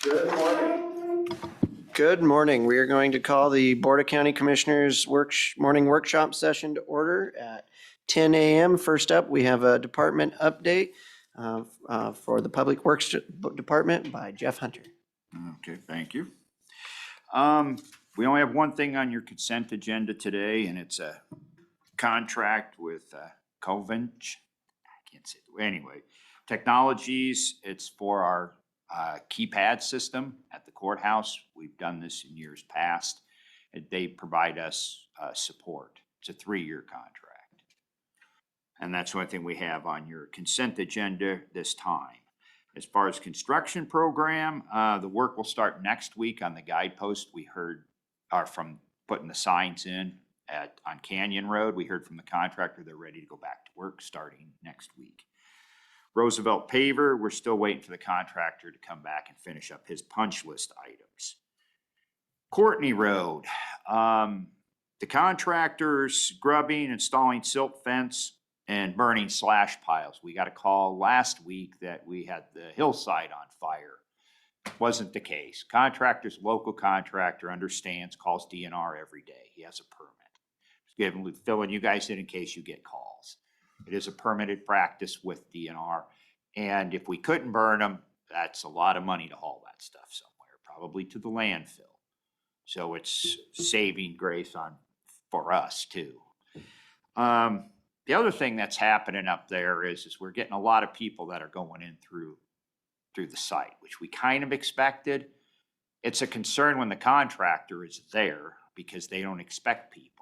Good morning. Good morning. We are going to call the Board of County Commissioners morning workshop session to order at 10 a.m. First up, we have a department update for the Public Works Department by Jeff Hunter. Okay, thank you. We only have one thing on your consent agenda today, and it's a contract with Covent. I can't say it. Anyway, Technologies. It's for our keypad system at the courthouse. We've done this in years past. They provide us support. It's a 3-year contract. And that's one thing we have on your consent agenda this time. As far as construction program, the work will start next week on the guidepost. We heard from putting the signs in on Canyon Road. We heard from the contractor they're ready to go back to work starting next week. Roosevelt Paver, we're still waiting for the contractor to come back and finish up his punch list items. Courtney Road, the contractors grubbing, installing silt fence, and burning slash piles. We got a call last week that we had the hillside on fire. Wasn't the case. Contractor's local contractor understands, calls DNR every day. He has a permit. Filling you guys in case you get calls. It is a permitted practice with DNR. And if we couldn't burn them, that's a lot of money to haul that stuff somewhere, probably to the landfill. So it's saving grace for us too. The other thing that's happening up there is we're getting a lot of people that are going in through the site, which we kind of expected. It's a concern when the contractor is there because they don't expect people.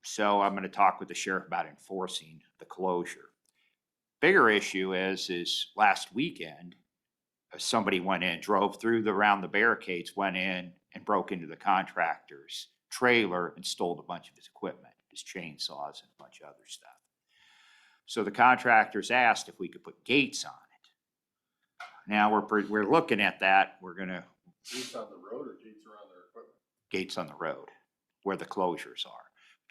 So I'm going to talk with the sheriff about enforcing the closure. Bigger issue is last weekend, somebody went in, drove through around the barricades, went in and broke into the contractor's trailer and stole a bunch of his equipment, his chainsaws and a bunch of other stuff. So the contractors asked if we could put gates on it. Now we're looking at that. We're going to. Gates on the road or gates around their equipment? Gates on the road where the closures are.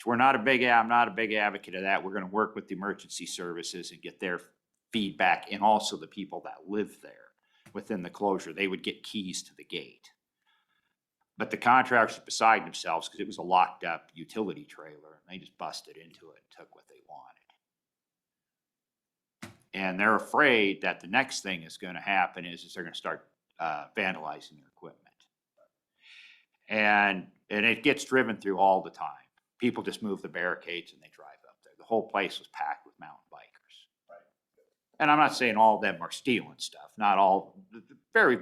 I'm not a big advocate of that. We're going to work with the emergency services and get their feedback, and also the people that live there within the closure. They would get keys to the gate. But the contractors are beside themselves because it was a locked up utility trailer and they just busted into it and took what they wanted. And they're afraid that the next thing is going to happen is they're going to start vandalizing their equipment. And it gets driven through all the time. People just move the barricades and they drive up there. The whole place was packed with mountain bikers. Right. And I'm not saying all of them are stealing stuff. Not all. Very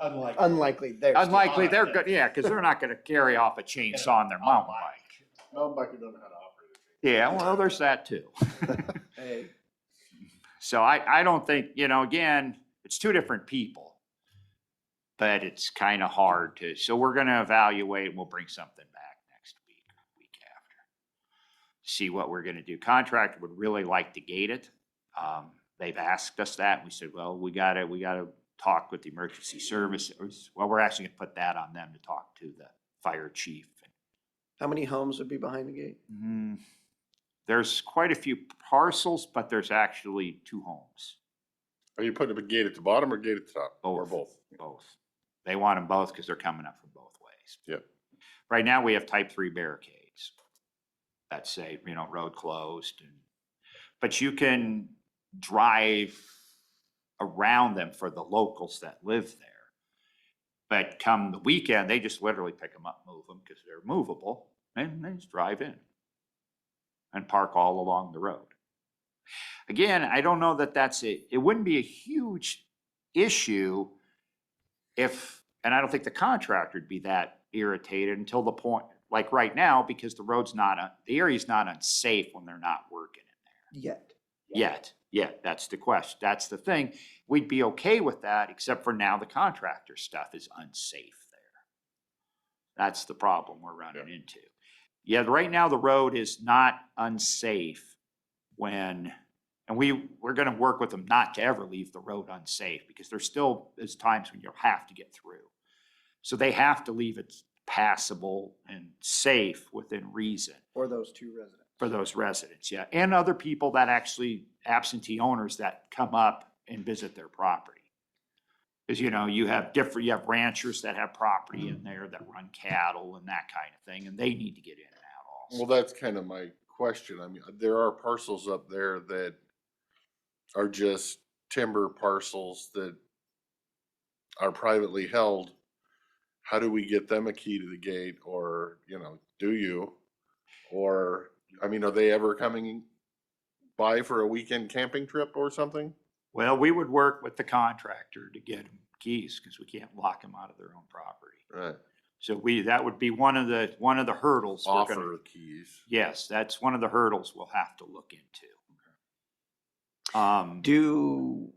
Unlikely. unlikely. They're good. Yeah, because they're not going to carry off a chainsaw on their mountain bike. Mountain biker don't know how to operate it. Yeah, well, there's that too. Hey. So I don't think, again, it's two different people, but it's kind of hard to. So we're going to evaluate and we'll bring something back next week or the week after. See what we're going to do. Contractor would really like to gate it. They've asked us that. And we said, well, we got to talk with the emergency services. Well, we're actually going to put that on them to talk to the fire chief. How many homes would be behind the gate? There's quite a few parcels, but there's actually 2 homes. Are you putting a gate at the bottom or gate at the top? Both. Or both? Both. They want them both because they're coming up from both ways. Yep. Right now, we have type 3 barricades that say, road closed. But you can drive around them for the locals that live there. But come the weekend, they just literally pick them up, move them because they're movable, and they just drive in and park all along the road. Again, I don't know that it wouldn't be a huge issue if, and I don't think the contractor would be that irritated until the point, like right now, because the area's not unsafe when they're not working in there. Yet, that's the question. That's the thing. We'd be okay with that, except for now the contractor stuff is unsafe there. That's the problem we're running into. Yeah, right now the road is not unsafe and we're going to work with them not to ever leave the road unsafe because there still is times when you'll have to get through. So they have to leave it passable and safe within reason. For those 2 residents. For those residents, yeah. And other people that actually, absentee owners that come up and visit their property. Cause you know, you have ranchers that have property in there that run cattle and that kind of thing, and they need to get in and out Well, also. that's kind of my question. I mean, there are parcels up there that are just timber parcels that are privately held. How do we get them a key to the gate, or, you know, do you? Or, I mean, are they ever coming by for a weekend camping trip or something? Well, we would work with the contractor to get them keys, cause we can't lock them out of their own property. Right. So that would be one of the hurdles. we're gonna- Offer keys. Yes, that's one of the hurdles we'll have to look into. Do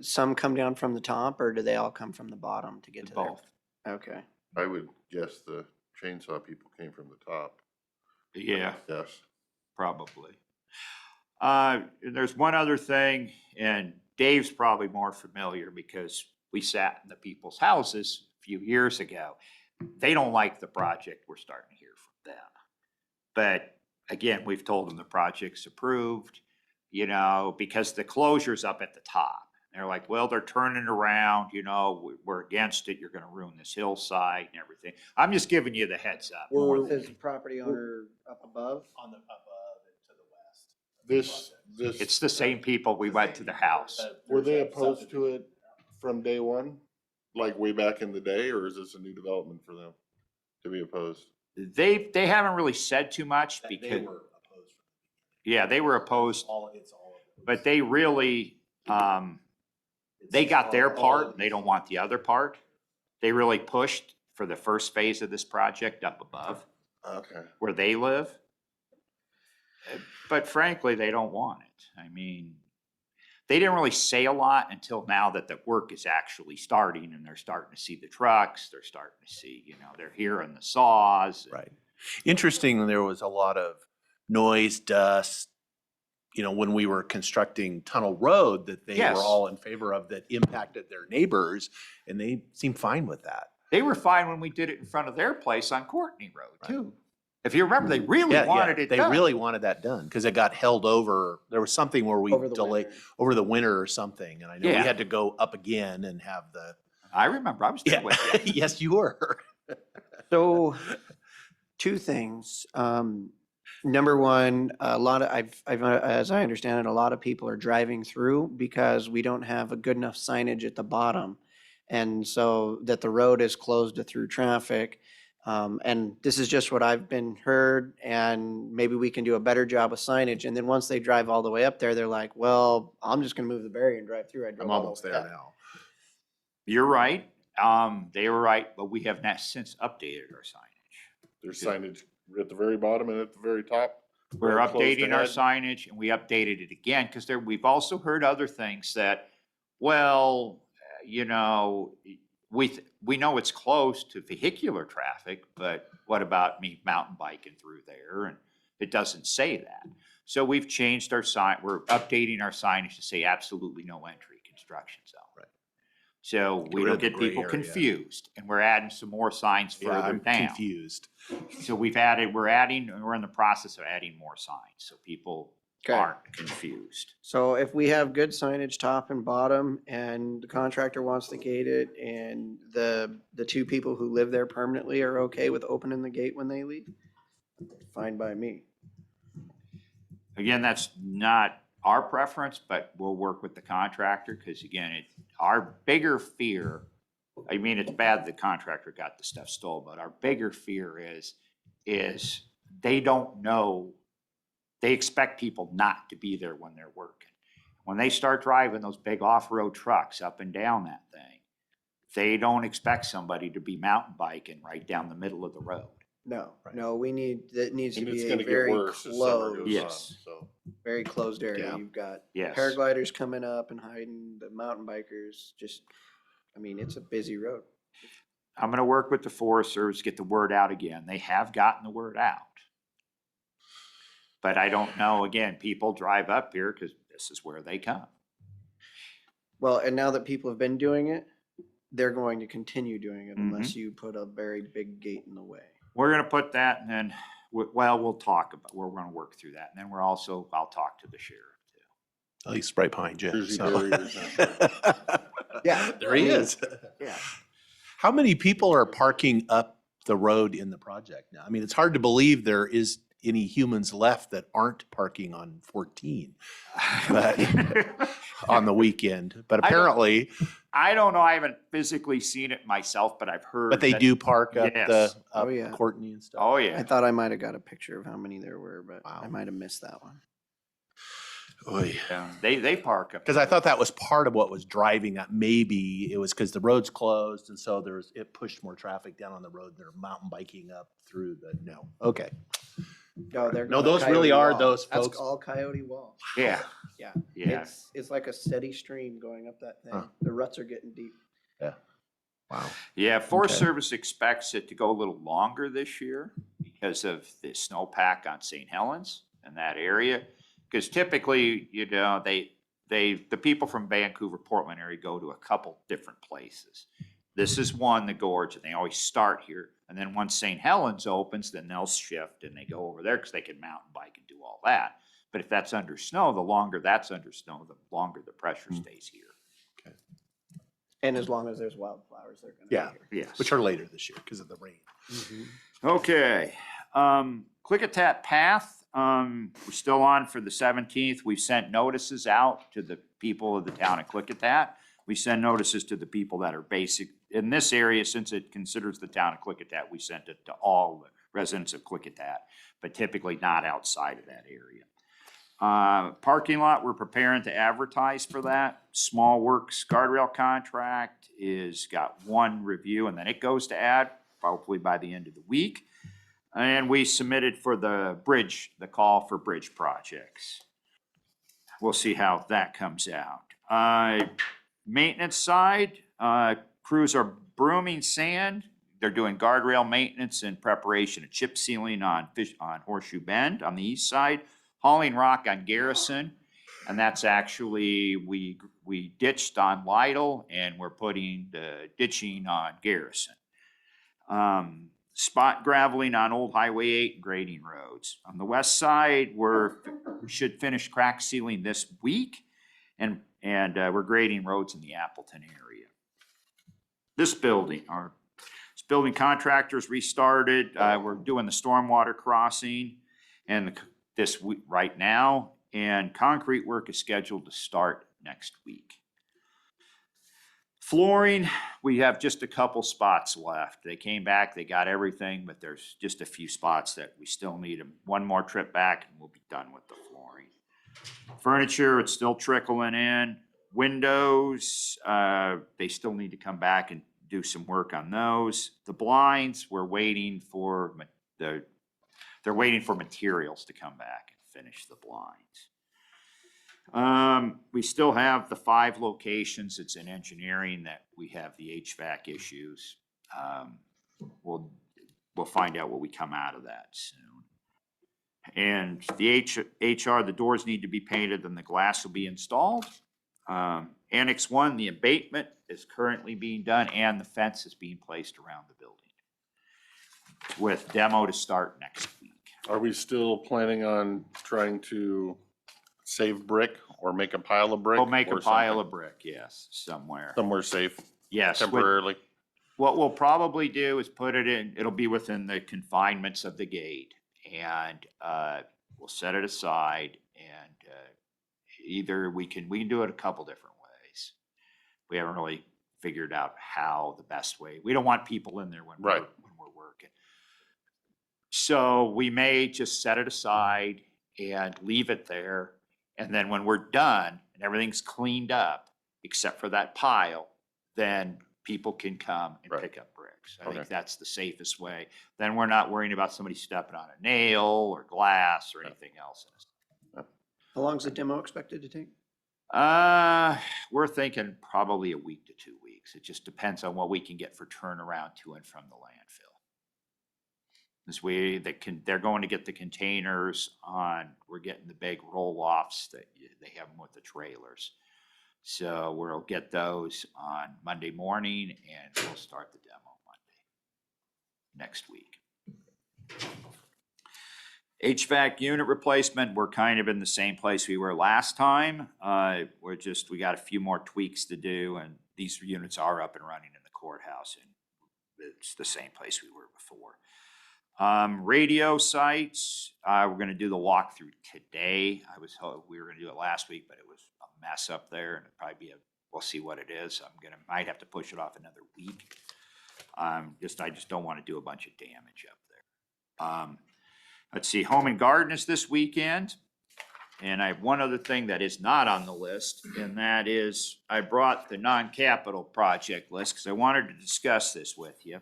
some come down from the top, or do they all come from the bottom to get to there? Both, Okay. I would guess the chainsaw people came from the top. yeah, Yes. probably. There's one other thing, and Dave's probably more familiar because we sat in the people's houses a few years ago. They don't like the project. We're starting to hear from them. But again, we've told them the project's approved, you know, because the closure's up at the top. They're like, well, they're turning around, you know, we're against it. You're gonna ruin this hillside and everything. I'm just giving you the heads up. more than Is the property owner up above? On the above and to the west. This, It's the same people we went to the house. were they opposed to it from day one? Like way back in the day, or is this a new development for them to be opposed? They haven't really said too much They because, were opposed. yeah, they were opposed, It's all. but they really, they got their part, and they don't want the other part. They really pushed for the first phase of this project up above Okay. where they live. But frankly, they don't want it. I mean, they didn't really say a lot until now that the work is actually starting and they're starting to see the trucks, they're starting to see, you know, they're hearing the saws. Right. Interesting, there was a lot of noise, dust, you know, when we were constructing Tunnel Road that they Yes. were all in favor of that impacted their neighbors, and they seemed fine with that. They were fine when we did it in front of their place on Courtney Road too. If you remember, they really Yeah, wanted yeah, it they done. really wanted that done because it got held over. There was something where we Over the delayed winter. over the winter or something, and I know we Yeah. had to go up again and have the. I remember, I was there Yeah, with you. yes, you were. So, two things. Number one, a lot of, as I understand it, a lot of people are driving through because we don't have a good enough signage at the bottom. And so that the road is closed to through traffic. And this is just what I've been heard, and maybe we can do a better job of signage. And then once they drive all the way up there, they're like, well, I'm just gonna move the barrier and drive through. I drove I'm all the almost way there up. now. You're right. They were right, but we have not since updated our signage. There's signage at the very bottom and at the very top. We're Right, closed updating our ahead. signage, and we updated it again, because we've also heard other things that, well, you know, we know it's close to vehicular traffic, but what about me mountain biking through there? And it doesn't say that. So we've changed our sign, we're updating our signage to say absolutely no entry, construction zone. Right. So we rid don't of the get people gray area. confused, and we're adding some more signs Yeah, further I'm down. confused. So we're in the process of adding more signs, so people Okay. aren't confused. So if we have good signage top and bottom and the contractor wants to gate it and the two people who live there permanently are okay with opening the gate when they leave, fine by me. Again, that's not our preference, but we'll work with the contractor, because again, our bigger fear, I mean, it's bad the contractor got the stuff stolen, but our bigger fear is they don't know, they expect people not to be there when they're working. When they start driving those big off-road trucks up and down that thing, they don't expect somebody to be mountain biking right down the middle of the road. No, Right. no, that needs to And it's be a gonna get very worse as summer closed, goes on, Yes. so. very closed area. Yeah. You've got Yes. paragliders coming up and hiding, the mountain bikers, just, I mean, it's a busy road. I'm gonna work with the Forest Service, get the word out again. They have gotten the word out. But I don't know, again, people drive up here because this is where they come. Well, and now that people have been doing it, they're going to continue doing it Mm-hmm. unless you put a very big gate in the way. We're gonna put that, and then, we'll talk about, we're gonna work through that. And then I'll talk to the sheriff too. He's right behind you. Jersey so. barriers. Yeah. There he is. Yeah. How many people are parking up the road in the project now? I mean, it's hard to believe there is any humans left that aren't parking on 14 but on the weekend. But I don't- apparently, I don't know, I haven't physically seen it myself, but I've heard. but they that- do park up Yes. the, Oh, up yeah. Courtney and stuff. Oh, I yeah. thought I might have got a picture of how many there were, but I Wow. might have missed that one. Yeah, they park up. Because I thought that was part of what was driving that. Maybe it was because the road's closed and so it pushed more traffic down on the road. They're mountain biking up through the, no. Okay. No, they're No, going those Coyote really are Wall. those That's folks. all Coyote Wall. Yeah, Yeah. yeah. It's like a steady stream going up that thing. Huh. The ruts are getting deep. Wow. Yeah, Forest Okay. Service expects it to go a little longer this year because of the snowpack on St. Helens and that area. Because typically, you know, the people from Vancouver, Portland area go to a couple different places. This is one, the gorge, and they always start here. And then once St. Helens opens, then they'll shift and they go over there because they can mountain bike and do all that. But if that's under snow, the longer that's under snow, the longer the pressure stays here. And as long as there's wildflowers, they're gonna Yeah. be here. Yes. Which are later this year because of the rain. Okay, Klickitat Path, we're still on for the 17th. We've sent notices out to the people of the town of Klickitat. We send notices to the people that are basic, in this area, since it considers the town of Klickitat, we sent it to all the residents of Klickitat, but typically not outside of that area. Parking lot, we're preparing to advertise for that. Small Works guardrail contract is got one review and then it goes to ad, probably by the end of the week. And we submitted for the bridge, the call for bridge projects. We'll see how that comes out. Maintenance side, crews are brooming sand. They're doing guardrail maintenance in preparation of chip sealing on Horseshoe Bend on the east side. Hauling rock on Garrison, and that's actually, we ditched on Lytle and we're putting the ditching on Garrison. Spot graveling on Old Highway 8 and grading roads. On the west side, we should finish crack sealing this week, and we're grading roads in the Appleton area. This building contractors restarted. We're doing the stormwater crossing and this week right now, and concrete work is scheduled to start next week. Flooring, we have just a couple spots left. They came back, they got everything, but there's just a few spots that we still need them. One more trip back and we'll be done with the flooring. Furniture, it's still trickling in. Windows, they still need to come back and do some work on those. The blinds, we're waiting for they're waiting for materials to come back and finish the blinds. We still have the 5 locations. It's in engineering that we have the HVAC issues. We'll find out what we come out of that soon. And the HR, the doors need to be painted and the glass will be installed. Annex 1, the abatement is currently being done and the fence is being placed around the building with demo to start next week. Are we still planning on trying to save brick or make a pile of brick? We'll make a or pile something? of brick, yes, somewhere. Somewhere safe Yes. temporarily? What we'll probably do is put it in, it'll be within the confinements of the gate. And we'll set it aside and either we can do it a couple different ways. We haven't really figured out how the best way. We don't want people in there when we're working. So we may just set it aside and leave it there. And then when we're done and everything's cleaned up, except for that pile, then people can come and Right. pick up bricks. I Okay. think that's the safest way. Then we're not worrying about somebody stepping on a nail or glass or anything else. How long's the demo expected to take? We're thinking probably a week to 2 weeks. It just depends on what we can get for turnaround to and from the landfill. This way they're going to get the containers on, we're getting the big roll-offs that they have them with the trailers. So we'll get those on Monday morning and we'll start the demo Monday next week. HVAC unit replacement, we're kind of in the same place we were last time. We got a few more tweaks to do, and these units are up and running in the courthouse, and it's the same place we were before. Radio sites, we're gonna do the walkthrough today. We were gonna do it last week, but it was a mess up there, and it'll probably be we'll see what it is. Might have to push it off another week. I just don't want to do a bunch of damage up there. Let's see, Home and Garden is this weekend. And I have one other thing that is not on the list, and that is I brought the non-capital project list because I wanted to discuss this with you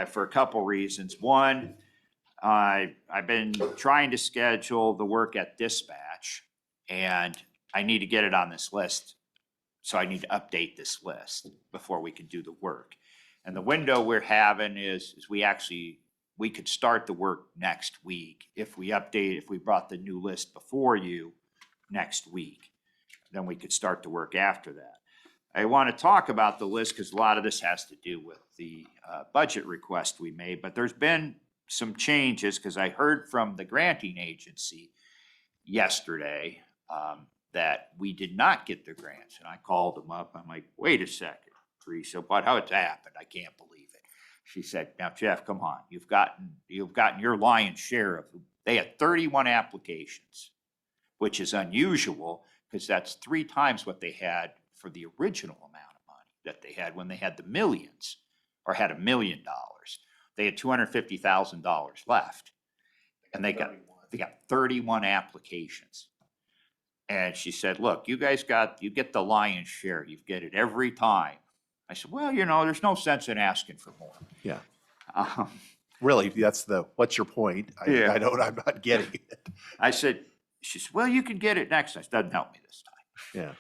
for a couple reasons. One, I've been trying to schedule the work at dispatch, and I need to get it on this list. So I need to update this list before we can do the work. And the window we're having is we could start the work next week if we brought the new list before you next week, then we could start the work after that. I want to talk about the list because a lot of this has to do with the budget request we made, but there's been some changes because I heard from the granting agency yesterday that we did not get the grants. And I called them up. I'm like, wait a second, Teresa, but how it's happened? I can't believe it. She said, now, Jeff, come on. You've gotten your lion's share of them. They had 31 applications, which is unusual because that's 3 times what they had for the original amount of money that they had when they had the millions or had $1 million. They had $250,000 left, and they got 31 applications. And she said, look, you get the lion's share. You get it every time. I said, well, there's no sense in asking for more. Yeah. Really, what's your point? Yeah. I'm not getting it. She said, well, you can get it next time. It doesn't help me this time. Yeah.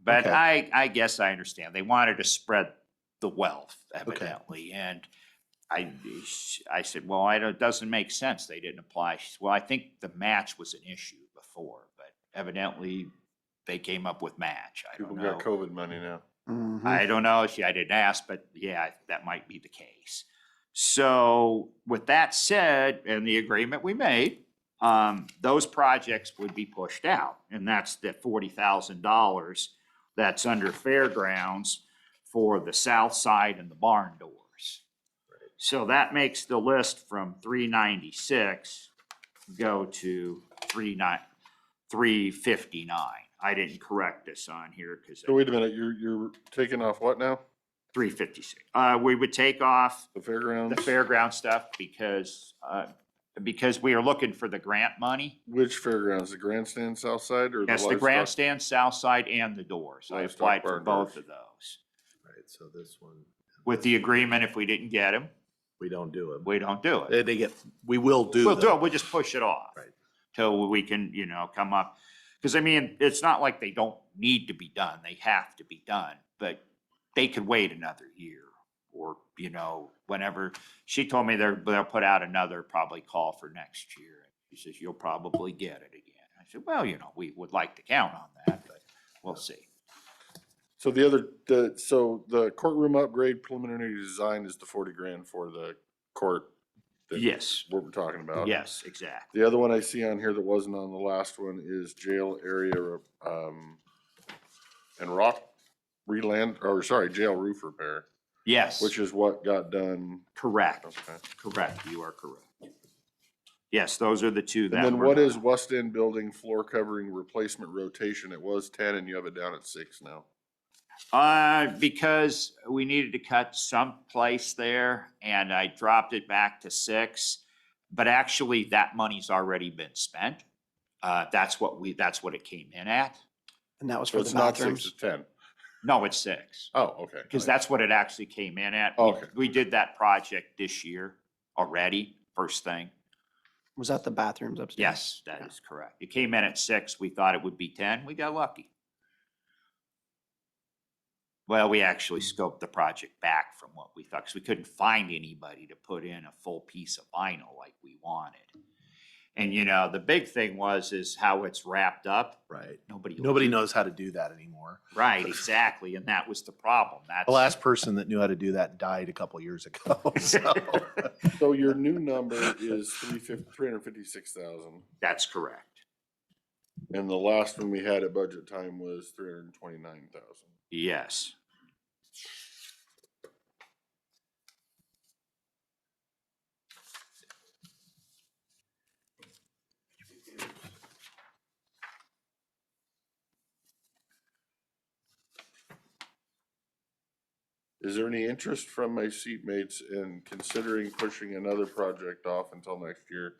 But Okay. I guess I understand. They wanted to spread the wealth, evidently. And I said, well, it doesn't make sense. They didn't apply. She said, well, I think the match was an issue before, but evidently they came up with match. I don't People know. got COVID money now. Mhm. I don't know. I didn't ask, but yeah, that might be the case. So with that said, and the agreement we made, those projects would be pushed out. And that's the $40,000 that's under fairgrounds for the south side and the barn doors. So that makes the list from 396 go to 359. I didn't correct this on here because So wait a minute, you're taking off what now? 356. We would take off The fairgrounds? the fairground stuff because we are looking for the grant money. Which fairgrounds? The grandstand south side or the Yes, the livestock? grandstand south side and the doors. I Livestock applied for barn both doors. of those. Right, so this one, With the agreement, if we didn't get them, we don't do it. we don't do it. We will do We'll do them. it, we'll just push it off. Right. Till we can, come up. Because it's not like they don't need to be done. They have to be done, but they could wait another year or, whenever. She told me they'll put out another probably call for next year. She says, you'll probably get it again. I said, well, we would like to count on that, but we'll see. So so the courtroom upgrade preliminary design is the 40 grand for the court. that Yes, What we're talking about. yes, exactly. The other one I see on here that wasn't on the last one is jail area, and jail roof repair, Yes, which is what got done. correct, Okay. correct. You are correct. Yes, those are the two that. And then were what is done. West End building floor covering replacement rotation? It was 10 and you have it down at 6 now. Because we needed to cut someplace there and I dropped it back to 6, but actually that money's already been spent. That's what it came in at. And that was So for it's the not 6, bathrooms. it's 10. No, it's 6, Oh, okay. because that's what it actually came in at. Okay. We did that project this year already, first thing. Was that the bathrooms upstairs? Yes, that is correct. It came in at 6. We thought it would be 10. We got lucky. Well, we actually scoped the project back from what we thought, because we couldn't find anybody to put in a full piece of vinyl like we wanted. And you know, the big thing is how it's wrapped up. Right. Nobody Nobody knows how to do that anymore. Right, exactly, and that was the problem. That's The last person that knew how to do that died a couple years ago. So So your new number is 356,000, That's correct. and the last one we had at budget time was 329,000. Yes. Is there any interest from my seatmates in considering pushing another project off until next year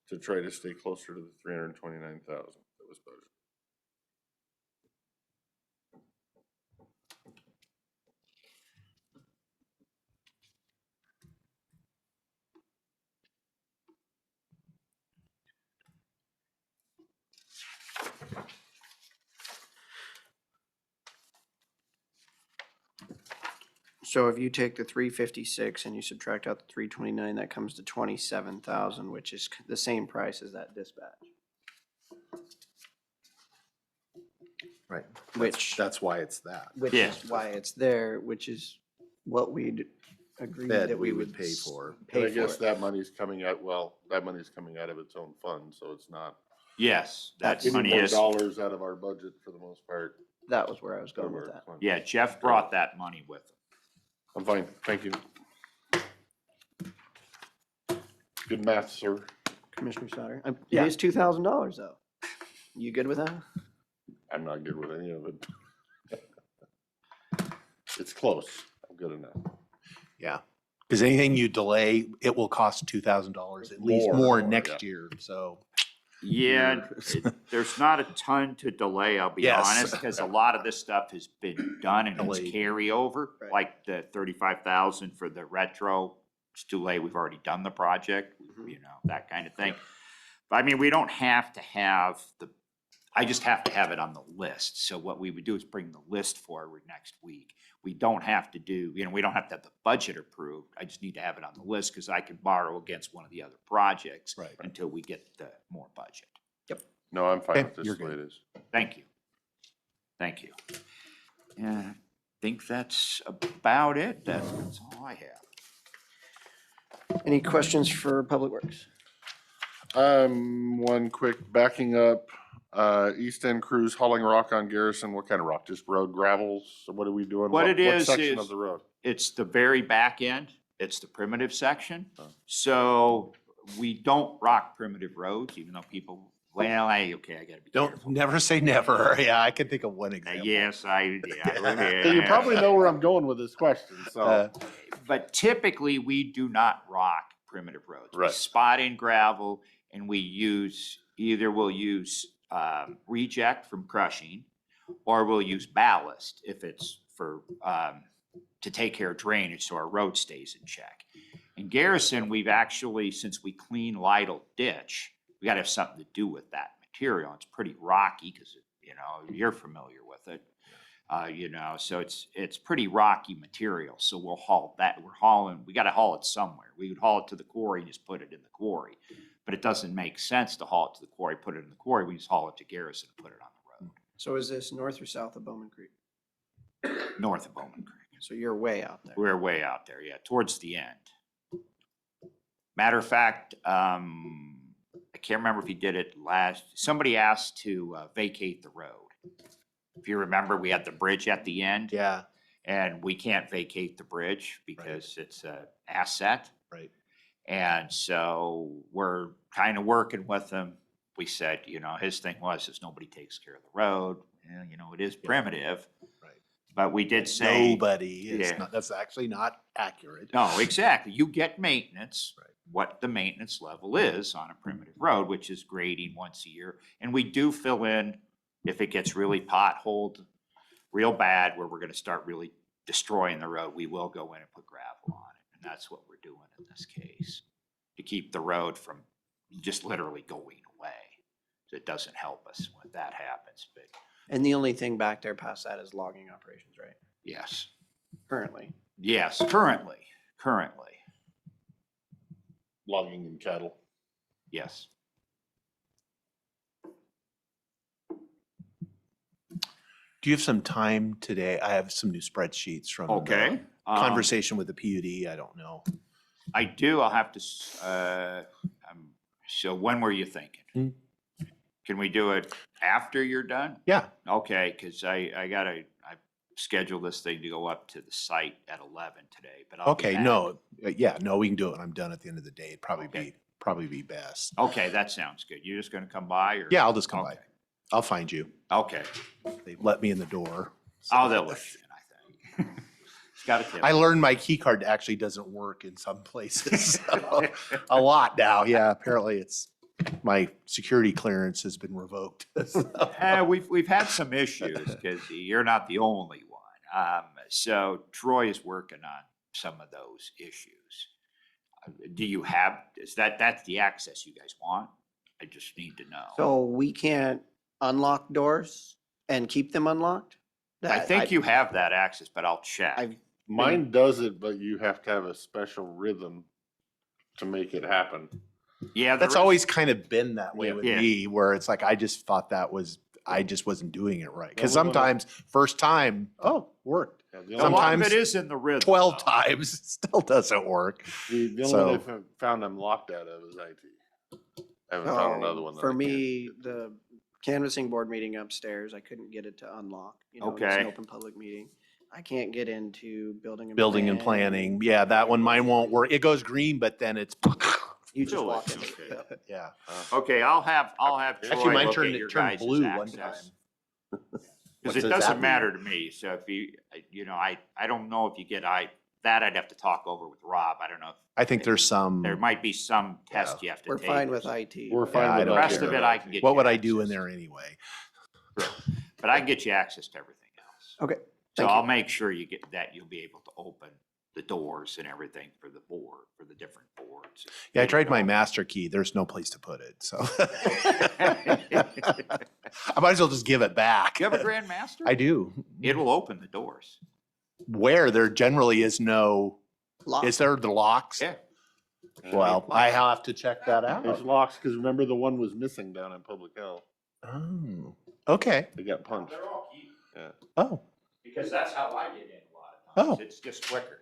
to try to stay closer to the 329,000 that was budgeted? So if you take the 356 and you subtract out the 329, that comes to 27,000, which is the same price as that dispatch. right. Which- That's why it's that. Which Yeah. is why it's there, which is what we'd agreed That that we we would would pay for. And Pay I guess for it. that money's coming out, well, that money's coming out of its own fund, so it's not Yes, that That's any money more is. dollars out of our budget for the most part. That was where I was out going of with our that. fund. Yeah, Jeff brought that money with him. I'm fine, thank you. Good math, sir. Commissioner Sauter. Yeah. It is $2,000 though. You good with that? I'm not good with any of it. It's close, I'm good enough. Yeah. Because anything you delay, it will cost $2,000 at least More, more yeah. next year. So Yeah, there's not a ton to delay, I'll be Yes. honest, because a lot of this stuff has been done and it's Delayed. carryover. Right. Like the 35,000 for the retro, it's too late, we've already done the project, you know, that kind of thing. But I mean, we don't have to have I just have to have it on the list. So what we would do is bring the list forward next week. We don't have to do, you know, we don't have to have the budget approved. I just need to have it on the list because I can borrow against one of the other projects Right. until we get the more budget. No, I'm fine Okay, with this you're the way it good. is. Thank you. Thank you. Yeah, I think that's about it. That's all I have. Any questions for Public Works? One quick backing up, East End crews hauling rock on Garrison, what kind of rock, just road gravels, or what are we doing? What it is section is- of the road? It's the very back end. It's the primitive section. Oh. So we don't rock primitive roads, even though people, well, I gotta be don't careful. never say never. Yeah, I can think of one example. Yes, yeah. So you probably know where I'm going with this question, so. But typically, we do not rock primitive roads. We Right. spot in gravel and we use, we'll use reject from crushing, or we'll use ballast if it's for, to take care of drainage so our road stays in check. In Garrison, we've actually, since we clean Lytle ditch, we gotta have something to do with that material. It's pretty rocky because, you know, you're familiar with it. You know, so it's pretty rocky material. So we'll haul that. We gotta haul it somewhere. We would haul it to the quarry and just put it in the quarry. But it doesn't make sense to haul it to the quarry, put it in the quarry. We just haul it to Garrison and put it on the road, So is this north or south of Bowman Creek? north of Bowman Creek. So you're way out there. We're way out there, yeah, towards the end. Matter of fact, I can't remember if he did it somebody asked to vacate the road. If you remember, we had the bridge at the end. Yeah, And we can't vacate the bridge because it's a asset. right. And so we're kind of working with him. We said, you know, his thing was, is nobody takes care of the road. And, you know, it is primitive. Right. But we did say. Nobody is Yeah. not, that's actually not accurate. No, exactly. You get maintenance, Right. what the maintenance level is on a primitive road, which is grading once a year. And we do fill in if it gets really potholed real bad, where we're gonna start really destroying the road, we will go in and put gravel on it. And that's what we're doing in this case, to keep the road from just literally going away. So it doesn't help us when that happens, but And the only thing back there past that is logging operations, right? yes, Currently. yes, currently, Logging and cattle. yes. Do you have some time today? I have some new spreadsheets from the Okay. conversation with the PUD. I don't know. I do, I'll have to, so when were you thinking? Hmm. Can we do it after you're done? Yeah. Okay, because I scheduled this thing to go up to the site at 11 today, but I'll be Okay. back. No. Yeah. No, we can do it when I'm done at the end of the day. It'd Okay. probably be best. Okay, that sounds good. You're just gonna come by or? Yeah, I'll just come by. Okay. I'll find you. Okay. They let me in the door. so- Oh, they'll let you in, I think. It's got a tip. I learned my key card actually doesn't work in some places. So, a lot now. Yeah. Apparently it's my security clearance has been revoked. So, We've had some issues because you're not the only one. So Troy is working on some of those issues. Do you have, that's the access you guys want? I just need to know. So we can't unlock doors and keep them unlocked? I think you have that access, but I'll check. I've Mine does it, but you have to have a special rhythm to make it happen. Yeah, that's always kind of been that way Yeah. with Yeah. me, where it's like I just thought I just wasn't doing it right. Because Well, we wanna- sometimes first time, oh, worked. Yeah, the a only- lot of sometimes it is in the rhythm. 12 though. times, it still doesn't work. the only So- one I found I'm locked out of is IT. I haven't found another one. That I For can't. me, the canvassing board meeting upstairs, I couldn't get it to unlock. You know, it's Okay. an open public meeting. I can't get into building and Building and planning, yeah, that one, mine won't work. It goes green, but then it's, You just Really? walk in. Okay. yeah. Okay, I'll have Actually, Troy mine look turned at your turned guys' blue one access. time. Because What it does that doesn't mean? matter to me, so if I don't know if you get, that I'd have to talk over with Rob, I don't know. I think there's some, There might be some test you have to We're take. fine with IT. We're Yeah, fine I with don't The rest care. of it I can get. what you would I do in access there to. anyway? But I can get you access to everything else. Okay. So thank I'll you. make sure you get that, you'll be able to open the doors and everything for the board, for the different boards. Yeah, I tried my master key. There's no place to put it, so. I might as well just give it back. You have a grandmaster? I do. It'll open the doors. Where there generally is no, Lock. is there the locks? Yeah. Well, I have to check that There's out. locks, because remember the one was missing down in public health. Oh, okay. They got punched. They're all key, Oh, because that's how I get in a lot of Oh. times. It's just quicker.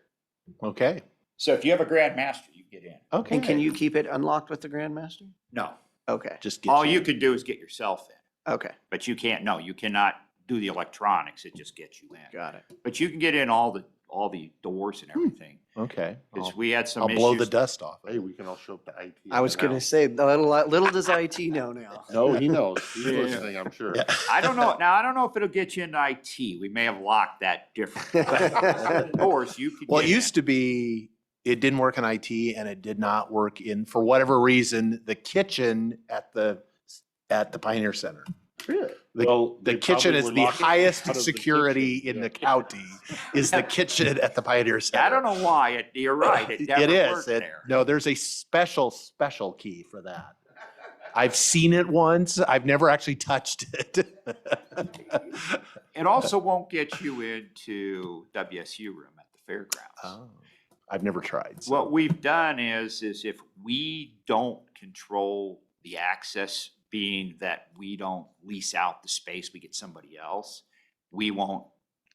okay. So if you have a grandmaster, you get in. Okay. And can you keep it unlocked with the Grandmaster? No, Okay, just get all you can do is get yourself in, okay, but you can't, no, you cannot do the electronics. It just gets you in. got it. But you can get in all the doors and everything. Okay. Because we had some I'll issues. blow the dust off. Hey, we can all show up to IT. I was and gonna out. say, little does IT know now. No, he knows. He's Yeah. listening, I'm sure. Yeah. I don't know, now I don't know if it'll get you into IT. We may have locked that different. Doors, you could Well, it get in. used to be, it didn't work in IT and it did not work in, for whatever reason, the kitchen at the Pioneer Center. Really? The, Well, the they kitchen probably is were the locking- highest out of the security kitchen. in Yeah. the county, is the kitchen at the Pioneer Center. I don't know why, you're right, it never It is. worked there. No, there's a special key for that. I've seen it once. I've never actually touched it. It also won't get you into WSU room at the fairgrounds. Oh, I've never tried. so- What we've done is if we don't control the access, being that we don't lease out the space, we get somebody else, we won't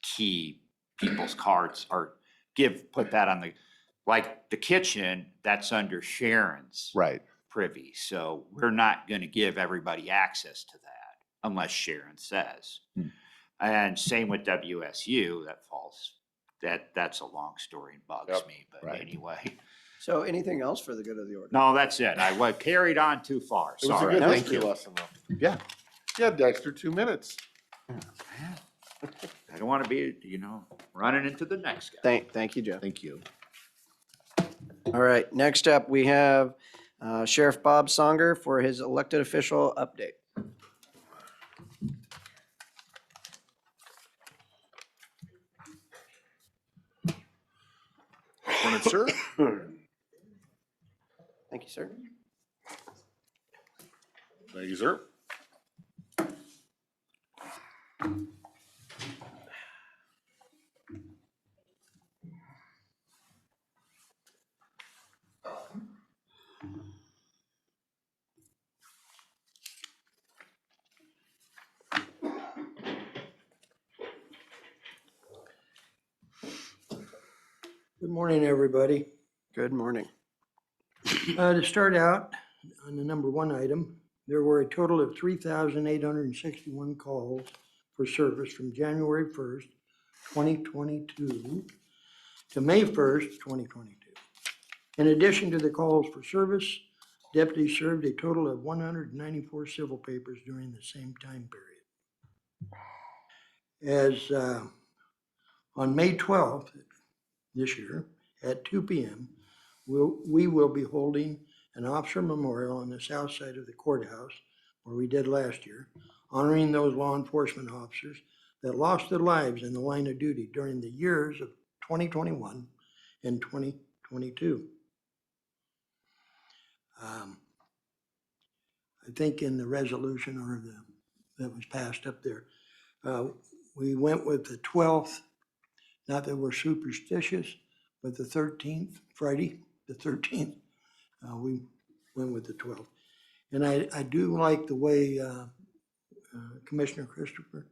key people's cards or put that on like the kitchen, that's under Sharon's Right. privy. So we're not gonna give everybody access to that unless Sharon says. Hmm. And same with WSU, that's a long story and bugs Yep. me, but Right. anyway. So anything else for the good of the order? No, that's it. I carried on too far. It was a Sorry. good Thank history you. lesson though. Yeah. Yeah, Dexter, 2 minutes. I don't want to be, running into the next guy. Thank you, Jeff. Thank you. All right, next up, we have Sheriff Bob Songer for his elected official update. Morning, sir. Thank you, sir. Thank you, sir. Good morning, everybody. Good morning. To start out, on the number one item, there were a total of 3,861 calls for service from January 1st, 2022 to May 1st, 2022. In addition to the calls for service, deputies served a total of 194 civil papers during the same time period. As on May 12th this year at 2 p.m., we will be holding an officer memorial on the south side of the courthouse, where we did last year, honoring those law enforcement officers that lost their lives in the line of duty during the years of 2021 and 2022. I think in the resolution that was passed up there, we went with the 12th, not that we're superstitious, but the 13th, Friday, the 13th, we went with the 12th. And I do like the way Commissioner Christopher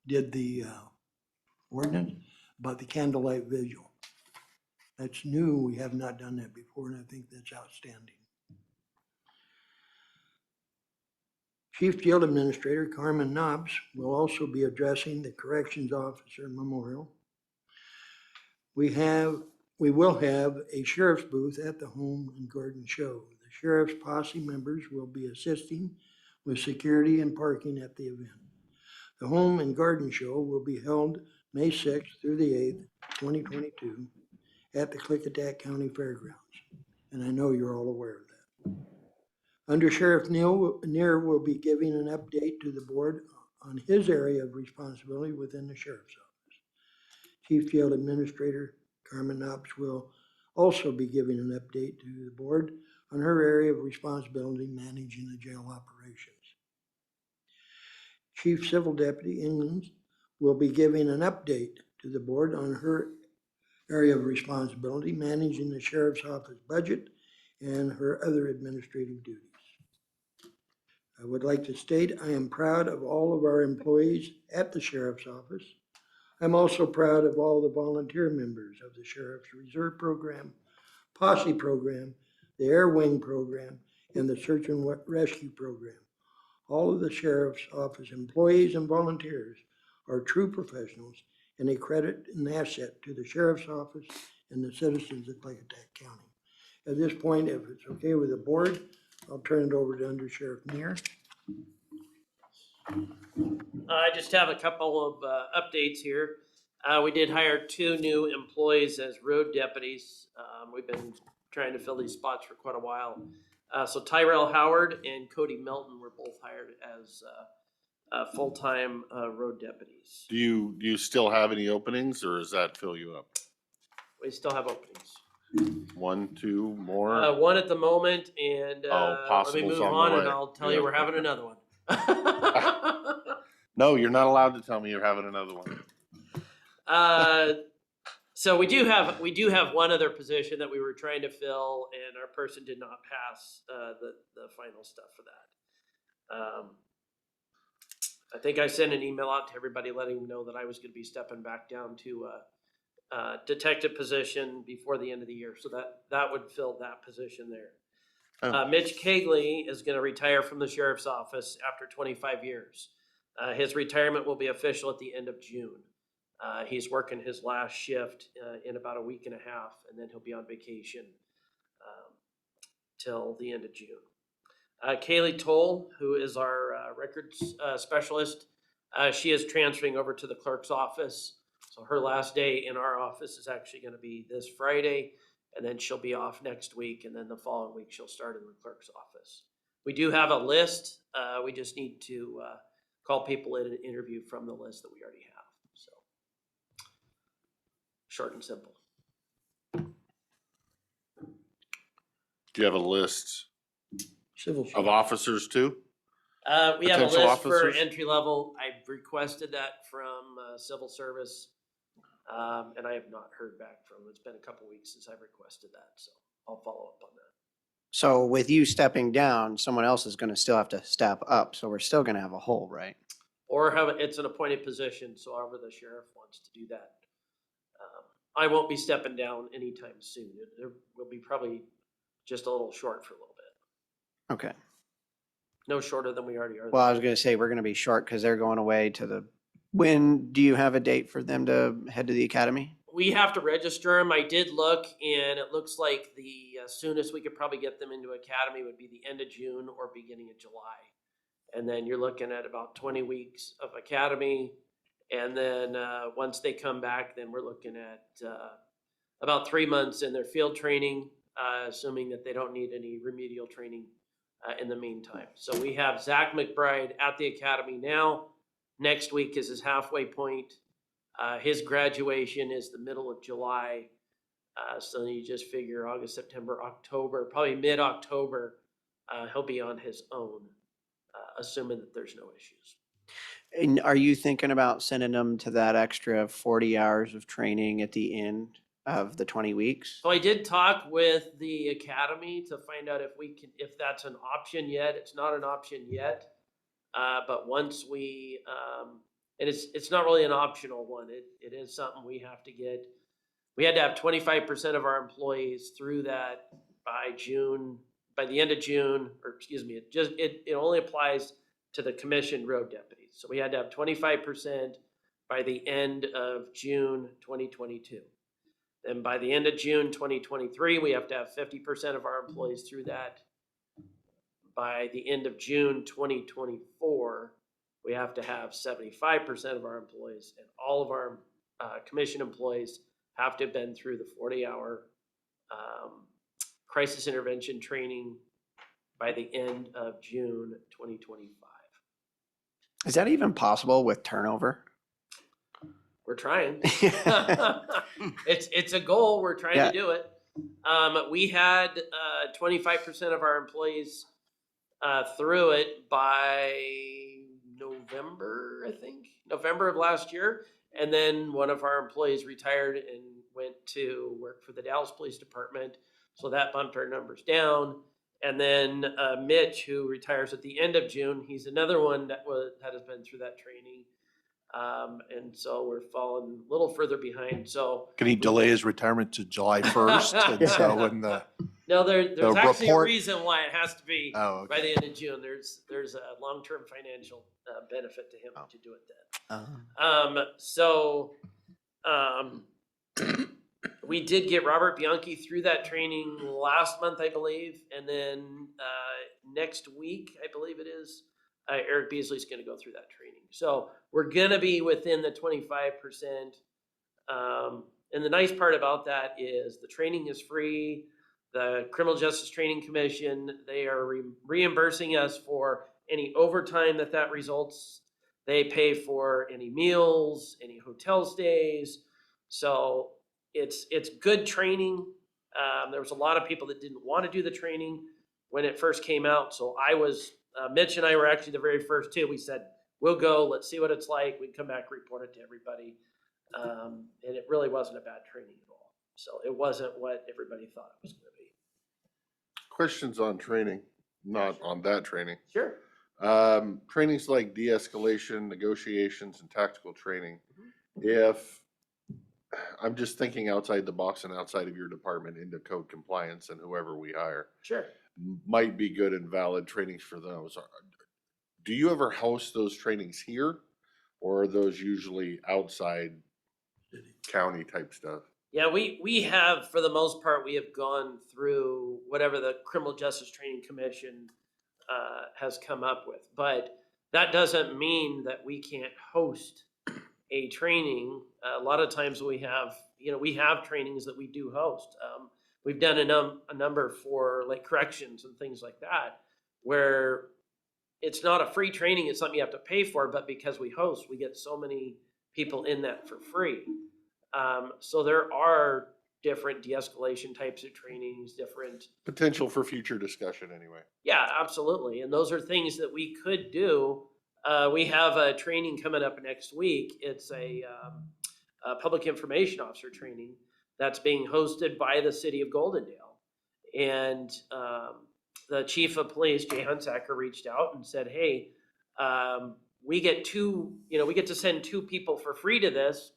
did the ordinance about the candlelight vigil. That's new. We have not done that before, and I think that's outstanding. Chief Jail Administrator Carmen Knobs will also be addressing the Corrections Officer Memorial. We will have a sheriff's booth at the Home and Garden Show. The sheriff's posse members will be assisting with security and parking at the event. The Home and Garden Show will be held May 6th through the 8th, 2022 at the Klickitat County Fairgrounds. And I know you're all aware of that. Under Sheriff Neer will be giving an update to the board on his area of responsibility within the sheriff's office. Chief Jail Administrator Carmen Knobs will also be giving an update to the board on her area of responsibility managing the jail operations. Chief Civil Deputy England will be giving an update to the board on her area of responsibility managing the sheriff's office budget and her other administrative duties. I would like to state I am proud of all of our employees at the sheriff's office. I'm also proud of all the volunteer members of the Sheriff's Reserve Program, Posse Program, the Air Wing Program, and the Search and Rescue Program. All of the Sheriff's Office employees and volunteers are true professionals and a credit and asset to the Sheriff's Office and the citizens of Klickitat County. At this point, if it's okay with the board, I'll turn it over to Under Sheriff Neer. I just have a couple of updates here. We did hire 2 new employees as road deputies. We've been trying to fill these spots for quite a while. So Tyrell Howard and Cody Melton were both hired as full-time road deputies. Do you still have any openings, or does that fill you up? We still have openings. 1, 2 more? One at the moment, and let me possible's move on the on and way. I'll tell you Yeah. we're having another one. No, you're not allowed to tell me you're having another one. So we do have one other position that we were trying to fill, and our person did not pass the final stuff for that. I think I sent an email out to everybody letting them know that I was going to be stepping back down to detective position before the end of the year, so that would fill that position there. Oh. Mitch Kegley is going to retire from the sheriff's office after 25 years. His retirement will be official at the end of June. He's working his last shift in about a week and a half, and then he'll be on vacation till the end of June. Kaylee Toll, who is our records specialist, she is transferring over to the clerk's office. So her last day in our office is actually going to be this Friday, and then she'll be off next week, and then the following week she'll start in the clerk's office. We do have a list. We just need to call people in and interview from the list that we already have. So short and simple. Do you have a list Civil of officers too? We have a Potential list for officers? entry level. I've requested that from civil service, and I have not heard back from them. It's been a couple weeks since I've requested that, so I'll follow up on that. So with you stepping down, someone else is going to still have to step up. So we're still going to have a hole, right? Or it's an appointed position, so however the sheriff wants to do that. I won't be stepping down anytime soon. It will be probably just a little short for a little bit. Okay. No shorter than we already are. Well, I was gonna say, we're gonna be short because they're going away to the, when do you have a date for them to head to the academy? We have to register them. I did look, and it looks like the soonest we could probably get them into academy would be the end of June or beginning of July. And then you're looking at about 20 weeks of academy. And then once they come back, then we're looking at about 3 months in their field training, assuming that they don't need any remedial training in the meantime. So we have Zach McBride at the academy now. Next week is his halfway point. His graduation is the middle of July. So you just figure August, September, October, probably mid-October, he'll be on his own, assuming that there's no issues. And are you thinking about sending them to that extra 40 hours of training at the end of the 20 weeks? So I did talk with the academy to find out if that's an option yet. It's not an option yet. But once we, and it's not really an optional one. It is something we have to get. We had to have 25% of our employees through that by the end of June, or excuse me, it only applies to the commissioned road deputies. So we had to have 25% by the end of June 2022. Then by the end of June 2023, we have to have 50% of our employees through that. By the end of June 2024, we have to have 75% of our employees, and all of our commission employees have to have been through the 40-hour crisis intervention training by the end of June 2025. Is that even possible with turnover? We're trying. It's a goal. We're trying Yeah. to do it. We had 25% of our employees through it by November, I think, November of last year. And then one of our employees retired and went to work for the Dallas Police Department. So that bumped our numbers down. And then Mitch, who retires at the end of June, he's another one that has been through that training. And so we're falling a little further behind. So Can he delay his retirement to July 1st? And so when no, there's the actually report- a reason why it has to be oh, by okay. the end of June. There's a long-term financial benefit to him Oh. to do it then. We did get Robert Bianchi through that training last month, I believe, and then next week, I believe it is, Eric Beasley's going to go through that training. So we're going to be within the 25%. And the nice part about that is the training is free. The Criminal Justice Training Commission, they are reimbursing us for any overtime that results. They pay for any meals, any hotel stays. So it's good training. There was a lot of people that didn't want to do the training when it first came out. So Mitch and I were actually the very first two. We said, we'll go, let's see what it's like. We'd come back, report it to everybody. And it really wasn't a bad training at all. So it wasn't what everybody thought it was going to be. Questions on training, not on that training. Sure. Trainings like de-escalation, negotiations, and tactical training. If, I'm just thinking outside the box and outside of your department into code compliance and whoever we hire, Sure. might be good and valid trainings for those. Do you ever host those trainings here? Or are those usually outside county type stuff? Yeah, we have, for the most part, we have gone through whatever the Criminal Justice Training Commission has come up with. But that doesn't mean that we can't host a training. A lot of times we have trainings that we do host. We've done a number for like corrections and things like that, where it's not a free training, it's something you have to pay for, but because we host, we get so many people in that for free. So there are different de-escalation types of trainings, different. Potential for future discussion anyway. Yeah, absolutely. And those are things that we could do. We have a training coming up next week. It's a public information officer training that's being hosted by the city of Goldendale. And the chief of police, Jay Hunsacker, reached out and said, hey, we get to send 2 people for free to this.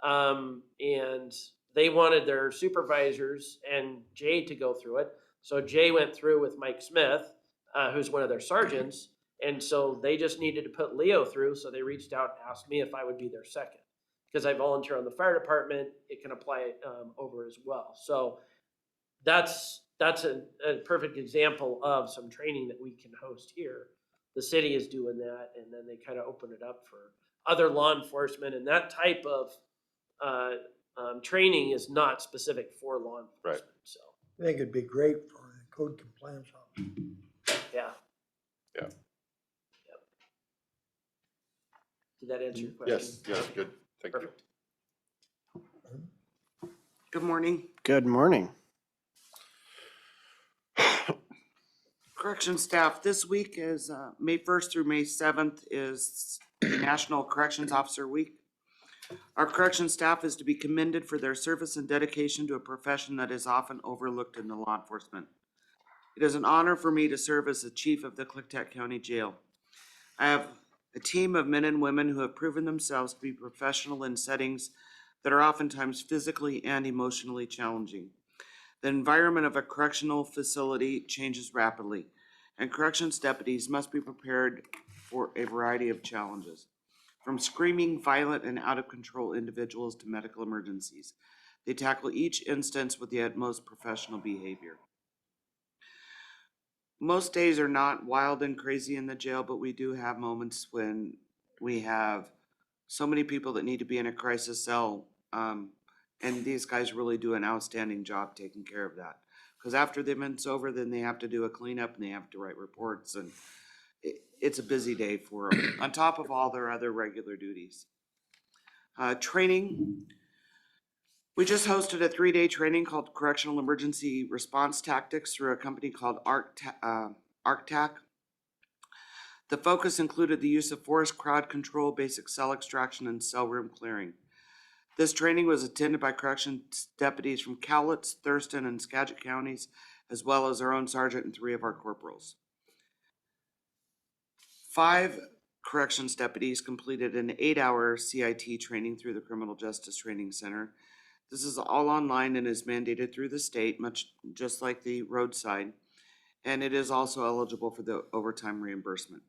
And they wanted their supervisors and Jay to go through it. So Jay went through with Mike Smith, who's one of their sergeants. And so they just needed to put Leo through. So they reached out and asked me if I would be their second. Because I volunteer on the fire department, it can apply over as well. So that's a perfect example of some training that we can host here. The city is doing that, and then they kind of open it up for other law enforcement, and that type of training is not specific for law enforcement. So I think it'd be great for a code compliance officer. yeah. Yeah. Yep. Did that answer your question? Yes, good. Thank you. Perfect. Good morning. Good morning. Correction staff, this week is May 1st through May 7th is National Corrections Officer Week. Our correction staff is to be commended for their service and dedication to a profession that is often overlooked in the law enforcement. It is an honor for me to serve as the chief of the Klickitat County Jail. I have a team of men and women who have proven themselves to be professional in settings that are oftentimes physically and emotionally challenging. The environment of a correctional facility changes rapidly, and corrections deputies must be prepared for a variety of challenges. From screaming, violent, and out-of-control individuals to medical emergencies, they tackle each instance with the utmost professional behavior. Most days are not wild and crazy in the jail, but we do have moments when we have so many people that need to be in a crisis cell, and these guys really do an outstanding job taking care of that. Because after the event's over, then they have to do a cleanup and they have to write reports, and it's a busy day for them, on top of all their other regular duties. Training. We just hosted a 3-day training called Correctional Emergency Response Tactics through a company called ARCTAC. The focus included the use of force, crowd control, basic cell extraction, and cell room clearing. This training was attended by corrections deputies from Cowlitz, Thurston, and Skagit counties, as well as our own sergeant and 3 of our corporals. 5 corrections deputies completed an 8-hour CIT training through the Criminal Justice Training Center. This is all online and is mandated through the state, much just like the roadside, and it is also eligible for the overtime reimbursement.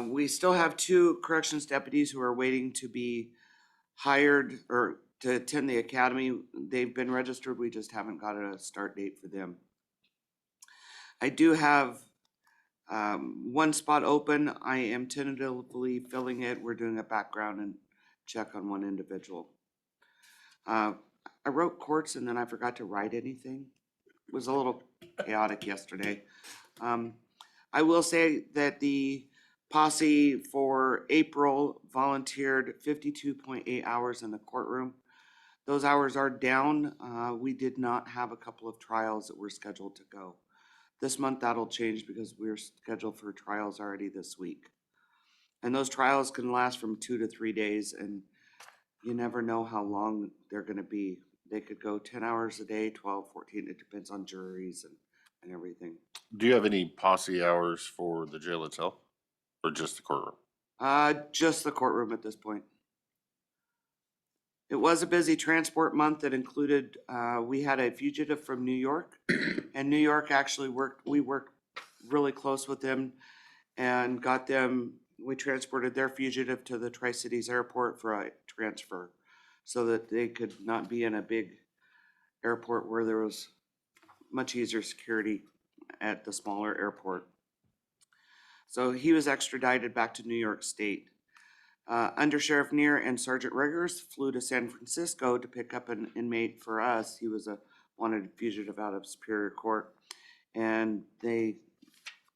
We still have 2 corrections deputies who are waiting to be hired or to attend the academy. They've been registered, we just haven't got a start date for them. I do have 1 spot open. I am tentatively filling it. We're doing a background and check on 1 individual. I wrote courts and then I forgot to write anything. It was a little chaotic yesterday. I will say that the posse for April volunteered 52.8 hours in the courtroom. Those hours are down. We did not have a couple of trials that were scheduled to go. This month that'll change because we're scheduled for trials already this week. And those trials can last from 2 to 3 days, and you never know how long they're gonna be. They could go 10 hours a day, 12, 14, it depends on juries and everything. Do you have any posse hours for the jail itself or just the courtroom? Just the courtroom at this point. It was a busy transport month that included, we had a fugitive from New York, and New York actually we worked really close with them and got them, we transported their fugitive to the Tri-Cities airport for a transfer so that they could not be in a big airport where there was much easier security at the smaller airport. So he was extradited back to New York State. Under Sheriff Neer and Sergeant Riggers flew to San Francisco to pick up an inmate for us. He was a wanted fugitive out of Superior Court, and they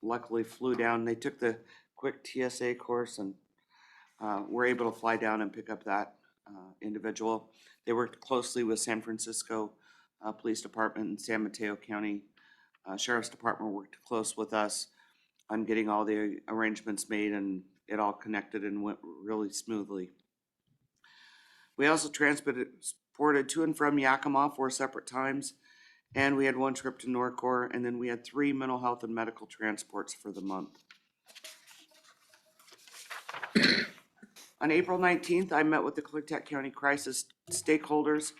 luckily flew down. They took the quick TSA course and were able to fly down and pick up that individual. They worked closely with San Francisco Police Department and San Mateo County Sheriff's Department worked close with us on getting all the arrangements made, and it all connected and went really smoothly. We also transported to and from Yakima 4 separate times, and we had 1 trip to Norcor, and then we had 3 mental health and medical transports for the month. On April 19th, I met with the Klickitat County Crisis stakeholders.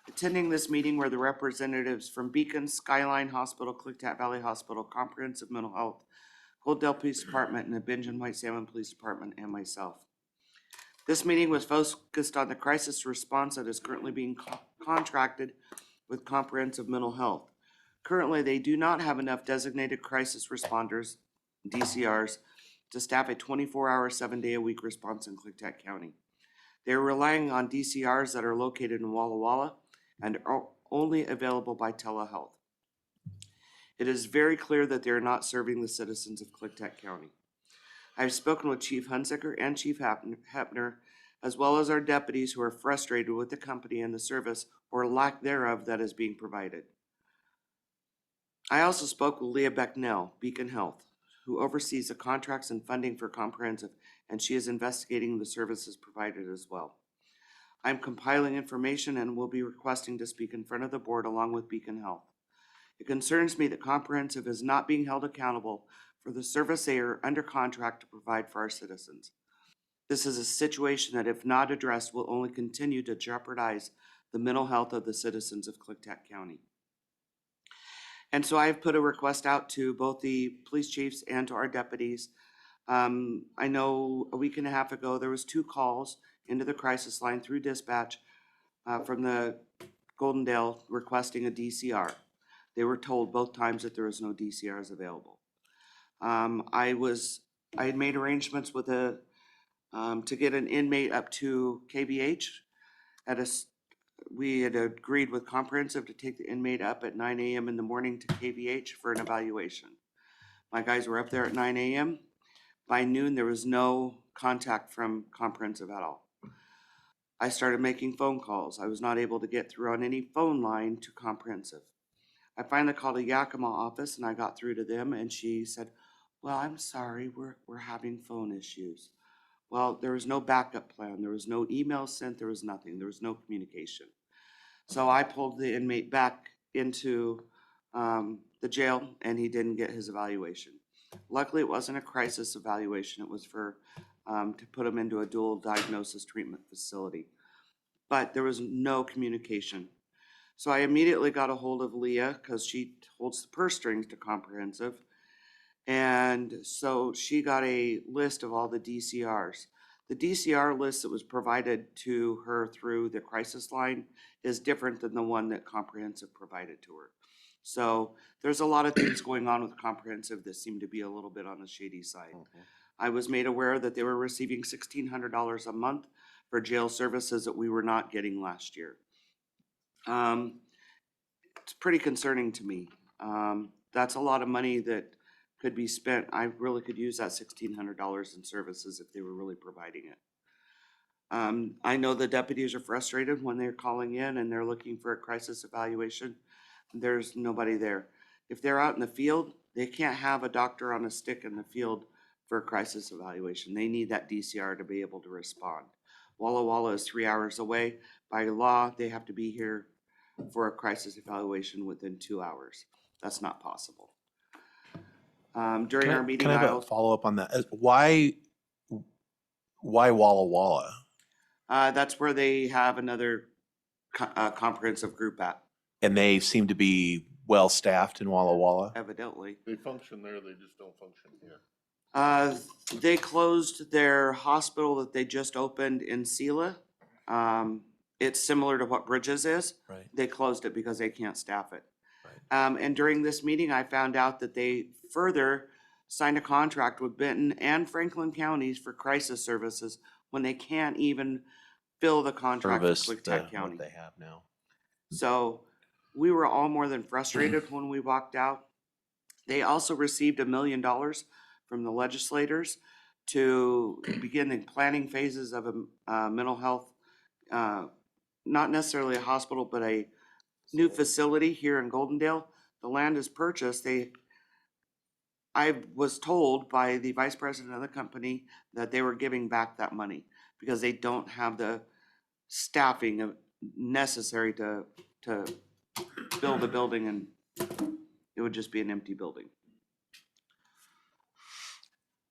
Attending this meeting were the representatives from Beacon, Skyline Hospital, Klickitat Valley Hospital, Comprehensive Mental Health, Coaldale Police Department, and the Benjamin White Salmon Police Department, and myself. This meeting was focused on the crisis response that is currently being contracted with Comprehensive Mental Health. Currently, they do not have enough designated crisis responders, DCRs, to staff a 24-hour, 7-day-a-week response in Klickitat County. They are relying on DCRs that are located in Walla Walla and are only available by telehealth. It is very clear that they are not serving the citizens of Klickitat County. I've spoken with Chief Hunziker and Chief Hepner, as well as our deputies who are frustrated with the company and the service or lack thereof that is being provided. I also spoke with Leah Becknell, Beacon Health, who oversees the contracts and funding for Comprehensive, and she is investigating the services provided as well. I'm compiling information and will be requesting to speak in front of the board along with Beacon Health. It concerns me that Comprehensive is not being held accountable for the service they are under contract to provide for our citizens. This is a situation that, if not addressed, will only continue to jeopardize the mental health of the citizens of Klickitat County. And so I've put a request out to both the police chiefs and to our deputies. I know a week and a half ago, there was 2 calls into the crisis line through dispatch from the Goldendale requesting a DCR. They were told both times that there was no DCRs available. I had made arrangements with to get an inmate up to KBH we had agreed with Comprehensive to take the inmate up at 9 a.m. in the morning to KBH for an evaluation. My guys were up there at 9 a.m. By noon, there was no contact from Comprehensive at all. I started making phone calls. I was not able to get through on any phone line to Comprehensive. I finally called a Yakima office and I got through to them, and she said, well, I'm sorry, we're having phone issues. Well, there was no backup plan. There was no email sent. There was nothing. There was no communication. So I pulled the inmate back into the jail, and he didn't get his evaluation. Luckily, it wasn't a crisis evaluation. It was for to put him into a dual diagnosis treatment facility. But there was no communication. So I immediately got a hold of Leah, because she holds the purse strings to Comprehensive. And so she got a list of all the DCRs. The DCR list that was provided to her through the crisis line is different than the one that Comprehensive provided to her. So there's a lot of things going on with Comprehensive that seem to be a little bit on the shady side. I was made aware that they were receiving $1,600 a month for jail services that we were not getting last year. It's pretty concerning to me. That's a lot of money that could be spent. I really could use that $1,600 in services if they were really providing it. I know the deputies are frustrated when they're calling in and they're looking for a crisis evaluation. There's nobody there. If they're out in the field, they can't have a doctor on a stick in the field for a crisis evaluation. They need that DCR to be able to respond. Walla Walla is 3 hours away. By law, they have to be here for a crisis evaluation within 2 hours. That's not possible. During our meeting, Can I have a follow-up on that? Why Walla Walla? that's where they have another comprehensive group at, And they seem to be well-staffed in Walla Walla? evidently. They function there, they just don't function here. They closed their hospital that they just opened in Sela. It's similar to what Bridges is. Right. They closed it because they can't staff it. And during this meeting, I found out that they further signed a contract with Benton and Franklin counties for crisis services when they can't even fill the contract with Service Klickitat County. what they have now. So we were all more than frustrated when we walked out. They also received $1 million from the legislators to begin the planning phases of a mental health, not necessarily a hospital, but a new facility here in Goldendale. The land is purchased. I was told by the vice president of the company that they were giving back that money because they don't have the staffing necessary to build a building, and it would just be an empty building.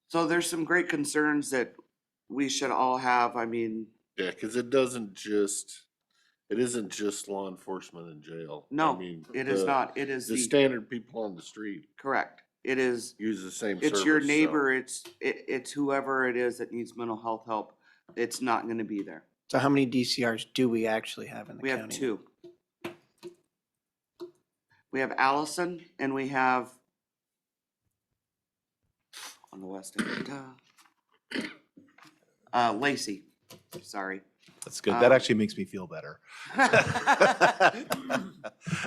So there's some great concerns that we should all have, I mean, Yeah, cause it isn't just law enforcement in jail. I no, mean, it is the- not. It is The the, standard people on the street correct. It is, use the same service. it's your so- neighbor, it's whoever it is that needs mental health help. It's not gonna be there. So how many DCRs do we actually have in the We county? have two. We have Allison and we have on the west end, Lacey, sorry. That's good. That Um, actually makes me feel better.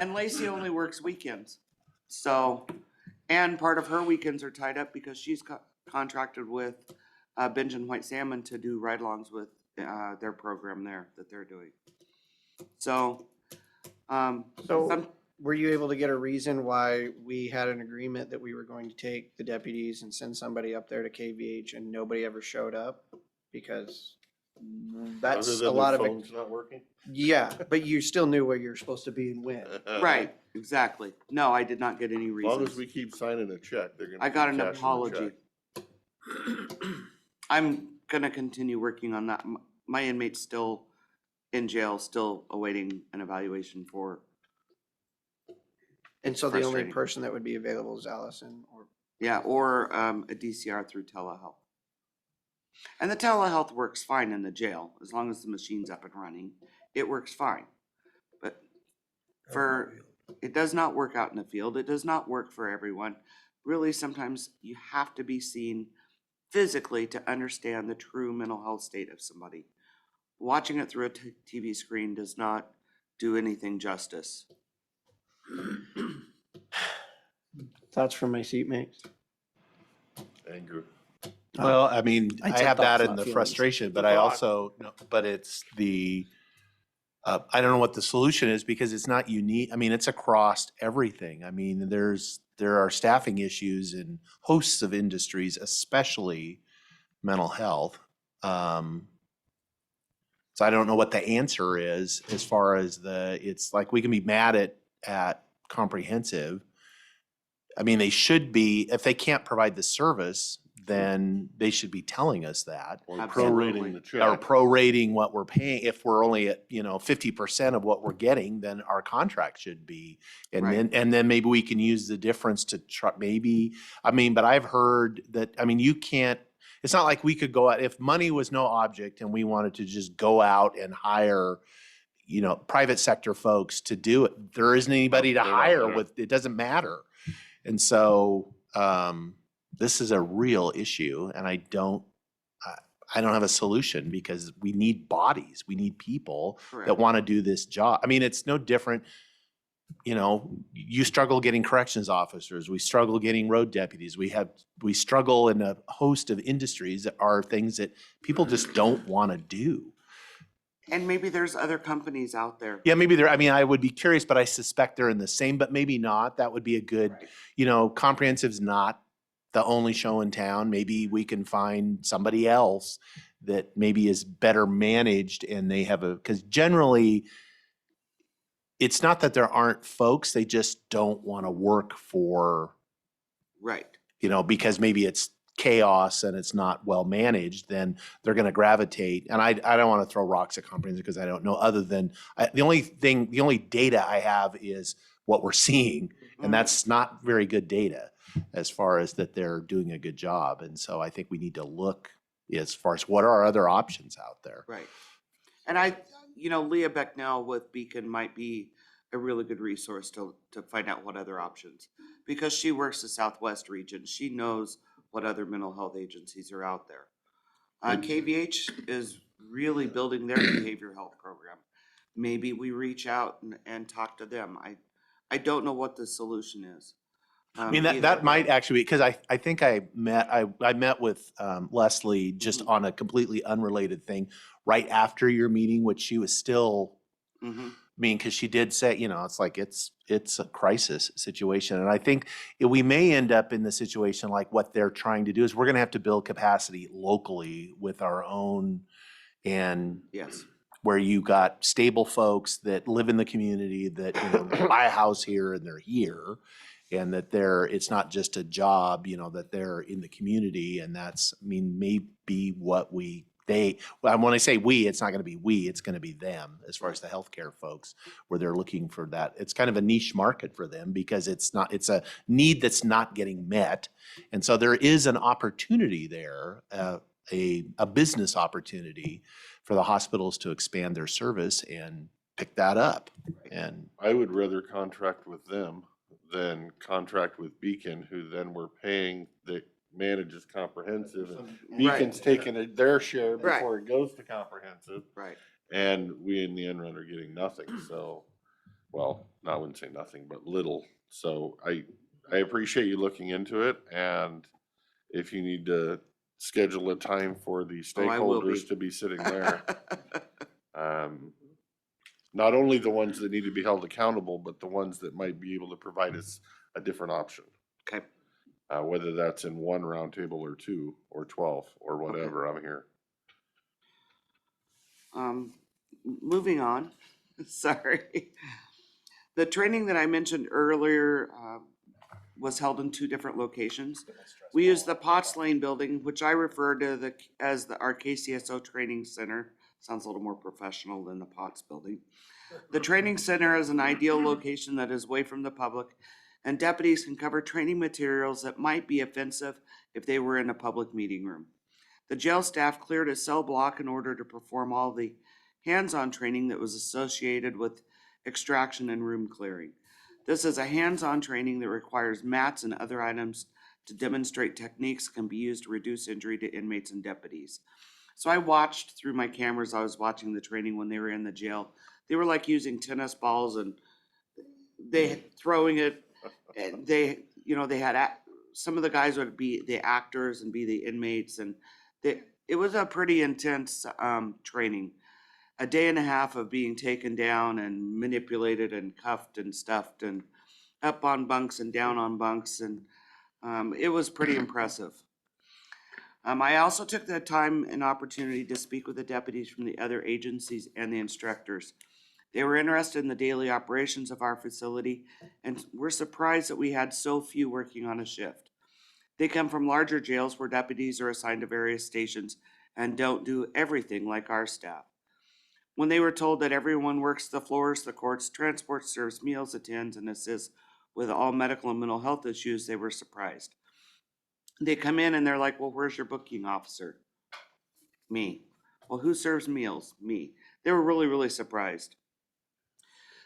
And Lacey only works weekends. So, and part of her weekends are tied up because she's contracted with Binge and White Salmon to do ride-alongs with their program there that they're doing. So, So some- were you able to get a reason why we had an agreement that we were going to take the deputies and send somebody up there to KVH and nobody ever showed up? Because Other that's than a their lot of it. phones not working? Yeah, but you still knew where you're supposed to be and when. right, exactly. No, I did not get any As long reasons. as we keep signing a check, they're gonna. I got keep an cashing the apology. check. I'm gonna continue working on that. My inmate's still in jail, still awaiting an evaluation for, And so the only frustrating. person that would be available is Allison or, yeah, or a DCR through telehealth. And the telehealth works fine in the jail, as long as the machine's up and running, it works fine. But it does not work out in the field, it does not work for everyone. Really, sometimes you have to be seen physically to understand the true mental health state of somebody. Watching it through a TV screen does not do anything justice. thoughts from my seatmates? Andrew. Well, I mean, I'd I say have that thoughts, in not the feelings. frustration, but I also, no, but it's the, I don't know what the solution is because it's not unique. I mean, it's across everything. I mean, there are staffing issues in hosts of industries, especially mental health. So I don't know what the answer is as far as it's like we can be mad at comprehensive. I mean, they should be, if they can't provide the service, then they should be telling us that. Or Absolutely. prorating the Or check. prorating what we're paying. If we're only at, 50% of what we're getting, then our contract should be. Right. And then maybe we can use the difference to try, maybe, I mean, but I've heard that, I mean, you can't, it's not like we could go out, if money was no object and we wanted to just go out and hire, private sector folks to do it, there isn't anybody to they're not hire there. with, it doesn't matter. And so, this is a real issue and I don't have a solution because we need bodies, we need people that Correct. want to do this job. I mean, it's no different, you struggle getting corrections officers, we struggle getting road deputies, we struggle in a host of industries that are things that people just don't want to do. And maybe there's other companies out there. Yeah, maybe I mean, I would be curious, but I suspect they're in the same, but maybe not. That would be a good, comprehensive's not the only show in town. Maybe we can find somebody else that maybe is better managed and they have because generally it's not that there aren't folks, they just don't want to work for, Right. because maybe it's chaos and it's not well managed, then they're going to gravitate. And I don't want to throw rocks at comprehensive because I don't know other than the only data I have is what we're seeing. And that's not very good data as far as that they're doing a good job. And so I think we need to look as far as what are our other options out there. Right. And Leah Becknell with Beacon might be a really good resource to find out what other options. Because she works the Southwest region, she knows what other mental health agencies are out there. KVH is really building their behavioral health program. Maybe we reach out and talk to them. I don't know what the solution is. I mean, either, that might but- actually be, because I think I met with Leslie just on a completely unrelated thing right after your meeting, which she was still, Mhm. I mean, because she did say, it's like it's a crisis situation. And I think we may end up in the situation like what they're trying to do is we're going to have to build capacity locally with our own, and Yes. where you got stable folks that live in the community that buy a house here and they're here, and that it's not just a job, that they're in the community, and that's, I mean, maybe what we when I say we, it's not gonna be we, it's gonna be them, as far as the healthcare folks, where they're looking for that. It's kind of a niche market for them because it's a need that's not getting met. And so there is an opportunity there, a business opportunity for the hospitals to expand their service and pick that up. And I would rather contract with them than contract with Beacon, who then we're paying that manages comprehensive. And Beacon's taking their share Right. before it goes to comprehensive. Right. And we in the end run are getting nothing, so, well, I wouldn't say nothing, but little. So I appreciate you looking into it, and if you need to schedule a time for the Oh, I will be. stakeholders to be sitting there. Not only the ones that need to be held accountable, but the ones that might be able to provide us a different option. Okay. Whether that's in one roundtable or 2 or 12 or whatever, I'm here. Moving on, sorry. The training that I mentioned earlier was held in 2 different locations. We used the Potts Lane building, which I refer to as our KCSO Training Center. Sounds a little more professional than the Potts building. The training center is an ideal location that is away from the public, and deputies can cover training materials that might be offensive if they were in a public meeting room. The jail staff cleared a cell block in order to perform all the hands-on training that was associated with extraction and room clearing. This is a hands-on training that requires mats and other items to demonstrate techniques that can be used to reduce injury to inmates and deputies. So I watched through my cameras. I was watching the training when they were in the jail. They were like using tennis balls and they throwing it. And they had some of the guys would be the actors and be the inmates, and it was a pretty intense training. A day and a half of being taken down and manipulated and cuffed and stuffed and up on bunks and down on bunks, and it was pretty impressive. I also took the time and opportunity to speak with the deputies from the other agencies and the instructors. They were interested in the daily operations of our facility and were surprised that we had so few working on a shift. They come from larger jails where deputies are assigned to various stations and don't do everything like our staff. When they were told that everyone works the floors, the courts, transports, serves meals, attends, and assists with all medical and mental health issues, they were surprised. They come in and they're like, well, where's your booking officer? Me. Well, who serves meals? Me. They were really, really surprised.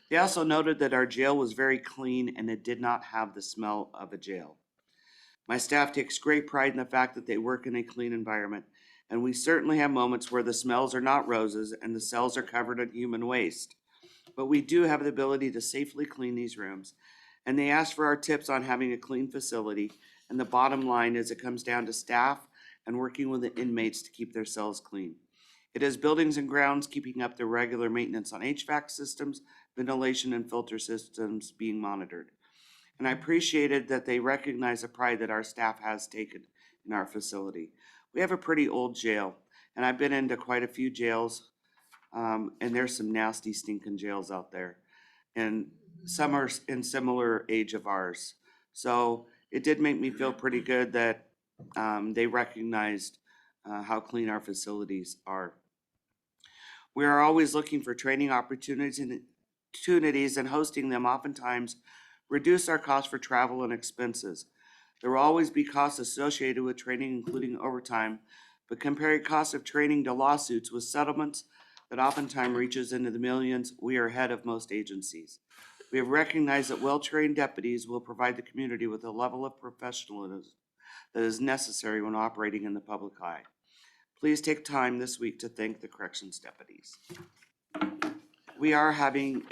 They also noted that our jail was very clean and it did not have the smell of a jail. My staff takes great pride in the fact that they work in a clean environment, and we certainly have moments where the smells are not roses and the cells are covered in human waste. But we do have the ability to safely clean these rooms, and they asked for our tips on having a clean facility, and the bottom line is it comes down to staff and working with the inmates to keep their cells clean. It is buildings and grounds keeping up the regular maintenance on HVAC systems, ventilation, and filter systems being monitored. And I appreciated that they recognize the pride that our staff has taken in our facility. We have a pretty old jail, and I've been into quite a few jails, and there's some nasty stinking jails out there. And some are in similar age of ours. So it did make me feel pretty good that they recognized how clean our facilities are. We are always looking for training opportunities and hosting them oftentimes reduce our costs for travel and expenses. There will always be costs associated with training, including overtime, but comparing costs of training to lawsuits with settlements that oftentimes reaches into the millions, we are ahead of most agencies. We have recognized that well-trained deputies will provide the community with a level of professionalism that is necessary when operating in the public eye. Please take time this week to thank the corrections deputies. We are having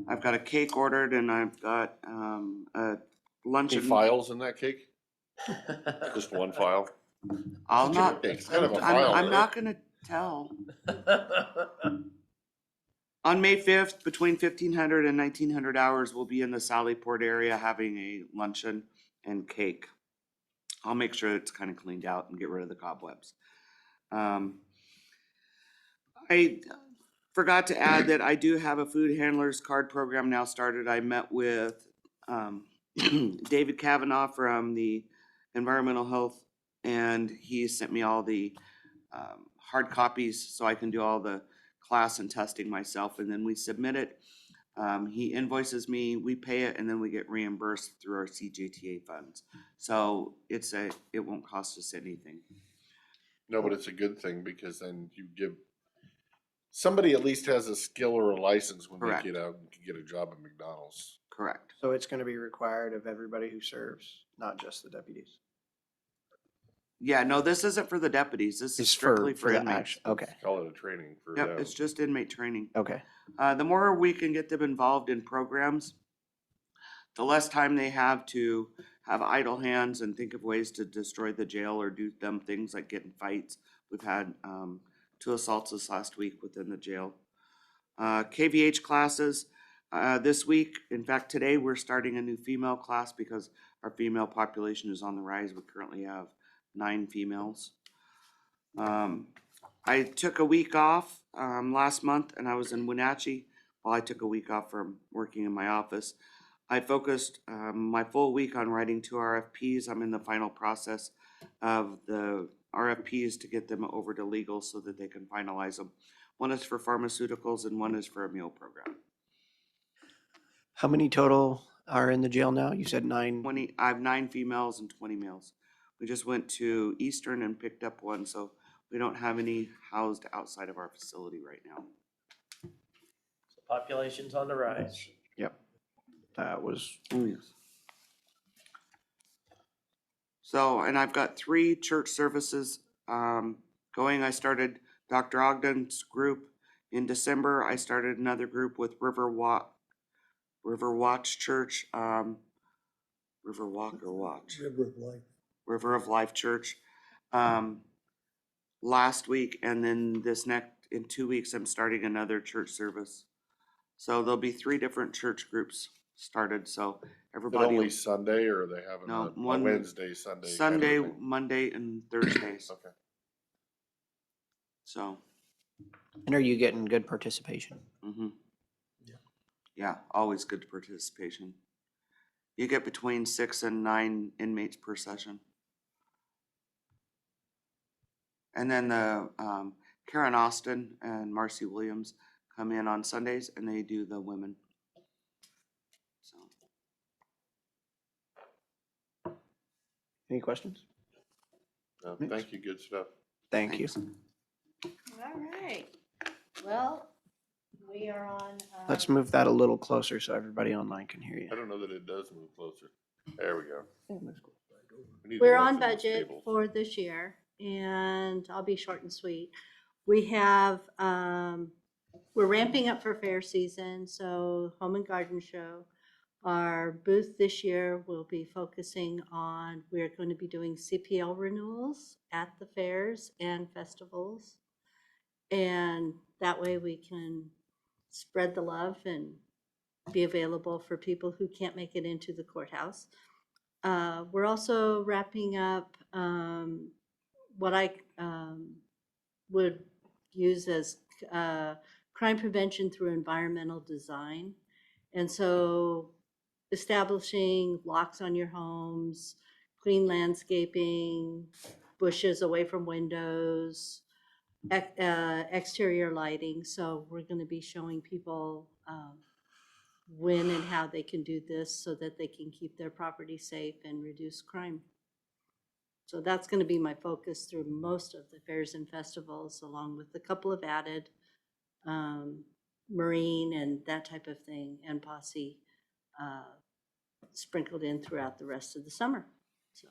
I've got a cake ordered and I've got a luncheon. Any files in that cake? Just one file? I'll not, It's kind of a file, I'm isn't not gonna tell. On May 5th, between 1500 and 1900 hours, we'll be in the Sallyport area having a luncheon and cake. I'll make sure it's kind of cleaned out and get rid of the cobwebs. I forgot to add that I do have a food handlers card program now started. I met with David Kavanaugh from the Environmental Health and he sent me all the hard copies so I can do all the class and testing myself, and then we submit it. He invoices me, we pay it, and then we get reimbursed through our CJTA funds. So it won't cost us anything. No, but it's a good thing because then you give, somebody at least has a skill or a license when Correct. they get out and can get a job at McDonald's. Correct. So it's going to be required of everybody who serves, not just the deputies. Yeah, no, this isn't for the deputies. This is It's strictly for the inmates. action. Okay, Call it a training for Yep, them. it's just inmate training. okay. The more we can get them involved in programs, the less time they have to have idle hands and think of ways to destroy the jail or do dumb things like get in fights. We've had 2 assaults this last week within the jail. KVH classes this week. In fact, today we're starting a new female class because our female population is on the rise. We currently have 9 females. I took a week off last month and I was in Wenatchee while I took a week off from working in my office. I focused my full week on writing 2 RFPs. I'm in the final process of the RFPs to get them over to legal so that they can finalize them. One is for pharmaceuticals and one is for a meal program. How many total are in the jail now? You said 9. I have 9 females and 20 males. We just went to Eastern and picked up one, so we don't have any housed outside of our facility right now. So population's on the rise. Yep. That was, So, and I've got 3 church services going. I started Dr. Ogden's group in December. I started another group with River Watch Church, River Walk or Watch? River of Life. River of Life Church last week, and then in 2 weeks I'm starting another church service. So there'll be 3 different church groups started, so Is it everybody. only Sunday or are they having No, a one- Wednesday, Sunday? kind of a Sunday, thing? Monday, and Thursdays. Okay. So, and are you getting good participation? yeah, always good participation. You get between 6 and 9 inmates per session. And then the Karen Austin and Marcy Williams come in on Sundays and they do the women. So, Any questions? No, Yes. thank you, good stuff. Thank you. thanks. All right. Well, we are on. Let's move that a little closer so everybody online can hear you. I don't know that it does move closer. There we go. We need to We're run on through these budget tables. for this year, and I'll be short and sweet. We have, we're ramping up for fair season, so Home and Garden Show. Our booth this year will be focusing on, we're going to be doing CPL renewals at the fairs and festivals. And that way we can spread the love and be available for people who can't make it into the courthouse. We're also wrapping up what I would use as crime prevention through environmental design. And so establishing locks on your homes, clean landscaping, bushes away from windows, exterior lighting. So we're going to be showing people when and how they can do this so that they can keep their property safe and reduce crime. So that's going to be my focus through most of the fairs and festivals, along with a couple of added marine and that type of thing, and posse sprinkled in throughout the rest of the summer. So.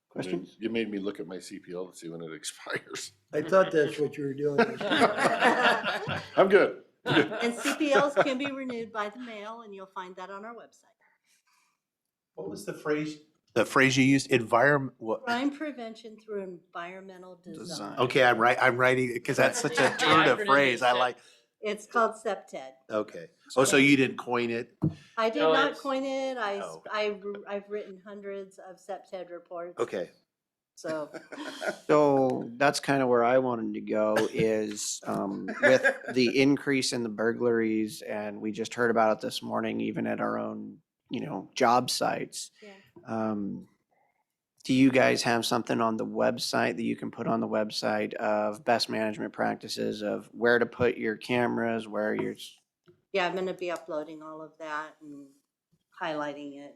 Questions? You made me look at my CPL to see when it expires. I thought that's what you were doing. I'm good. And CPLs can be renewed by the mail, and you'll find that on our website. What was the phrase? The phrase you used, environment, what? Crime prevention through environmental design. Design. Okay, I'm writing, because that's such a turn of phrase. I like, It's called SEPTED. okay. Oh, so you didn't coin it? I did No, not it's- coin it. Oh. I've written hundreds of SEPTED reports. Okay. So, So that's kind of where I wanted to go is with the increase in the burglaries, and we just heard about it this morning, even at our own, job sites. yeah. do you guys have something on the website that you can put on the website of best management practices of where to put your cameras, where your, Yeah, I'm gonna be uploading all of that and highlighting it.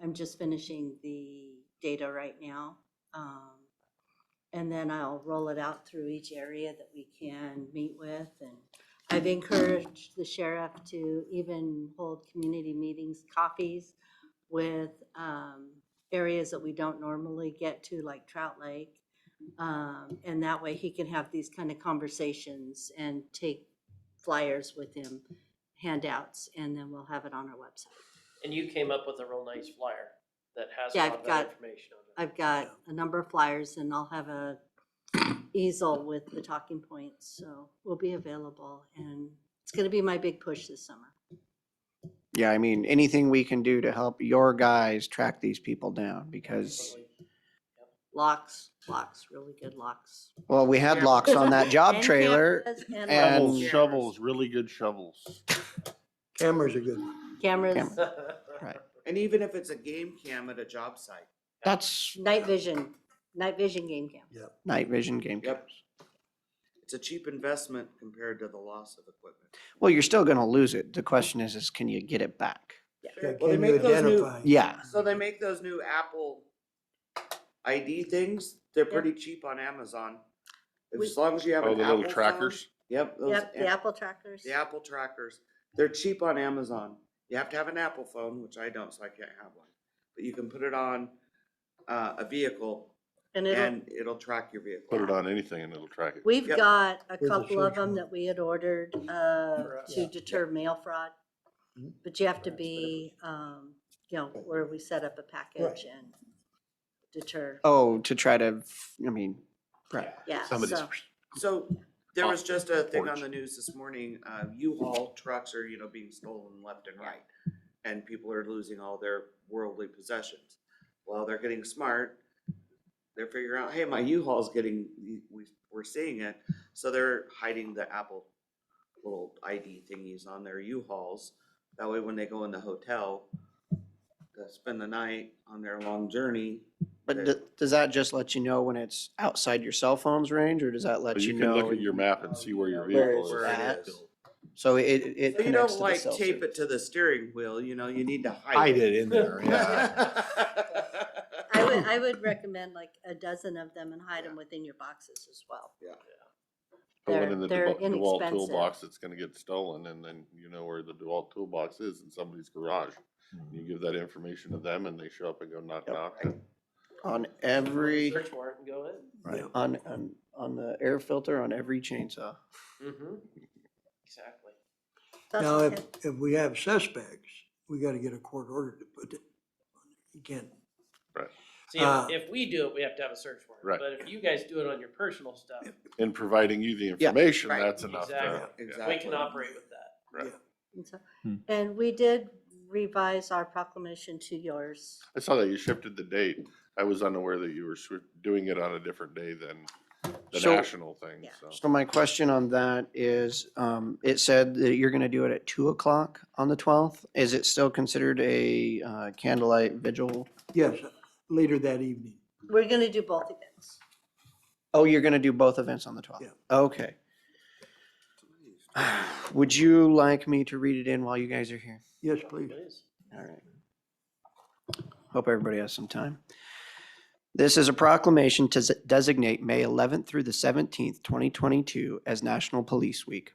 I'm just finishing the data right now. And then I'll roll it out through each area that we can meet with. And I've encouraged the sheriff to even hold community meetings, coffees with areas that we don't normally get to, like Trout Lake. And that way he can have these kind of conversations and take flyers with him, handouts, and then we'll have it on our website. And you came up with a real nice flyer that has a Yeah, lot I've of got- that information on it. I've got a number of flyers and I'll have a easel with the talking points, so we'll be available, and it's gonna be my big push this summer. yeah, I mean, anything we can do to help your guys track these people down because, Locks, really good locks. well, we had locks on that job And trailer. cameras and and- Shovels, cameras. shovels, really good shovels. Cameras are good. one. Cameras, Right. And even if it's a game cam at a job site. That's night vision game cam. night vision game Yep. cameras. It's a cheap investment compared to the loss of equipment. Well, you're still gonna lose it. The question is can you get it back? Yeah, Well, they Can you make those new- identify? Yeah. So they make those new Apple ID things. They're Yeah. pretty cheap on Amazon. We- As long as you have Oh, an the Apple little phone. trackers? Yep. those Yep, the a- Apple trackers. The Apple trackers. They're cheap on Amazon. You have to have an Apple phone, which I don't, so I can't have one. But you can put it on a vehicle And and it'll track your vehicle. Put it on anything and it'll track it. we've Yep. got a With a couple of search them warrant. that we had ordered to Yeah. deter mail fraud. Mhm. But you have to be, where we set up a package and deter. Oh, to try to, I mean, right. Yeah, Somebody's, so, So there was just a thing on Porch. the news this morning, U-Haul trucks are, being stolen left and right. And people are losing all their worldly possessions. Well, they're getting smart. They're figuring out, hey, my U-Haul's we're seeing it. So they're hiding the Apple little ID thingies on their U-Hauls. That way when they go in the hotel to spend the night on their long journey. But does that just let you know when it's outside your cell phone's range or does that let But you you can look know? at your map and see where your Where vehicle it's is. Where it at. is. So it So you connects don't to the like cell tape service. it to the steering wheel, you need to hide it in there, yeah. I would recommend like a dozen of them and hide them within your boxes as well. Put one in the They're DeWalt inexpensive. toolbox that's gonna get stolen, and then you know where the DeWalt toolbox is in somebody's garage. You give that information to them and they show up and go knock, Yep. knock. On every, Search warrant and go in. Right. on the air filter on every chainsaw. Mm-hmm. Exactly. That's Now, okay. if we have suspects, we gotta get a court order to put it. You can't, See, Uh, if we do it, we have to have a search warrant. Right. But if you guys do it on your personal stuff, In providing you the information, Right. that's enough. to- Exactly. Exactly. we can operate with that. Right. And so- Hmm. And we did revise our proclamation to yours. I saw that you shifted the date. I was unaware that you were doing it on a different day than the So- national thing, Yeah. so. So my question on that is, it said that you're gonna do it at 2:00 on the 12th. Is it still considered a candlelight vigil? yes, later that evening. We're gonna do both events. Oh, you're gonna do both events on the 12th? Yeah. Okay. Would you like me to read it in while you guys are here? Yes, please. Please. All right. Hope everybody has some time. This is a proclamation to designate May 11th through the 17th, 2022 as National Police Week.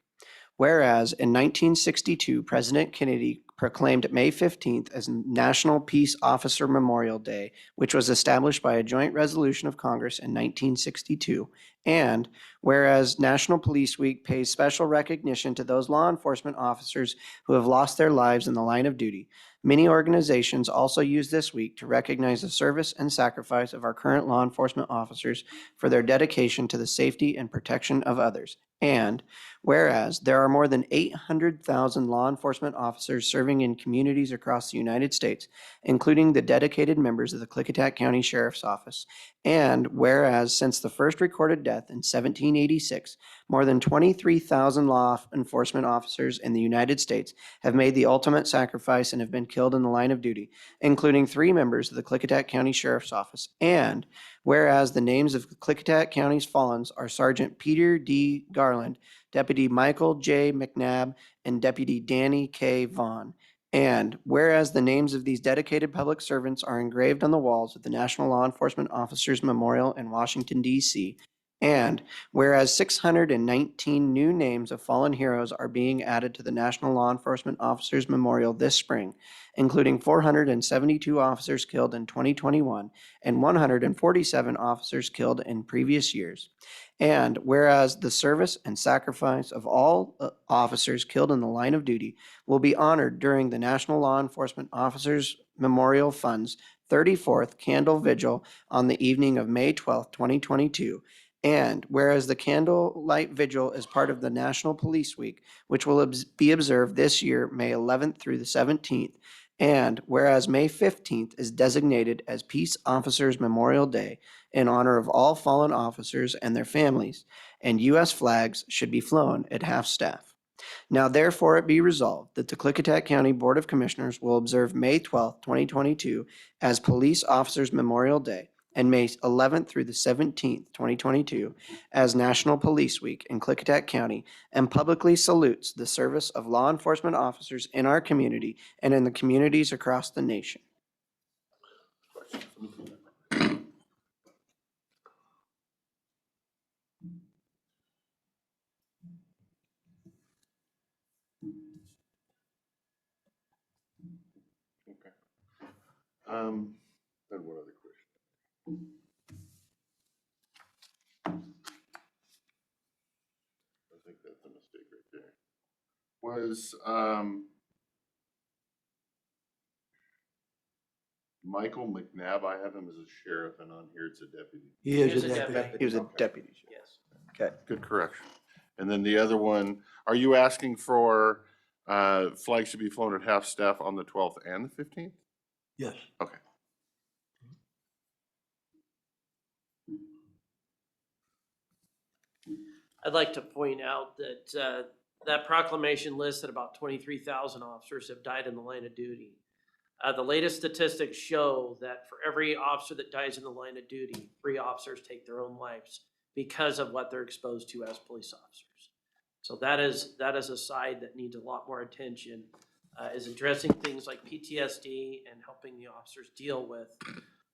Whereas in 1962, President Kennedy proclaimed May 15th as National Peace Officer Memorial Day, which was established by a joint resolution of Congress in 1962. And whereas National Police Week pays special recognition to those law enforcement officers who have lost their lives in the line of duty, many organizations also use this week to recognize the service and sacrifice of our current law enforcement officers for their dedication to the safety and protection of others. And whereas there are more than 800,000 law enforcement officers serving in communities across the United States, including the dedicated members of the Klickitat County Sheriff's Office. And whereas since the first recorded death in 1786, more than 23,000 law enforcement officers in the United States have made the ultimate sacrifice and have been killed in the line of duty, including 3 members of the Klickitat County Sheriff's Office. And whereas the names of Klickitat County's fallens are Sergeant Peter D. Garland, Deputy Michael J. McNabb, and Deputy Danny K. Vaughn. And whereas the names of these dedicated public servants are engraved on the walls of the National Law Enforcement Officers Memorial in Washington, D.C., and whereas 619 new names of fallen heroes are being added to the National Law Enforcement Officers Memorial this spring, including 472 officers killed in 2021 and 147 officers killed in previous years. And whereas the service and sacrifice of all officers killed in the line of duty will be honored during the National Law Enforcement Officers Memorial Fund's 34th Candle Vigil on the evening of May 12th, 2022. And whereas the Candlelight Vigil is part of the National Police Week, which will be observed this year, May 11th through the 17th. And whereas May 15th is designated as Peace Officers Memorial Day in honor of all fallen officers and their families, and U.S. flags should be flown at half-staff. Now therefore it be resolved that the Klickitat County Board of Commissioners will observe May 12th, 2022 as Police Officers Memorial Day, and May 11th through the 17th, 2022, as National Police Week in Klickitat County, and publicly salutes the service of law enforcement officers in our community and in the communities across the nation. Okay. Then what other question? I think that's a mistake right there. Was, Michael McNabb, I have him as a sheriff, and on here it's a deputy. He is a deputy. He was a Okay. deputy. Yes. Okay. Good correction. And then the other one, are you asking for, flags to be flown at half-staff on the 12th and the 15th? Yes. Okay. I'd like to point out that that proclamation listed about 23,000 officers have died in the line of duty. The latest statistics show that for every officer that dies in the line of duty, 3 officers take their own lives because of what they're exposed to as police officers. So that is a side that needs a lot more attention, is addressing things like PTSD and helping the officers deal with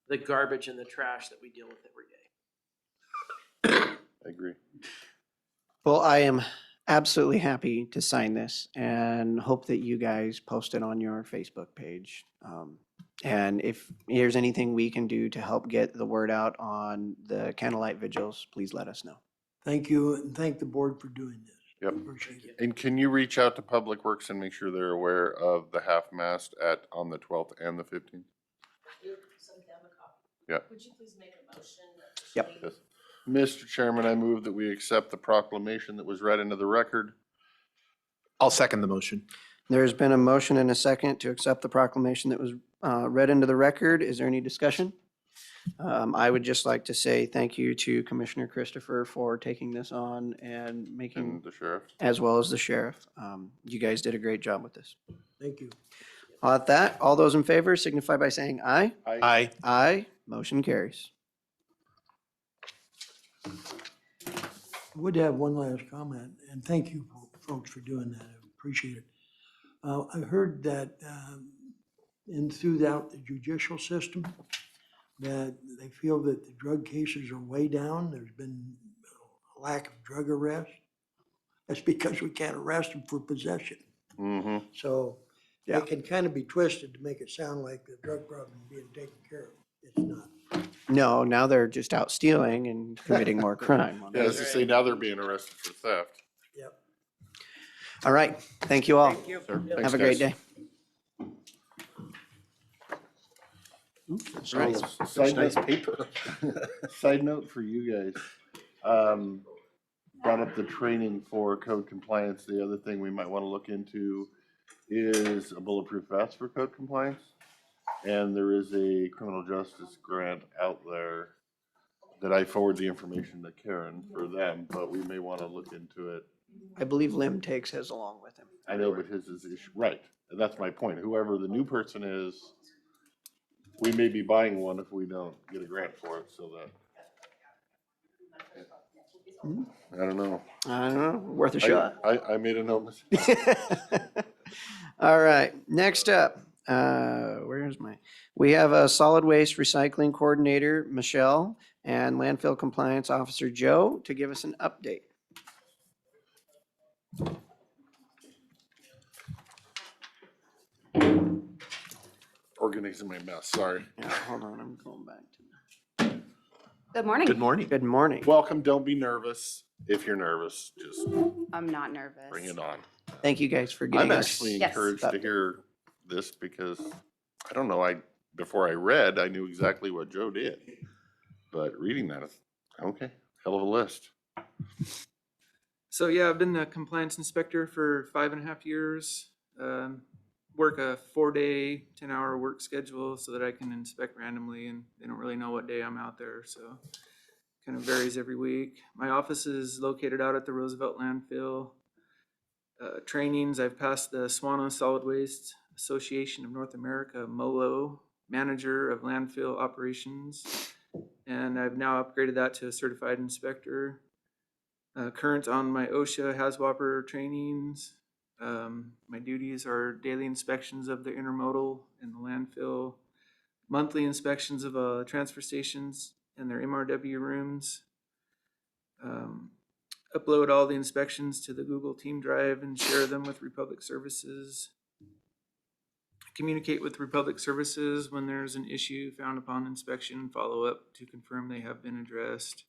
the garbage and the trash that we deal with every day. I agree. Well, I am absolutely happy to sign this and hope that you guys post it on your Facebook page. And if there's anything we can do to help get the word out on the candlelight vigils, please let us know. Thank you, and thank the board for doing this. Yep. Appreciate it. And can you reach out to Public Works and make sure they're aware of the half-mast on the 12th and the 15th? Send them a copy. Yeah. Would you please make a motion? Yep. Yes. Mr. Chairman, I move that we accept the proclamation that was read into the record. I'll second the motion. There's been a motion and a second to accept the proclamation that was read into the record. Is there any discussion? I would just like to say thank you to Commissioner Christopher for taking this on and making, And the sheriff. as well as the sheriff. You guys did a great job with this. Thank you. At that, all those in favor signify by saying aye. Aye. Aye. Motion carries. I would have one last comment, and thank you folks for doing that. I appreciate it. I heard that throughout the judicial system, that they feel that the drug cases are way down. There's been a lack of drug arrests. That's because we can't arrest them for possession. Mm-hmm. So Yeah. it can kind of be twisted to make it sound like the drug problem is being taken care of. It's not. No, now they're just out stealing and committing more crime. Yeah, as you say, now they're being arrested for theft. All right. Thank you all. Thank you. Sir, Have thanks, a great guys. day. So, side note, paper. side note for you guys. brought up the training for code compliance. The other thing we might want to look into is a bulletproof vest for code compliance. And there is a criminal justice grant out there that I forward the information to Karen for them, but we may want to look into it. I believe Lim takes his along with him. I know, but his is issue, right, and that's my point. Whoever the new person is, we may be buying one if we don't get a grant for it, so that. I don't know. I don't know, worth a shot. I made a note. All right, next up, we have a solid waste recycling coordinator, Michelle, and landfill compliance officer, Joe, to give us an update. Organizing my mess, sorry. Yeah, hold on, I'm going back to. Good morning. Good morning. Good morning. Welcome, don't be nervous. If you're nervous, just I'm not nervous. bring it on. Thank you guys for getting I'm us. actually Yes. encouraged to hear this because, I don't know, before I read, I knew exactly what Joe did. But reading that, okay, hell of a list. So yeah, I've been the compliance inspector for 5.5 years. Work a 4-day, 10-hour work schedule so that I can inspect randomly, and they don't really know what day I'm out there, so kind of varies every week. My office is located out at the Roosevelt landfill. Trainings, I've passed the SWANA Solid Waste Association of North America, MOLO, Manager of Landfill Operations, and I've now upgraded that to a certified inspector. Current on my OSHA HAZWOPER trainings. My duties are daily inspections of the intermodal and the landfill, monthly inspections of transfer stations and their MRW rooms. Upload all the inspections to the Google Team Drive and share them with Republic Services. Communicate with Republic Services when there's an issue found upon inspection, follow up to confirm they have been addressed.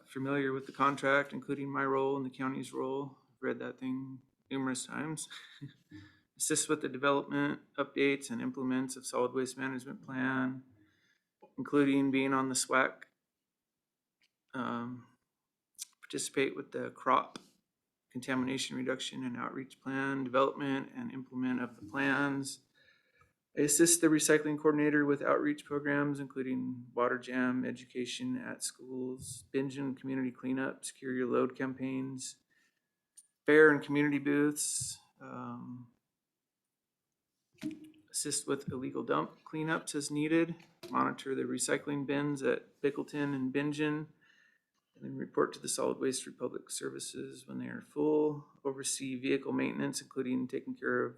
Familiar with the contract, including my role and the county's role. I've read that thing numerous times. Assist with the development, updates, and implements of solid waste management plan, including being on the SWAC. Participate with the crop contamination reduction and outreach plan, development and implement of the plans. I assist the recycling coordinator with outreach programs, including water jam, education at schools, binge and community cleanup, secure your load campaigns, fair and community booths, assist with illegal dump cleanups as needed, monitor the recycling bins at Bickleton and Bingen, and then report to the Solid Waste Republic Services when they are full, oversee vehicle maintenance, including taking care of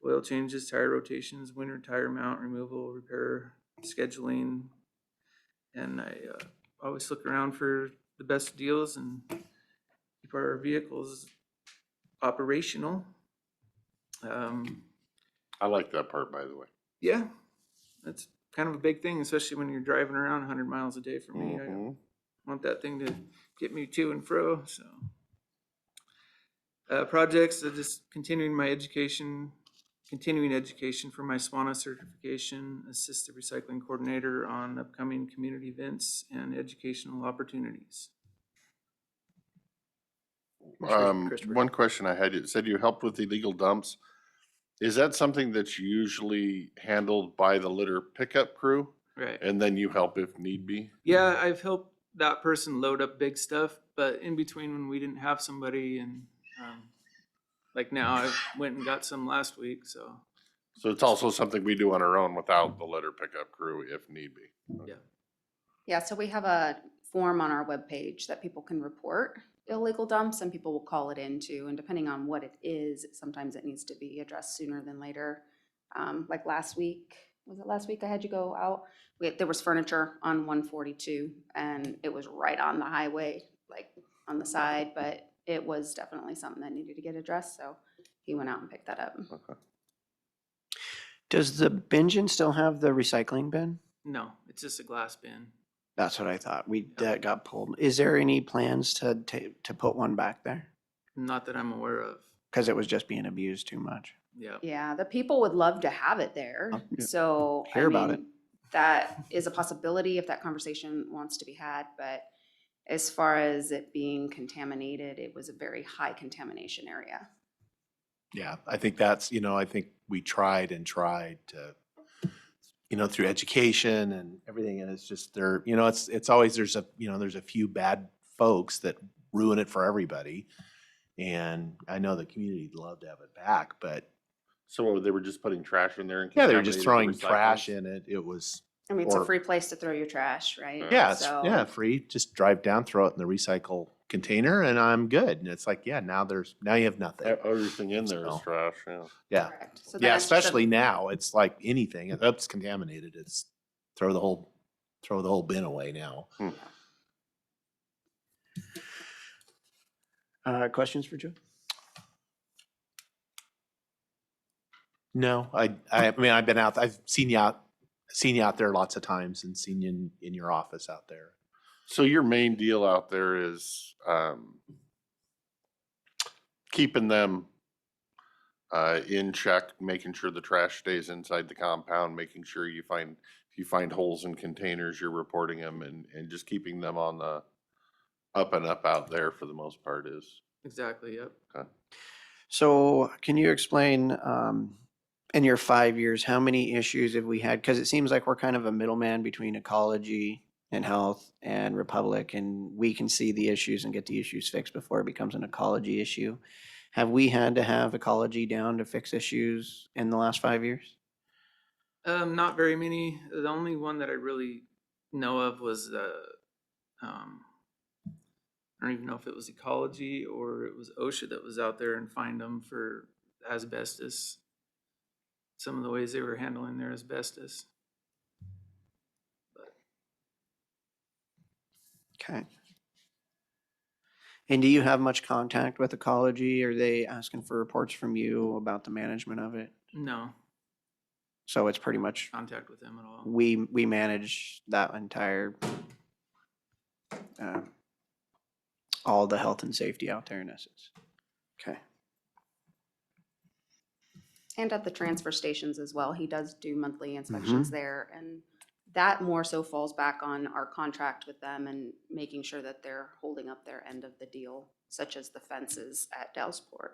oil changes, tire rotations, winter tire mount removal, repair, scheduling. And I always look around for the best deals and keep our vehicles operational. I like that part, by the way. Yeah, that's kind of a big thing, especially when you're driving around 100 miles a day for me. Mhm. I want that thing to get me to and fro, so. Projects, just continuing education for my SWANA certification, assist the recycling coordinator on upcoming community events and educational opportunities. Christopher. One question I had, you said you helped with illegal dumps. Is that something that's usually handled by the litter pickup crew? Right. And then you help if need be? Yeah, I've helped that person load up big stuff, but in between when we didn't have somebody and, like now I went and got some last week, so. So it's also something we do on our own without the litter pickup crew if need be? Yeah. Yeah, so we have a form on our webpage that people can report illegal dumps and people will call it into, and depending on what it is, sometimes it needs to be addressed sooner than later. Like last week, was it last week I had you go out? There was furniture on 142 and it was right on the highway, like on the side, but it was definitely something that needed to get addressed, so he went out and picked that up. Okay. Does the Bingen still have the recycling bin? No, it's just a glass bin. That's what I thought. That got pulled. Is there any plans to put one back there? Not that I'm aware of. Because it was just being abused too much. Yeah. Yeah, the people would love to have it there, Oh, yeah. so. I Hear about mean, that is a possibility if that conversation wants to be had, but As far as it being contaminated, it was a very high contamination area. Yeah, I think that's, I think we tried and tried to, through education and everything, and it's just there, it's always, there's a few bad folks that ruin it for everybody. And I know the community'd love to have it back, but So they were just putting trash in there and yeah, they were just contaminating the throwing trash recycling? in it. It was, I mean, it's a Or- free place to throw your trash, right? yeah, it's, So- yeah, free. Just drive down, throw it in the recycle container and I'm good. And it's like, yeah, now you have nothing. Everything in there is So- trash, yeah. Yeah. Correct. So then Yeah, it's just a- especially now, it's like anything, it's contaminated, it's throw the whole bin away now. Questions for Joe? No, I mean, I've seen you out there lots of times and seen you in your office out there. So your main deal out there is keeping them in check, making sure the trash stays inside the compound, making sure if you find holes in containers, you're reporting them and just keeping them on the up and up out there for the most part is. Exactly, yep. So can you explain, in your 5 years, how many issues have we had? Because it seems like we're kind of a middleman between ecology and health and Republic, and we can see the issues and get the issues fixed before it becomes an ecology issue. Have we had to have ecology down to fix issues in the last 5 years? Not very many. The only one that I really know of was I don't even know if it was ecology or it was OSHA that was out there and fined them for asbestos. Some of the ways they were handling their asbestos. Okay. And do you have much contact with ecology? Are they asking for reports from you about the management of it? No So it's pretty much, contact with them at all. we manage that entire, all the health and safety out there in essence. Okay. And at the transfer stations as well. He does do monthly inspections Mm-hmm. there, and that more so falls back on our contract with them and making sure that they're holding up their end of the deal, such as the fences at Dellsport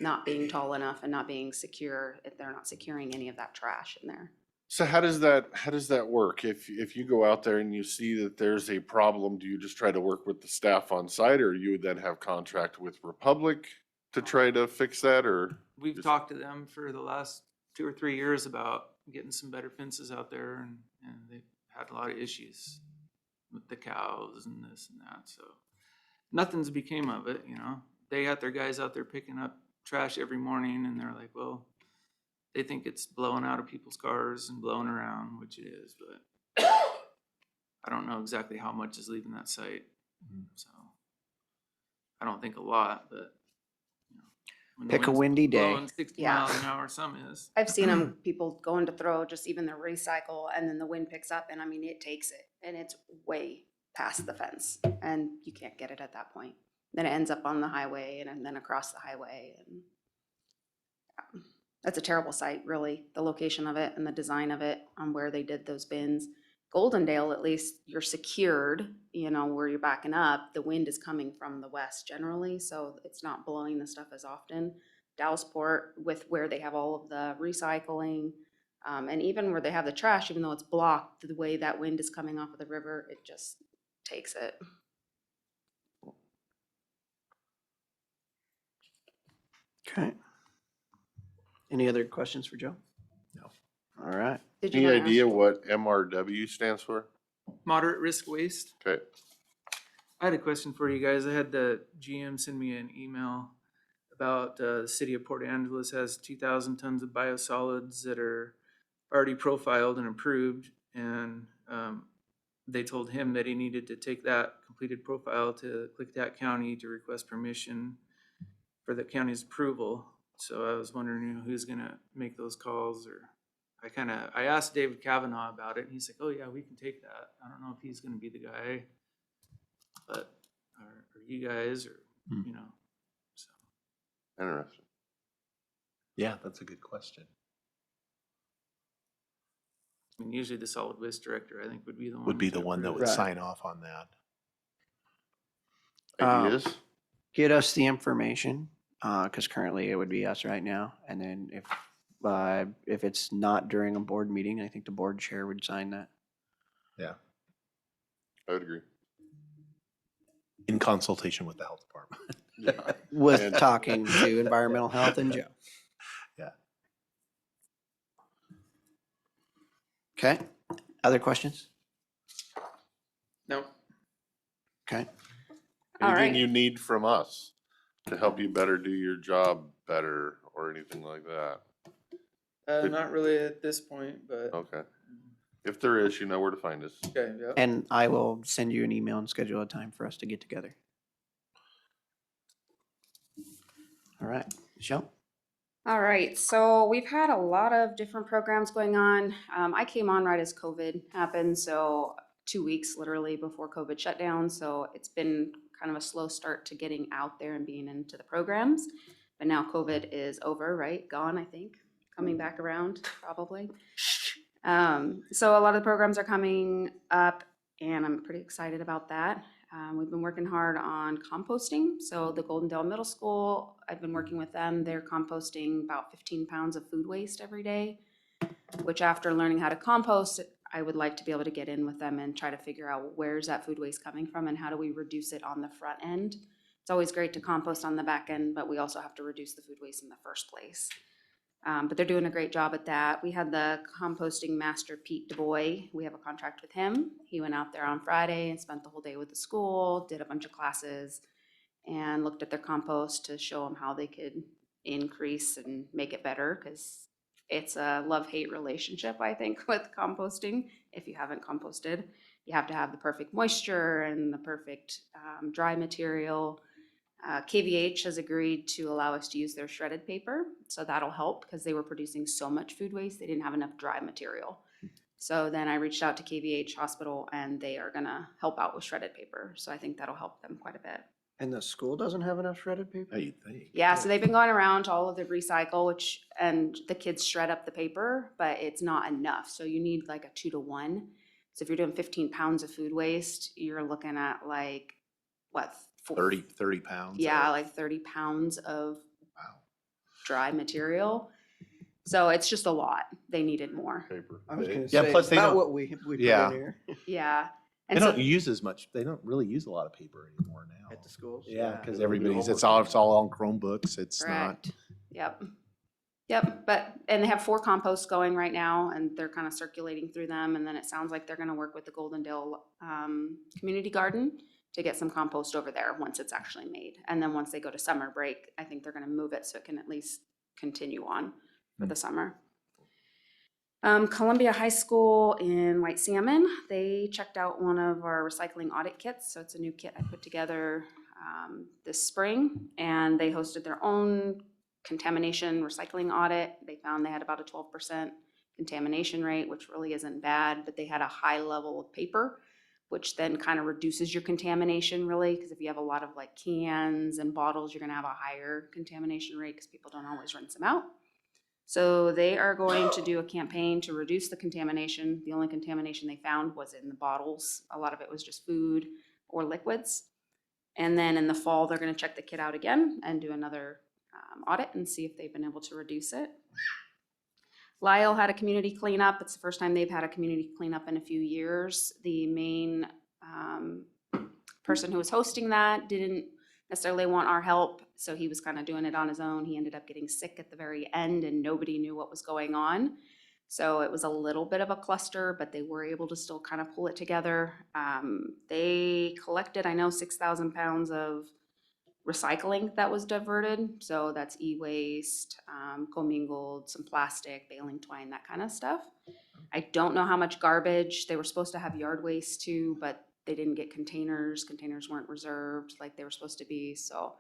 not being tall enough and not being secure, if they're not securing any of that trash in there. So how does that work? If you go out there and you see that there's a problem, do you just try to work with the staff on site, or you would then have contract with Republic to try to fix that, or? We've Just- talked to them for the last 2 or 3 years about getting some better fences out there, and they've had a lot of issues with the cows and this and that, so nothing's became of it, you know. They got their guys out there picking up trash every morning, and they're like, well, they think it's blowing out of people's cars and blowing around, which it is, but I don't know exactly how much is leaving that site, so I don't think a lot, but when the Pick a wind's windy day. blowing 60 Yeah. miles an hour, some is. I've seen them, people going to throw just even their recycle, and then the wind picks up, and I mean, it takes it, and it's way past the fence, and you can't get it at that point. Then it ends up on the highway and then across the highway, and that's a terrible site, really, the location of it and the design of it on where they did those bins. Goldendale, at least you're secured, where you're backing up, the wind is coming from the west generally, so it's not blowing the stuff as often. Dowsport, with where they have all of the recycling, and even where they have the trash, even though it's blocked, the way that wind is coming off of the river, it just takes it. Okay. Any other questions for Joe? No. All right. Did you Any wanna ask- idea what MRW stands for? Moderate risk waste. Okay. I had a question for you guys. I had the GM send me an email about the city of Port Angeles has 2,000 tons of biosolids that are already profiled and approved. And they told him that he needed to take that completed profile to Klickitat County to request permission for the county's approval. So I was wondering who's gonna make those calls, or I asked David Kavanaugh about it, and he's like, oh yeah, we can take that. I don't know if he's gonna be the guy, but, or you guys, or, so. Interesting. Yeah, that's a good question. I mean, usually the solid waste director, I think, would be the one. Would be to the one that approve would it. Right. sign off on that. Ideas? Get us the information, because currently it would be us right now. And then if it's not during a board meeting, I think the board chair would sign that. Yeah, I would agree. in consultation with the health department. With And- talking to environmental health and Joe. Yeah. Okay, other questions? No. Okay, All Anything right. you need from us to help you better do your job better or anything like that? Not really at this point, but Okay. If there is, you know where to find us. okay, yeah. and I will send you an email and schedule a time for us to get together. All right, Michelle? All right, so we've had a lot of different programs going on. I came on right as COVID happened, so 2 weeks literally before COVID shut down. So it's been kind of a slow start to getting out there and being into the programs. But now COVID is over, right? Gone, I think. Coming back around, probably. So a lot of the programs are coming up, and I'm pretty excited about that. We've been working hard on composting. So the Golden Dale Middle School, I've been working with them. They're composting about 15 pounds of food waste every day, which after learning how to compost, I would like to be able to get in with them and try to figure out where's that food waste coming from and how do we reduce it on the front end. It's always great to compost on the back end, but we also have to reduce the food waste in the first place. But they're doing a great job at that. We had the composting master, Pete DuBois. We have a contract with him. He went out there on Friday and spent the whole day with the school, did a bunch of classes, and looked at their compost to show them how they could increase and make it better, because it's a love-hate relationship, I think, with composting. If you haven't composted, you have to have the perfect moisture and the perfect dry material. KVH has agreed to allow us to use their shredded paper, so that'll help because they were producing so much food waste, they didn't have enough dry material. So then I reached out to KVH Hospital and they are gonna help out with shredded paper, so I think that'll help them quite a bit. And the school doesn't have enough shredded paper? You'd think. Yeah, so they've been going around to all of the recycle, and the kids shred up the paper, but it's not enough, so you need like a 2-to-1. So if you're doing 15 pounds of food waste, you're looking at like, what? 30 pounds. Yeah, like 30 pounds of Wow. dry material. So it's just a lot. They needed more. Paper. I was gonna Yeah, say, plus it's they about don't- what we put Yeah. in here Yeah. They And so, don't use as much, they don't really use a lot of paper anymore now. at the schools. Yeah, because They don't do everybody's, it's homework all on Chromebooks. It's not. correct. Yep. Yep, and they have 4 composts going right now, and they're kind of circulating through them, and then it sounds like they're gonna work with the Golden Dale Community Garden to get some compost over there once it's actually made. And then once they go to summer break, I think they're gonna move it so it can at least continue on for the summer. Columbia High School in White Salmon, they checked out one of our recycling audit kits. So it's a new kit I put together this spring, and they hosted their own contamination recycling audit. They found they had about a 12% contamination rate, which really isn't bad, but they had a high level of paper, which then kind of reduces your contamination really, because if you have a lot of like cans and bottles, you're gonna have a higher contamination rate because people don't always rinse them out. So they are going to do a campaign to reduce the contamination. The only contamination they found was in the bottles. A lot of it was just food or liquids. And then in the fall, they're gonna check the kit out again and do another audit and see if they've been able to reduce it. Lyle had a community cleanup. It's the first time they've had a community cleanup in a few years. The main person who was hosting that didn't necessarily want our help, so he was kind of doing it on his own. He ended up getting sick at the very end and nobody knew what was going on. So it was a little bit of a cluster, but they were able to still kind of pull it together. They collected, I know, 6,000 pounds of recycling that was diverted. So that's e-waste, commingled, some plastic, baling twine, that kind of stuff. I don't know how much garbage. They were supposed to have yard waste too, but they didn't get containers. Containers weren't reserved like they were supposed to be. So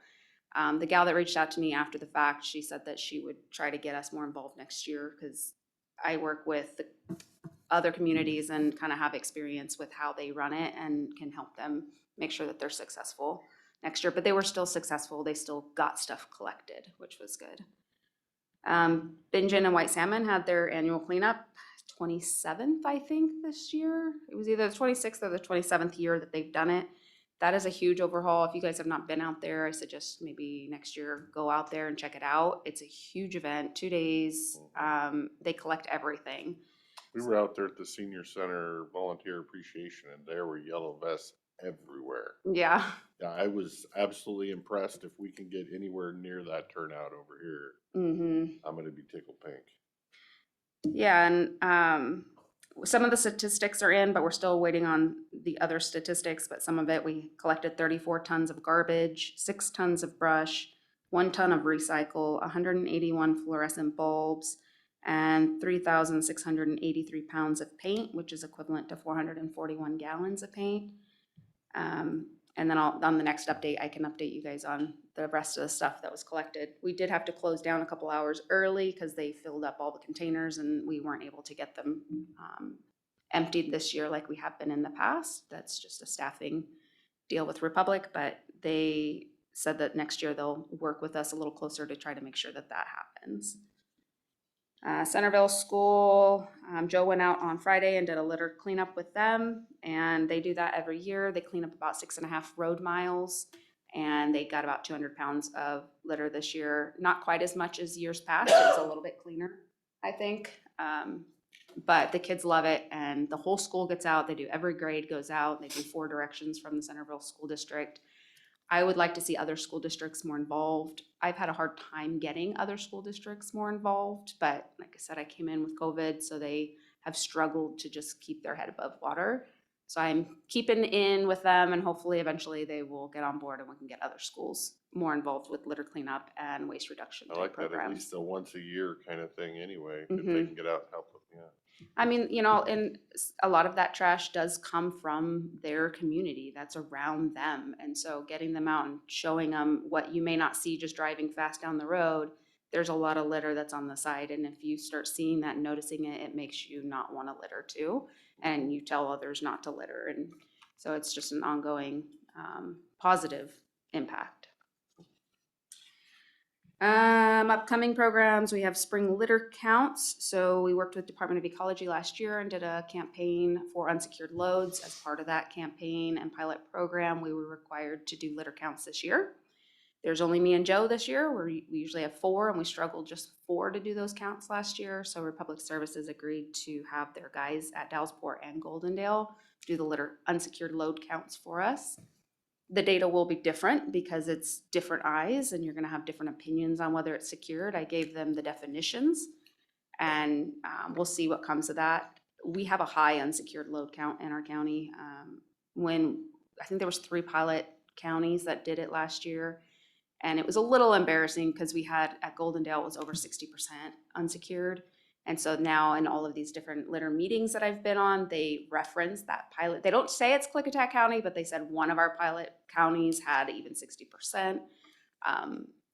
the gal that reached out to me after the fact, she said that she would try to get us more involved next year because I work with the other communities and kind of have experience with how they run it and can help them make sure that they're successful next year. But they were still successful. They still got stuff collected, which was good. Bingen and White Salmon had their annual cleanup, 27th, I think, this year. It was either the 26th or the 27th year that they've done it. That is a huge overhaul. If you guys have not been out there, I suggest maybe next year go out there and check it out. It's a huge event, 2 days. They collect everything. We were out there at the senior center volunteer appreciation and there were yellow vests everywhere. Yeah. Yeah, I was absolutely impressed. If we can get anywhere near that turnout over here, I'm gonna be tickled pink. Yeah, and some of the statistics are in, but we're still waiting on the other statistics. But some of it, we collected 34 tons of garbage, 6 tons of brush, 1 ton of recycle, 181 fluorescent bulbs, and 3,683 pounds of paint, which is equivalent to 441 gallons of paint. And then on the next update, I can update you guys on the rest of the stuff that was collected. We did have to close down a couple hours early because they filled up all the containers and we weren't able to get them emptied this year like we have been in the past. That's just a staffing deal with Republic, but they said that next year they'll work with us a little closer to try to make sure that that happens. Centerville School, Joe went out on Friday and did a litter cleanup with them, and they do that every year. They clean up about 6.5 road miles, and they got about 200 pounds of litter this year. Not quite as much as years past. It was a little bit cleaner, I think. But the kids love it, and the whole school gets out. They do, every grade goes out. They do 4 directions from the Centerville School District. I would like to see other school districts more involved. I've had a hard time getting other school districts more involved, but like I said, I came in with COVID, so they have struggled to just keep their head above water. So I'm keeping in with them, and hopefully eventually they will get on board and we can get other schools more involved with litter cleanup and waste reduction I type like that, at programs. least a once a year kind of thing anyway, if they can get out and help with, yeah. I mean, you know, and a lot of that trash does come from their community that's around them. And so getting them out and showing them what you may not see just driving fast down the road, there's a lot of litter that's on the side. And if you start seeing that and noticing it, it makes you not want to litter too. And you tell others not to litter. And so it's just an ongoing positive impact. Upcoming programs, we have spring litter counts. So we worked with Department of Ecology last year and did a campaign for unsecured loads. As part of that campaign and pilot program, we were required to do litter counts this year. There's only me and Joe this year. We usually have 4, and we struggled just 4 to do those counts last year. So Republic Services agreed to have their guys at Dallasport and Goldendale do the litter unsecured load counts for us. The data will be different because it's different eyes and you're gonna have different opinions on whether it's secured. I gave them the definitions and we'll see what comes of that. We have a high unsecured load count in our county. I think there was 3 pilot counties that did it last year. And it was a little embarrassing because we had at Goldendale, it was over 60% unsecured. And so now in all of these different litter meetings that I've been on, they reference that pilot. They don't say it's Klickitat County, but they said one of our pilot counties had even 60%.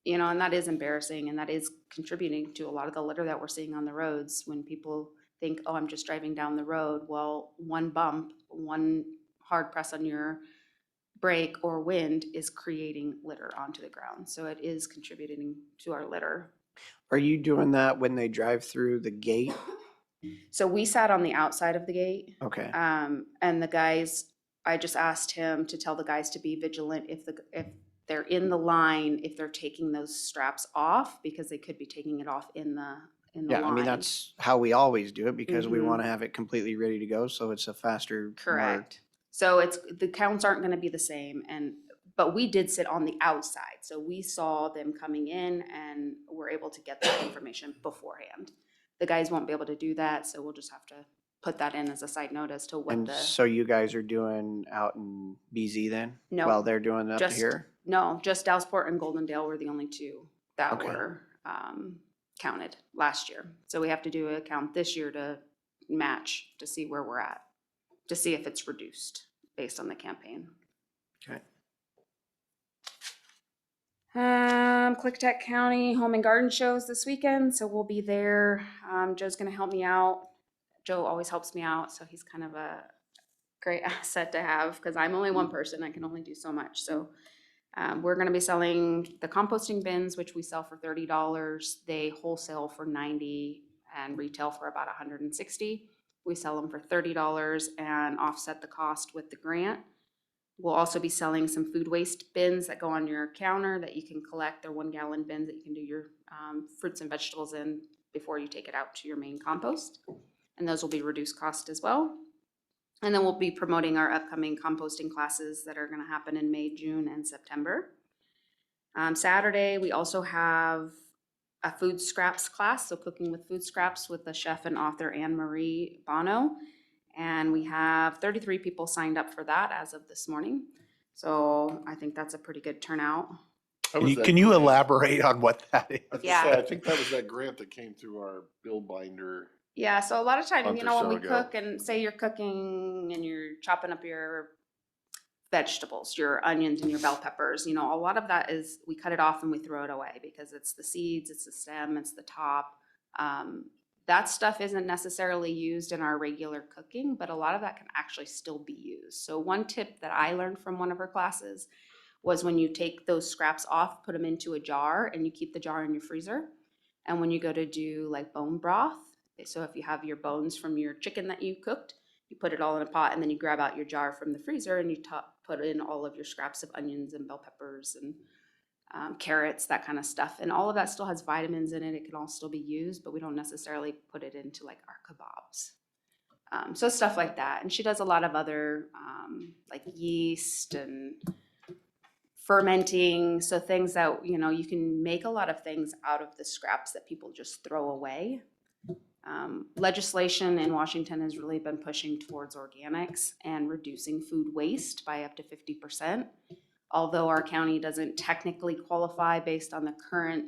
You know, and that is embarrassing, and that is contributing to a lot of the litter that we're seeing on the roads when people think, oh, I'm just driving down the road. Well, one bump, one hard press on your brake or wind is creating litter onto the ground. So it is contributing to our litter. Are you doing that when they drive through the gate? So we sat on the outside of the gate. Okay. And the guys, I just asked him to tell the guys to be vigilant if they're in the line, if they're taking those straps off, because they could be taking it off in the Yeah, line. I mean, that's how we always do it because we Mhm. want to have it completely ready to go. So it's a faster. Correct. So the counts aren't gonna be the same, but we did sit on the outside, so we saw them coming in and were able to get that information beforehand. The guys won't be able to do that, so we'll just have to put that in as a side note as to what And the, so you guys are doing out in BZ then? No. While they're doing up just, here? no, just Dallasport and Goldendale were the only 2 that Okay. were counted last year. So we have to do a count this year to match, to see where we're at, to see if it's reduced based on the campaign. Okay. Klickitat County Home and Garden shows this weekend, so we'll be there. Joe's gonna help me out. Joe always helps me out, so he's kind of a great asset to have because I'm only one person. I can only do so much. So we're gonna be selling the composting bins, which we sell for $30. They wholesale for $90 and retail for about $160. We sell them for $30 and offset the cost with the grant. We'll also be selling some food waste bins that go on your counter that you can collect. They're 1 gallon bins that you can do your fruits and vegetables in before you take it out to your main compost. And those will be reduced cost as well. And then we'll be promoting our upcoming composting classes that are gonna happen in May, June, and September. Saturday, we also have a food scraps class, so cooking with food scraps with the chef and author Anne Marie Bono. And we have 33 people signed up for that as of this morning. So I think that's a pretty good turnout. How was that Can you grant? elaborate on what that is? I was gonna Yeah. say, I think that was that grant that came through our bill binder. Yeah, so a lot of times, Month you or know, when so we ago. cook and say you're cooking and you're chopping up your vegetables, your onions and your bell peppers, you know, a lot of that is, we cut it off and we throw it away because it's the seeds, it's the stem, it's the top. That stuff isn't necessarily used in our regular cooking, but a lot of that can actually still be used. So one tip that I learned from one of her classes was when you take those scraps off, put them into a jar and you keep the jar in your freezer. And when you go to do like bone broth, so if you have your bones from your chicken that you cooked, you put it all in a pot and then you grab out your jar from the freezer and you put in all of your scraps of onions and bell peppers and carrots, that kind of stuff. And all of that still has vitamins in it. It can all still be used, but we don't necessarily put it into like our kebabs. So stuff like that. And she does a lot of other like yeast and fermenting. So things that, you know, you can make a lot of things out of the scraps that people just throw away. Legislation in Washington has really been pushing towards organics and reducing food waste by up to 50%. Although our county doesn't technically qualify based on the current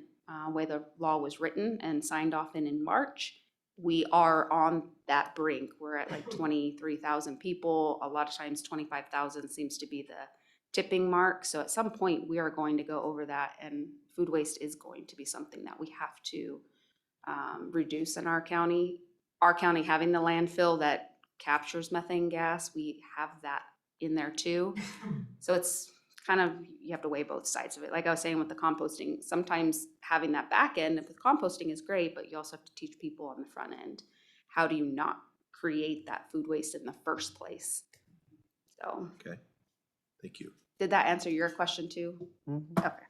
way the law was written and signed off in March, we are on that brink. We're at like 23,000 people. A lot of times 25,000 seems to be the tipping mark. So at some point we are going to go over that, and food waste is going to be something that we have to reduce in our county. Our county having the landfill that captures methane gas, we have that in there too. So it's kind of, you have to weigh both sides of it. Like I was saying with the composting, sometimes having that back end with composting is great, but you also have to teach people on the front end. How do you not create that food waste in the first place? So. Okay, thank you. Did that answer your question too? Mhm. Okay.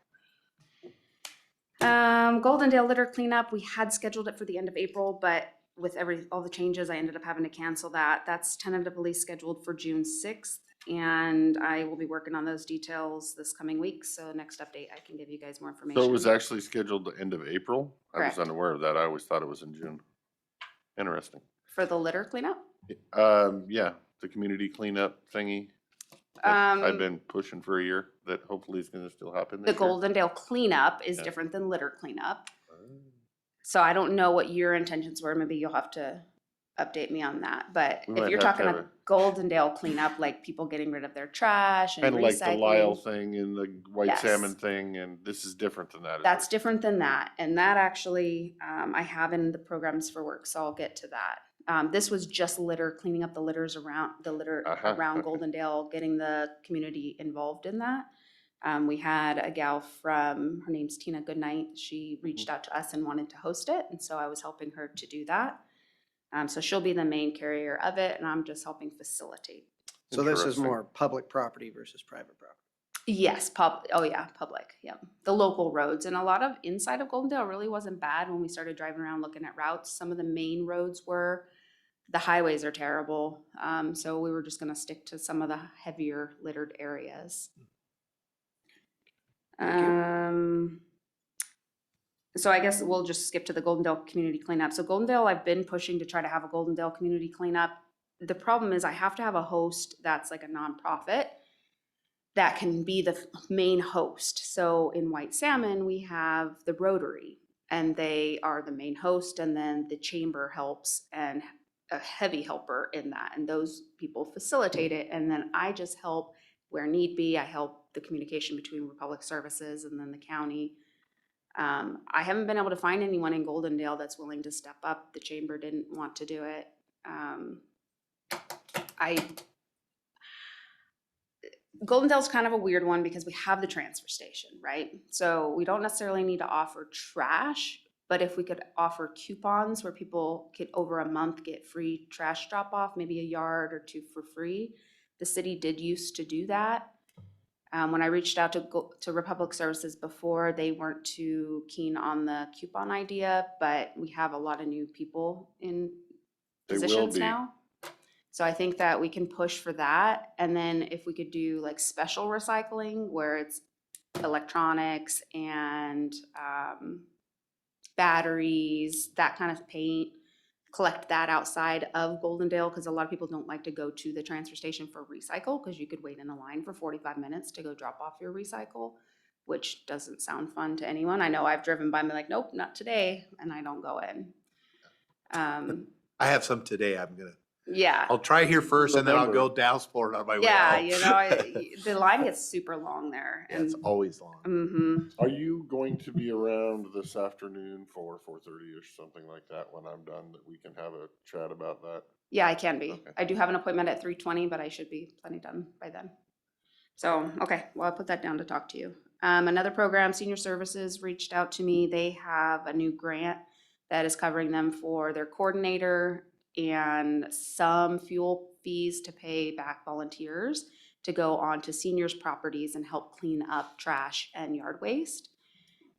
Goldendale litter cleanup, we had scheduled it for the end of April, but with all the changes, I ended up having to cancel that. That's tentatively scheduled for June 6th, and I will be working on those details this coming week. So next update, I can give you guys more information. So it was actually scheduled the end of April? I Correct. was unaware of that. I always thought it was in June. Interesting. For the litter cleanup? Yeah, the community cleanup thingy. that I've been pushing for a year, that hopefully is gonna still happen The this year. Goldendale cleanup is Yeah. different than litter cleanup. Oh. So I don't know what your intentions were. Maybe you'll have to update me on that. But We if might you're have to talking have a Goldendale cleanup, like people getting rid of their trash and Kinda like the Lyle recycling, thing and the white Yes. salmon thing, and this is different than that. that's different than that. And that actually, I have in the programs for work, so I'll get to that. This was just litter, cleaning up the litters around, Uh-huh. around Goldendale, getting the community involved in that. We had a gal from, her name's Tina Goodnight. She reached out to us and wanted to host it, and so I was helping her to do that. So she'll be the main carrier of it, and I'm just helping facilitate. So this is Interesting. more public property versus private property. Yes, public, yep. The local roads, and a lot of inside of Goldendale really wasn't bad when we started driving around looking at routes. Some of the main roads were, the highways are terrible. So we were just gonna stick to some of the heavier littered areas. So I guess we'll just skip to the Goldendale community cleanup. So Goldendale, I've been pushing to try to have a Goldendale community cleanup. The problem is I have to have a host that's like a nonprofit that can be the main host. So in White Salmon, we have the Rotary, and they are the main host, and then the chamber helps and a heavy helper in that, and those people facilitate it, and then I just help where need be. I help the communication between Republic Services and then the county. I haven't been able to find anyone in Goldendale that's willing to step up. The chamber didn't want to do it. Goldendale's kind of a weird one because we have the transfer station, right? So we don't necessarily need to offer trash, but if we could offer coupons where people could over a month get free trash drop off, maybe a yard or two for free, The city did used to do that. When I reached out to Republic Services before, they weren't too keen on the coupon idea, but we have a lot of new people in They will positions be. now. So I think that we can push for that. And then if we could do like special recycling where it's electronics and batteries, that kind of paint, collect that outside of Goldendale, because a lot of people don't like to go to the transfer station for recycle, because you could wait in a line for 45 minutes to go drop off your recycle, which doesn't sound fun to anyone. I know I've driven by and been like, nope, not today, and I don't go in. I have some today. Yeah. I'll try here first and then I'll Remember. go Dallas-Port on my way Yeah, out. you know, the line gets super long there. Yeah, it's always long. Mm-hmm. Are you going to be around this afternoon for 4:30-ish, something like that, when I'm done, that we can have a chat about that? Yeah, I can be. Okay. I do have an appointment at 3:20, but I should be plenty done by then. So, okay, well, I'll put that down to talk to you. Another program, Senior Services, reached out to me. They have a new grant that is covering them for their coordinator and some fuel fees to pay back volunteers to go on to seniors' properties and help clean up trash and yard waste.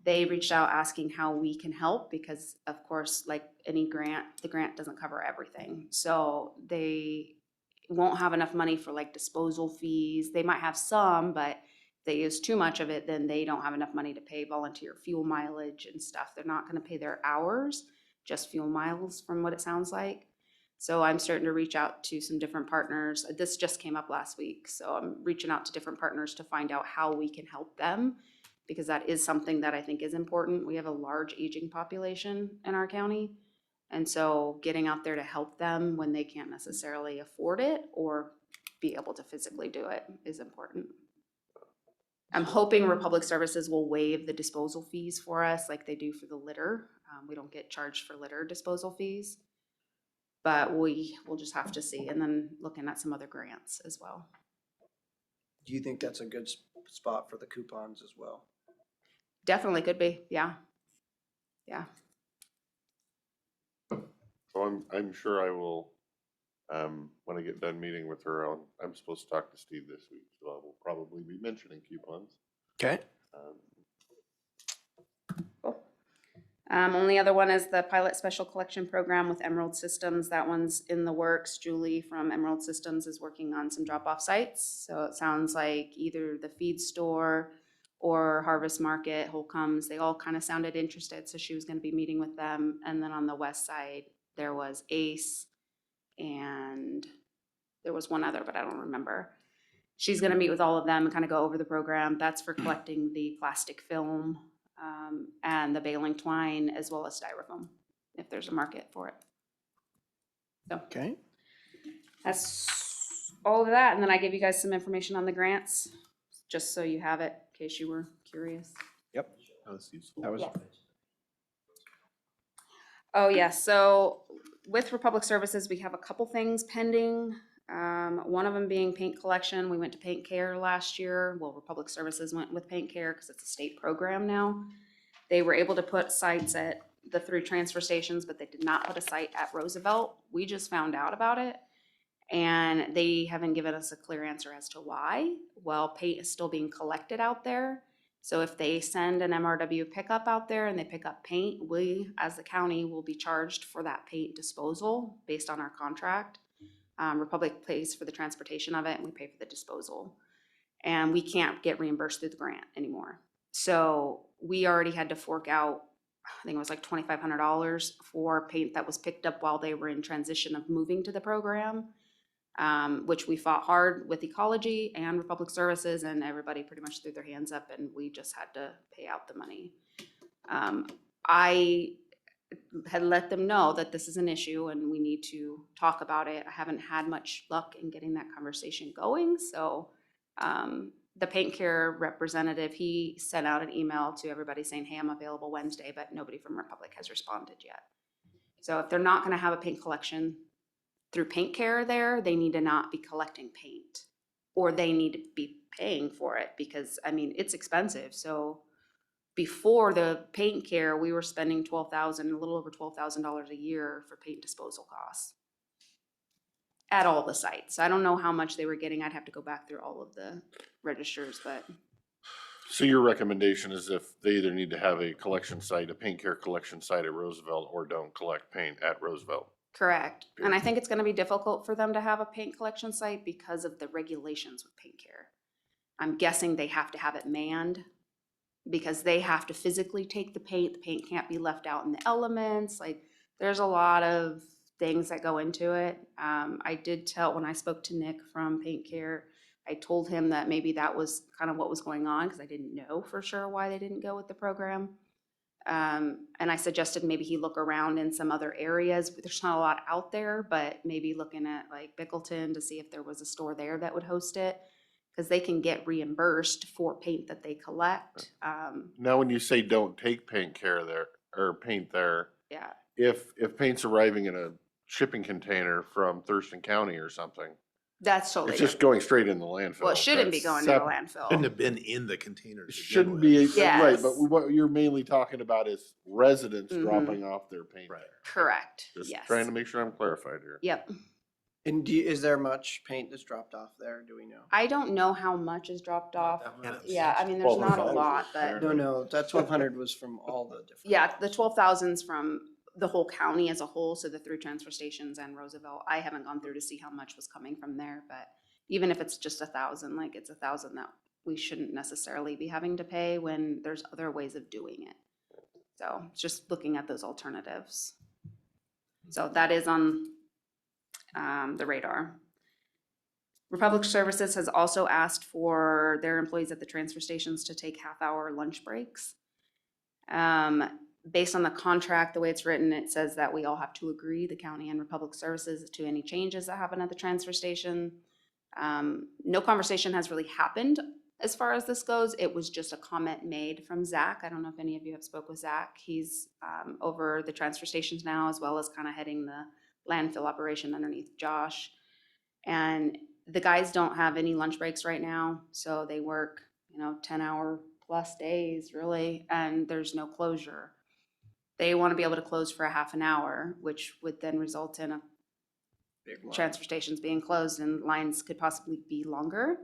They reached out asking how we can help because, of course, like any grant, the grant doesn't cover everything. So they won't have enough money for like disposal fees. They might have some, but if they use too much of it, then they don't have enough money to pay volunteer fuel mileage and stuff. They're not gonna pay their hours, just fuel miles from what it sounds like. So I'm starting to reach out to some different partners. This just came up last week. So I'm reaching out to different partners to find out how we can help them, because that is something that I think is important. We have a large aging population in our county. And so getting out there to help them when they can't necessarily afford it or be able to physically do it is important. I'm hoping Republic Services will waive the disposal fees for us like they do for the litter. We don't get charged for litter disposal fees, but we will just have to see. And then looking at some other grants as well. Do you think that's a good spot for the coupons as well? Definitely could be, yeah. Yeah. So I'm sure I will, when I get done meeting with her, I'm supposed to talk to Steve this week, so I will probably be mentioning coupons. Okay. Cool. Only other one is the pilot special collection program with Emerald Systems. That one's in the works. Julie from Emerald Systems is working on some drop-off sites. So it sounds like either the feed store or Harvest Market, Holcomb's, they all kind of sounded interested. So she was going to be meeting with them. And then on the west side, there was Ace and there was one other, but I don't remember. She's going to meet with all of them and kind of go over the program. That's for collecting the plastic film and the baling twine, as well as styrofoam, if there's a market for it. So Okay. that's all of that. And then I gave you guys some information on the grants, just so you have it in case you were curious. Yep. That was useful. That was, Oh, yeah, so with Republic Services, we have a couple things pending. One of them being paint collection. We went to Paint Care last year. Well, Republic Services went with Paint Care because it's a state program now. They were able to put sites at the 3 transfer stations, but they did not put a site at Roosevelt. We just found out about it, and they haven't given us a clear answer as to why. Well, paint is still being collected out there. So if they send an MRW pickup out there and they pick up paint, we, as the county, will be charged for that paint disposal based on our contract. Republic pays for the transportation of it and we pay for the disposal. And we can't get reimbursed through the grant anymore. So we already had to fork out, I think it was like $2,500 for paint that was picked up while they were in transition of moving to the program. Which we fought hard with Ecology and Republic Services, and everybody pretty much threw their hands up and we just had to pay out the money. I had let them know that this is an issue and we need to talk about it. I haven't had much luck in getting that conversation going, so the Paint Care representative, he sent out an email to everybody saying, hey, I'm available Wednesday, but nobody from Republic has responded yet. So if they're not gonna have a paint collection through Paint Care there, they need to not be collecting paint, or they need to be paying for it because, I mean, it's expensive. So before the Paint Care, we were spending a little over $12,000 a year for paint disposal costs. at all the sites. I don't know how much they were getting. I'd have to go back through all of the registers, but So your recommendation is if they either need to have a collection site, a paint care collection site at Roosevelt, or don't collect paint at Roosevelt? correct. And I think it's gonna be difficult for them to have a paint collection site because of the regulations with paint care. I'm guessing they have to have it manned because they have to physically take the paint can't be left out in the elements, like, there's a lot of things that go into it. I did tell, when I spoke to Nick from Paint Care, I told him that maybe that was kind of what was going on, because I didn't know for sure why they didn't go with the program. And I suggested maybe he look around in some other areas. There's not a lot out there, but maybe looking at like Bickleton to see if there was a store there that would host it, because they can get reimbursed for paint that they collect. Now, when you say don't take paint care there, or paint there, Yeah, if paint's arriving in a shipping container from Thurston County or something, that's totally it's just different. going straight in the landfill. Well, it shouldn't be That's going to the separate. Shouldn't landfill. have been in the containers. It to begin shouldn't with. be, right, Yes. but what you're mainly talking about is residents Mhm. dropping off their paint Right. there. Correct, Just yes. trying to make sure I'm clarified here. Yep. And is there much paint that's dropped off there? Do we know? I don't know how much is dropped off. Yeah, it's- Yeah, I mean, there's not a 1200 lot, but No, that 1,200 was from all the different. yeah, the 12,000's from the whole county as a whole, so the 3 transfer stations and Roosevelt. I haven't gone through to see how much was coming from there, but even if it's just 1,000, like, it's 1,000 that we shouldn't necessarily be having to pay when there's other ways of doing it. So it's just looking at those alternatives. So that is on the radar. Republic Services has also asked for their employees at the transfer stations to take half-hour lunch breaks. Based on the contract, the way it's written, it says that we all have to agree, the county and Republic Services, to any changes that happen at the transfer station. No conversation has really happened as far as this goes. It was just a comment made from Zach. I don't know if any of you have spoke with Zach. He's over the transfer stations now, as well as kind of heading the landfill operation underneath Josh. And the guys don't have any lunch breaks right now, so they work, 10-hour plus days really, and there's no closure. They want to be able to close for a half an hour, which would then result in a Big one. transfer stations being closed and lines could possibly be longer.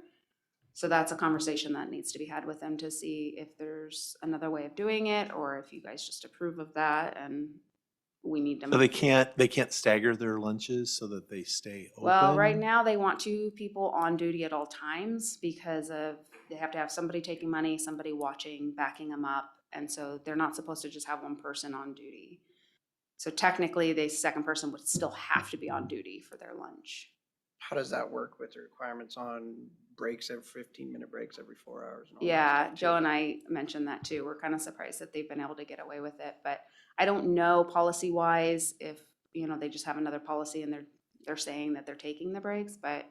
So that's a conversation that needs to be had with them to see if there's another way of doing it, or if you guys just approve of that and we need to. So they can't stagger their lunches so that they stay open? Well, right now they want 2 people on duty at all times because they have to have somebody taking money, somebody watching, backing them up. And so they're not supposed to just have 1 person on duty. So technically, the second person would still have to be on duty for their lunch. How does that work with the requirements on breaks, every 15-minute breaks every 4 hours? and all that Yeah, stuff, too? Joe and I mentioned that too. We're kind of surprised that they've been able to get away with it, but I don't know policy-wise if, they just have another policy and they're saying that they're taking the breaks, but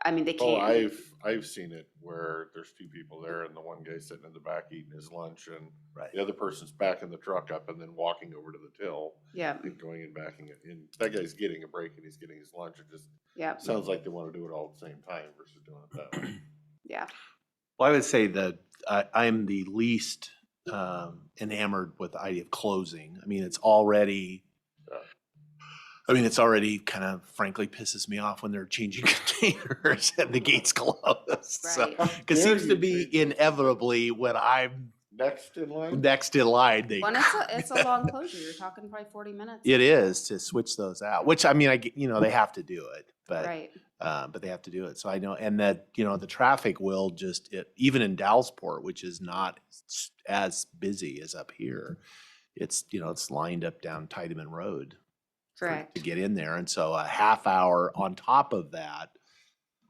I mean, they Oh, can't. I've seen it where there's 2 people there and the one guy's sitting in the back eating his lunch and Right. the other person's backing the truck up and then walking over to the till Yeah, and going and backing it in. That guy's getting a break and he's getting his lunch. It just yeah, sounds like they want to do it all at the same time versus doing it that way. yeah. Well, I would say that I'm the least enamored with the idea of closing. I mean, it's already kind of frankly pisses me off when they're changing containers and the gates close. So, Right. because it seems to be inevitably when I'm Next in line? next in line, they. Well, it's a long closure. You're talking probably 40 minutes. It is to switch those out, which I mean, they have to do it, but. Right, But they have to do it. So I know, and that, the traffic will even in Dallasport, which is not as busy as up here, it's lined up down Tiedemann Road correct. to get in there. And so a half hour on top of that,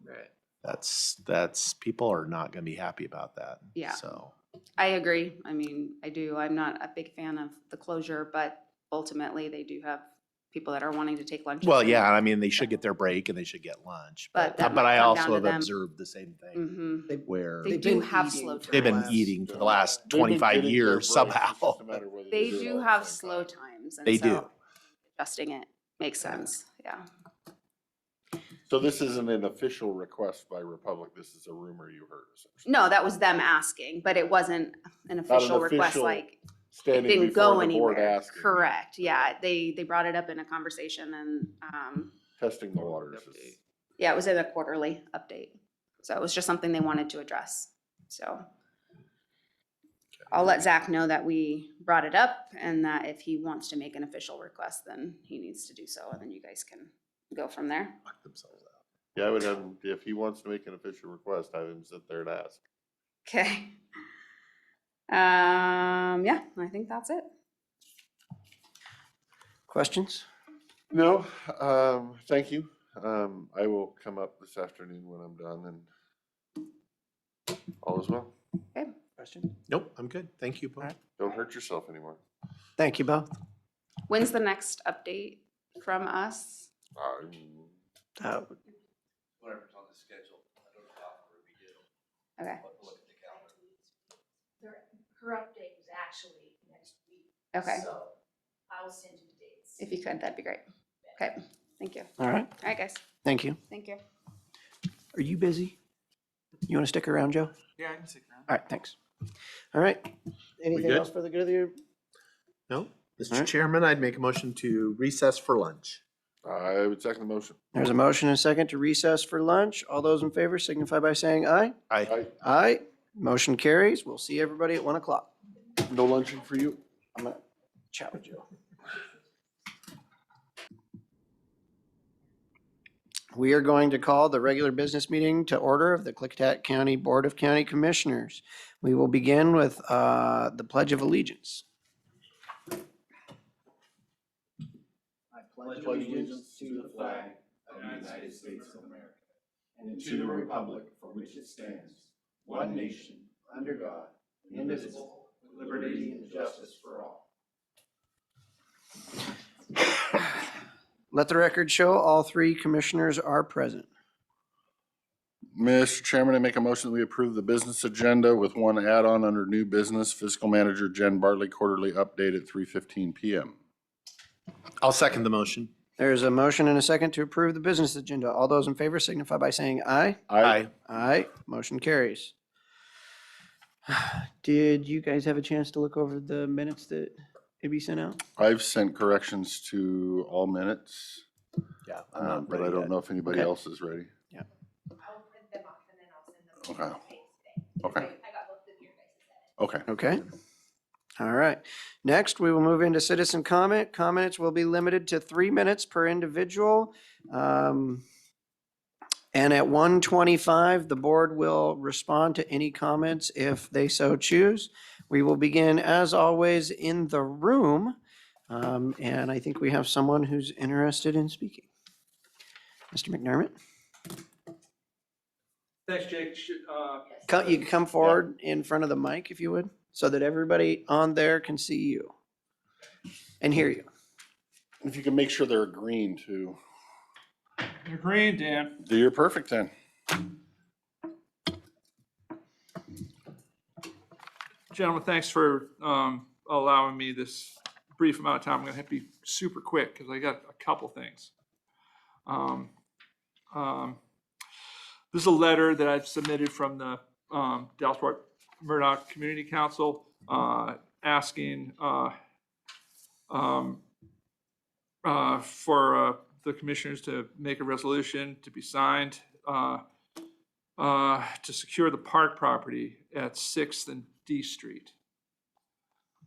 Right. that's people are not going to be happy about that. Yeah. So, I agree. I mean, I do. I'm not a big fan of the closure, but ultimately they do have people that are wanting to take lunch. well, yeah, I mean, they should get their break and they should get lunch. But that But might I come also down to have them. observed the same thing Hmm. where They They've do been have eating slow for they've been times. eating for the last They've been 25 getting their years breaks, it's somehow. just a matter whether They do it do all at have the same slow time. times. And They so do. Adjusting it makes sense. Yeah. So this isn't an official request by Republic. This is a rumor you heard. essentially. No, that was them asking, but it wasn't an official request, official like it Standing didn't before go the board anywhere. asking. Correct. Yeah. They brought it up in a conversation and, Testing the waters. is- Yeah, it was in a quarterly update. So it was just something they wanted to address. So I'll let Zach know that we brought it up and that if he wants to make an official request, then he needs to do so, and then you guys can go from there. Knock themselves out. Yeah, I would have him, if he wants to make an official request, have him sit there and ask. Okay. Yeah, I think that's it. Questions? No, thank you. I will come up this afternoon when I'm done and all is well. Okay. Question? Nope, I'm good. Thank you both. Alright. Don't hurt yourself anymore. Thank you both. When's the next update from us? Uh, Whatever's on the schedule, I don't know how we get them. Okay. Look at the calendar. Her update was actually next week. Okay. So I will send you the dates. If you could, that'd be great. Okay, thank you. All right, All right, guys. thank you. Thank you. Are you busy? You want to stick around, Joe? Yeah, I can stick around. All right, thanks. All right. Anything good? else for the good of the? No? All Mr. right. Chairman, I'd make a motion to recess for lunch. I would second the motion. There's a motion and a second to recess for lunch. All those in favor signify by saying aye. Aye. Aye. Motion carries. We'll see everybody at 1 o'clock. No luncheon for you? I'm gonna chat with Joe. We are going to call the regular business meeting to order of the Klickitat County Board of County Commissioners. We will begin with the Pledge of Allegiance. I pledge allegiance to the flag of the United States of America and to the republic for which it stands, one nation, under God, indivisible, with liberty and justice for all. Let the record show all three commissioners are present. Mr. Chairman, I make a motion that we approve the business agenda with one add-on under new business, fiscal manager Jen Bartley quarterly update at 3:15 PM. I'll second the motion. There's a motion and a second to approve the business agenda. All those in favor signify by saying aye. Aye. Motion carries. Did you guys have a chance to look over the minutes that AB sent out? I've sent corrections to all minutes, Yeah, I'm not but I ready don't yet. know if anybody Okay. else is ready. I'll print them off and then I'll send them. Okay. to Kate today. Okay. I got both of your guys' edits. Okay. Okay. All right. Next, we will move into citizen comment. Comments will be limited to 3 minutes per individual. And at 1:25, the board will respond to any comments if they so choose. We will begin, as always, in the room. And I think we have someone who's interested in speaking. Mr. McDermott, Thanks, Jake. you can come forward in front of the mic if you would, so that everybody on there can see you and hear you. If you can make sure they're green too. You're green, Dan. You're perfect then. Gentlemen, thanks for allowing me this brief amount of time. I'm going to have to be super quick because I got a couple things. This is a letter that I've submitted from the Dallasport Murdoch Community Council asking for the commissioners to make a resolution to be signed to secure the park property at 6th and D Street.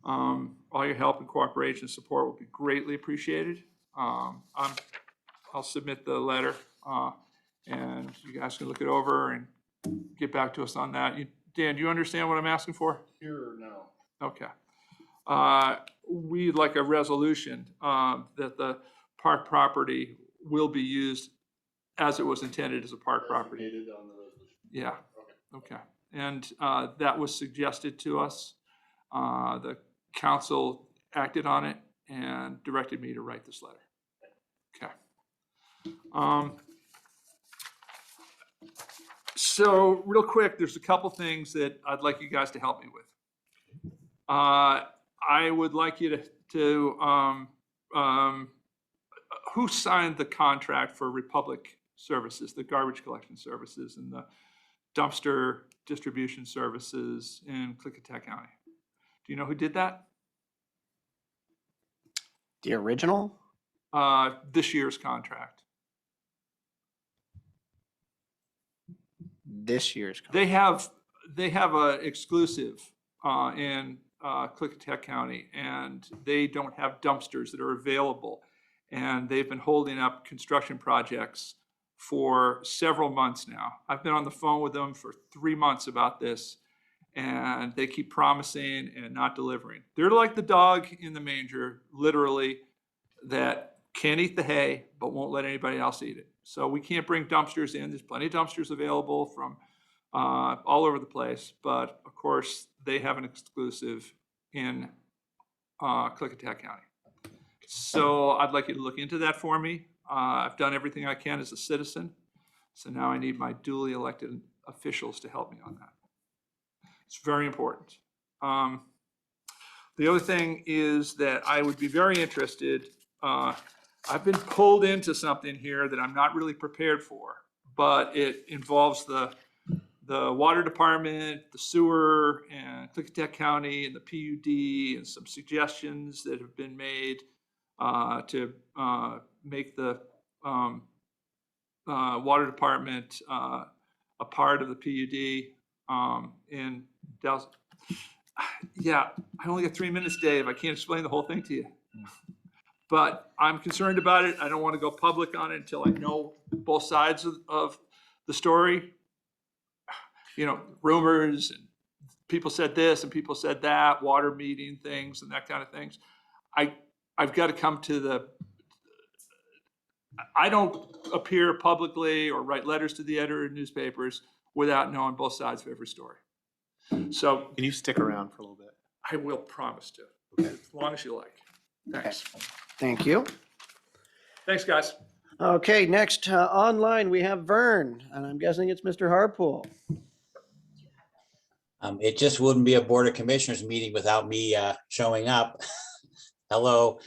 All your help and cooperation and support will be greatly appreciated. I'll submit the letter and you guys can look it over and get back to us on that. Dan, do you understand what I'm asking for? Here or no? Okay. We'd like a resolution that the park property will be used as it was intended as a park property. Designated on the resolution. Yeah, okay. And that was suggested to us. The council acted on it and directed me to write this letter. Okay. So real quick, there's a couple things that I'd like you guys to help me with. I would like you to who signed the contract for Republic Services, the garbage collection services and the dumpster distribution services in Klickitat County? Do you know who did that? The original? This year's contract. this year's. They have a exclusive in Klickitat County, and they don't have dumpsters that are available. And they've been holding up construction projects for several months now. I've been on the phone with them for 3 months about this, and they keep promising and not delivering. They're like the dog in the manger, literally, that can't eat the hay, but won't let anybody else eat it. So we can't bring dumpsters in. There's plenty of dumpsters available from all over the place, but of course, they have an exclusive in Klickitat County. So I'd like you to look into that for me. I've done everything I can as a citizen, so now I need my duly elected officials to help me on that. It's very important. The other thing is that I would be very interested, I've been pulled into something here that I'm not really prepared for, but it involves the water department, the sewer, and Klickitat County, and the PUD, and some suggestions that have been made to make the water department a part of the PUD in Dallas. Yeah, I only got 3 minutes, Dave. I can't explain the whole thing to you. But I'm concerned about it. I don't want to go public on it until I know both sides of the story. You know, rumors and people said this and people said that, water meeting things and that kind of things. I've got to come to I don't appear publicly or write letters to the editor of newspapers without knowing both sides of every story. So Can you stick around for a little bit? I will promise to, as long as you like. Thanks. Thank you. Thanks, guys. Okay, next online, we have Vern, and I'm guessing it's Mr. Harpool. It just wouldn't be a Board of Commissioners meeting without me showing up. Hello.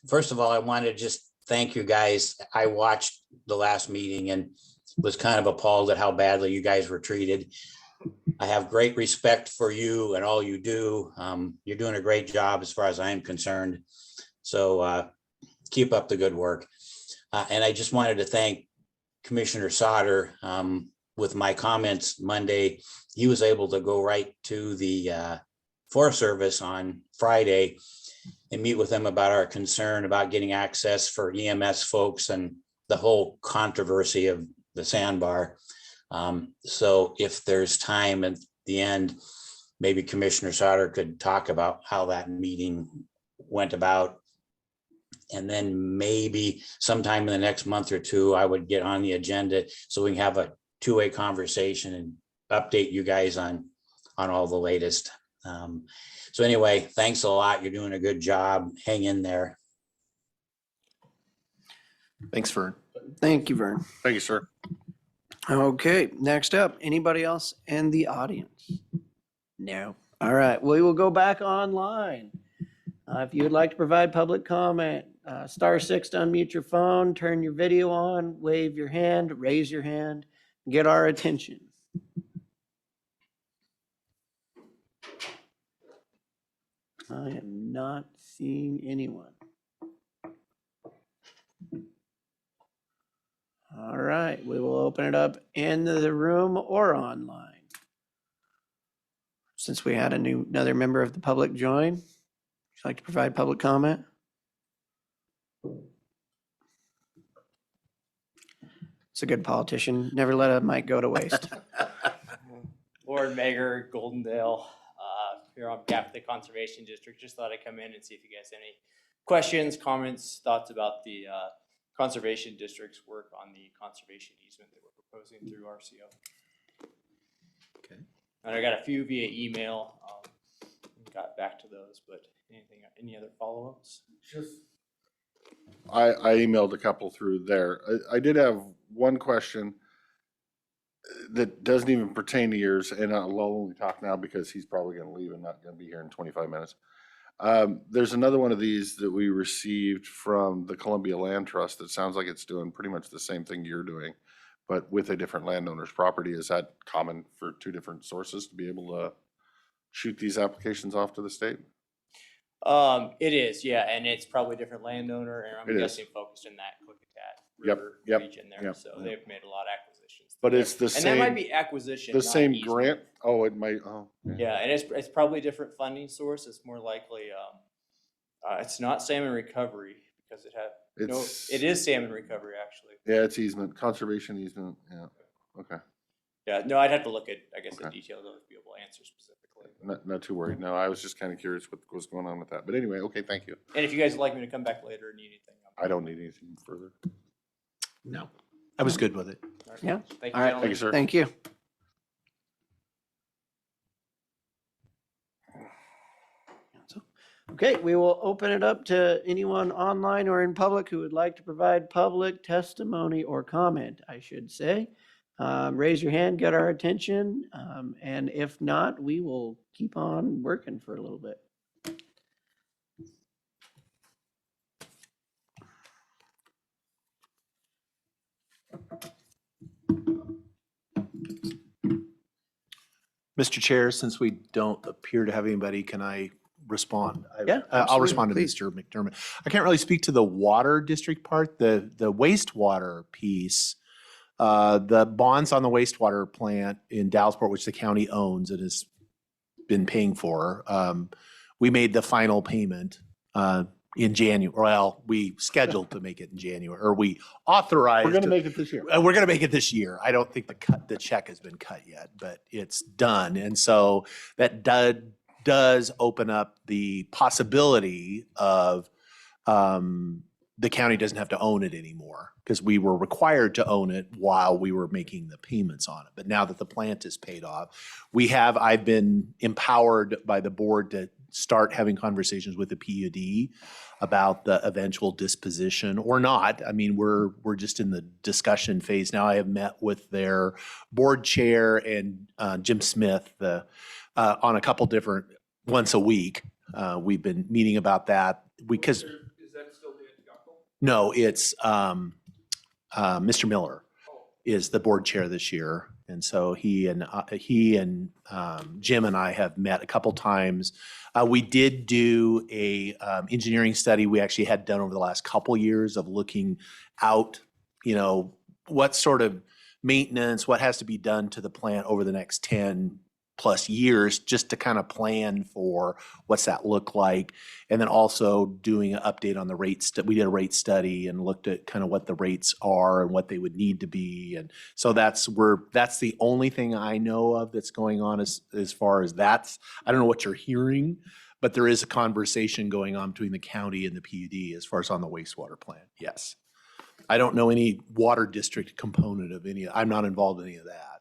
First of all, I wanted to just thank you guys. I watched the last meeting and was kind of appalled at how badly you guys were treated. I have great respect for you and all you do. You're doing a great job as far as I am concerned. So keep up the good work. And I just wanted to thank Commissioner Sauter. With my comments Monday, he was able to go right to the Forest Service on Friday and meet with them about our concern about getting access for EMS folks and the whole controversy of the sandbar. So if there's time at the end, maybe Commissioner Sauter could talk about how that meeting went about. And then maybe sometime in the next month or two, I would get on the agenda so we can have a two-way conversation and update you guys on all the latest. So anyway, thanks a lot. You're doing a good job. Hang in there. Thanks, Vern. Thank you, Vern. Thank you, sir. Okay, next up, anybody else in the audience? No. All right, we will go back online. If you would like to provide public comment, *6 to unmute your phone, turn your video on, wave your hand, raise your hand, get our attention. I am not seeing anyone. All right, we will open it up in the room or online. Since we had another member of the public join, would you like to provide public comment? It's a good politician. Never let a mic go to waste. Lord Mager, Goldendale, here on behalf of the Conservation District. Just thought I'd come in and see if you guys have any questions, comments, thoughts about the Conservation District's work on the conservation easement that we're proposing through RCO. Okay. And I got a few via email, got back to those, but any other follow-ups? I emailed a couple through there. I did have one question that doesn't even pertain to yours, and I'll only talk now because he's probably going to leave and not going to be here in 25 minutes. There's another one of these that we received from the Columbia Land Trust that sounds like it's doing pretty much the same thing you're doing, but with a different landowner's property. Is that common for two different sources to be able to shoot these applications off to the state? It is, yeah, and it's probably a different landowner, and I'm It is. guessing focused in that Klickitat River region there. Yep. So they've made a lot of acquisitions But it's the And that might same, be acquisition, the not same easement. grant? Oh, it might, oh. Yeah, and it's probably a different funding source. It's more likely, it's not salmon recovery because it is salmon recovery, actually. Yeah, it's easement, conservation easement, yeah, okay. Yeah, no, I'd have to look at, I guess, the Okay. details of it to be able to answer specifically. Not too worried. No, I was just kind of curious what was going on with that. But anyway, okay, thank you. And if you guys would like me to come back later and need anything. I don't need anything further. No, I was good with it. All right. Yeah. Thank All you, right. gentlemen. Thank you, sir. Thank you. Okay, we will open it up to anyone online or in public who would like to provide public testimony or comment, I should say. Raise your hand, get our attention, and if not, we will keep on working for a little bit. Mr. Chair, since we don't appear to have anybody, can I respond? Yeah, I'll absolutely, respond to please. Mr. McDermott. I can't really speak to the water district part, the wastewater piece. The bonds on the wastewater plant in Dallasport, which the county owns and has been paying for, we made the final payment in January. Well, we scheduled to make it in January, or we authorized. We're gonna make it this year. We're gonna make it this year. I don't think the check has been cut yet, but it's done. And so that does open up the possibility of the county doesn't have to own it anymore, because we were required to own it while we were making the payments on it. But now that the plant is paid off, I've been empowered by the board to start having conversations with the PUD about the eventual disposition or not. I mean, we're just in the discussion phase now. I have met with their board chair and Jim Smith on a couple different, once a week. We've been meeting about that because. Is that still the Antigoco? No, it's Mr. Miller is the board chair this year. And so he and Jim and I have met a couple times. We did do a engineering study we actually had done over the last couple years of looking out, what sort of maintenance, what has to be done to the plant over the next 10 plus years, just to kind of plan for what's that look like. And then also doing an update on the rates. We did a rate study and looked at kind of what the rates are and what they would need to be. And so that's the only thing I know of that's going on as far as that's. I don't know what you're hearing, but there is a conversation going on between the county and the PUD as far as on the wastewater plant. Yes. I don't know any water district component of any. I'm not involved in any of that.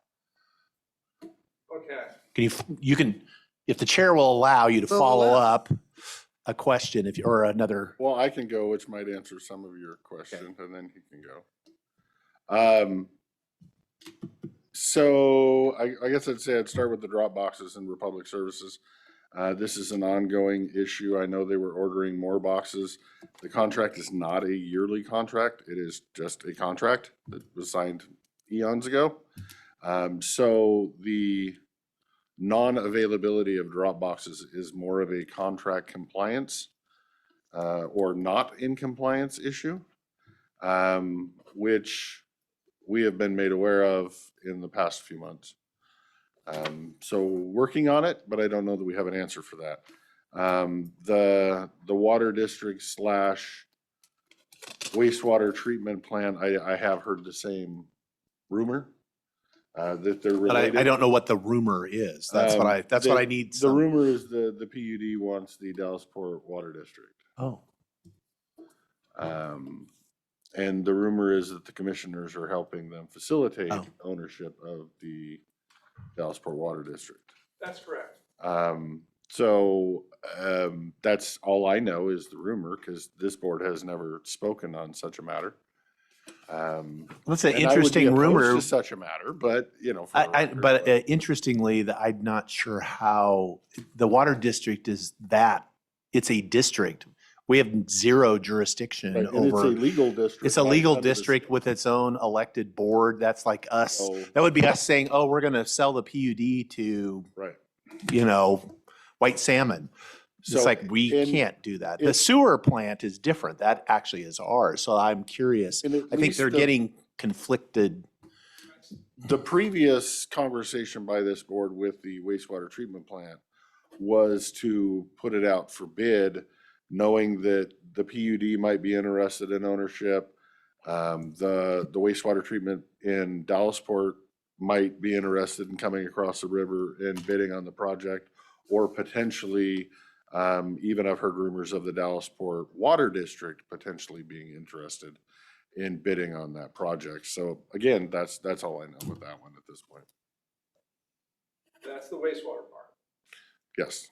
Okay. You can, if the chair will allow you to Follow follow up a question or another. Well, I can go, which might answer some of your questions, and then he can go. So I guess I'd say I'd start with the drop boxes in Republic Services. This is an ongoing issue. I know they were ordering more boxes. The contract is not a yearly contract. It is just a contract that was signed eons ago. So the non-availability of drop boxes is more of a contract compliance or not in compliance issue, which we have been made aware of in the past few months. So working on it, but I don't know that we have an answer for that. The water district / wastewater treatment plant, I have heard the same rumor. That they're related. But I don't know what the rumor is. That's what I need. The rumor is the PUD wants the Dallasport Water District. Oh. And the rumor is that the commissioners are helping them facilitate Oh. ownership of the Dallasport Water District. That's correct. So that's all I know is the rumor, because this board has never spoken on such a matter. That's an and I would be interesting opposed rumor. to such a matter, but for the record, But interestingly, I'm not sure how the water district is that. It's a district. We have zero jurisdiction right, and it's a over. legal district. It's a not legal under the district state. with its own elected board. That's like us. Oh. That would be us saying, "Oh, we're going to sell the PUD to, Right. White Salmon." It's So, like we and can't do that. The it- sewer plant is different. That actually is ours. So I'm curious. And at I think least they're the- getting conflicted. Thanks. The previous conversation by this board with the wastewater treatment plant was to put it out for bid, knowing that the PUD might be interested in ownership. The wastewater treatment in Dallasport might be interested in coming across the river and bidding on the project, or potentially, even I've heard rumors of the Dallasport Water District potentially being interested in bidding on that project. So again, that's all I know with that one at this point. That's the wastewater part. Yes.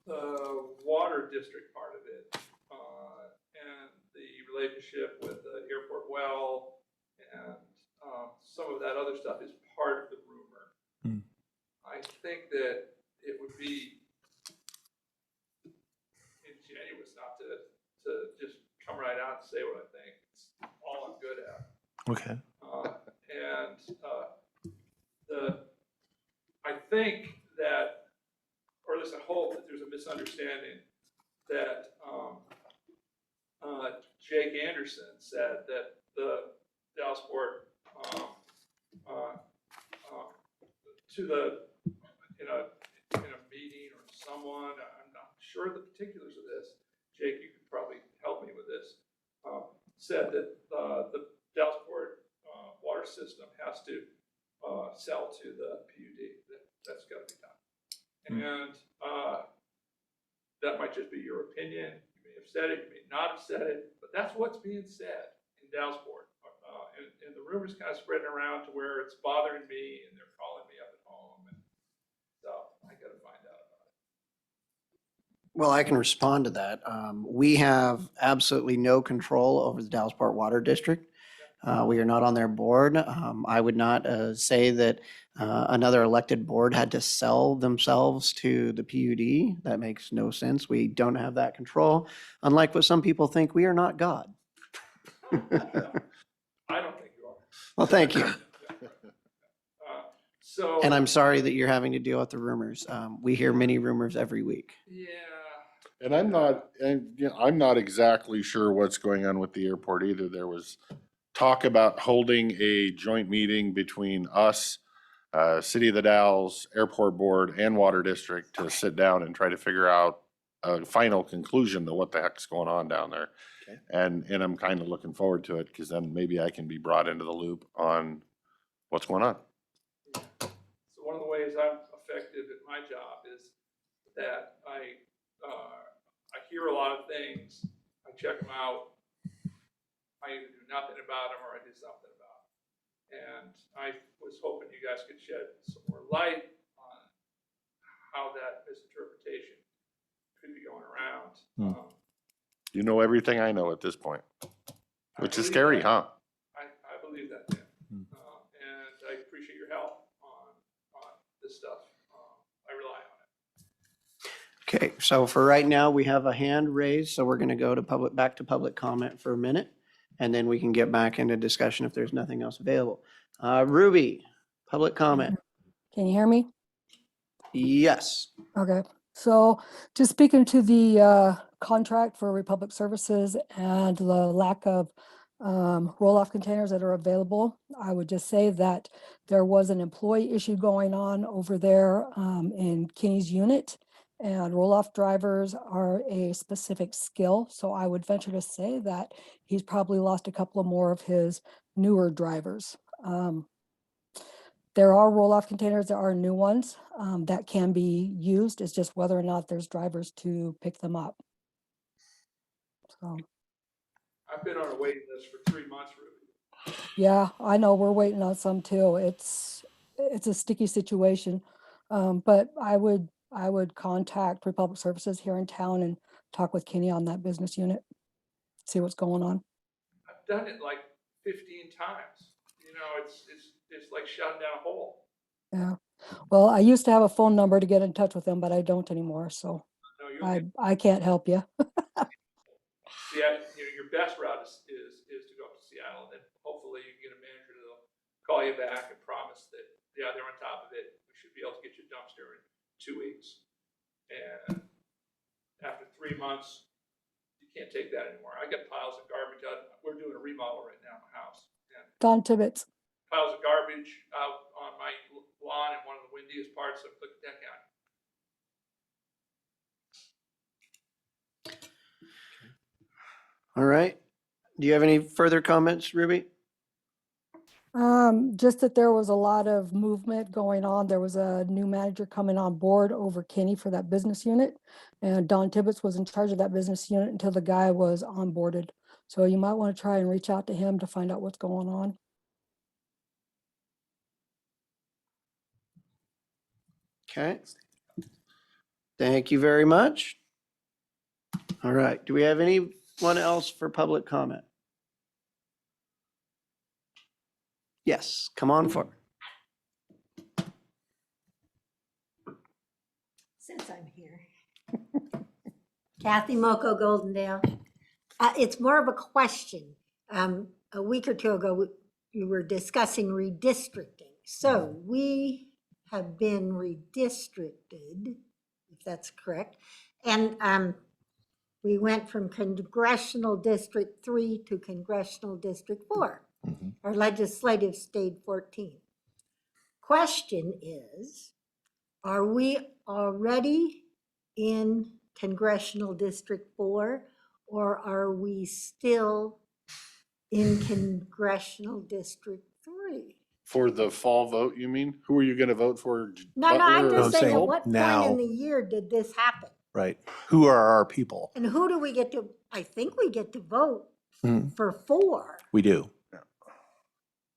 The water district part of it, and the relationship with the airport well, and some of that other stuff is part of the rumor. Hmm. I think that it would be ingenuous not to just come right out and say what I think. It's all I'm good at. Okay. I think that, or at least I hope that there's a misunderstanding that Jake Anderson said that the Dallasport in a meeting or someone, I'm not sure the particulars of this. Jake, you could probably help me with this. Said that the Dallasport water system has to sell to the PUD. That's got to be done. And that might just be your opinion. You may have said it, you may not have said it, but that's what's being said in Dallasport. And the rumor's kind of spreading around to where it's bothering me, and they're calling me up at home, and so I got to find out about it. Well, I can respond to that. We have absolutely no control over the Dallasport Water District. We are not on their board. I would not say that another elected board had to sell themselves to the PUD. That makes no sense. We don't have that control. Unlike what some people think, we are not God. I don't think you are. Well, thank you. So. And I'm sorry that you're having to deal with the rumors. We hear many rumors every week. Yeah. And I'm not exactly sure what's going on with the airport either. There was talk about holding a joint meeting between us, City of the Dalles, Airport Board, and Water District to sit down and try to figure out a final conclusion to what the heck's going on down there. Okay. And I'm kind of looking forward to it, because then maybe I can be brought into the loop on what's going on. So one of the ways I'm effective at my job is that I hear a lot of things, I check them out, I either do nothing about them or I do something about them. And I was hoping you guys could shed some more light on how that misinterpretation could be going around. You know everything I know at this point, which is believe scary, that. huh? I believe that, Dan. And I appreciate your help on this stuff. I rely on it. Okay, so for right now, we have a hand raised, so we're going to go to back to public comment for a minute, and then we can get back into discussion if there's nothing else available. Ruby, public comment. Can you hear me? Yes. Okay, so just speaking to the contract for Republic Services and the lack of roll-off containers that are available, I would just say that there was an employee issue going on over there in Kenny's unit, and roll-off drivers are a specific skill. So I would venture to say that he's probably lost a couple of more of his newer drivers. There are roll-off containers, there are new ones that can be used. It's just whether or not there's drivers to pick them up. So, I've been on a waiting list for 3 months, Ruby. yeah, I know we're waiting on some too. It's a sticky situation. But I would contact Republic Services here in town and talk with Kenny on that business unit, see what's going on. I've done it like 15 times. You know, it's like shutting down a hole. Yeah. Well, I used to have a phone number to get in touch with them, but I don't anymore. So No, I can't help you. See, your best route is to go up to Seattle, and then hopefully you can get a manager that'll call you back and promise that, yeah, they're on top of it. We should be able to get your dumpster in 2 weeks. And after 3 months, you can't take that anymore. I got piles of garbage out. We're doing a remodel right now in my house. And Don Tibbetts. piles of garbage out on my lawn in one of the windiest parts of Klickitat County. All right. Do you have any further comments, Ruby? Just that there was a lot of movement going on. There was a new manager coming on board over Kenny for that business unit. And Don Tibbetts was in charge of that business unit until the guy was onboarded. So you might want to try and reach out to him to find out what's going on. Okay. Thank you very much. All right. Do we have anyone else for public comment? Yes, come on forward. Since I'm here. Kathy Moko, Goldendale. It's more of a question. A week or two ago, we were discussing redistricting. So we have been redistricted, if that's correct. And we went from Congressional District 3 to Congressional District 4. Our legislative stayed 14. Question is, are we already in Congressional District 4, or are we still in Congressional District 3? For the fall vote, you mean? Who are you gonna vote for? No, I'm Butler or just saying, at Cole? what point now. in the year did this happen? Right. Who are our people? And who do we get to, I think we get to vote Mhm. for 4. We do.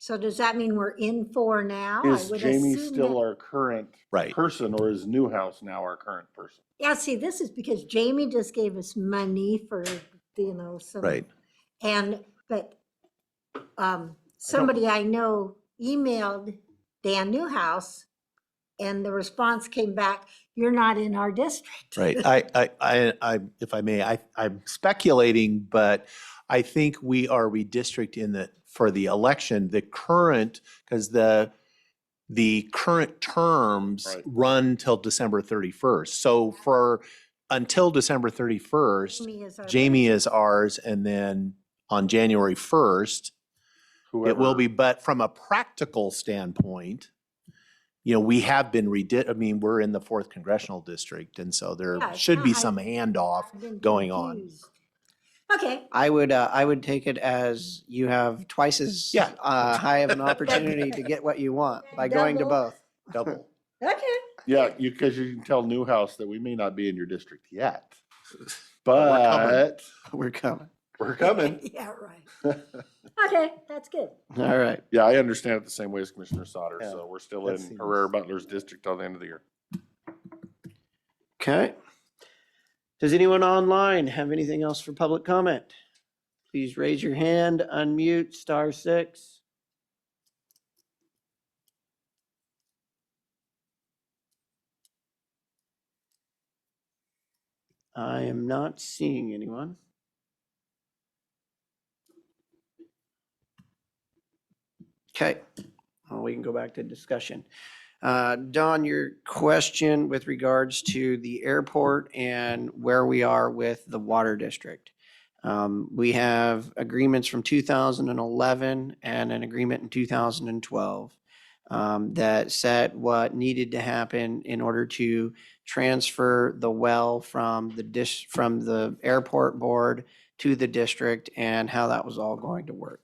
So does that mean we're in 4 now? I Is would Jamie assume still that- our current Right. person, or is Newhouse now our current person? Yeah, see, this is because Jamie just gave us money for, some. Right. But somebody I know emailed Dan Newhouse, and the response came back, "You're not in our district." Right. If I may, I'm speculating, but I think we are redistricting for the election, the current, because the current terms Right. run till December 31st. So until December 31st, Jamie is ours, and then on January 1st, it will be, but from a practical standpoint, we have been we're in the 4th congressional district, and so there Yeah, should be it's not- some handoff I've been going on. confused. Okay, I would take it as you have twice as Yeah. high of an opportunity to get what you want by going to Double. both. Double. okay. Yeah, because you can tell Newhouse that we may not be in your district yet, But we're coming. but We're coming. we're coming. Yeah, right. Okay, that's good. All right. Yeah, I understand it the same way as Commissioner Sauter, Yeah, so we're still that in seems- Herrera Butler's district till the end of the year. Okay. Does anyone online have anything else for public comment? Please raise your hand, unmute, *6. I am not seeing anyone. Okay, well, we can go back to discussion. Don, your question with regards to the airport and where we are with the water district. We have agreements from 2011 and an agreement in 2012 that set what needed to happen in order to transfer the well from the airport board to the district, and how that was all going to work.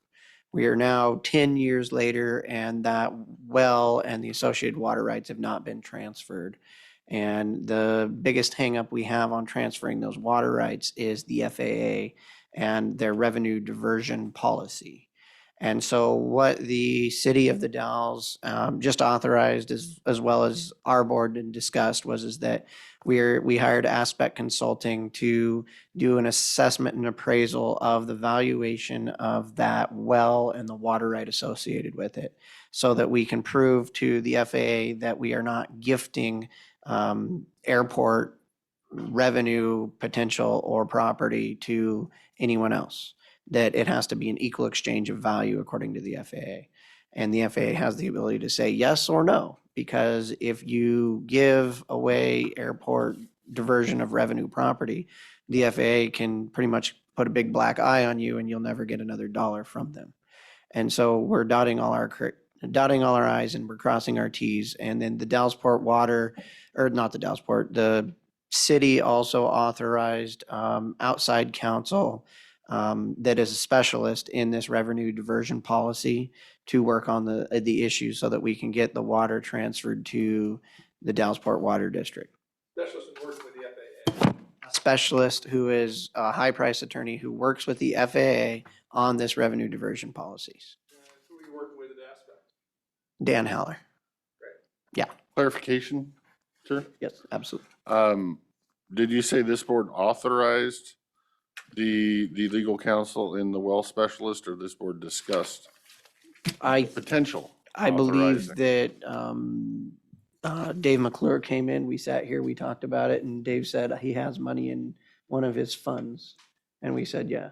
We are now 10 years later, and that well and the associated water rights have not been transferred. And the biggest hangup we have on transferring those water rights is the FAA and their revenue diversion policy. And so what the city of the Dalles just authorized, as well as our board and discussed, is that we hired Aspect Consulting to do an assessment and appraisal of the valuation of that well and the water right associated with it, so that we can prove to the FAA that we are not gifting airport revenue potential or property to anyone else, that it has to be an equal exchange of value according to the FAA. And the FAA has the ability to say yes or no, because if you give away airport diversion of revenue property, the FAA can pretty much put a big black eye on you and you'll never get another dollar from them. And so we're dotting all our dotting all our i's and we're crossing our t's. And then the Dallasport Water, or not the Dallasport, the city also authorized outside counsel that is a specialist in this revenue diversion policy to work on the issues so that we can get the water transferred to the Dallasport Water District. Specialist in working with the FAA. A specialist who is a high-priced attorney who works with the FAA on this revenue diversion policies. Who are you working with at Aspect? Dan Haller. Yeah. Clarification, sir? Yes, absolutely. Did you say this board authorized the legal counsel and the well specialist, or this board discussed potential? I believe authorizing? that Dave McClure came in, we sat here, we talked about it, and Dave said he has money in one of his funds. And we said, yeah.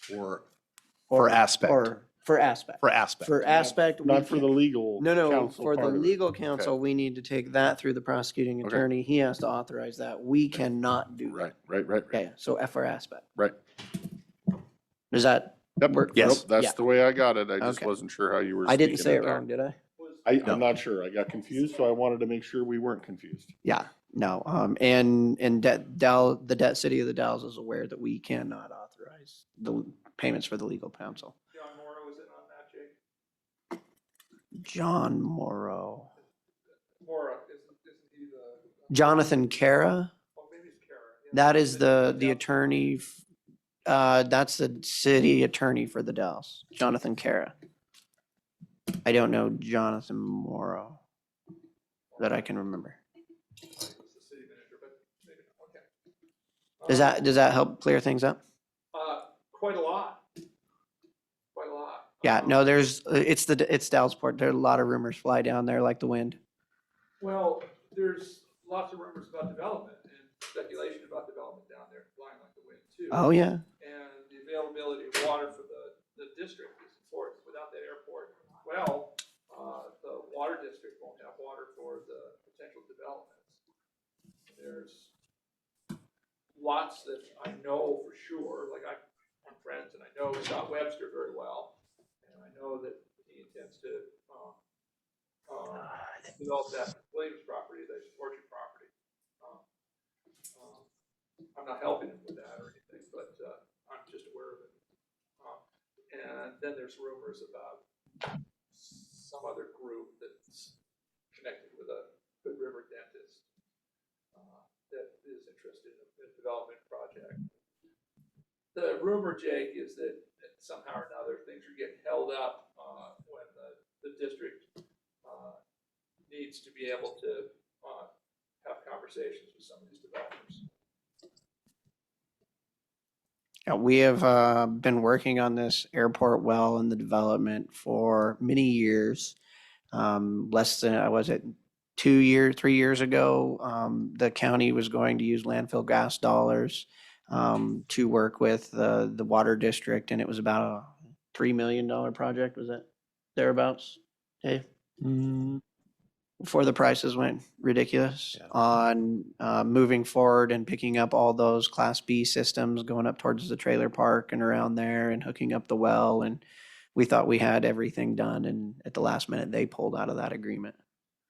For Aspect. Or for Aspect. For Aspect. For Aspect. Not we for the can't- legal No, counsel for the part of it. legal counsel, we need to take that through the prosecuting Okay. attorney. He has to authorize that. We cannot do that. Right. Yeah, so FR Aspect. Right. Does that Yep. work? Yes. Nope, that's Yeah. the way I got it. I just Okay. wasn't sure how you were. I didn't speaking say it there. wrong, did I? I'm not sure. I got confused, so I wanted to make sure we weren't confused. Yeah, no, and the debt city of the Dalles is aware that we cannot authorize the payments for the legal counsel. John Morrow was in on that, Jake? John Morrow. Morrow, isn't he the? Jonathan Kara, Oh, maybe it's Kara. Yeah. that is the attorney, that's the city attorney for the Dalles, Jonathan Kara. I don't know Jonathan Morrow that I can remember. He's the city manager, but maybe not. Okay. Does that help clear things up? Quite a lot. Quite a lot. Yeah, no, it's Dallasport. There are a lot of rumors fly down there like the wind. Well, there's lots of rumors about development and speculation about development down there, flying like the wind too. Oh, yeah. And the availability of water for the district is important. Without that airport, well, the water district won't have water for the potential developments. There's lots that I know for sure, like I'm friends and I know Scott Webster very well. And I know that he intends to develop that Williams property, that Orchard property. I'm not helping him with that or anything, but I'm just aware of it. And then there's rumors about some other group that's connected with a Good River dentist that is interested in a development project. The rumor, Jake, is that somehow or another things are getting held up when the district needs to be able to have conversations with some of these developers. Yeah, we have been working on this airport well and the development for many years. Less than, was it 3 years ago, the county was going to use landfill gas dollars to work with the water district, and it was about a $3 million project, was it thereabouts, Dave? Before the prices went ridiculous on moving forward and picking up all those Class B systems going up towards the trailer park and around there and hooking up the well. And we thought we had everything done, and at the last minute, they pulled out of that agreement.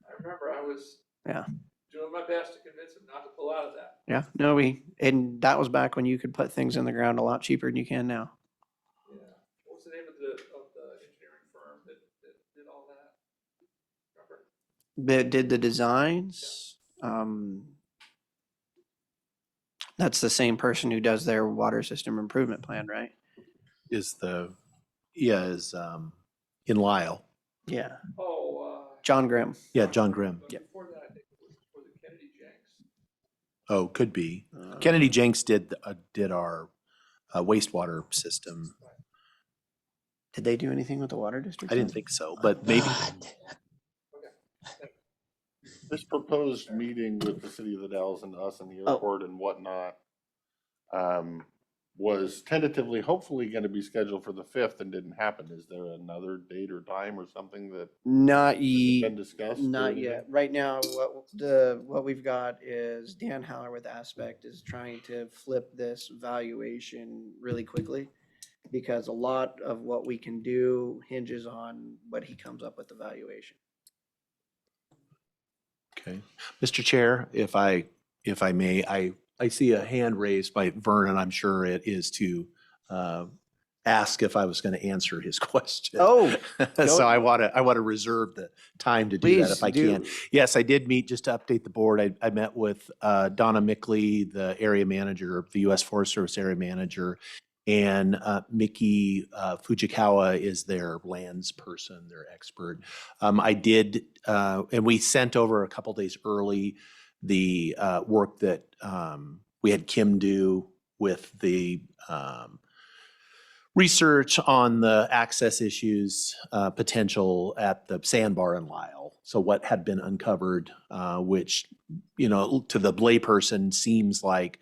I remember I was Yeah. doing my best to convince him not to pull out of that. Yeah, no, and that was back when you could put things in the ground a lot cheaper than you can now. Yeah. What was the name of the engineering firm that did all that? Remember? That did the designs. That's the same person who does their water system improvement plan, right? Is in Lyle. Yeah. Oh, John Grimm. Yeah, John Grimm. but before that, I think was it Kennedy Jenks? Oh, could be. Kennedy Jenks did our wastewater system. Did they do anything with the water district? I didn't think so, but maybe. This proposed meeting with the city of the Dalles and us and the Oh. airport and whatnot was tentatively, hopefully going to be scheduled for the 5th and didn't happen. Is there another date or time or something that Not has yet. been discussed? or Not anything? yet. Right now, what we've got is Dan Haller with Aspect is trying to flip this valuation really quickly. because a lot of what we can do hinges on what he comes up with the valuation. Okay. Mr. Chair, if I may, I see a hand raised by Vernon. I'm sure it is to ask if I was going to answer his question. Oh, So I want to reserve the time to do that if I can. Yes, I did meet, just to update the board. I met with Donna Mickley, the area manager, the U.S. Forest Service area manager, and Mickey Fujikawa is their lands person, their expert. I did, and we sent over a couple days early the work that we had Kim do with the research on the access issues potential at the sandbar in Lyle. So what had been uncovered, which, you know, to the layperson seems like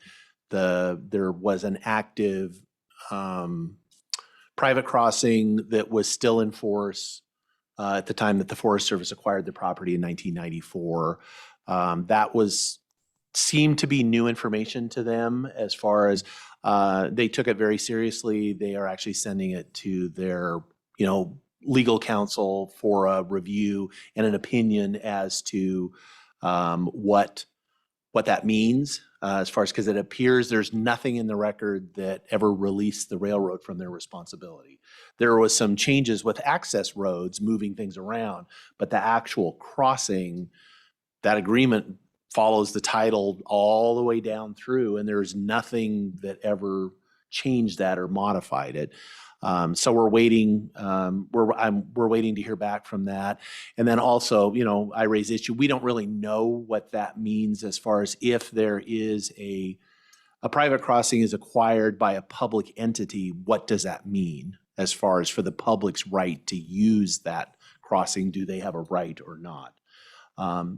there was an active private crossing that was still in force at the time that the Forest Service acquired the property in 1994. That seemed to be new information to them, as far as they took it very seriously. They are actually sending it to their, you know, legal counsel for a review and an opinion as to what that means, as far as, because it appears there's nothing in the record that ever released the railroad from their responsibility. There was some changes with access roads, moving things around, but the actual crossing, that agreement follows the title all the way down through, and there's nothing that ever changed that or modified it. So we're waiting. We're waiting to hear back from that. And then also, you know, I raise issue. We don't really know what that means, as far as if there is a private crossing is acquired by a public entity. What does that mean, as far as for the public's right to use that crossing? Do they have a right or not?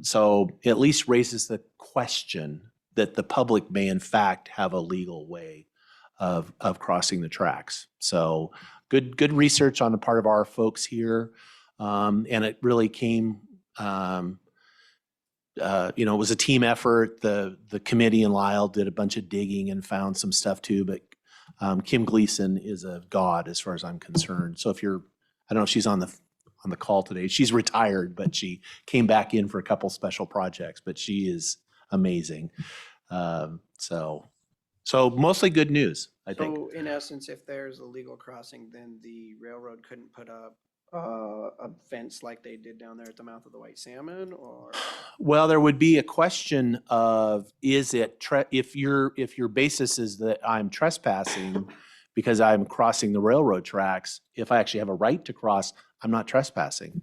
So it at least raises the question that the public may in fact have a legal way of crossing the tracks. So good research on the part of our folks here. And it really came, you know, it was a team effort. The committee in Lyle did a bunch of digging and found some stuff too, but Kim Gleason is a god as far as I'm concerned. So if you're, I don't know if she's on the call today. She's retired, but she came back in for a couple special projects, but she is amazing. So mostly good news, I think. So in essence, if there's a legal crossing, then the railroad couldn't put up a fence like they did down there at the mouth of the White Salmon, or? Well, there would be a question of, is it, if your basis is that I'm trespassing because I'm crossing the railroad tracks, if I actually have a right to cross, I'm not trespassing.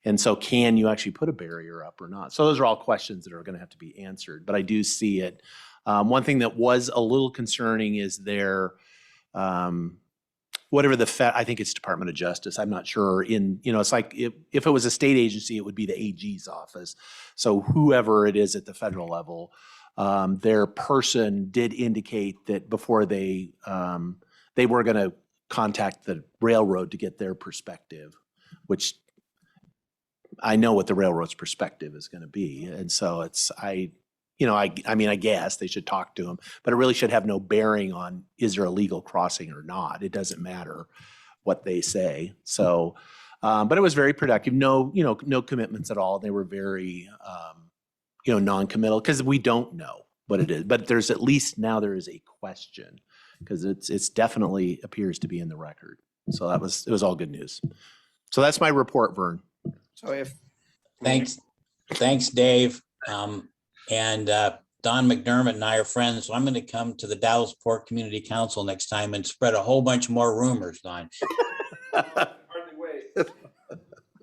And so can you actually put a barrier up or not? So those are all questions that are going to have to be answered, but I do see it. One thing that was a little concerning is their, whatever I think it's Department of Justice, I'm not sure, it's like if it was a state agency, it would be the AG's office. So whoever it is at the federal level, their person did indicate that before they were going to contact the railroad to get their perspective, which I know what the railroad's perspective is going to be. And so I mean, I guess they should talk to them, but it really should have no bearing on, is there a legal crossing or not? It doesn't matter what they say. So, but it was very productive. No commitments at all. They were very, non-committal, because we don't know what it is, but there's at least now there is a question, because it's definitely appears to be in the record. So it was all good news. So that's my report, Vern. So Thanks, Dave. And Don McDermott and I are friends, so I'm going to come to the Dallasport Community Council next time and spread a whole bunch more rumors, Don. Hardly wait.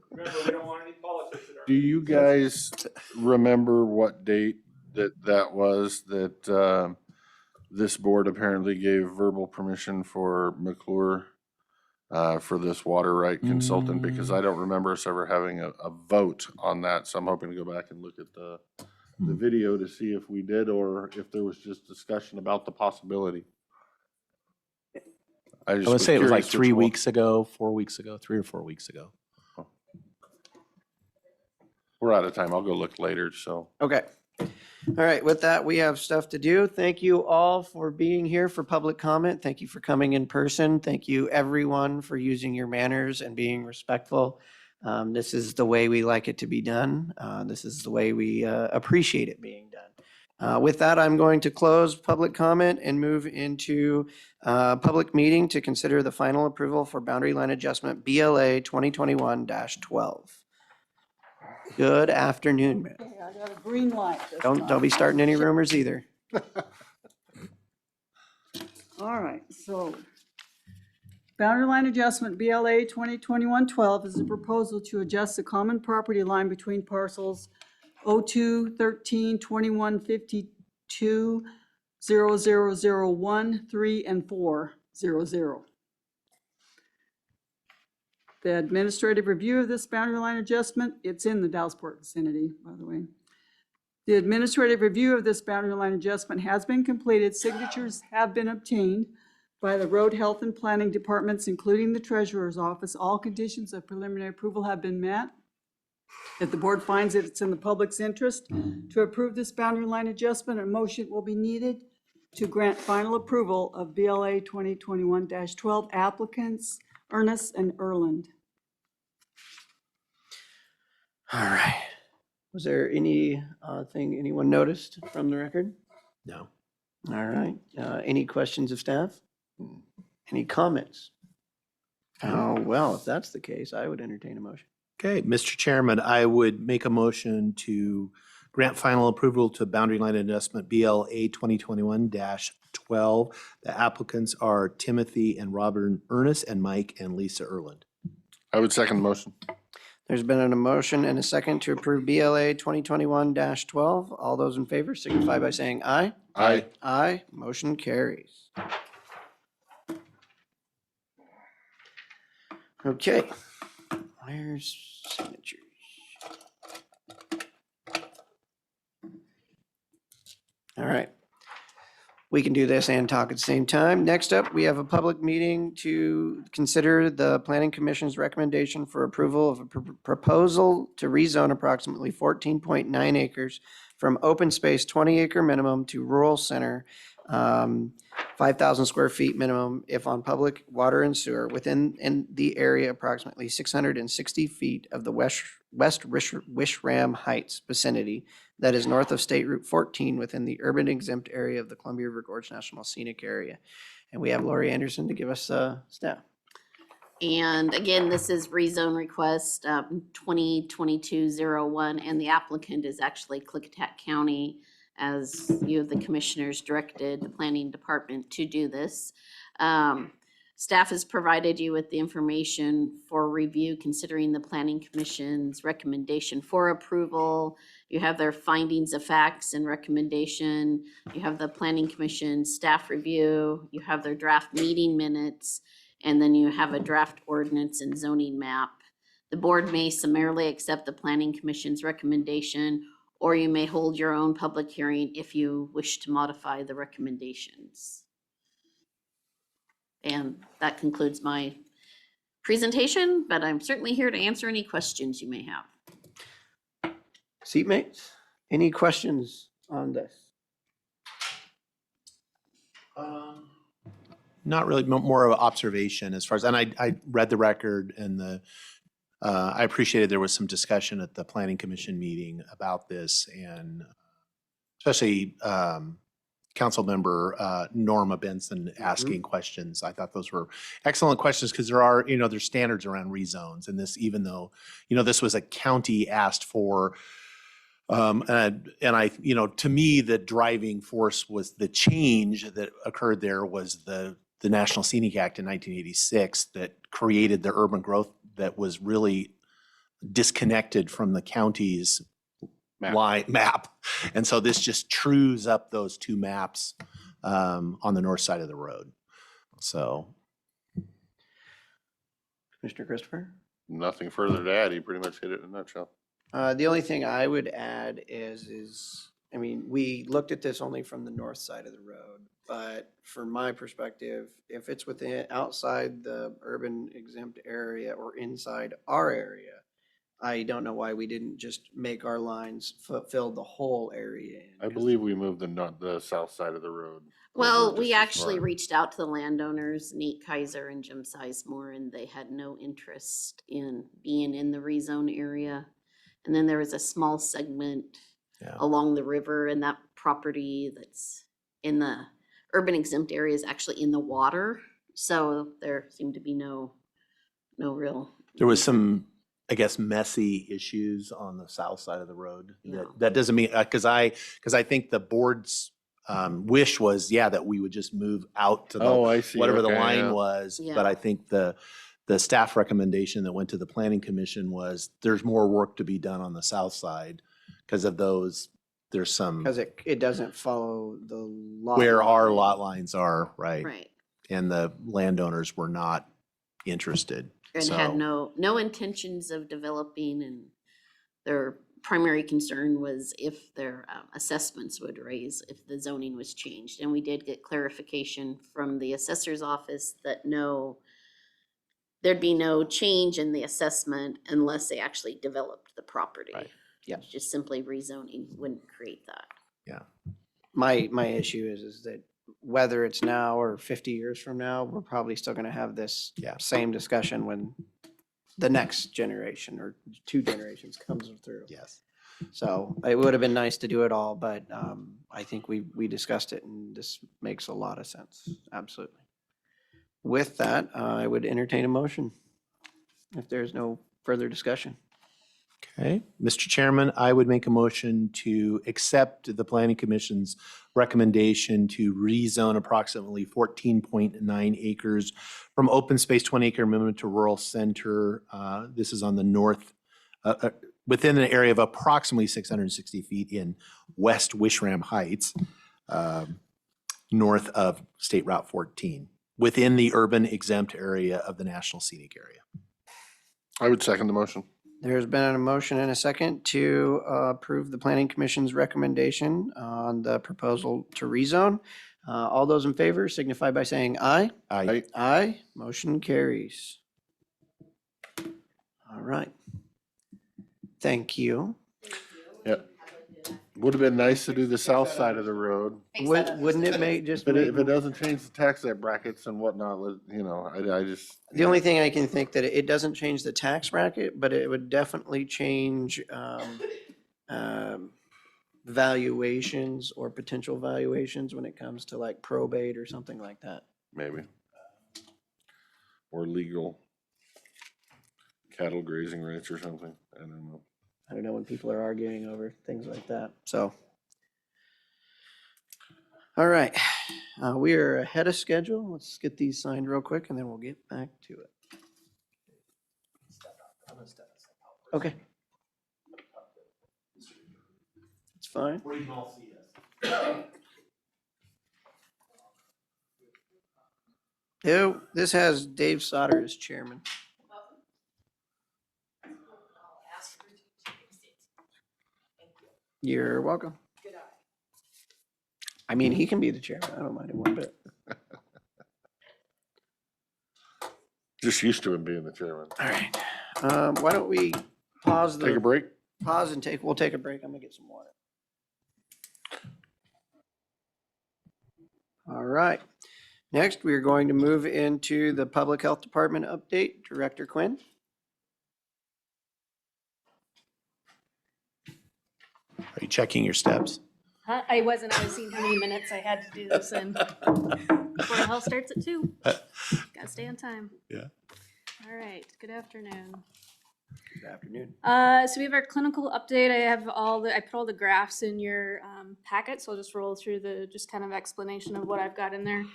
Remember, we don't want any politics in our. Do you guys remember what date that was that this board apparently gave verbal permission for McClure for this water right consultant? Because I don't remember us ever having a vote on that. So I'm hoping to go back and look at the video to see if we did, or if there was just discussion about the possibility. I would say it was like 3 weeks ago, 4 weeks ago, 3 or 4 weeks ago. We're out of time. I'll go look later. So Okay. All right, with that, we have stuff to do. Thank you all for being here for public comment. Thank you for coming in person. Thank you, everyone, for using your manners and being respectful. This is the way we like it to be done. This is the way we appreciate it being done. With that, I'm going to close public comment and move into public meeting to consider the final approval for boundary line adjustment BLA 2021-12. Good afternoon, ma'am. Okay, I got a green light this Don't time. be starting any rumors either. All right, so boundary line adjustment BLA 2021-12 is a proposal to adjust the common property line between parcels 02, 13, 21, 52, 0001, 3, and 400. The administrative review of this boundary line adjustment, it's in the Dallasport vicinity, by the way. The administrative review of this boundary line adjustment has been completed. Signatures have been obtained by the road health and planning departments, including the treasurer's office. All conditions of preliminary approval have been met. If the board finds that it's in the public's interest to approve this boundary line adjustment, a motion will be needed to grant final approval of BLA 2021-12 applicants Ernest and Erland. All right. Was there any thing anyone noticed from the record? No. All right. Any questions of staff? Any comments? Oh, well, if that's the case, I would entertain a motion. Okay, Mr. Chairman, I would make a motion to grant final approval to boundary line adjustment BLA 2021-12. The applicants are Timothy and Robert Ernest and Mike and Lisa Erland. I would second the motion. There's been a motion and a second to approve BLA 2021-12. All those in favor signify by saying aye. Aye. Aye. Motion carries. Okay. Where's signatures? All right. We can do this and talk at the same time. Next up, we have a public meeting to consider the Planning Commission's recommendation for approval of a proposal to rezone approximately 14.9 acres from open space 20-acre minimum to rural center, 5,000 square feet minimum if on public water and sewer within the area approximately 660 feet of the West Wishram Heights vicinity that is north of State Route 14 within the urban exempt area of the Columbia River Gorge National Scenic Area. And we have Lori Anderson to give us staff. And again, this is rezone request 2022-01, and the applicant is actually Klickitat County, as you, the commissioners, directed the planning department to do this. Staff has provided you with the information for review considering the planning commission's recommendation for approval. You have their findings of facts and recommendation. You have the planning commission staff review. You have their draft meeting minutes, and then you have a draft ordinance and zoning map. The board may summarily accept the planning commission's recommendation, or you may hold your own public hearing if you wish to modify the recommendations. And that concludes my presentation, but I'm certainly here to answer any questions you may have. Seatmates, any questions on this? Not really, more of an observation as far as, and I read the record and I appreciated there was some discussion at the Planning Commission meeting about this, and especially Council Member Norma Benson asking questions. I thought those were excellent questions because there are, there's standards around rezones, and this, even though, this was a county asked for, and I, to me, the driving force was the change that occurred there was the National Scenic Act in 1986 that created the urban growth that was really disconnected from the county's map. And so this just trues up those two maps on the north side of the road. So. Commissioner Christopher? Nothing further to add. He pretty much hit it in a nutshell. The only thing I would add is, we looked at this only from the north side of the road, but from my perspective, if it's outside the urban exempt area or inside our area, I don't know why we didn't just make our lines fill the whole area in. I believe we moved the south side of the road. Well, over we just as actually far. reached out to the landowners, Nate Kaiser and Jim Sizemore, and they had no interest in being in the rezone area. And then there was a small segment Yeah. along the river, and that property that's in the urban exempt area is actually in the water. So there seemed to be no real. There was some, I guess, messy issues on the south side of the road. Yeah. That doesn't mean, because I think the board's wish was, yeah, that we would just move out to Oh, the, I see. whatever the Okay, line yeah. was. Yeah. But I think the staff recommendation that went to the planning commission was there's more work to be done on the south side because of those, there's some, Because it doesn't follow the lot. where our line. lot lines are, right? Right. And the landowners were not interested. And So- had no intentions of developing, and their primary concern was if their assessments would raise if the zoning was changed. And we did get clarification from the assessor's office that there'd be no change in the assessment unless they actually developed the property. Right. Yep. Just simply rezoning wouldn't create that. My issue is that whether it's now or 50 years from now, we're probably still gonna have this same discussion when the next generation or 2 generations comes through. Yes. So it would have been nice to do it all, but I think we discussed it and this makes a lot of sense. Absolutely. With that, I would entertain a motion if there's no further discussion. Okay, Mr. Chairman, I would make a motion to accept the planning commission's recommendation to rezone approximately 14.9 acres from open space 20 acre amendment to rural center. This is on the north, within an area of approximately 660 feet in West Wishram Heights, north of State Route 14, within the urban exempt area of the National Scenic Area. I would second the motion. There's been a motion and a second to approve the planning commission's recommendation on the proposal to rezone. All those in favor signify by saying aye. Aye. Aye, motion carries. All right. Thank you. Yep. Would have been nice to do the south side of the road. Wouldn't it make just But make, if it doesn't change the tax brackets and whatnot, I just. the only thing I can think that it doesn't change the tax bracket, but it would definitely change valuations or potential valuations when it comes to like probate or something like that. Maybe. Or legal cattle grazing rights or something. I don't know. I don't know when people are arguing over things like that, so. All right, we are ahead of schedule. Let's get these signed real quick and then we'll get back to it. Okay. It's fine. Where you can all see us. Ew, this has Dave Sauter as chairman. You're welcome. I mean, he can be the chairman. I don't mind it one bit. Just used to him being the chairman. All right. Why don't we pause Take a the, break? pause and we'll take a break. I'm gonna get some water. All right. Next, we are going to move into the Public Health Department update. Director Quinn. Are you checking your steps? I wasn't. I was seeing how many minutes I had to do this in. Board of Health starts at 2. Gotta stay on time. Yeah. All right. Good afternoon. Good afternoon. So we have our clinical update. I put all the graphs in your packet, so I'll just roll through the just kind of explanation of what I've got in there.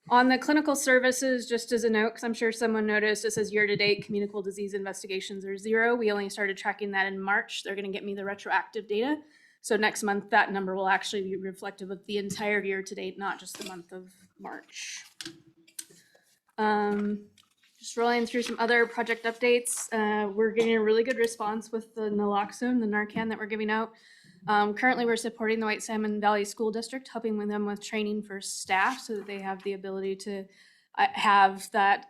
On the clinical services, just as a note, because I'm sure someone noticed, it says year-to-date communicable disease investigations are 0. We only started tracking that in March. They're going to get me the retroactive data. So next month, that number will actually be reflective of the entire year-to-date, not just the month of March. Just rolling through some other project updates. We're getting a really good response with the naloxone, the Narcan that we're giving out. Currently, we're supporting the White Salmon Valley School District, helping with them with training for staff so that they have the ability to have that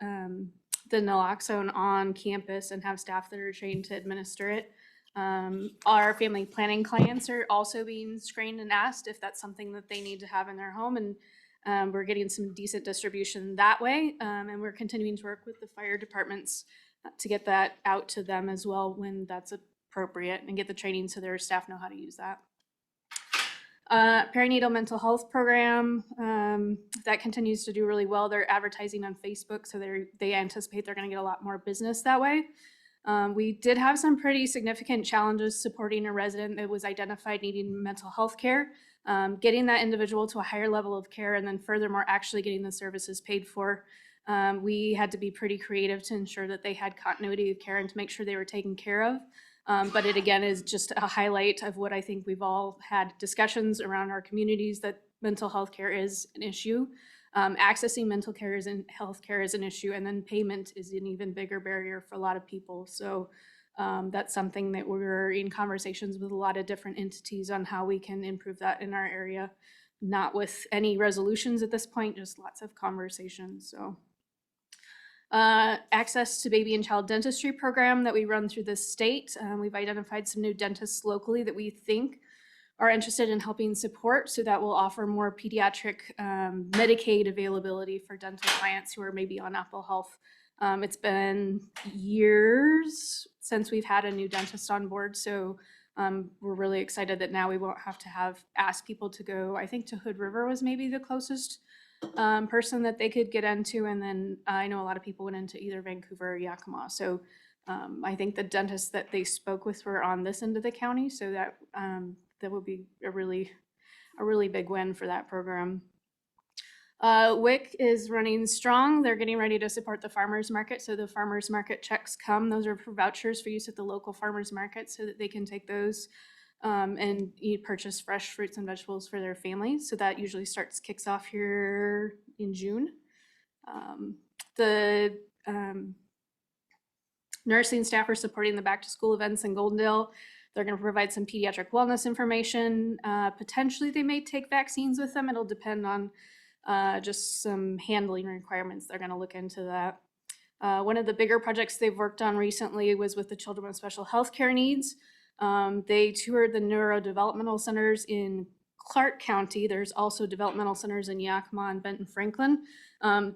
the naloxone on campus and have staff that are trained to administer it. Our family planning clients are also being screened and asked if that's something that they need to have in their home, and we're getting some decent distribution that way. And we're continuing to work with the fire departments to get that out to them as well when that's appropriate, and get the training so their staff know how to use that. Perinatal mental health program, that continues to do really well. They're advertising on Facebook, so they anticipate they're going to get a lot more business that way. We did have some pretty significant challenges supporting a resident that was identified needing mental health care, getting that individual to a higher level of care, and then furthermore actually getting the services paid for. We had to be pretty creative to ensure that they had continuity of care and to make sure they were taken care of. But it again is just a highlight of what I think we've all had discussions around our communities, that mental health care is an issue. Accessing mental care and health care is an issue, and then payment is an even bigger barrier for a lot of people. So that's something that we're in conversations with a lot of different entities on how we can improve that in our area. Not with any resolutions at this point, just lots of conversations. So access to baby and child dentistry program that we run through the state. We've identified some new dentists locally that we think are interested in helping support, so that will offer more pediatric Medicaid availability for dental clients who are maybe on Apple Health. It's been years since we've had a new dentist on board, so we're really excited that now we won't have to ask people to go. I think to Hood River was maybe the closest person that they could get into, and then I know a lot of people went into either Vancouver or Yakima. So I think the dentists that they spoke with were on this end of the county, so that that would be a really big win for that program. WIC is running strong. They're getting ready to support the farmers market. So the farmers market checks come. Those are for vouchers for use at the local farmers market, so that they can take those and purchase fresh fruits and vegetables for their families. So that usually kicks off here in June. The nursing staff are supporting the back to school events in Goldendale. They're going to provide some pediatric wellness information. Potentially they may take vaccines with them. It'll depend on just some handling requirements. They're going to look into that. One of the bigger projects they've worked on recently was with the children with special health care needs. They toured the neurodevelopmental centers in Clark County. There's also developmental centers in Yakima and Benton Franklin.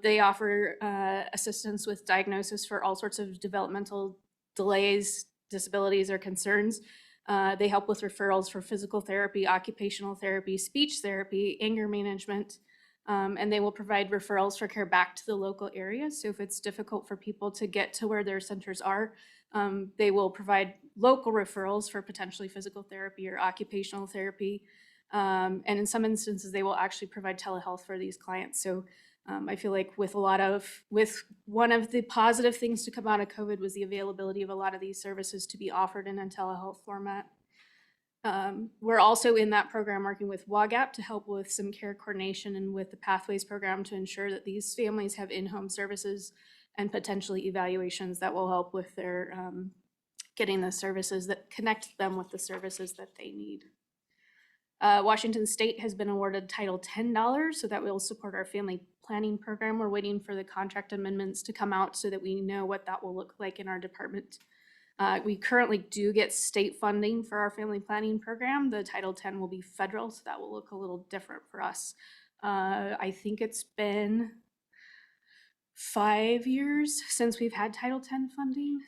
They offer assistance with diagnosis for all sorts of developmental delays, disabilities, or concerns. They help with referrals for physical therapy, occupational therapy, speech therapy, anger management, and they will provide referrals for care back to the local area. So if it's difficult for people to get to where their centers are, they will provide local referrals for potentially physical therapy or occupational therapy. And in some instances, they will actually provide telehealth for these clients. So I feel like with one of the positive things to come out of COVID was the availability of a lot of these services to be offered in a telehealth format. We're also in that program working with WAGAP to help with some care coordination and with the Pathways program to ensure that these families have in-home services and potentially evaluations that will help with their getting the services that connect them with the services that they need. Washington State has been awarded Title $10, so that will support our family planning program. We're waiting for the contract amendments to come out so that we know what that will look like in our department. We currently do get state funding for our family planning program. The Title X will be federal, so that will look a little different for us. I think it's been 5 years since we've had Title X funding.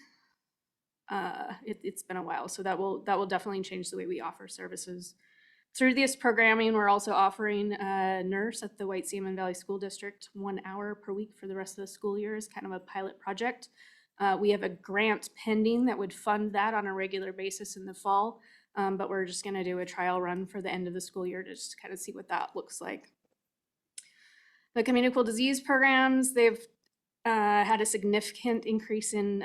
It's been a while, so that will definitely change the way we offer services. Through this programming, we're also offering a nurse at the White Salmon Valley School District 1 hour per week for the rest of the school year as kind of a pilot project. We have a grant pending that would fund that on a regular basis in the fall, but we're just going to do a trial run for the end of the school year to just kind of see what that looks like. The communicable disease programs, they've had a significant increase in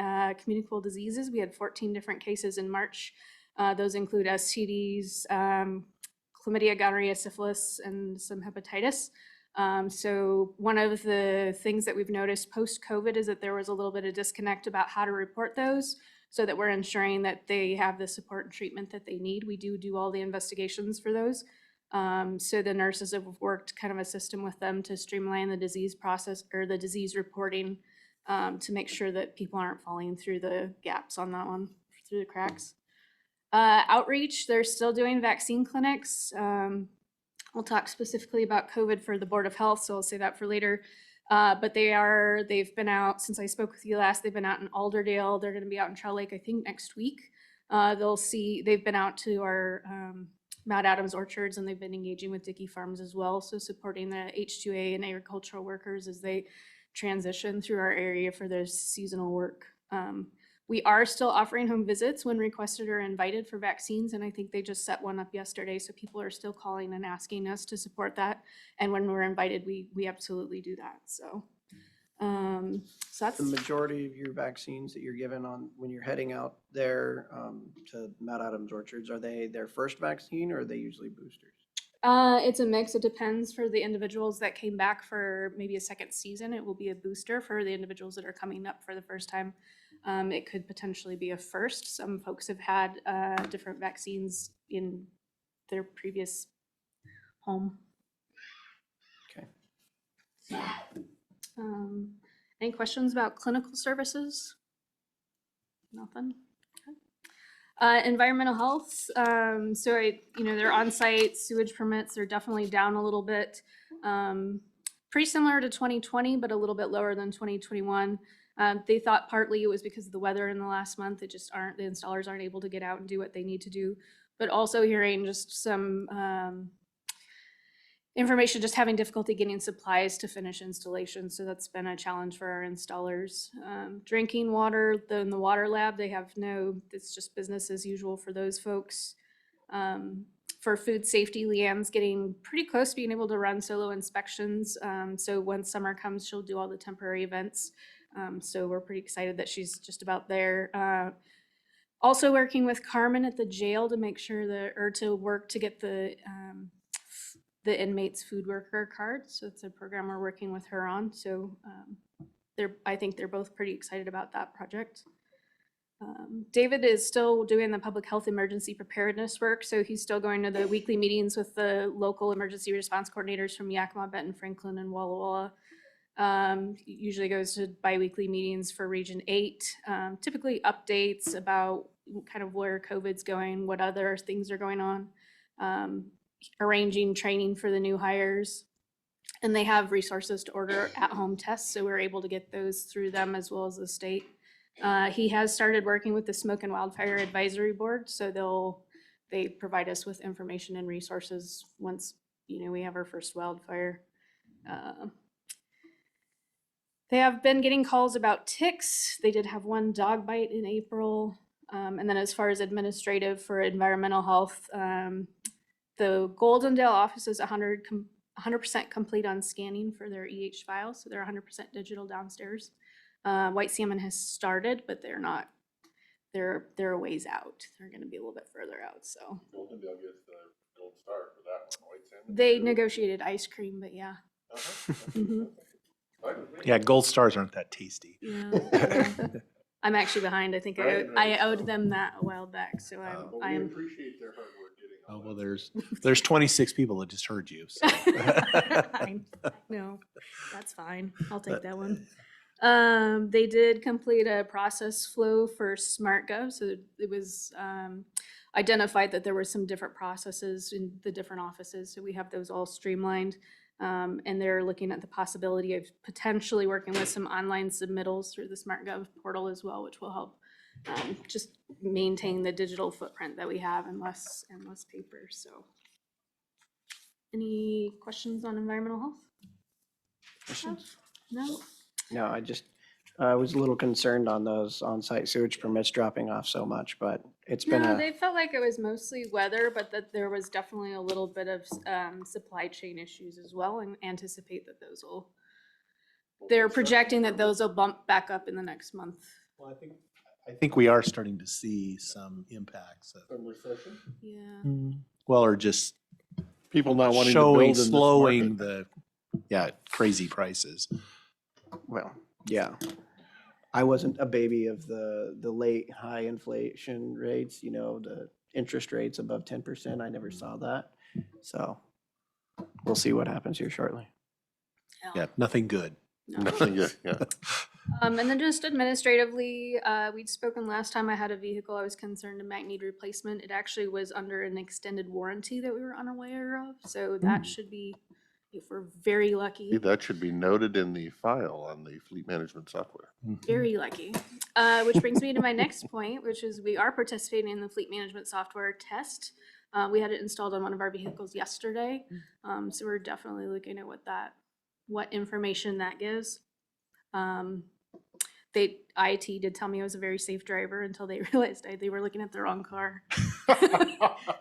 communicable diseases. We had 14 different cases in March. Those include STDs, chlamydia, gonorrhea, syphilis, and some hepatitis. So one of the things that we've noticed post-COVID is that there was a little bit of disconnect about how to report those, so that we're ensuring that they have the support and treatment that they need. We do all the investigations for those. So the nurses have worked kind of a system with them to streamline the disease process or the disease reporting to make sure that people aren't falling through the gaps on that one, through the cracks. Outreach, they're still doing vaccine clinics. We'll talk specifically about COVID for the Board of Health, so I'll say that for later. But they've been out, since I spoke with you last, they've been out in Alderdale. They're gonna be out in Trout Lake, I think, next week. They've been out to our Mount Adams orchards, and they've been engaging with Dickey Farms as well, so supporting the H2A and agricultural workers as they transition through our area for their seasonal work. We are still offering home visits when requested or invited for vaccines, and I think they just set one up yesterday, so people are still calling and asking us to support that. And when we're invited, we absolutely do that. So, so that's The majority of your vaccines that you're given on, when you're heading out there to Mount Adams Orchards, are they their first vaccine or are they usually boosters? It's a mix. It depends. For the individuals that came back for maybe a second season, it will be a booster. For the individuals that are coming up for the first time, it could potentially be a first. Some folks have had different vaccines in their previous home. Okay. Any questions about clinical services? Nothing? Environmental health, their on-site sewage permits are definitely down a little bit. Pretty similar to 2020, but a little bit lower than 2021. They thought partly it was because of the weather in the last month. The installers aren't able to get out and do what they need to do. But also hearing just some information, just having difficulty getting supplies to finish installations. So that's been a challenge for our installers. Drinking water, in the water lab, it's just business as usual for those folks. For food safety, Leanne's getting pretty close to being able to run solo inspections. So when summer comes, she'll do all the temporary events. So we're pretty excited that she's just about there. Also working with Carmen at the jail to make sure to work to get the inmates food worker card. So it's a program we're working with her on. So I think they're both pretty excited about that project. David is still doing the public health emergency preparedness work. So he's still going to the weekly meetings with the local emergency response coordinators from Yakima, Benton, Franklin, and Walla Walla. Usually goes to bi-weekly meetings for Region 8. Typically updates about kind of where COVID's going, what other things are going on. Arranging training for the new hires, and they have resources to order at-home tests, so we're able to get those through them as well as the state. He has started working with the Smoke and Wildfire Advisory Board, so they provide us with information and resources once we have our first wildfire. They have been getting calls about ticks. They did have one dog bite in April, and then as far as administrative for environmental health, the Goldendale office is 100% complete on scanning for their files, so they're 100% digital downstairs. White Salmon has started, but they're not. They're a ways out. They're going to be a little bit further out. So Goldendale gets the gold star for that one, White Salmon. they negotiated ice cream, but yeah. Mhm. Yeah, gold stars aren't that tasty. Yeah. I'm actually behind. I think I owed them that a while back, so We appreciate their hard work getting all Oh, well, that. there's 26 people that just heard you. So. No, that's fine. I'll take that one. They did complete a process flow for SmartGov. So it was identified that there were some different processes in the different offices. So we have those all streamlined. And they're looking at the possibility of potentially working with some online submittals through the SmartGov portal as well, which will help just maintain the digital footprint that we have and less paper. So any questions on environmental health? Questions? No? No, I was a little concerned on those on-site sewage permits dropping off so much, but it's been They felt like it was mostly weather, but that there was definitely a little bit of supply chain issues as well, and anticipate that they're projecting that those will bump back up in the next month. Well, I think we are starting to see some impacts. Some recession? Yeah. Well, or just People not wanting to build in this slowing market. crazy prices. Well, yeah. I wasn't a baby of the late high inflation rates, the interest rates above 10%. I never saw that. So we'll see what happens here shortly. Yeah, nothing good. No. Nothing good, yeah. And then just administratively, we'd spoken last time I had a vehicle I was concerned it might need replacement. It actually was under an extended warranty that we were unaware of, so that should be, if we're very lucky, That should be noted in the file on the fleet management software. very lucky. Which brings me to my next point, which is we are participating in the fleet management software test. We had it installed on one of our vehicles yesterday, so we're definitely looking at what information that gives. IT did tell me I was a very safe driver until they realized they were looking at the wrong car.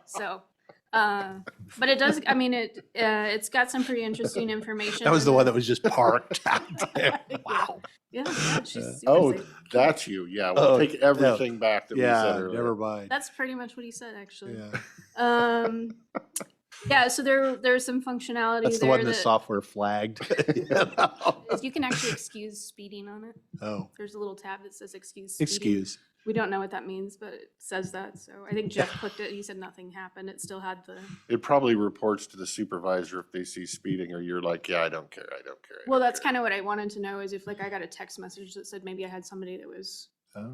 So, but it does, I mean, it's got some pretty interesting information. That was the one that was just parked out there. Wow. Yeah, she's super Oh, safe. that's you. Yeah, we'll take everything back that we said Yeah, earlier. never mind. That's pretty much what he said, actually. Yeah. Yeah, so there's some functionality That's the there one the that software flagged. you can actually excuse speeding on it. Oh, There's a little tab that says excuse speeding. excuse. We don't know what that means, but it says that. So I think Jeff clicked it. He said nothing happened. It still had the. It probably reports to the supervisor if they see speeding, or you're like, yeah, I don't care, I don't care. Well, that's kind of what I wanted to know is if like I got a text message that said maybe I had somebody that was. Oh.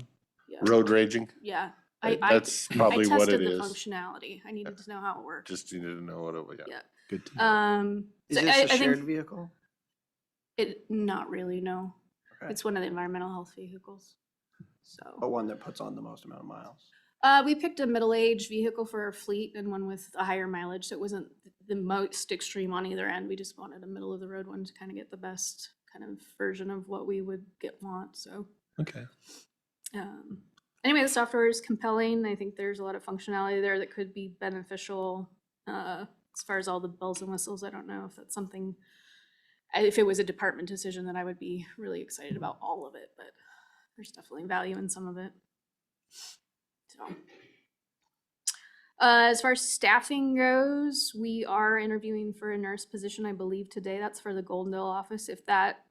Yeah. Road raging? Yeah. That's probably what it I tested the is. functionality. I needed to know how it worked. Just needed to know what it was. Yeah. Good to know. Is So this I a think shared vehicle? not really, no. Okay. It's one of the environmental health vehicles. So. But one that puts on the most amount of miles. We picked a middle-aged vehicle for our fleet and one with a higher mileage, so it wasn't the most extreme on either end. We just wanted a middle-of-the-road one to kind of get the best kind of version of what we would want, so. Okay. Anyway, the software is compelling. I think there's a lot of functionality there that could be beneficial. As far as all the bells and whistles, I don't know if that's something, if it was a department decision, that I would be really excited about all of it, but there's definitely value in some of it. So, as far as staffing goes, we are interviewing for a nurse position, I believe today. That's for the Goldendale office. If that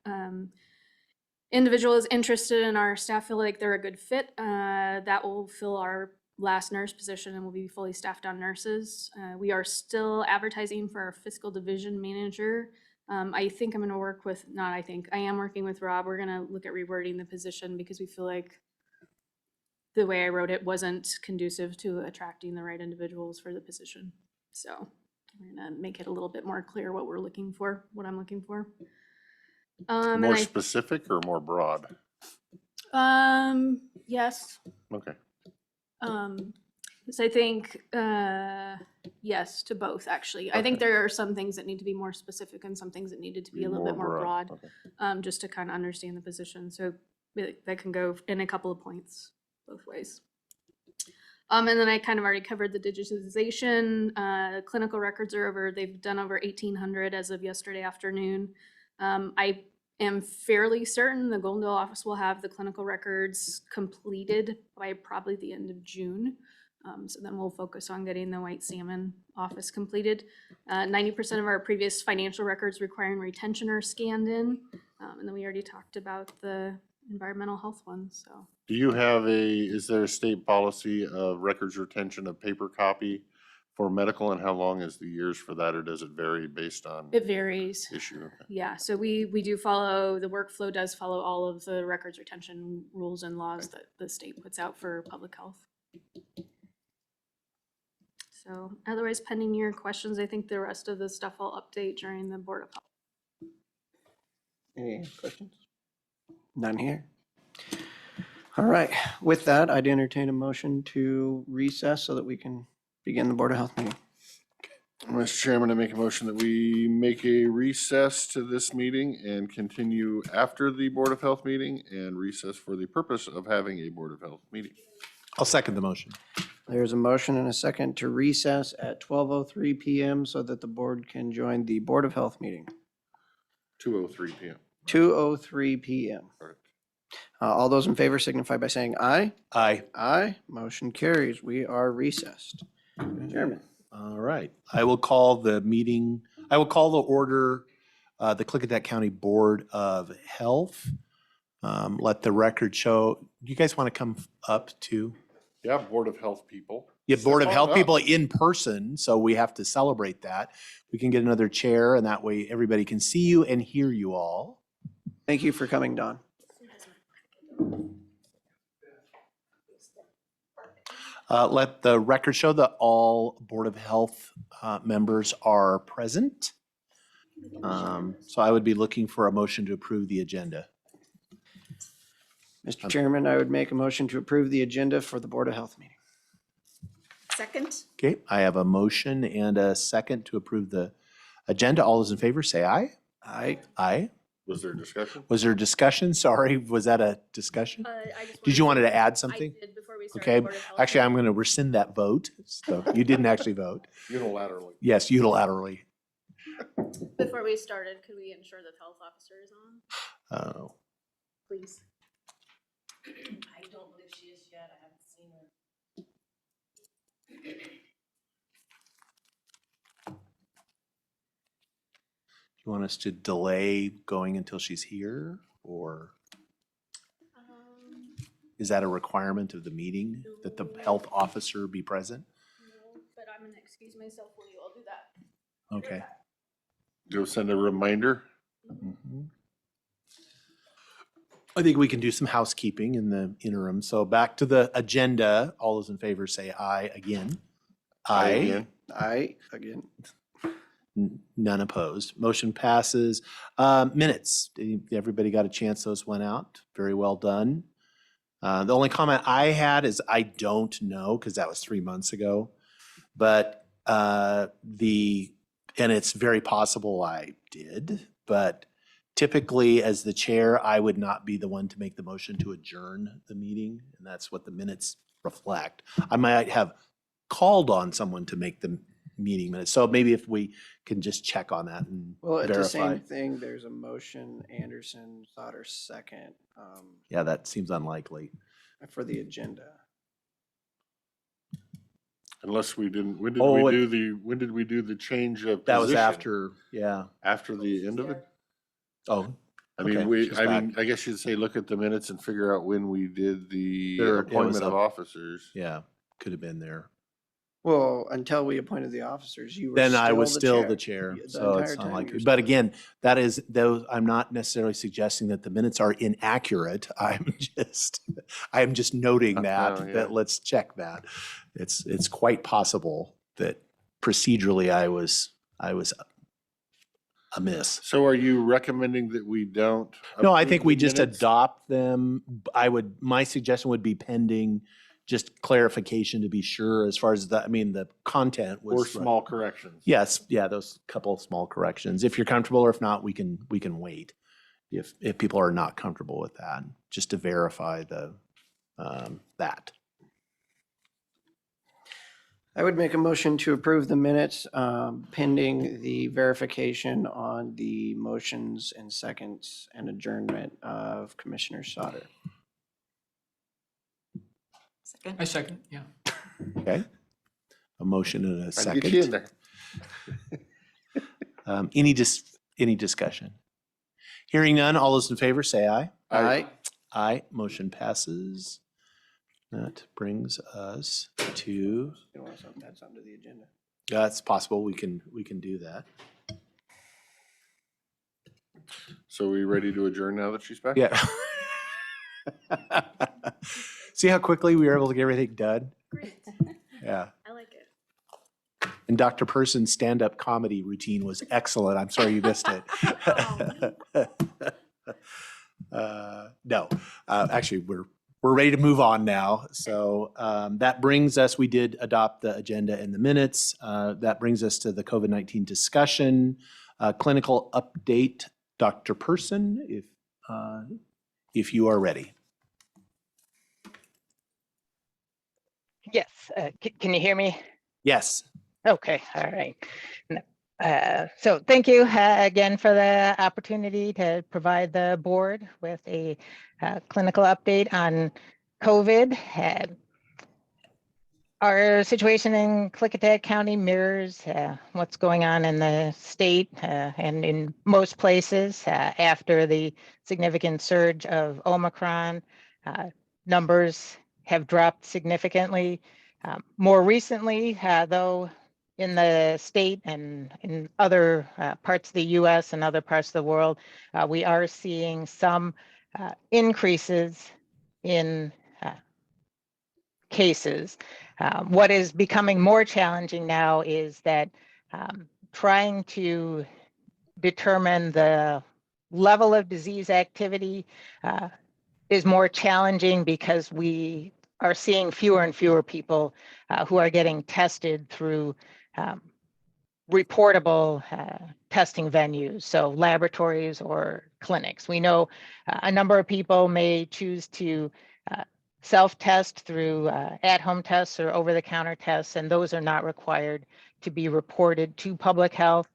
individual is interested in our staff, feel like they're a good fit, that will fill our last nurse position and we'll be fully staffed on nurses. We are still advertising for our fiscal division manager. I think I'm going to work with, not I think, I am working with Rob. We're going to look at rewording the position because we feel like the way I wrote it wasn't conducive to attracting the right individuals for the position. So we're going to make it a little bit more clear what we're looking for, what I'm looking for. More specific or more broad? Yes. Okay. So I think, yes, to both, actually. I think there are some things that need to be more specific and some things that needed to be a little bit more broad, Okay. just to kind of understand the position. So that can go in a couple of points both ways. And then I kind of already covered the digitization. Clinical records are over, they've done over 1,800 as of yesterday afternoon. I am fairly certain the Goldendale office will have the clinical records completed by probably the end of June. So then we'll focus on getting the White Salmon office completed. 90% of our previous financial records requiring retention are scanned in. And then we already talked about the environmental health one, so. Do you have is there a state policy of records retention of paper copy for medical, and how long is the years for that, or does it vary based on It varies. issue? Okay. Yeah, so we do follow, the workflow does follow all of the records retention rules and laws that the state puts out for public health. So otherwise, pending your questions, I think the rest of the stuff I'll update during the Board of Health. Any questions? None here. All right, with that, I'd entertain a motion to recess so that we can begin the Board of Health meeting. Mr. Chairman, I make a motion that we make a recess to this meeting and continue after the Board of Health meeting, and recess for the purpose of having a Board of Health meeting. I'll second the motion. There's a motion and a second to recess at 12:03 PM so that the board can join the Board of Health meeting. 2:03 p.m. 2:03 PM. All those in favor signify by saying aye. Aye. Aye. Motion carries. We are recessed. Chairman. All right. I will call the meeting, I will call the order, the Klickitat County Board of Health. Let the record show, you guys want to come up too? Yeah, Board of Health people. Yeah, Board of Step Health on people up. in person, so we have to celebrate that. We can get another chair and that way everybody can see you and hear you all. Thank you for coming, Don. Let the record show that all Board of Health members are present. So I would be looking for a motion to approve the agenda. Mr. Chairman, I would make a motion to approve the agenda for the Board of Health meeting. Second? Okay, I have a motion and a second to approve the agenda. All those in favor say aye. Aye. Aye. Was there discussion? Was there discussion? Sorry, was that a discussion? Did you want to add something? I did before we started. Okay, Board of Health. actually, I'm going to rescind that vote. So you didn't actually vote. Unilaterally. Yes, unilaterally. Before we started, could we ensure the health officer is on, Oh, please? I don't believe she is yet. I haven't seen her. do you want us to delay going until she's here, or is that a requirement of the meeting that the health officer be present? No, but I'm gonna excuse myself while you all do that. Okay. Go send a reminder. Mhm. I think we can do some housekeeping in the interim. So back to the agenda. All those in favor say aye again. Aye again. Aye, again. None opposed. Motion passes. Minutes. Everybody got a chance? Those went out. Very well done. The only comment I had is I don't know, because that was 3 months ago. But and it's very possible I did, but typically as the chair, I would not be the one to make the motion to adjourn the meeting, and that's what the minutes reflect. I might have called on someone to make the meeting minutes. So maybe if we can just check on that and Well, it's the verify. same thing. There's a motion, Anderson, Sauter, second, Yeah, that seems unlikely. for the agenda. Unless we didn't, when did Oh, when did we do the change of That was position? after, yeah. After the end of it? Oh, I mean, okay, she's back. I guess you'd say, look at the minutes and figure out when we did the There- it was appointment of up. officers. Yeah, could have been there. Well, until we appointed the officers, you were Then I was the still chair. the chair, The so entire it's not time like, you were but still- again, that is, those, I'm not necessarily suggesting that the minutes are inaccurate. I'm just noting Oh, that, yeah. that let's check that. It's quite possible that procedurally I was amiss. So are you recommending that we don't? No, I approve think the we just minutes? adopt them. My suggestion would be pending just clarification to be sure as far as the content was. Or small corrections? Yes, yeah, those couple of small corrections. If you're comfortable, or if not, we can wait. If people are not comfortable with that, just to verify that. I would make a motion to approve the minutes pending the verification on the motions and seconds and adjournment of Commissioner Sauter. I second, yeah. Okay. A motion and a Trying to get you in second. there. Any discussion? Hearing none, all those in favor say aye. Aye. Aye, motion passes. That brings us to, You want to add something to the agenda? it's possible we can do that. So are we ready to adjourn now that she's back? Yeah. See how quickly we were able to get everything done? Great. Yeah. I like it. And Dr. Person's stand-up comedy routine was excellent. I'm sorry you missed it. No, actually, we're ready to move on now. So that brings us, we did adopt the agenda and the minutes. That brings us to the COVID-19 discussion, clinical update. Dr. Person, if you are ready. Yes, can you hear me? Yes. Okay, all right. So thank you again for the opportunity to provide the board with a clinical update on COVID. Our situation in Klickitat County mirrors what's going on in the state and in most places after the significant surge of Omicron. Numbers have dropped significantly. More recently, though, in the state and in other parts of the US and other parts of the world, we are seeing some increases in cases. What is becoming more challenging now is that trying to determine the level of disease activity is more challenging because we are seeing fewer and fewer people who are getting tested through reportable testing venues, so laboratories or clinics. We know a number of people may choose to self-test through at-home tests or over-the-counter tests, and those are not required to be reported to public health,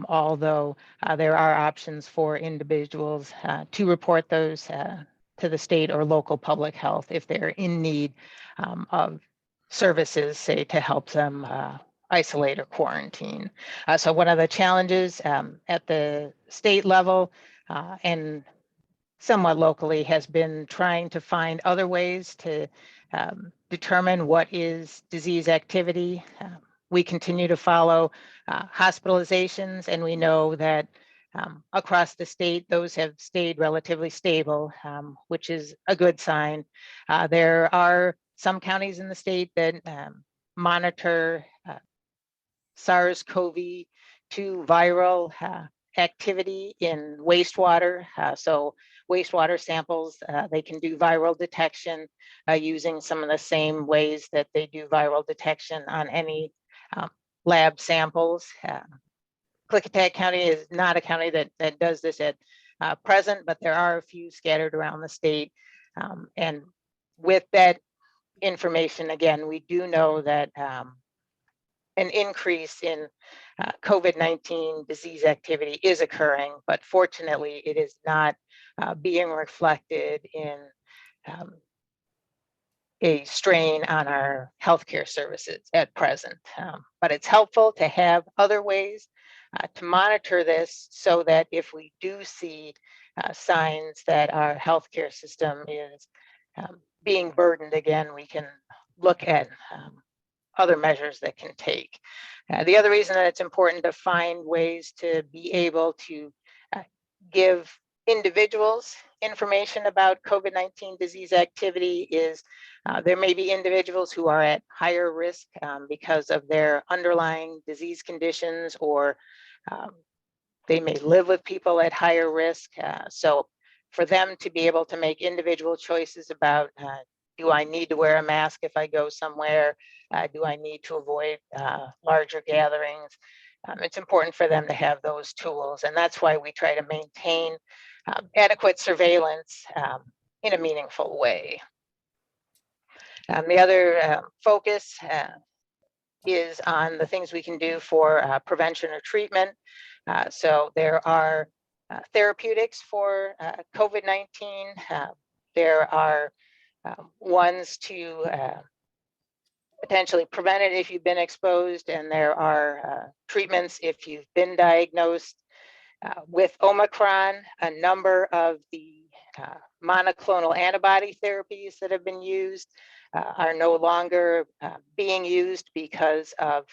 although there are options for individuals to report those to the state or local public health if they're in need of services, say, to help them isolate or quarantine. So one of the challenges at the state level and somewhat locally has been trying to find other ways to determine what is disease activity. We continue to follow hospitalizations, and we know that across the state, those have stayed relatively stable, which is a good sign. There are some counties in the state that monitor SARS-CoV-2 viral activity in wastewater. So wastewater samples, they can do viral detection using some of the same ways that they do viral detection on any lab samples. Klickitat County is not a county that does this at present, but there are a few scattered around the state. And with that information, again, we do know that an increase in COVID-19 disease activity is occurring, but fortunately it is not being reflected in a strain on our healthcare services at present. But it's helpful to have other ways to monitor this so that if we do see signs that our healthcare system is being burdened again, we can look at other measures that can take. The other reason that it's important to find ways to be able to give individuals information about COVID-19 disease activity is there may be individuals who are at higher risk because of their underlying disease conditions, or they may live with people at higher risk. So for them to be able to make individual choices about do I need to wear a mask if I go somewhere? Do I need to avoid larger gatherings? It's important for them to have those tools, and that's why we try to maintain adequate surveillance in a meaningful way. The other focus is on the things we can do for prevention or treatment. So there are therapeutics for COVID-19. There are ones to potentially prevent it if you've been exposed, and there are treatments if you've been diagnosed with Omicron. A number of the monoclonal antibody therapies that have been used are no longer being used because of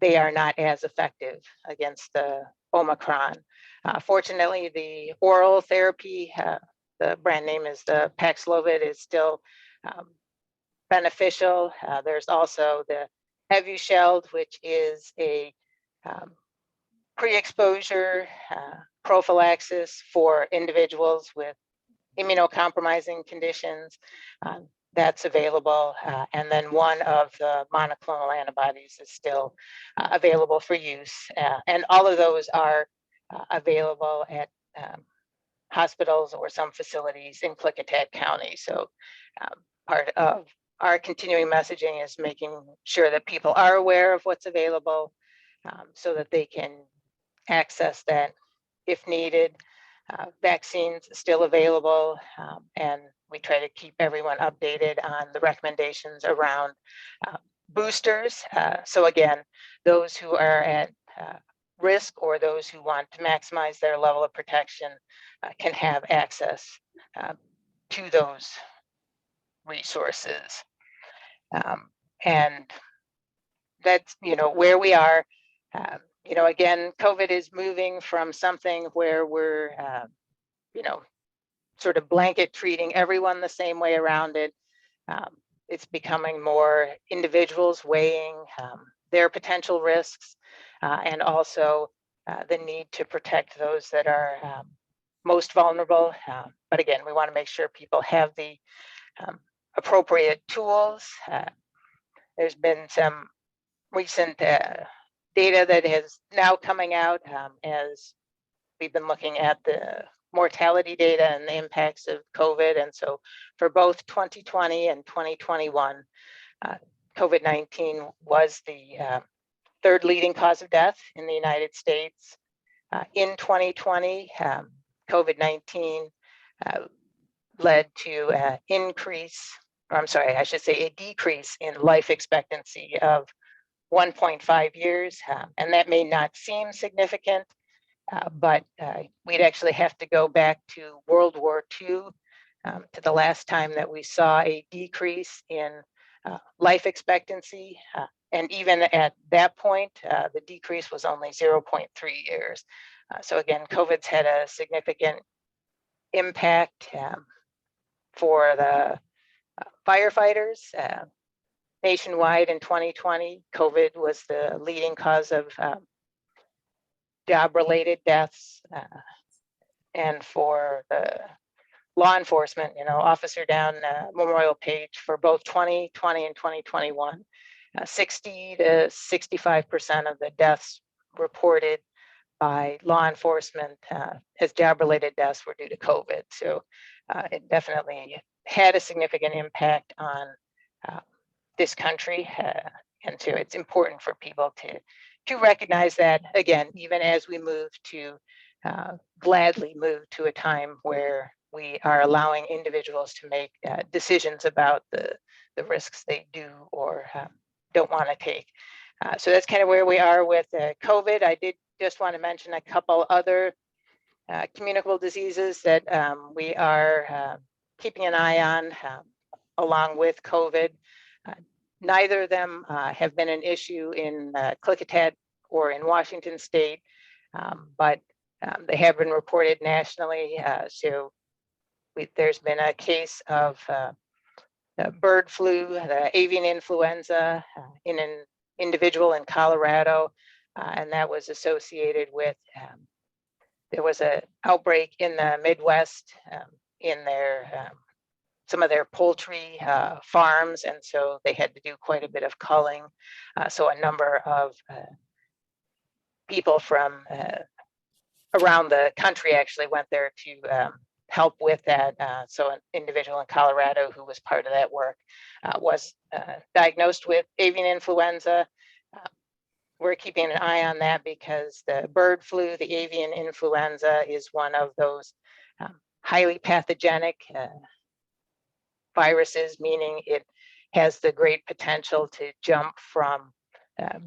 they are not as effective against the Omicron. Fortunately, the oral therapy, the brand name is the Paxlovid, is still beneficial. There's also the Evusheld, which is a pre-exposure prophylaxis for individuals with immunocompromising conditions. That's available. And then one of the monoclonal antibodies is still available for use. And all of those are available at hospitals or some facilities in Klickitat County. So part of our continuing messaging is making sure that people are aware of what's available so that they can access that if needed. Vaccines still available, and we try to keep everyone updated on the recommendations around boosters. So again, those who are at risk or those who want to maximize their level of protection can have access to those resources. And that's, where we are. Again, COVID is moving from something where we're, sort of blanket treating everyone the same way around it It's becoming more individuals weighing their potential risks and also the need to protect those that are most vulnerable. But again, we want to make sure people have the appropriate tools. There's been some recent data that is now coming out as we've been looking at the mortality data and the impacts of COVID. And so for both 2020 and 2021, COVID-19 was the third leading cause of death in the United States. In 2020, COVID-19 led to an increase, or I'm sorry, I should say a decrease in life expectancy of 1.5 years. And that may not seem significant, but we'd actually have to go back to World War II to the last time that we saw a decrease in life expectancy. And even at that point, the decrease was only 0.3 years. So again, COVID's had a significant impact for the firefighters. Nationwide in 2020, COVID was the leading cause of job-related deaths. And for the law enforcement, officer down memorial page for both 2020 and 2021, 60 to 65% of the deaths reported by law enforcement as job-related deaths were due to COVID. So it definitely had a significant impact on this country. And so it's important for people to recognize that, again, even as we move to gladly move to a time where we are allowing individuals to make decisions about the risks they do or don't want to take. So that's kind of where we are with COVID. I did just want to mention a couple other communicable diseases that we are keeping an eye on along with COVID. Neither of them have been an issue in Klickitat or in Washington State, but they have been reported nationally. So there's been a case of bird flu, the avian influenza in an individual in Colorado, and that was associated with, there was an outbreak in the Midwest in their some of their poultry farms, and so they had to do quite a bit of culling. So a number of people from around the country actually went there to help with that. So an individual in Colorado who was part of that work was diagnosed with avian influenza. We're keeping an eye on that because the bird flu, the avian influenza, is one of those highly pathogenic viruses, meaning it has the great potential to jump from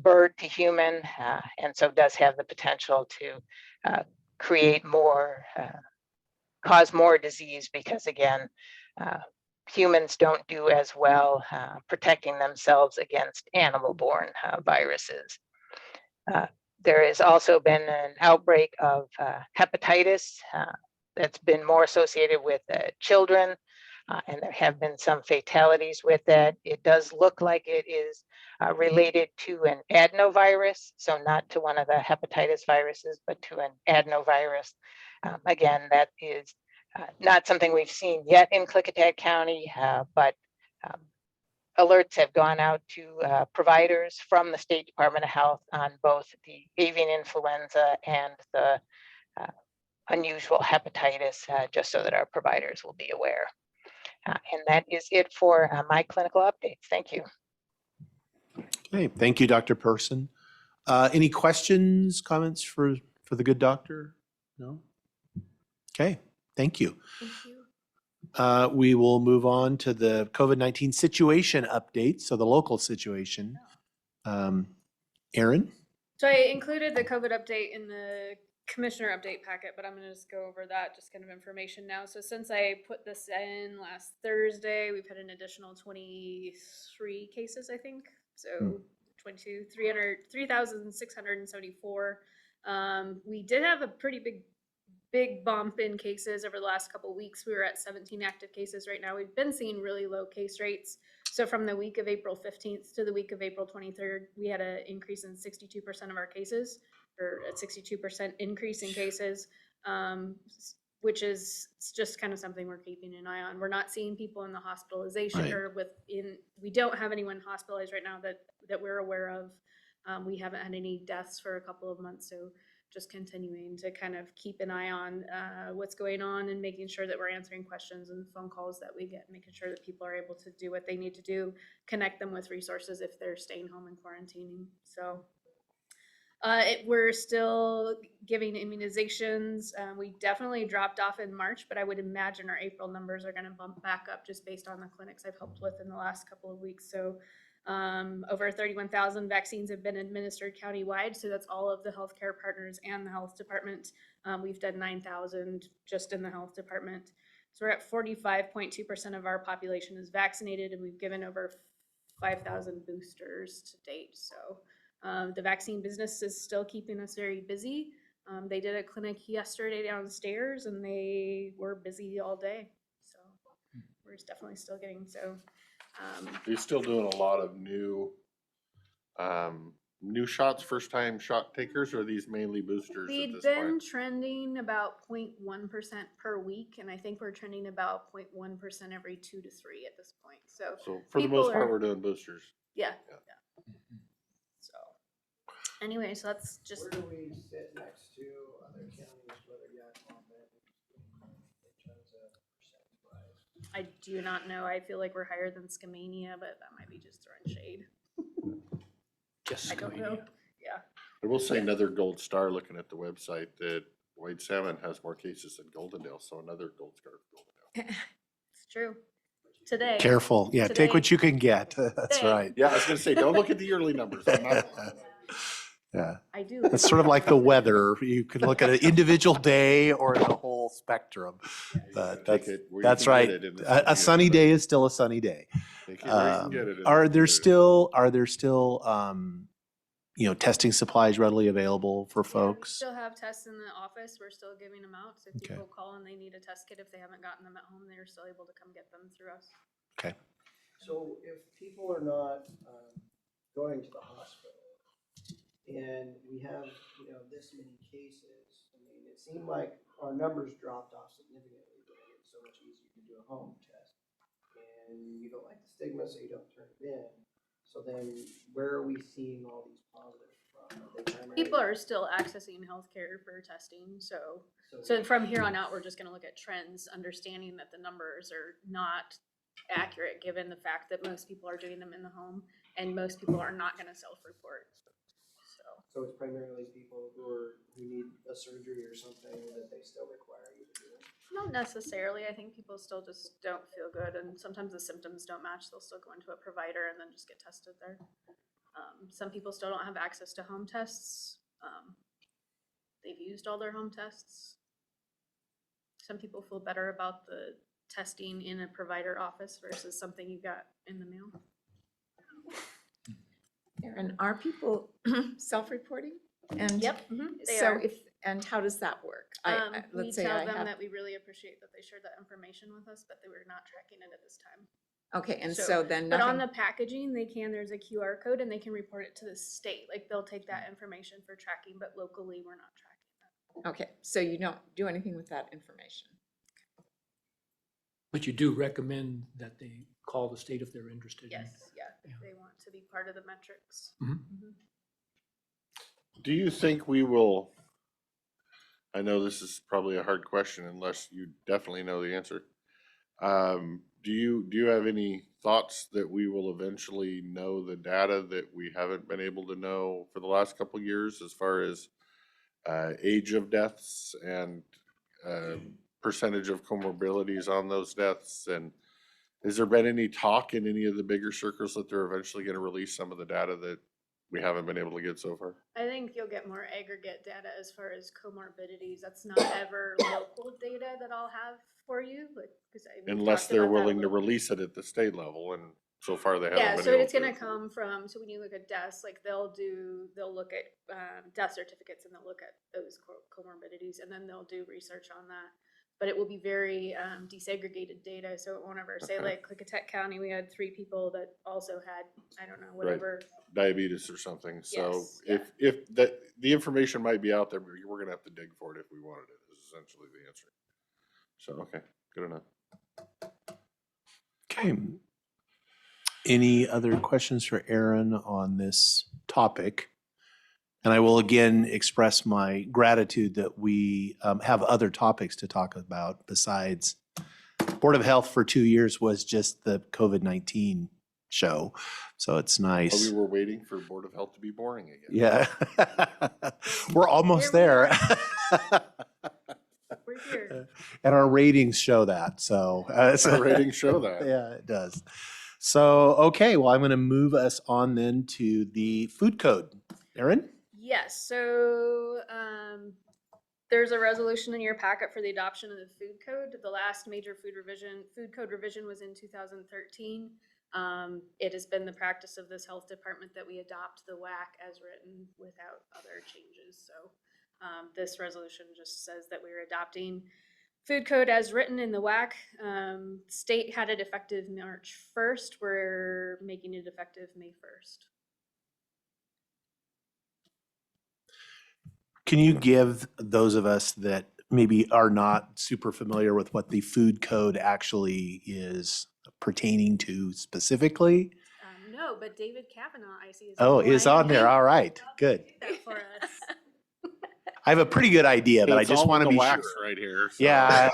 bird to human, and so does have the potential to create more, cause more disease because, again, humans don't do as well protecting themselves against animal-borne viruses. There has also been an outbreak of hepatitis that's been more associated with children, and there have been some fatalities with that. It does look like it is related to an adenovirus, so not to one of the hepatitis viruses, but to an adenovirus. Again, that is not something we've seen yet in Klickitat County, but alerts have gone out to providers from the State Department of Health on both the avian influenza and the unusual hepatitis, just so that our providers will be aware. And that is it for my clinical updates. Thank you. Okay, thank you, Dr. Person. Any questions, comments for the good doctor? No? Okay, thank you. Thank you. We will move on to the COVID-19 situation update, so the local situation. Erin? So I included the COVID update in the commissioner update packet, but I'm going to just go over that, just kind of information now. So since I put this in last Thursday, we've had an additional 23 cases, I think. So 3,674. We did have a pretty big big bump in cases over the last couple of weeks. We were at 17 active cases right now. We've been seeing really low case rates. So from the week of April 15th to the week of April 23rd, we had an increase in 62% of our cases, or a 62% increase in cases, which is just kind of something we're keeping an eye on. We're not seeing people in the hospitalization Right. we don't have anyone hospitalized right now that we're aware of. We haven't had any deaths for a couple of months, so just continuing to kind of keep an eye on what's going on and making sure that we're answering questions and phone calls that we get, making sure that people are able to do what they need to do, connect them with resources if they're staying home and quarantining. So we're still giving immunizations. We definitely dropped off in March, but I would imagine our April numbers are going to bump back up just based on the clinics I've helped with in the last couple of weeks. So over 31,000 vaccines have been administered countywide. So that's all of the healthcare partners and the health department. We've done 9,000 just in the health department. So we're at 45.2% of our population is vaccinated, and we've given over 5,000 boosters to date. So the vaccine business is still keeping us very busy. They did a clinic yesterday downstairs, and they were busy all day. So we're definitely still getting You're still doing a lot of new shots, first time shot takers, or are these mainly boosters at we'd this been point? trending about 0.1% per week, and I think we're trending about 0.1% every 2 to 3 at this point. So For the people most part, are- we're doing boosters. yeah. So anyway, so that's just. Where do we sit next to other counties, whether Yakima, in terms of percentage-wise? I do not know. I feel like we're higher than Skamania, but that might be just throwing shade. Just I don't know. Yeah. I will say another gold star, looking at the website, that White Salmon has more cases than Goldendale, so another gold star for Goldendale. It's true. Today. Careful. Yeah, take what you can get. That's Today. right. Yeah, I was gonna say, don't look at the yearly numbers. I'm not- Yeah. I do. It's sort of like the weather. You can look at an individual day or the whole spectrum. But Take it where you that's can right. get it in the A city sunny of- day is still a sunny day. Take it where you can get it in the Are city there of- still testing supplies readily available for We folks? still have tests in the office. We're still giving them out. So if Okay. people call and they need a test kit, if they haven't gotten them at home, they're still able to come get them through us. Okay. So if people are not going to the hospital and we have, this many cases, I mean, it seemed like our numbers dropped off significantly, but it's so much easier to do a home test. And you don't like the stigma, so you don't turn it in. So then where are we seeing all these positives from? Are they primarily- People are still accessing healthcare for testing. So from here on out, we're just going to look at trends, understanding that the numbers are not accurate given the fact that most people are doing them in the home and most people are not going to self-report. So it's primarily people who need a surgery or something that they still require you to do it? Not necessarily. I think people still just don't feel good, and sometimes the symptoms don't match. They'll still go into a provider and then just get tested there. Some people still don't have access to home tests. They've used all their home tests. Some people feel better about the testing in a provider office versus something you got in the mail. And are people self-reporting? And Yep, they so are. and how does that work? We Let's say tell I them have, that we really appreciate that they shared that information with us, but they were not tracking it at this time. okay, and so then But on nothing, the packaging, there's a QR code and they can report it to the state. Like they'll take that information for tracking, but locally we're not tracking that. okay, so you don't do anything with that information? But you do recommend that they call the state if they're interested in it. Yes, yeah, they want to be part of the metrics. Do you think we will, I know this is probably a hard question unless you definitely know the answer. Do you have any thoughts that we will eventually know the data that we haven't been able to know for the last couple of years as far as age of deaths and percentage of comorbidities on those deaths? And has there been any talk in any of the bigger circles that they're eventually going to release some of the data that we haven't been able to get so far? I think you'll get more aggregate data as far as comorbidities. That's not ever local data that I'll have for you, but because Unless they're willing to release it at the state level, and so far they haven't Yeah, been so able it's to. gonna come from, so when you look at deaths, like they'll look at death certificates and they'll look at those comorbidities. comorbidities, and then they'll do research on that. But it will be very desegregated data, so it won't ever say Okay. like Klickitat County, we had 3 people that also had, I don't know, whatever. Diabetes or something. So Yes, yeah. if that, the information might be out there, but we're gonna have to dig for it if we wanted it, is essentially the answer. So, okay, good enough. Okay. Any other questions for Aaron on this topic? And I will again express my gratitude that we have other topics to talk about besides Board of Health for 2 years was just the COVID-19 show. So it's nice. But we were waiting for Board of Health to be boring again. Yeah. We're almost there. We're here. And our ratings show that. So Our ratings show that. Yeah, it does. So, okay, well, I'm going to move us on then to the food code. Aaron? Yes, so there's a resolution in your packet for the adoption of the food code. The last major food code revision was in 2013. It has been the practice of this health department that we adopt the WAC as written without other changes. So this resolution just says that we're adopting food code as written in the WAC. State had it effective March 1st. We're making it effective May 1st. Can you give those of us that maybe are not super familiar with what the food code actually is pertaining to specifically? No, but David Kavanaugh, I see. Is on there. All right, good. That for us. I have a pretty good idea, but I It's just all want to in the be wax sure. right here. So. Yeah.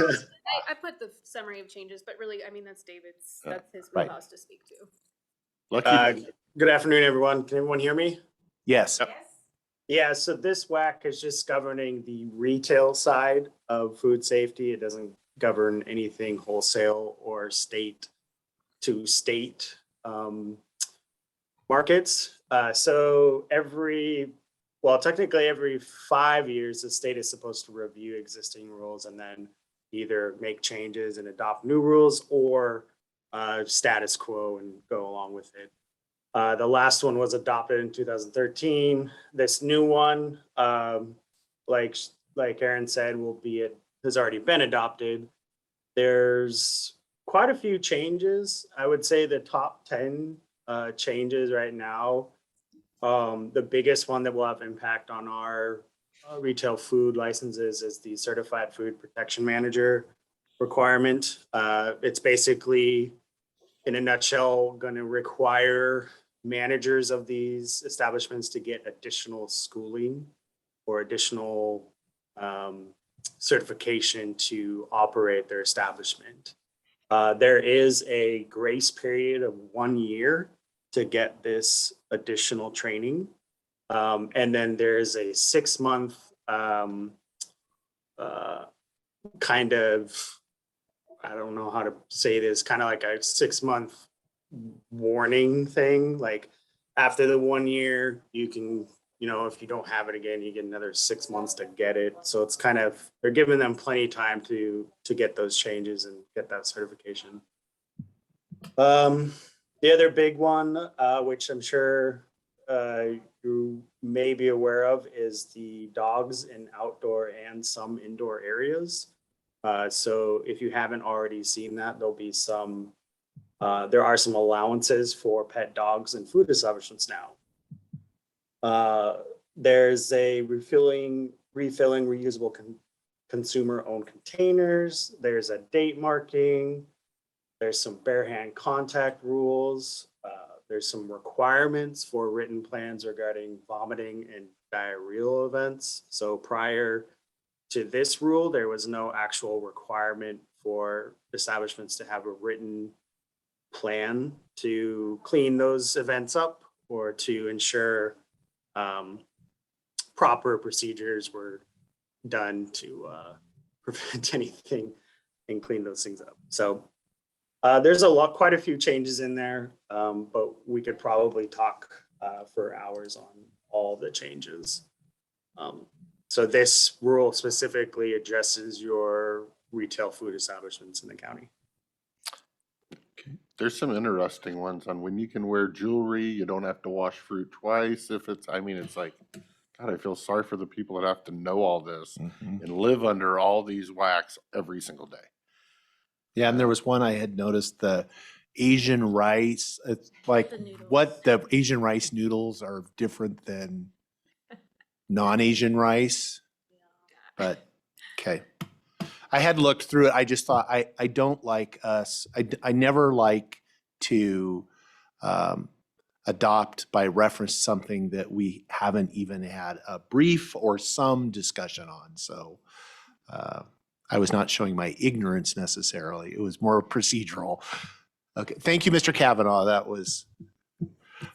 I put the summary of changes, but really, I mean, that's David's, that's his Right. wheelhouse to speak to. Lucky. Good afternoon, everyone. Can everyone hear me? Yes. Yeah, so this WAC is just governing the retail side of food safety. It doesn't govern anything wholesale or state to state markets. So technically every 5 years, the state is supposed to review existing rules and then either make changes and adopt new rules or status quo and go along with it. The last one was adopted in 2013. This new one, like Aaron said, has already been adopted. There's quite a few changes. I would say the top 10 changes right now. The biggest one that will have impact on our retail food licenses is the Certified Food Protection Manager requirement. It's basically, in a nutshell, going to require managers of these establishments to get additional schooling or additional certification to operate their establishment. There is a grace period of 1 year to get this additional training. And then there's a 6-month kind of, I don't know how to say this, kind of like a 6-month warning thing. Like after the 1 year, you can, if you don't have it again, you get another 6 months to get it. So it's kind of, they're giving them plenty of time to get those changes and get that certification. The other big one, which I'm sure you may be aware of, is the dogs in outdoor and some indoor areas. So if you haven't already seen that, there'll be there are some allowances for pet dogs in food establishments now. There's a refilling reusable consumer-owned containers. There's a date marking. There's some bare hand contact rules. There's some requirements for written plans regarding vomiting and diarrheal events. So prior to this rule, there was no actual requirement for establishments to have a written plan to clean those events up or to ensure proper procedures were done to prevent anything and clean those things up. So there's quite a few changes in there, but we could probably talk for hours on all the changes. So this rule specifically addresses your retail food establishments in the county. There's some interesting ones on when you can wear jewelry, you don't have to wash fruit twice if it's, it's like God, I feel sorry for the people that have to know all this Mhm. and live under all these whacks every single day. Yeah, and there was one I had noticed, the Asian rice. It's like The noodles. what the Asian rice noodles are different than non-Asian rice. But okay. I had looked through it. I just thought I don't like us. I never like to adopt by reference something that we haven't even had a brief or some discussion on. So I was not showing my ignorance necessarily. It was more procedural. Okay. Thank you, Mr. Kavanaugh. That was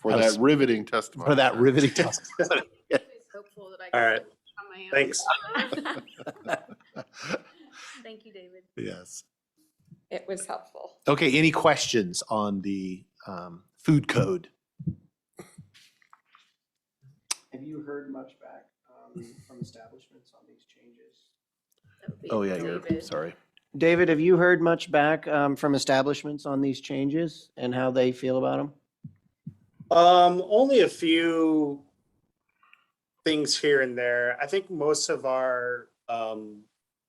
For I that was- riveting testimony. for that sir. riveting testimony. Hopeful that I All can right. on my own. Thanks. Thank you, David. Yes. It was helpful. Okay. Any questions on the food code? Have you heard much back from establishments on these changes? Oh yeah, you're David. sorry. David, have you heard much back from establishments on these changes and how they feel about them? Only a few things here and there. I think most of our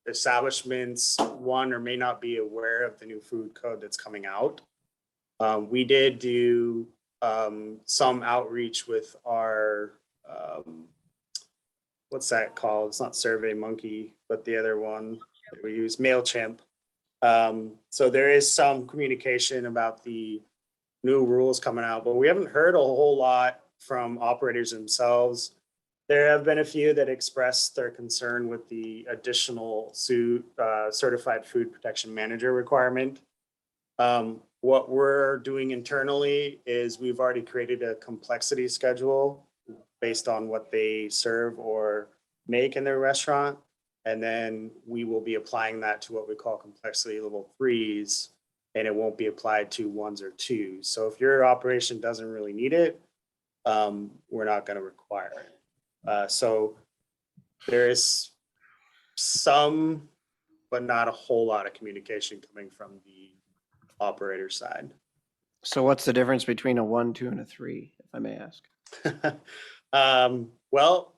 establishments, one, or may not be aware of the new food code that's coming out. We did do some outreach with our, what's that called? It's not Survey Monkey, but the other one that we use, MailChimp. So there is some communication about the new rules coming out, but we haven't heard a whole lot from operators themselves. There have been a few that expressed their concern with the additional certified food protection manager requirement. What we're doing internally is we've already created a complexity schedule based on what they serve or make in their restaurant. And then we will be applying that to what we call complexity level 3s, and it won't be applied to 1s or 2s. So if your operation doesn't really need it, we're not going to require it. So there is some, but not a whole lot of communication coming from the operator side. So what's the difference between a 1, 2, and a 3, if I may ask? Well,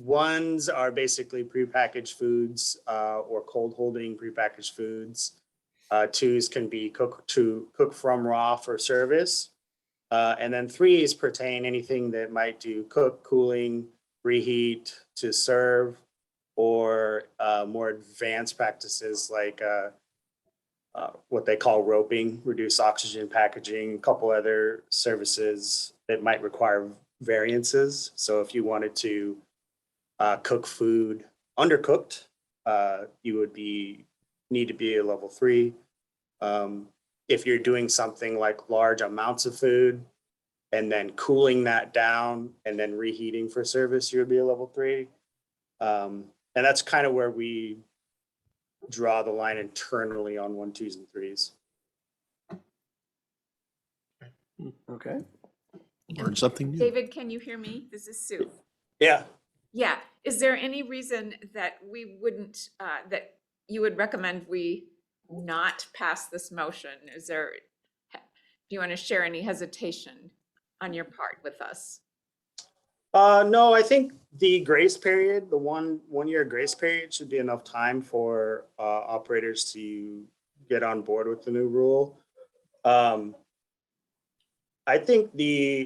1s are basically prepackaged foods or cold holding prepackaged foods. 2s can be cook from raw for service. And then 3s pertain anything that might do cook, cooling, reheat to serve, or more advanced practices like what they call roping, reduced oxygen packaging, a couple other services that might require variances. So if you wanted to cook food undercooked, you would need to be a level 3. If you're doing something like large amounts of food and then cooling that down and then reheating for service, you would be a level 3. And that's kind of where we draw the line internally on 1, 2s, and 3s. Okay. Learn something new. David, can you hear me? This is Sue. Yeah. Yeah. Is there any reason that we wouldn't, that you would recommend we not pass this motion? Do you want to share any hesitation on your part with us? No, I think the grace period, the one year grace period should be enough time for operators to get on board with the new rule. I think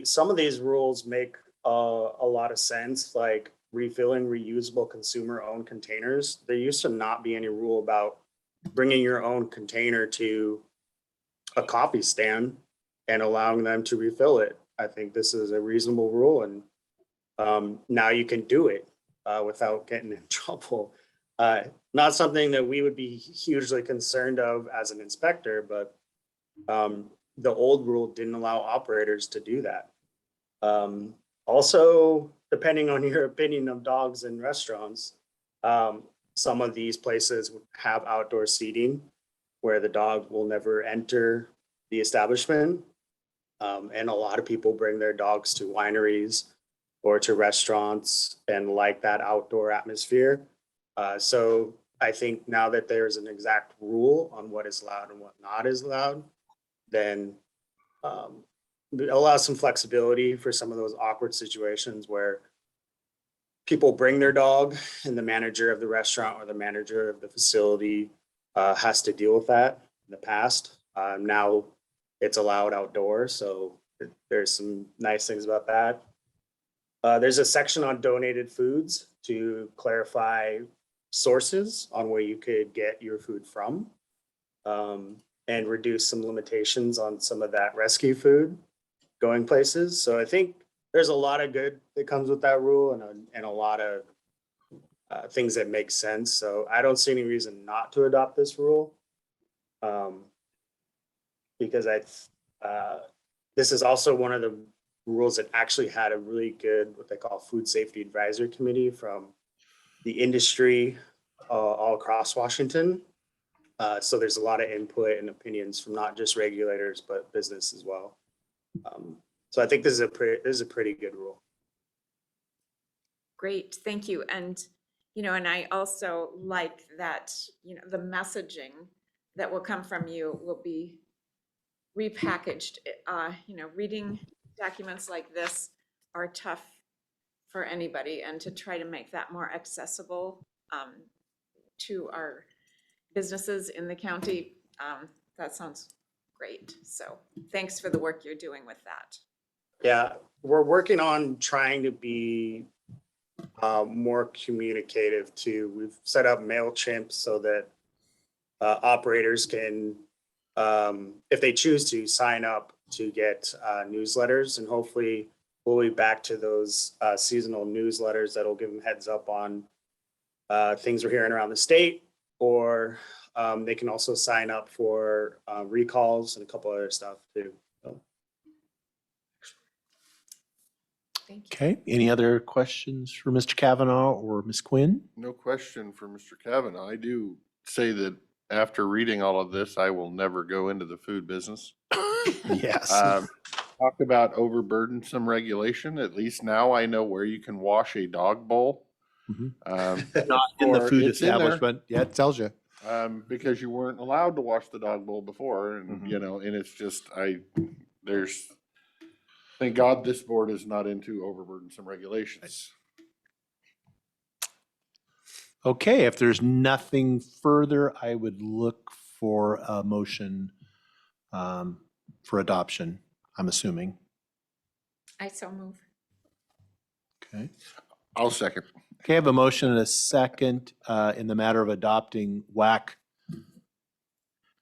some of these rules make a lot of sense, like refilling reusable consumer-owned containers. There used to not be any rule about bringing your own container to a coffee stand and allowing them to refill it. I think this is a reasonable rule, and now you can do it without getting in trouble. Not something that we would be hugely concerned of as an inspector, but the old rule didn't allow operators to do that. Also, depending on your opinion of dogs in restaurants, some of these places have outdoor seating where the dog will never enter the establishment. And a lot of people bring their dogs to wineries or to restaurants and like that outdoor atmosphere. So I think now that there's an exact rule on what is allowed and what not is allowed, then it allows some flexibility for some of those awkward situations where people bring their dog and the manager of the restaurant or the manager of the facility has to deal with that in the past. Now it's allowed outdoors, so there's some nice things about that. There's a section on donated foods to clarify sources on where you could get your food from, and reduce some limitations on some of that rescue food going places. So I think there's a lot of good that comes with that rule, and a lot of things that make sense. So I don't see any reason not to adopt this rule. Because this is also one of the rules that actually had a really good, what they call food safety advisory committee from the industry all across Washington. So there's a lot of input and opinions from not just regulators, but business as well. So I think this is a pretty good rule. Great, thank you. And, and I also like that, the messaging that will come from you will be repackaged. Reading documents like this are tough for anybody, and to try to make that more accessible to our businesses in the county, that sounds great. So thanks for the work you're doing with that. Yeah, we're working on trying to be more communicative too. We've set up MailChimp so that operators can, if they choose to, sign up to get newsletters, and hopefully we'll be back to those seasonal newsletters that'll give them heads up on things we're hearing around the state, or they can also sign up for recalls and a couple other stuff too. So. Thank you. Okay, any other questions for Mr. Kavanaugh or Ms. Quinn? No question for Mr. Kavanaugh. I do say that after reading all of this, I will never go into the food business. Yes. Talk about overburdensome regulation. At least now I know where you can wash a dog bowl. Not in the food It's in there. establishment. Yeah, it tells you. Because you weren't allowed to wash the dog bowl before, and and it's just thank God this board is not into overburdensome regulations. Okay, if there's nothing further, I would look for a motion for adoption, I'm assuming. I so move. Okay. I'll second. Okay, I have a motion and a second in the matter of adopting WAC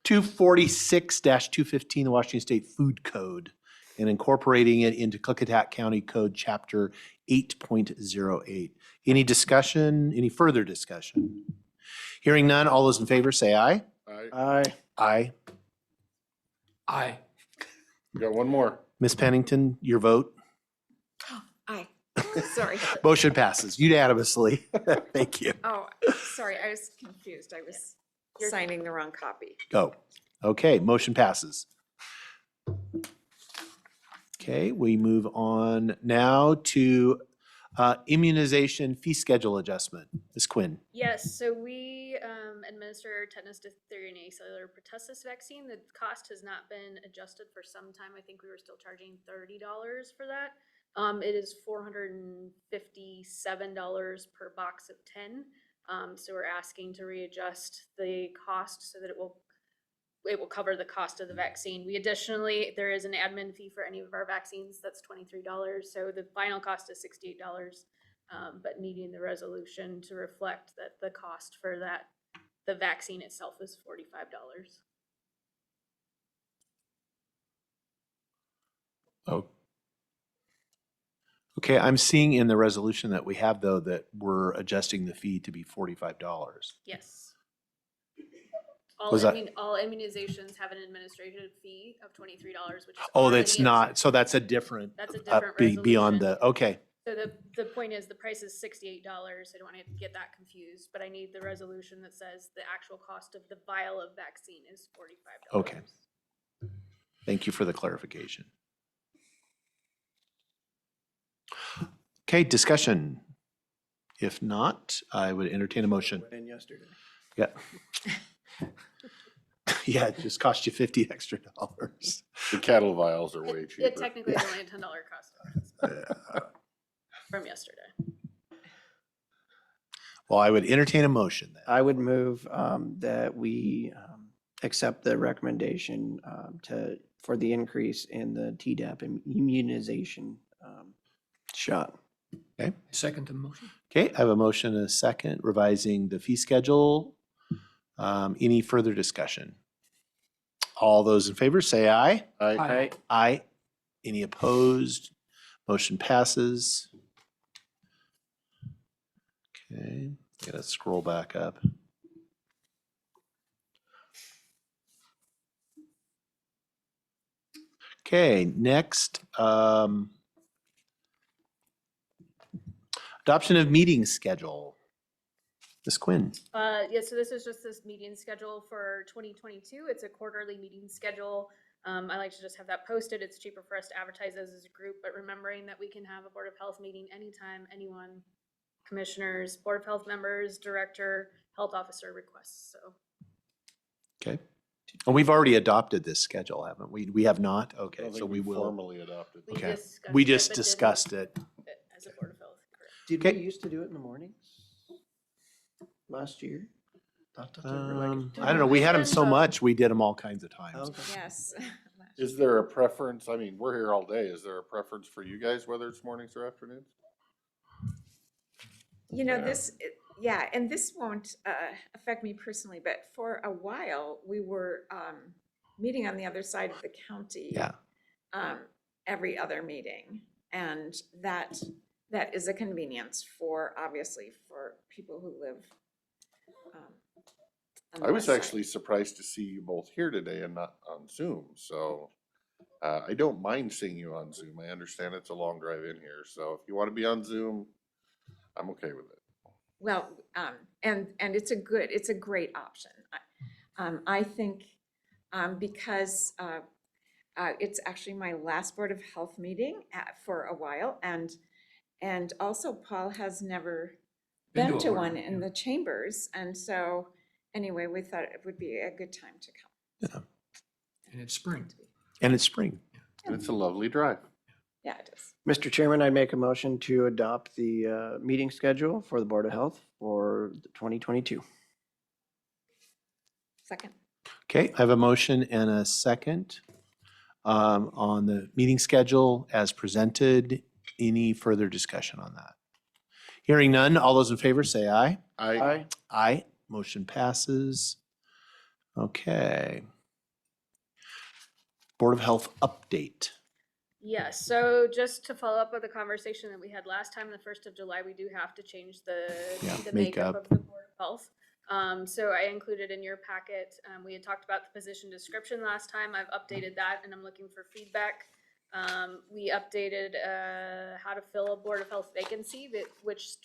246-215, the Washington State Food Code, and incorporating it into Klickitat County Code Chapter 8.08. Any discussion, any further discussion? Hearing none, all those in favor say aye. Aye. Aye. Aye. We got one more. Ms. Pennington, your vote? Aye. Sorry. Motion passes unanimously. Thank you. Oh, sorry, I was confused. I was signing the wrong copy. Go. Okay, motion passes. Okay, we move on now to immunization fee schedule adjustment. Ms. Quinn. Yes, so we administer tetanus, diphtheria, and acellular pertussis vaccine. The cost has not been adjusted for some time. I think we were still charging $30 for that. It is $457 per box of 10. So we're asking to readjust the cost so that it will cover the cost of the vaccine. Additionally, there is an admin fee for any of our vaccines. That's $23. So the final cost is $68. But needing the resolution to reflect that the cost for the vaccine itself is $45. Oh. Okay, I'm seeing in the resolution that we have, though, that we're adjusting the fee to be $45. Yes. All immunizations have an administrative fee of $23, which is Oh, that's not, so that's a different. That's a different beyond resolution. the, okay. So the point is the price is $68. I don't want to get that confused, but I need the resolution that says the actual cost of the vial of vaccine is $45. Okay. Thank you for the clarification. Okay, discussion. If not, I would entertain a motion. Went in yesterday. Yeah. Yeah, it just cost you $50 extra. The cattle vials are way cheaper. It technically is only a $10 cost difference from yesterday. Well, I would entertain a motion then. I would move that we accept the recommendation for the increase in the Tdap immunization shot. Okay. Second to motion. Okay, I have a motion and a second revising the fee schedule. Any further discussion? All those in favor say aye. Aye. Aye. Any opposed? Motion passes. Okay, gotta scroll back up. Okay, next, adoption of meeting schedule. Ms. Quinn. Yeah, so this is just this meeting schedule for 2022. It's a quarterly meeting schedule. I like to just have that posted. It's cheaper for us to advertise as a group, but remembering that we can have a Board of Health meeting anytime anyone, commissioners, Board of Health members, director, health officer requests, so. Okay. And we've already adopted this schedule, haven't we? We have not? I Okay, don't so think we will. formally adopted. We Okay. discussed We it, just but didn't discussed it. As a Board of Health, correct. Did we Okay. used to do it in the mornings last year? Thought that they were like- I don't know. We had them so much, we did them all kinds of times. Okay. Yes. Is there a preference? I mean, we're here all day. Is there a preference for you guys, whether it's mornings or afternoons? You know, Yeah. yeah, and this won't affect me personally, but for a while, we were meeting on the other side of the county. Yeah. Every other meeting. And that is a convenience obviously, for people who live. On the I was west side. actually surprised to see you both here today and not on Zoom, so I don't mind seeing you on Zoom. I understand it's a long drive in here, so if you want to be on Zoom, I'm okay with it. Well, and it's a great option. I think, because it's actually my last Board of Health meeting for a while, and also Paul has never been to one in the chambers, and so anyway, we thought it would be a good time to come. And it's spring. And it's spring. And it's a lovely drive. Yeah, it is. Mr. Chairman, I make a motion to adopt the meeting schedule for the Board of Health for 2022. Second. Okay, I have a motion and a second on the meeting schedule as presented. Any further discussion on that? Hearing none, all those in favor say aye. Aye. Aye, motion passes. Okay. Board of Health update. Yeah, so just to follow up with the conversation that we had last time, the 1st of July, we do have to change the makeup makeup. of the Board of Health. So I included in your packet, we had talked about the position description last time. I've updated that and I'm looking for feedback. We updated how to fill a Board of Health vacancy, which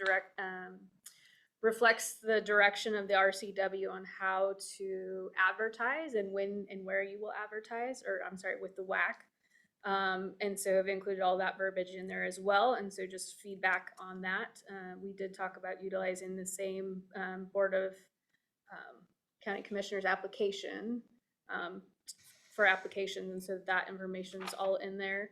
reflects the direction of the RCW on how to advertise and when and where you will advertise, or I'm sorry, with the WAC. And so I've included all that verbiage in there as well. And so just feedback on that. We did talk about utilizing the same Board of County Commissioners application for applications. And so that information is all in there.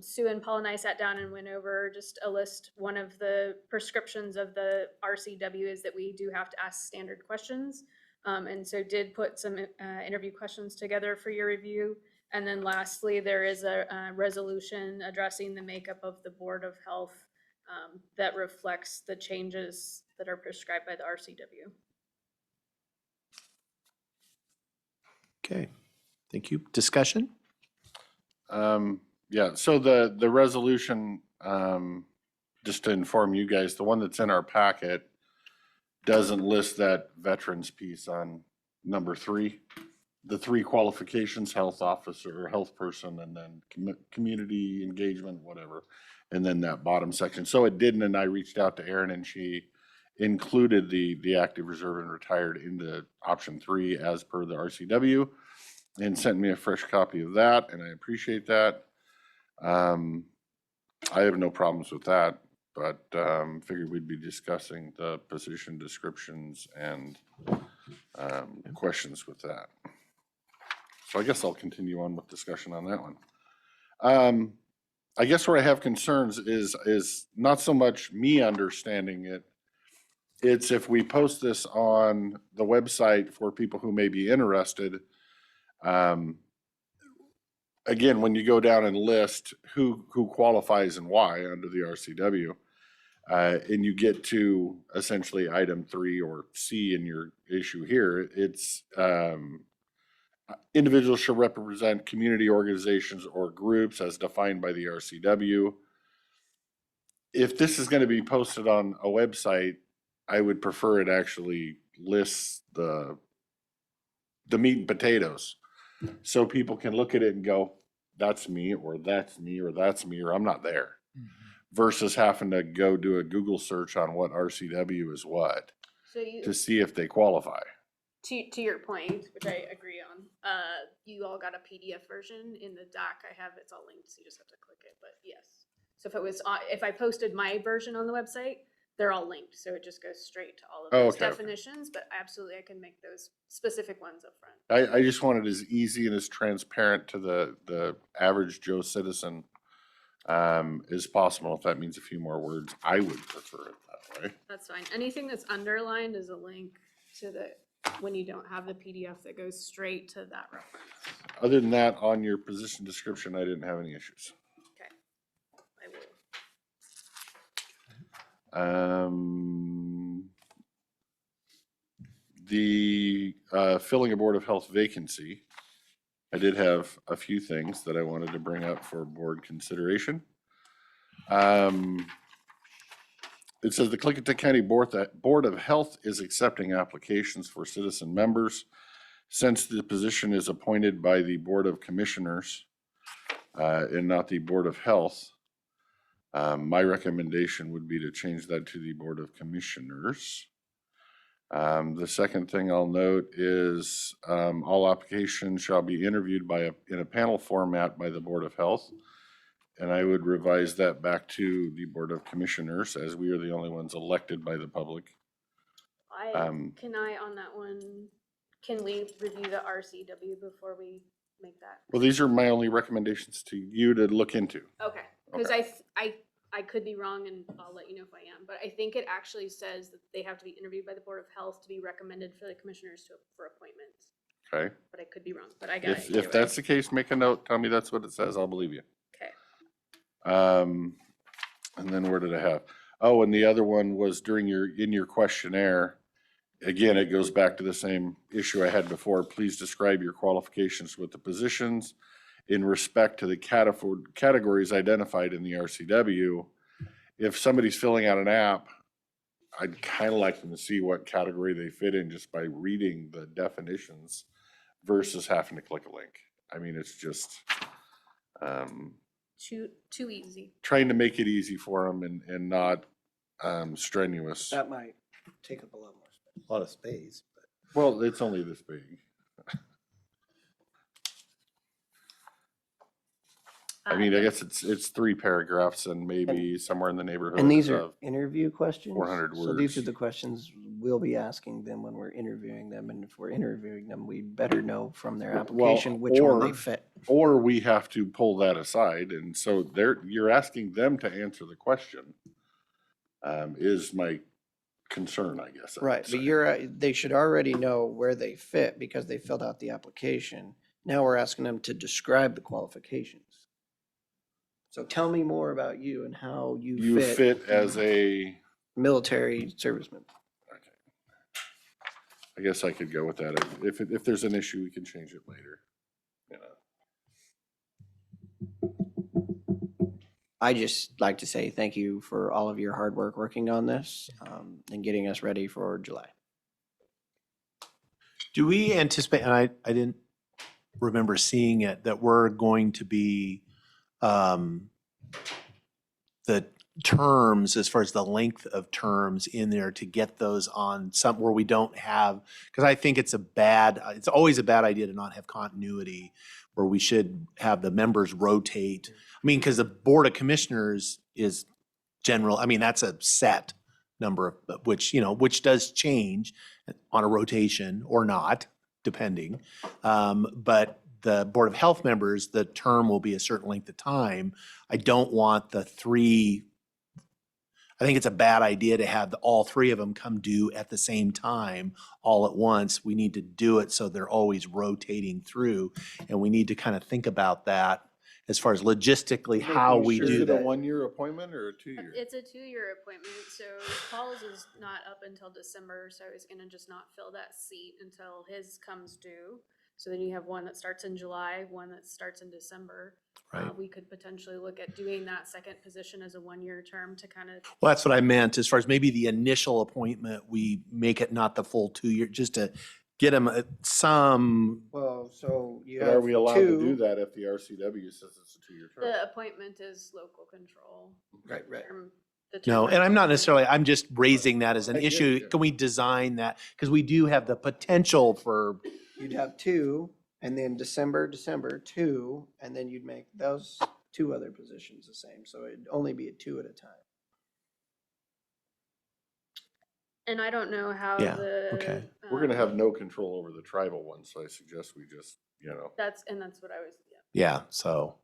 Sue and Paul and I sat down and went over just a list. One of the prescriptions of the RCW is that we do have to ask standard questions. And so did put some interview questions together for your review. And then lastly, there is a resolution addressing the makeup of the Board of Health that reflects the changes that are prescribed by the RCW. Okay, thank you. Discussion? Yeah, so the resolution, just to inform you guys, the one that's in our packet doesn't list that veterans piece on number 3. The 3 qualifications, health officer, health person, and then community engagement, whatever. And then that bottom section. So it didn't, and I reached out to Erin and she included the active reserve and retired into option 3 as per the RCW and sent me a fresh copy of that, and I appreciate that. I have no problems with that, but figured we'd be discussing the position descriptions and questions with that. So I guess I'll continue on with discussion on that one. I guess where I have concerns is not so much me understanding it it's if we post this on the website for people who may be interested. Again, when you go down and list who qualifies and why under the RCW, and you get to essentially item 3 or C in your issue here, it's individuals shall represent community organizations or groups as defined by the RCW. If this is going to be posted on a website, I would prefer it actually lists the meat and potatoes, so people can look at it and go, that's me, or that's me, or that's me, or I'm not there. Versus having to go do a Google search on what RCW is what So you, to see if they qualify. to your point, which I agree on, you all got a PDF version in the doc I have, it's all linked, so you just have to click it, but yes. So if it was, if I posted my version on the website, they're all linked, so it just goes straight to all of those Okay. definitions, but absolutely I can make those specific ones up front. I just want it as easy and as transparent to the average Joe citizen as possible. If that means a few more words, I would prefer it that way. That's fine. Anything that's underlined is a link to the, when you don't have the PDF that goes straight to that reference. Other than that, on your position description, I didn't have any issues. Okay. I will. The filling a Board of Health vacancy, I did have a few things that I wanted to bring up for board consideration. It says the Klickitat County Board of Health is accepting applications for citizen members. Since the position is appointed by the Board of Commissioners and not the Board of Health, my recommendation would be to change that to the Board of Commissioners. The second thing I'll note is all applications shall be interviewed in a panel format by the Board of Health. And I would revise that back to the Board of Commissioners, as we are the only ones elected by the public. Can I on that one, can we review the RCW before we make that? Well, these are my only recommendations to you to look into. Okay, because Okay. I could be wrong and I'll let you know if I am, but I think it actually says that they have to be interviewed by the Board of Health to be recommended for the commissioners for appointments. Okay. But I could be wrong, but I got it. If that's the case, make a note, tell me that's what it says, I'll believe you. Okay. And then where did I have? Oh, and the other one was in your questionnaire. Again, it goes back to the same issue I had before. Please describe your qualifications with the positions in respect to the categories identified in the RCW. If somebody's filling out an app, I'd kind of like them to see what category they fit in just by reading the definitions versus having to click a link. I mean, it's just Too easy. trying to make it easy for them and not strenuous. That might take up a lot more space. A lot of space. Well, it's only this big. I mean, I guess it's 3 paragraphs and maybe somewhere in the neighborhood And these are of interview questions? 400 So these are words. the questions we'll be asking them when we're interviewing them, and if we're interviewing them, we better know from their application which one they fit. Or we have to pull that aside, and so you're asking them to answer the question. Is my concern, I guess. I would Right, say. but they should already know where they fit because they filled out the application. Now we're asking them to describe the qualifications. So tell me more about you and how You fit as a, military serviceman. I guess I could go with that. If there's an issue, we can change it later. You know. I just like to say thank you for all of your hard work working on this and getting us ready for July. Do we anticipate, and I didn't remember seeing it, that we're going to be the terms, as far as the length of terms in there, to get those on some where we don't have, because I think it's always a bad idea to not have continuity, where we should have the members rotate. I mean, because the Board of Commissioners is general, I mean, that's a set number of, which does change on a rotation or not, depending. But the Board of Health members, the term will be a certain length of time. I don't want the 3, I think it's a bad idea to have all three of them come due at the same time, all at once. We need to do it so they're always rotating through. And we need to kind of think about that as far as logistically how we Is do it a that. 1-year appointment or a 2-year? It's a 2-year appointment, so Paul's is not up until December, so he's gonna just not fill that seat until his comes due. So then you have one that starts in July, one that starts in December. Right. We could potentially look at doing that second position as a 1-year term to kind of. Well, that's what I meant, as far as maybe the initial appointment, we make it not the full 2 year, just to get them some, Well, so you But have are we allowed to do two. that if the RCW says it's a 2-year term? The appointment is local control. Right, right. The no, term and I'm not is- necessarily, I'm just raising that as an I get issue. it. Can we design that? Because we do have the potential for, You'd have two, and then December, two, and then you'd make those two other positions the same. So it'd only be a 2 at a time. And I don't know how Yeah, the. okay. We're gonna have no control over the tribal one, so I suggest we just, That's what I was, yeah, yeah, so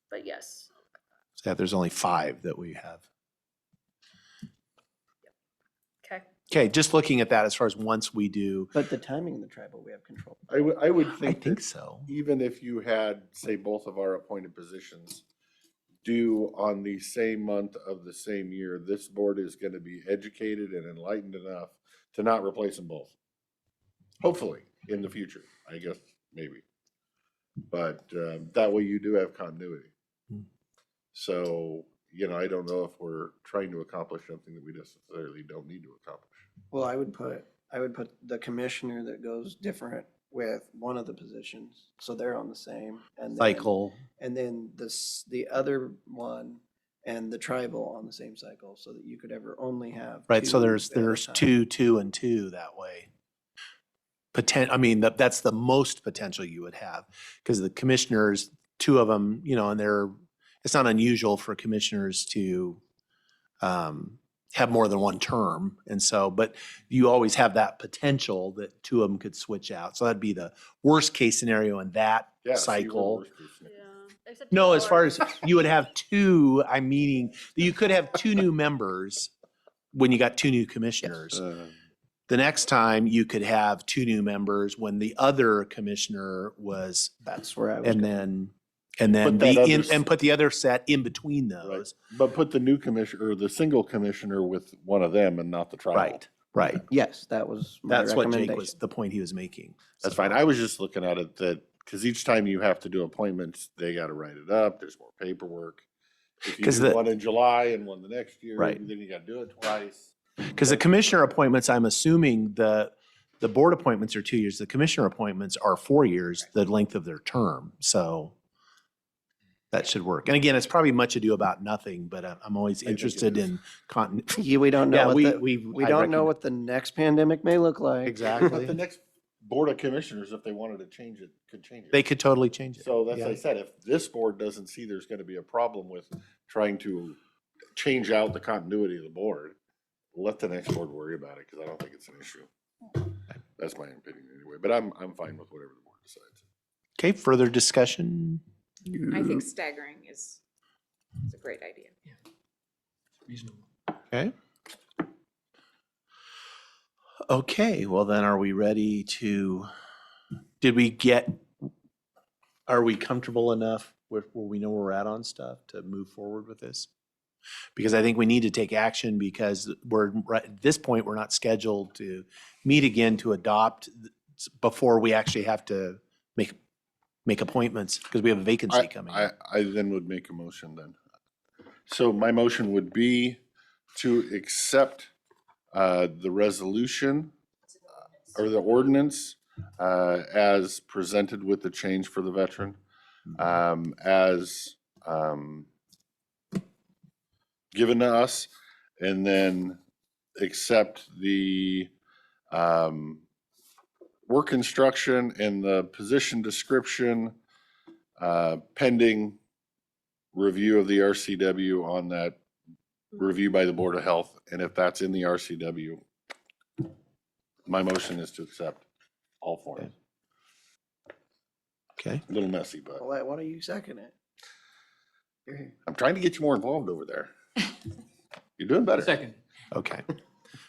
but yes. yeah, there's only 5 that we have. Okay. Okay, just looking at that as far as once we do, But the timing of the tribal, we have control. I would I think think that so. even if you had, say, both of our appointed positions due on the same month of the same year, this board is gonna be educated and enlightened enough to not replace them both. Hopefully, in the future, I guess, maybe. But, that way you do have continuity. Hmm. So, I don't know if we're trying to accomplish something that we necessarily don't need to accomplish. Well, I would put the commissioner that goes different with one of the positions, so they're on the same. And then, Cycle, and then the other one and the tribal on the same cycle, so that you could ever only have. right, so 2 there's at a time. 2, 2, and 2 that way. I mean, that's the most potential you would have, because the commissioners, 2 of them, and it's not unusual for commissioners to have more than one term. And so, but you always have that potential that 2 of them could switch out. So that'd be the worst case scenario in that Yeah, so you were cycle. worst case scenario. Yeah. Except No, you as far are- as you would have 2, I'm meaning that you could have 2 new members when you got 2 new commissioners. The next time you could have 2 new members when the other commissioner was, That's where I was. and going. then Put that other and put the other set in between those. But put the new commissioner, or the single commissioner with one of them and not the tribal. Right, right. Yes, that was my That's what Jake was, recommendation. the point he was making. That's fine. I was just looking at it that, because each time you have to do appointments, they gotta write it up, there's more paperwork. If you 'Cause do the- one in July and one the next year, Right. then you gotta do it twice. Because the commissioner appointments, I'm assuming the board appointments are 2 years. The commissioner appointments are 4 years, the length of their term. So that should work. And again, it's probably much ado about nothing, but I'm always think it interested is. in continuity. Yeah, we don't know Yeah, what we don't know what the next pandemic may look like. But the Exactly. next board of commissioners, if they wanted to change it, could change it. They could totally change it. So that's what I Yeah. said, if this board doesn't see there's gonna be a problem with trying to change out the continuity of the board, let the next board worry about it, because I don't think it's an issue. That's my opinion anyway, but I'm fine with whatever the board decides. Okay, further discussion? I think staggering is a great idea. Reasonable. Okay. Okay, well then are we ready to, are we comfortable enough where we know where we're at on stuff to move forward with this? Because I think we need to take action, because right at this point, we're not scheduled to meet again to adopt before we actually have to make appointments, because we have a vacancy coming. I then would make a motion then. So my motion would be to accept the resolution or the ordinance as presented with the change for the veteran, as given to us, and then accept the work instruction and the position description pending review of the RCW on that review by the Board of Health. And if that's in the RCW, my motion is to accept all forms. Okay. A little messy, but Why don't you second it? You're here. I'm trying to get you more involved over there. You're doing better. Second. Okay.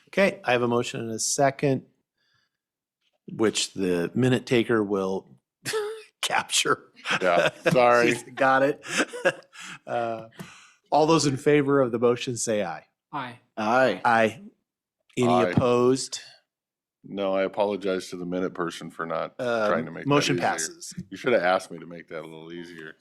Okay, I have a motion and a second, which the minute taker will capture. Yeah, sorry. Got it. All those in favor of the motion say aye. Aye. Aye. Aye. Any Aye. opposed? No, I apologize to the minute person for not trying to make that Motion easier. passes. You should have asked me to make that a little easier.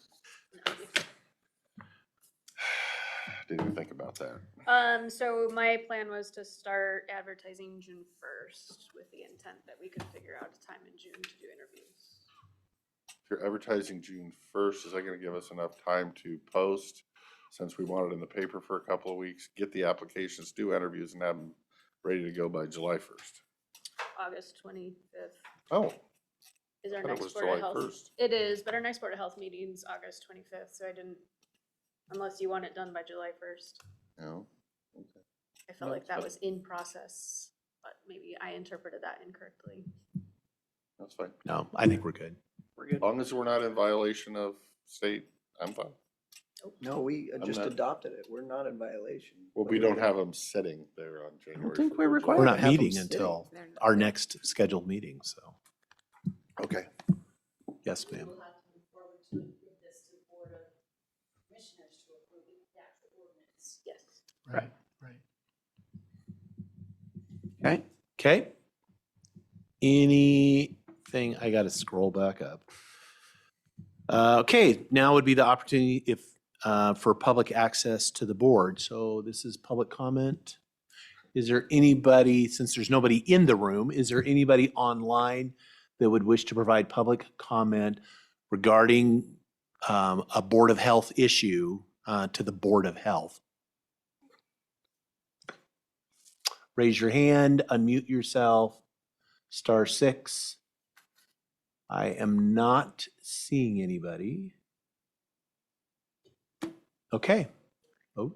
Didn't even think about that. So my plan was to start advertising June 1st with the intent that we could figure out a time in June to do interviews. If you're advertising June 1st, is that going to give us enough time to post? Since we want it in the paper for a couple of weeks, get the applications, do interviews, and have them ready to go by July 1st. August 25th Oh, is our thought it next was Board of July Health. 1st. It is, but our next Board of Health meeting's August 25th, so I didn't, unless you want it done by July 1st. no. I felt No, like that but- was in process, but maybe I interpreted that incorrectly. That's fine. No, I think we're good. We're good. As long as we're not in violation of state, I'm fine. No, we I'm just not- adopted it. We're not in violation. Well, we don't have them sitting there on January. think 1st. we're required We're to not have them meeting sitting. until They're not- our next scheduled meeting, so. Okay. Yes, ma'am. We'll have to move forward to give this to the Board of Commissioners to approve the actual ordinance. Yes. Right, right. Okay. Okay. Anything, I gotta scroll back up. Okay, now would be the opportunity if, for public access to the board. So this is public comment. Is there anybody, since there's nobody in the room, is there anybody online that would wish to provide public comment regarding a Board of Health issue to the Board of Health? Raise your hand, unmute yourself, *6. I am not seeing anybody. Okay. Oh,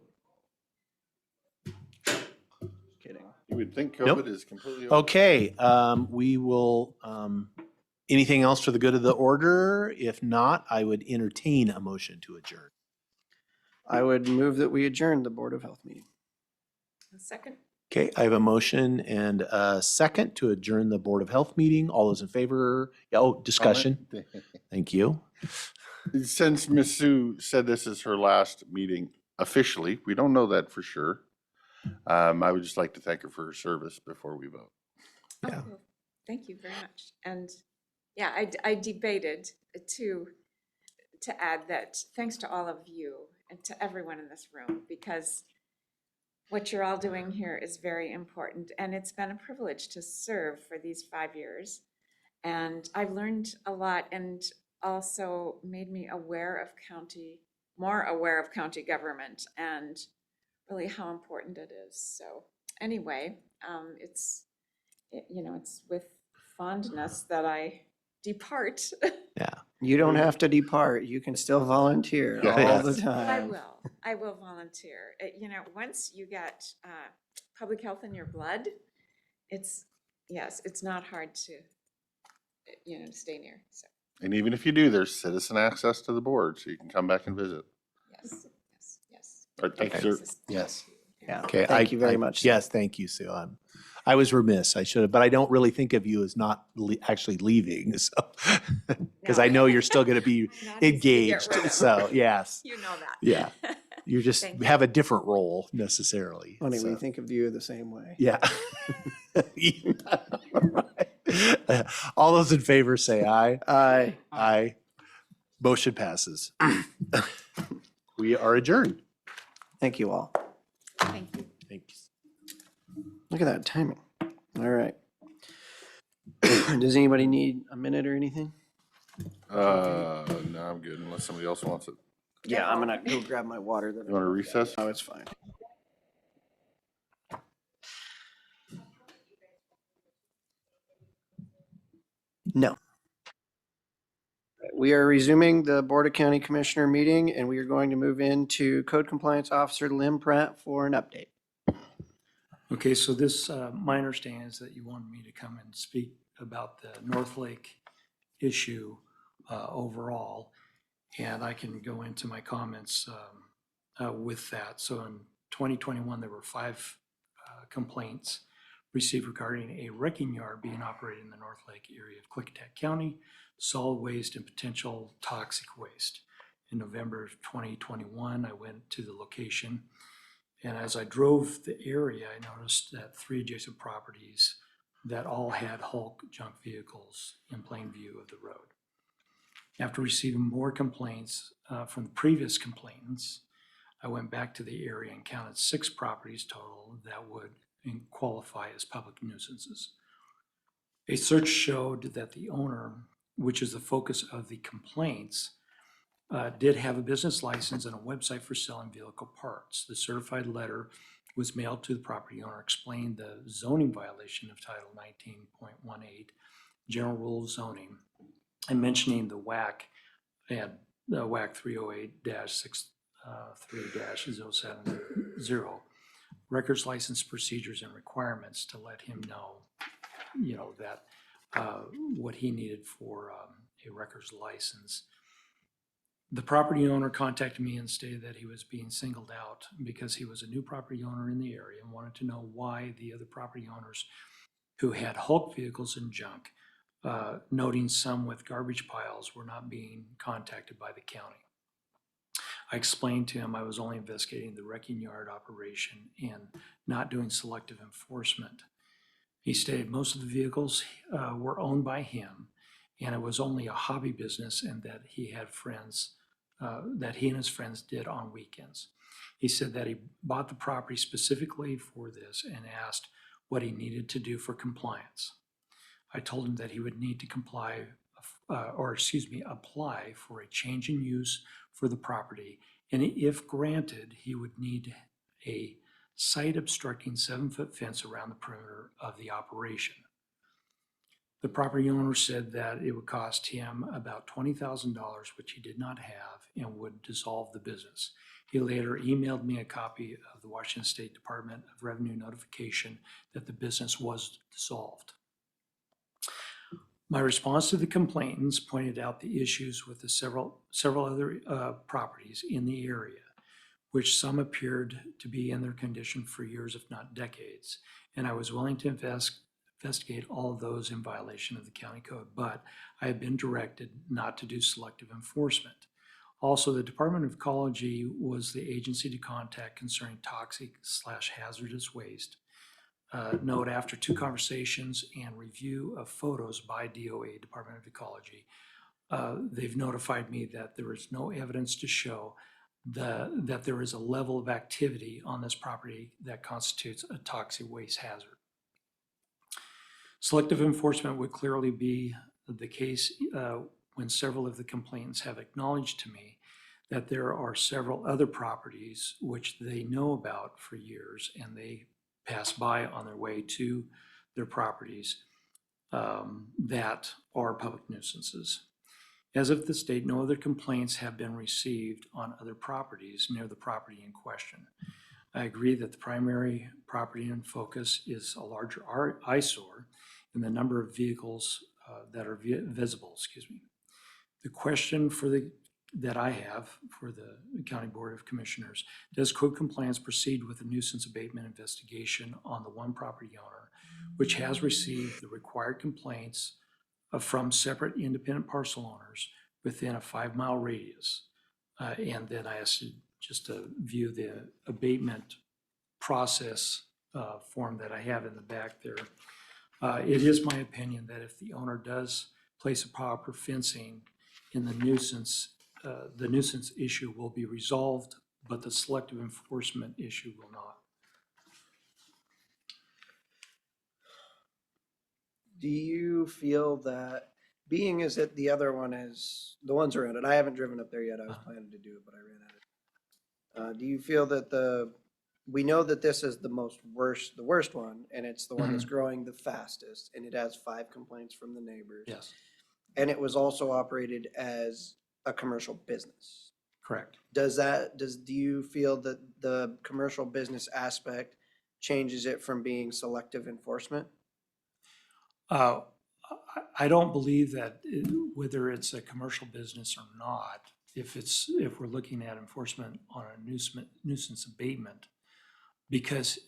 Kidding. You would think Nope. COVID is completely over. okay, we will, anything else for the good of the order? If not, I would entertain a motion to adjourn. I would move that we adjourn the Board of Health meeting. A second? Okay, I have a motion and a second to adjourn the Board of Health meeting. All those in favor? Oh, discussion. Thank you. Since Ms. Sue said this is her last meeting officially, we don't know that for sure. I would just like to thank her for her service before we vote. Yeah. Oh, well, thank you very much. And yeah, I debated to add that thanks to all of you and to everyone in this room, because what you're all doing here is very important, and it's been a privilege to serve for these 5 years. And I've learned a lot, and also made me more aware of county government and really how important it is. So anyway, it's with fondness that I depart. You don't have to depart. You can still volunteer all the time. I will volunteer. Once you get public health in your blood, it's not hard to, stay near, so, And even if you do, there's citizen access to the board, so you can come back and visit. yes. All right, thank you, sir. Yes. Yeah. Okay. Thank you very much. Yes, thank you, Sue. I was remiss. I should have, but I don't really think of you as not actually leaving, so. Because I know you're still going to be Not easy to get engaged, rid of. so, yes. You know that. Yeah. You just Thank you. have a different role necessarily. Funny, we so. think of you the same way. Yeah. All those in favor say aye. Aye. Aye. Motion passes. We are adjourned. Thank you all. Thank you. Thanks. Look at that timing. All right. Does anybody need a minute or anything? No, I'm good unless somebody else wants it. Yeah, I'm gonna go grab my water. You want to recess? Oh, it's fine. No. We are resuming the Board of County Commissioner meeting, and we are going to move into Code Compliance Officer Lynn Pratt for an update. Okay, so this, my understanding is that you wanted me to come and speak about the North Lake issue overall, and I can go into my comments with that. So 2021, there were 5 complaints received regarding a wrecking yard being operated in the North Lake area of Klickitat County, solid waste and potential toxic waste. In November of 2021, I went to the location, and as I drove the area, I noticed that 3 adjacent properties that all had Hulk junk vehicles in plain view of the road. After receiving more complaints from the previous complainants, I went back to the area and counted 6 properties total that would qualify as public nuisances. A search showed that the owner, which is the focus of the complaints, did have a business license and a website for selling vehicle parts. The certified letter was mailed to the property owner, explained the zoning violation of Title 19.18, General Rule of Zoning, and mentioning the WAC and the WAC 308-63-070 records license procedures and requirements to let him know, that what he needed for a records license. The property owner contacted me and stated that he was being singled out because he was a new property owner in the area and wanted to know why the other property owners who had Hulk vehicles and junk, noting some with garbage piles, were not being contacted by the county. I explained to him I was only investigating the wrecking yard operation and not doing selective enforcement. He stated most of the vehicles were owned by him, and it was only a hobby business, and that he had friends that he and his friends did on weekends. He said that he bought the property specifically for this and asked what he needed to do for compliance. I told him that he would need to apply for a change in use for the property, and if granted, he would need a site obstructing 7-foot fence around the perimeter of the operation. The property owner said that it would cost him about $20,000, which he did not have, and would dissolve the business. He later emailed me a copy of the Washington State Department of Revenue notification that the business was dissolved. My response to the complainants pointed out the issues with the several other properties in the area, which some appeared to be in their condition for years, if not decades, and I was willing to investigate all of those in violation of the county code, but I have been directed not to do selective enforcement. Also, the Department of Ecology was the agency to contact concerning toxic/hazardous waste. Note, after 2 conversations and review of photos by DOE, Department of Ecology, they've notified me that there is no evidence to show that there is a level of activity on this property that constitutes a toxic waste hazard. Selective enforcement would clearly be the case when several of the complainants have acknowledged to me that there are several other properties which they know about for years and they pass by on their way to their properties that are public nuisances. As of this date, no other complaints have been received on other properties near the property in question. I agree that the primary property in focus is a larger eyesore in the number of vehicles that are visible. The question that I have for the County Board of Commissioners: does code compliance proceed with a nuisance abatement investigation on the one property owner which has received the required complaints from separate independent parcel owners within a 5-mile radius? And then I asked you just to view the abatement process form that I have in the back there. It is my opinion that if the owner does place a proper fencing in the nuisance issue will be resolved, but the selective enforcement issue will not. Do you feel that, being as that the other one is, the ones around it, I haven't driven up there yet, I was planning to do it, but I ran out of it. Do you feel that we know that this is the worst one, and it's the one that's growing the fastest, and it has 5 complaints from the neighbors. Yes. And it was also operated as a commercial business. Correct. Do you feel that the commercial business aspect changes it from being selective enforcement? I don't believe that whether it's a commercial business or not, if we're looking at enforcement on a nuisance abatement, because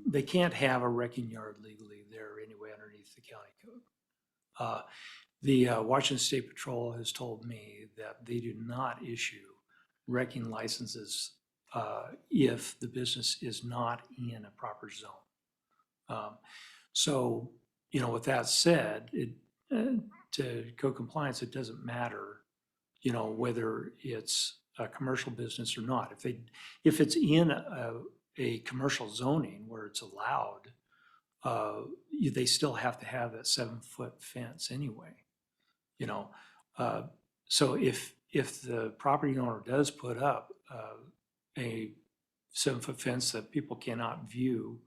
they can't have a wrecking yard legally there anyway underneath the county code. The Washington State Patrol has told me that they do not issue wrecking licenses if the business is not in a proper zone. So, you know, with that said, to code compliance, it doesn't matter, you know, whether it's a commercial business or not. If it's in a commercial zoning where it's allowed, they still have to have that 7-foot fence anyway, you know. So if the property owner does put up a 7-foot fence that people cannot view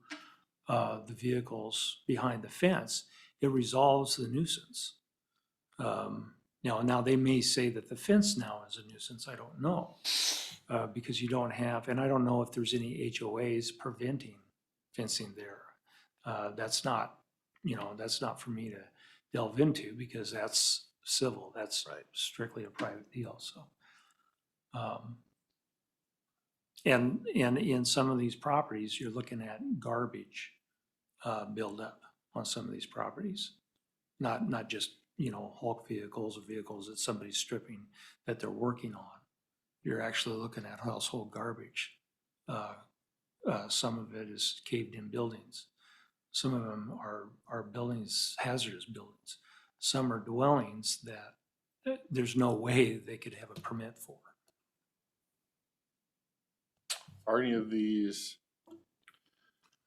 the vehicles behind the fence, it resolves the nuisance. Now they may say that the fence now is a nuisance. I don't know, because you don't have, and I don't know if there's any HOAs preventing fencing there. That's not, you know, that's not for me to delve into because that's civil. That's strictly a private deal. So, and in some of these properties, you're looking at garbage buildup on some of these properties, not just, you know, Hulk vehicles or vehicles that somebody's stripping that they're working on. You're actually looking at household garbage. Some of it is caved in buildings. Some of them are buildings, hazardous buildings. Some are dwellings that there's no way they could have a permit for. Are any of these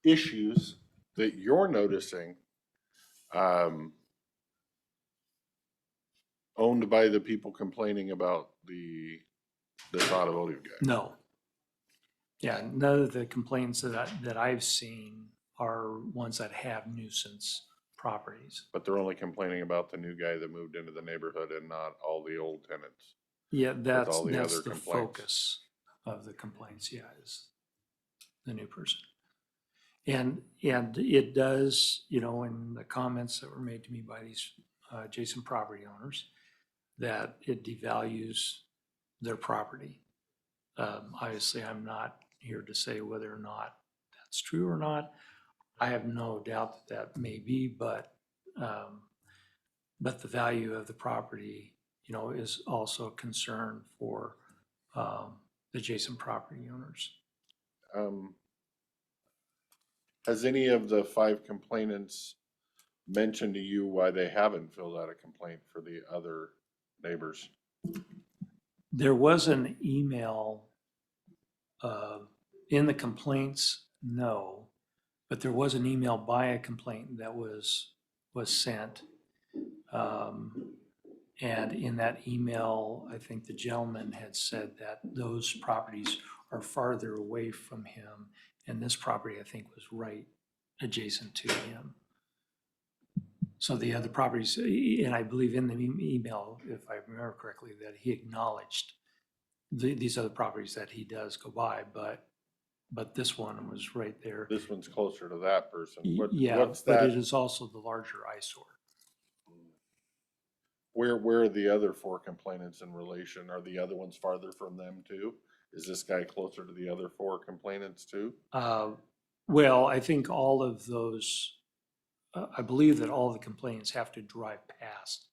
issues that you're noticing owned by the people complaining about this automotive guy? No. Yeah, none of the complaints that I've seen are ones that have nuisance properties. But they're only complaining about the new guy that moved into the neighborhood and not all the old tenants. Yeah, that's all the other the complaints. focus of the complaints, yeah, is the new person. And it does, you know, in the comments that were made to me by these adjacent property owners, that it devalues their property. Obviously, I'm not here to say whether or not that's true or not. I have no doubt that may be, but the value of the property, you know, is also a concern for adjacent property owners. Has any of the 5 complainants mentioned to you why they haven't filled out a complaint for the other neighbors? There was an email in the complaints, no, but there was an email by a complainant that was sent. And in that email, I think the gentleman had said that those properties are farther away from him, and this property, I think, was right adjacent to him. So the other properties, and I believe in the email, if I remember correctly, that he acknowledged these other properties that he does go by, but this one was right there. This one's closer to that person. Yeah, What's but that? it is also the larger eyesore. Where are the other 4 complainants in relation? Are the other ones farther from them too? Is this guy closer to the other 4 complainants too? Well, I think all of those, I believe that all the complainants have to drive past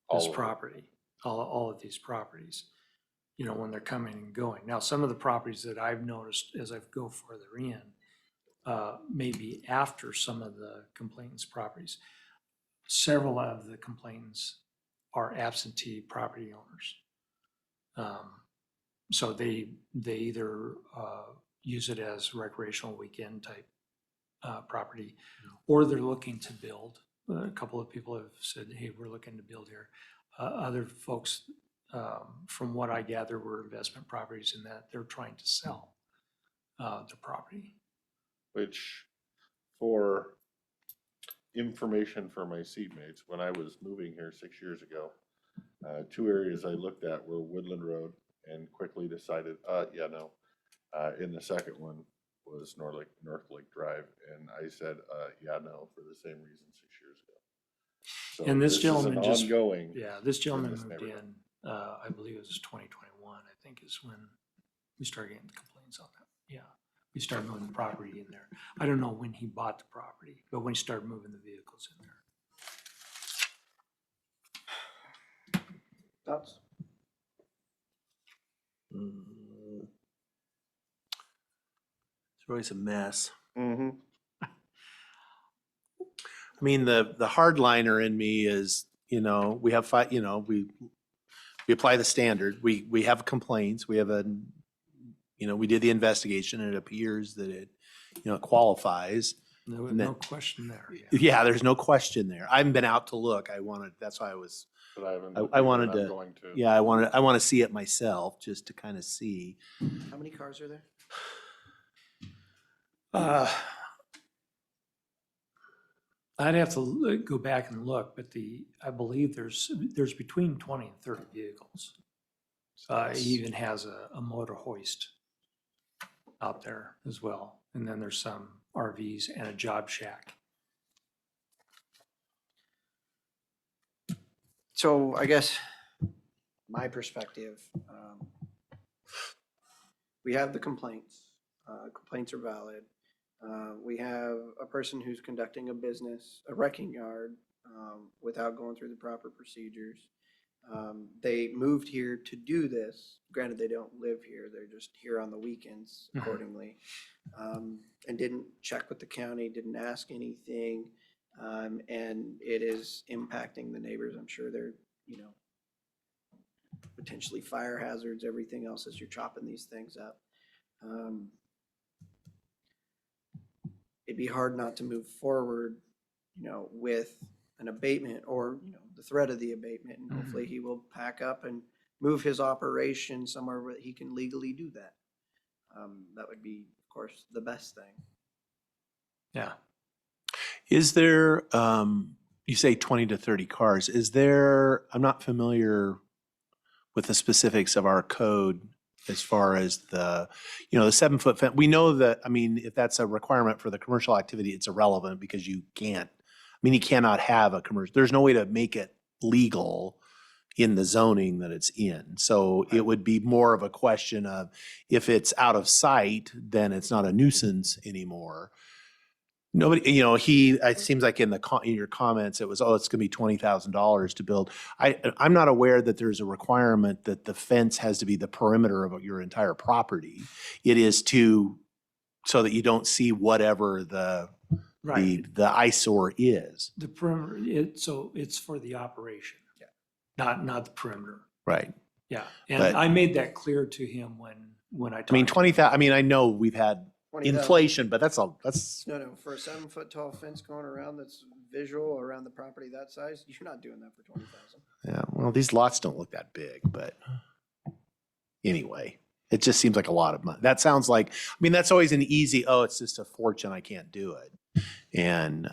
this property, all of these properties, you know, when they're coming and going. Now, some of the properties that I've noticed as I go further in, maybe after some of the complainants' properties, several of the complainants are absentee property owners. So they either use it as recreational weekend type property, or they're looking to build. A couple of people have said, hey, we're looking to build here. Other folks, from what I gather, were investment properties in that they're trying to sell the property. Which, for information for my seatmates, when I was moving here 6 years ago, 2 areas I looked at were Woodland Road and quickly decided, yeah, no. And the second one was North Lake Drive, and I said, yeah, no, for the same reason 6 years ago. So And this gentleman just, ongoing. yeah, this gentleman moved neighborhood. in, I believe it was 2021, I think is when we started getting the complaints on that. Yeah. we started moving the property in there. I don't know when he bought the property, but when he started moving the vehicles in there. Thoughts? It's always a mess. Mm-hmm. I mean, the hardliner in me is, we have five, we apply the standard. We have complaints. We have we did the investigation and it appears that it, qualifies. There was And no that- question there. Yeah, there's no question there. I haven't been out to look. That's why I was, But I haven't. I wanted and I'm to, going to. yeah, I want to see it myself just to kind of see. How many cars are there? I'd have to go back and look, but I believe there's between 20 and 30 vehicles. He even has a motor hoist out there as well. And then there's some RVs and a job shack. So I guess my perspective, we have the complaints. Complaints are valid. We have a person who's conducting a business, a wrecking yard, without going through the proper procedures. They moved here to do this. Granted, they don't live here. They're just here on the weekends accordingly. And didn't check with the county, didn't ask anything. And it is impacting the neighbors. I'm sure they're, potentially fire hazards, everything else as you're chopping these things up. It'd be hard not to move forward, with an abatement or, the threat of the abatement. And hopefully he will pack up and move his operation somewhere where he can legally do that. That would be, of course, the best thing. Yeah. Is there, you say 20 to 30 cars, I'm not familiar with the specifics of our code as far as the 7-foot fence. We know that, if that's a requirement for the commercial activity, it's irrelevant because you cannot have a commercial, there's no way to make it legal in the zoning that it's in. So it would be more of a question of if it's out of sight, then it's not a nuisance anymore. Nobody, it seems like in your comments, it was, it's going to be $20,000 to build. I'm not aware that there's a requirement that the fence has to be the perimeter of your entire property. It is so that you don't see whatever the eyesore is. The perimeter, so it's for the operation. Yeah. Not the perimeter. Right. Yeah. And But- I made that clear to him when I talked. to him. 20,000, I know we've had 20,000. inflation, but that's No, for a 7-foot tall fence going around that's visual around the property that size, you're not doing that for 20,000. yeah, well, these lots don't look that big, but anyway, it just seems like a lot of money. That sounds like, that's always an easy, it's just a fortune, I can't do it. And,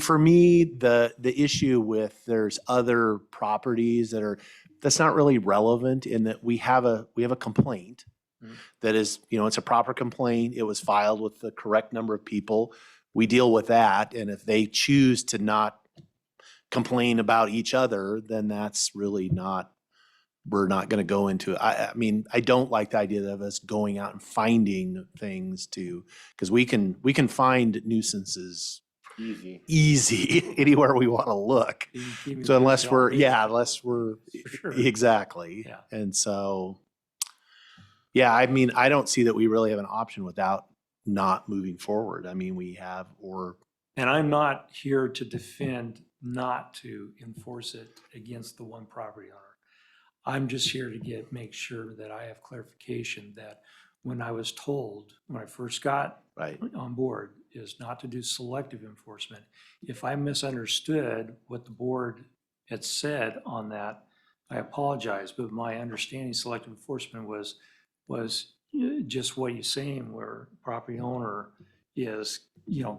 for me, the issue with there's other properties that's not really relevant in that we have a complaint. That is, it's a proper complaint. It was filed with the correct number of people. We deal with that. And if they choose to not complain about each other, then that's really we're not going to go into it. I don't like the idea of us going out and finding things because we can find nuisances easy anywhere we want to look. So unless we're, sure. exactly. Yeah. And so, yeah, I don't see that we really have an option without not moving forward. And I'm not here to defend not to enforce it against the one property owner. I'm just here to make sure that I have clarification that when I was told, when I first got on board, is not to do selective enforcement. If I misunderstood what the board had said on that, I apologize, but my understanding selective enforcement was just what you're saying, where property owner is,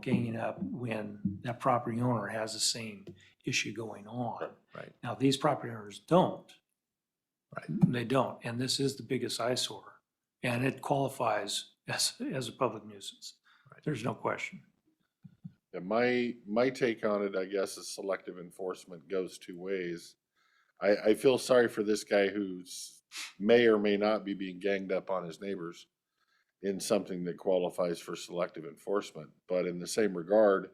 ganging up when that property owner has the same issue going on. Right. Now, these property owners don't. Right. They don't. And this is the biggest eyesore. And it qualifies as a public nuisance. Right. There's no question. Yeah, my take on it, I guess, is selective enforcement goes two ways. I feel sorry for this guy who's may or may not be being ganged up on his neighbors. in something that qualifies for selective enforcement. But in the same regard,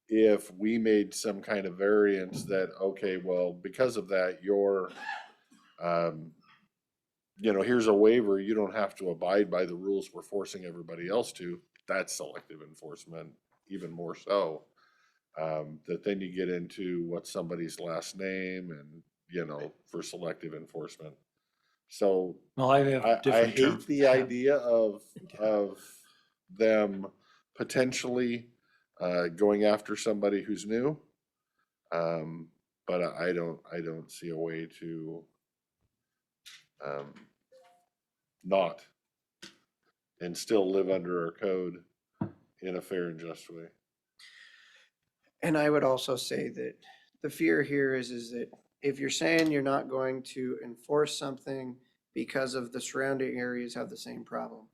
if we made some kind of variance that, okay, well, because of that, here's a waiver, you don't have to abide by the rules we're forcing everybody else to, that's selective enforcement, even more so. That then you get into what's somebody's last name and, for selective enforcement. So Well, I have I different term. hate the idea of them potentially going after somebody who's new. But I don't see a way to not and still live under our code in a fair and just way. And I would also say that the fear here is that if you're saying you're not going to enforce something because of the surrounding areas have the same problem,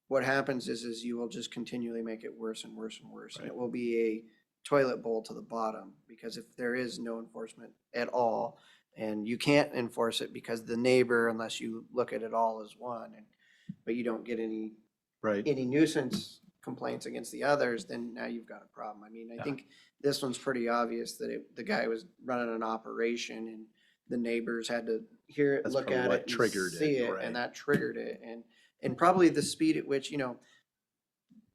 what happens is you will just continually make it worse and worse and worse. And it will be a toilet bowl to the bottom, because if there is no enforcement at all, and you can't enforce it because the neighbor, unless you look at it all as one, but you don't get any nuisance complaints against the others, then now you've got a problem. I mean, I think this one's pretty obvious that the guy was running an operation and the neighbors had to hear it, That's look probably at what it, triggered and see it, it, right. and that triggered it. And probably the speed at which,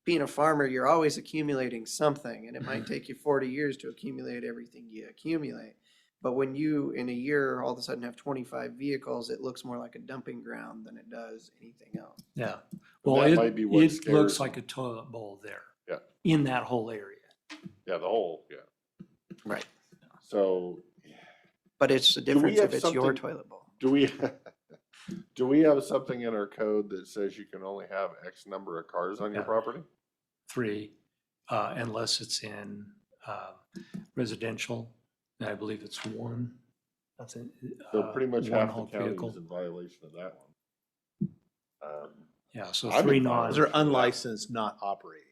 being a farmer, you're always accumulating something, and it might take you 40 years to accumulate everything you accumulate. But when you, in a year, all of a sudden have 25 vehicles, it looks more like a dumping ground than it does anything else. Yeah. And Well, that it might be what looks scares like them. a toilet bowl there. Yeah. In that whole area. Yeah, the whole, yeah. Right. So. But it's the do we difference have if it's your something- toilet bowl. Do we have something in our code that says you can only have X number of cars on your Yeah. property? 3, unless it's in residential, and I believe it's 1. That's it. So pretty much one half the whole county vehicle. is in violation of that one. Yeah, so I'm 3 in non. violation They're of that one. unlicensed, not operating.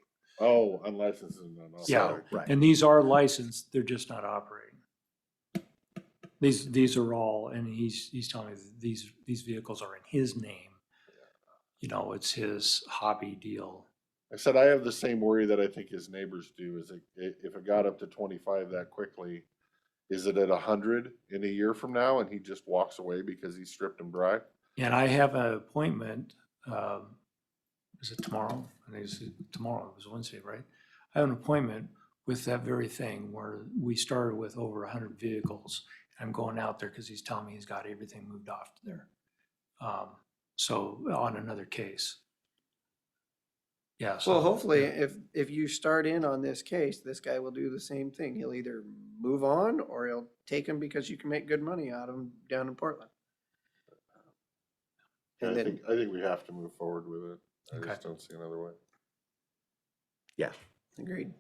Oh, unlicensed and non-operating. Yeah, right. and these are licensed, they're just not operating. These are all, and he's telling me that these vehicles are in his name. It's his hobby deal. I said, I have the same worry that I think his neighbors do, is if it got up to 25 that quickly, is it at 100 in a year from now and he just walks away because he's stripped them dry? And I have an appointment, is it tomorrow? I think it's tomorrow, it was Wednesday, right? I have an appointment with that very thing where we started with over 100 vehicles. I'm going out there because he's telling me he's got everything moved off there. So on another case. Yeah. So, Well, hopefully, yeah. if you start in on this case, this guy will do the same thing. He'll either move on or he'll take him because you can make good money out of him down in Portland. Yeah, And I then, think we have to move forward with it. I Okay. just don't see another way. yeah, agreed.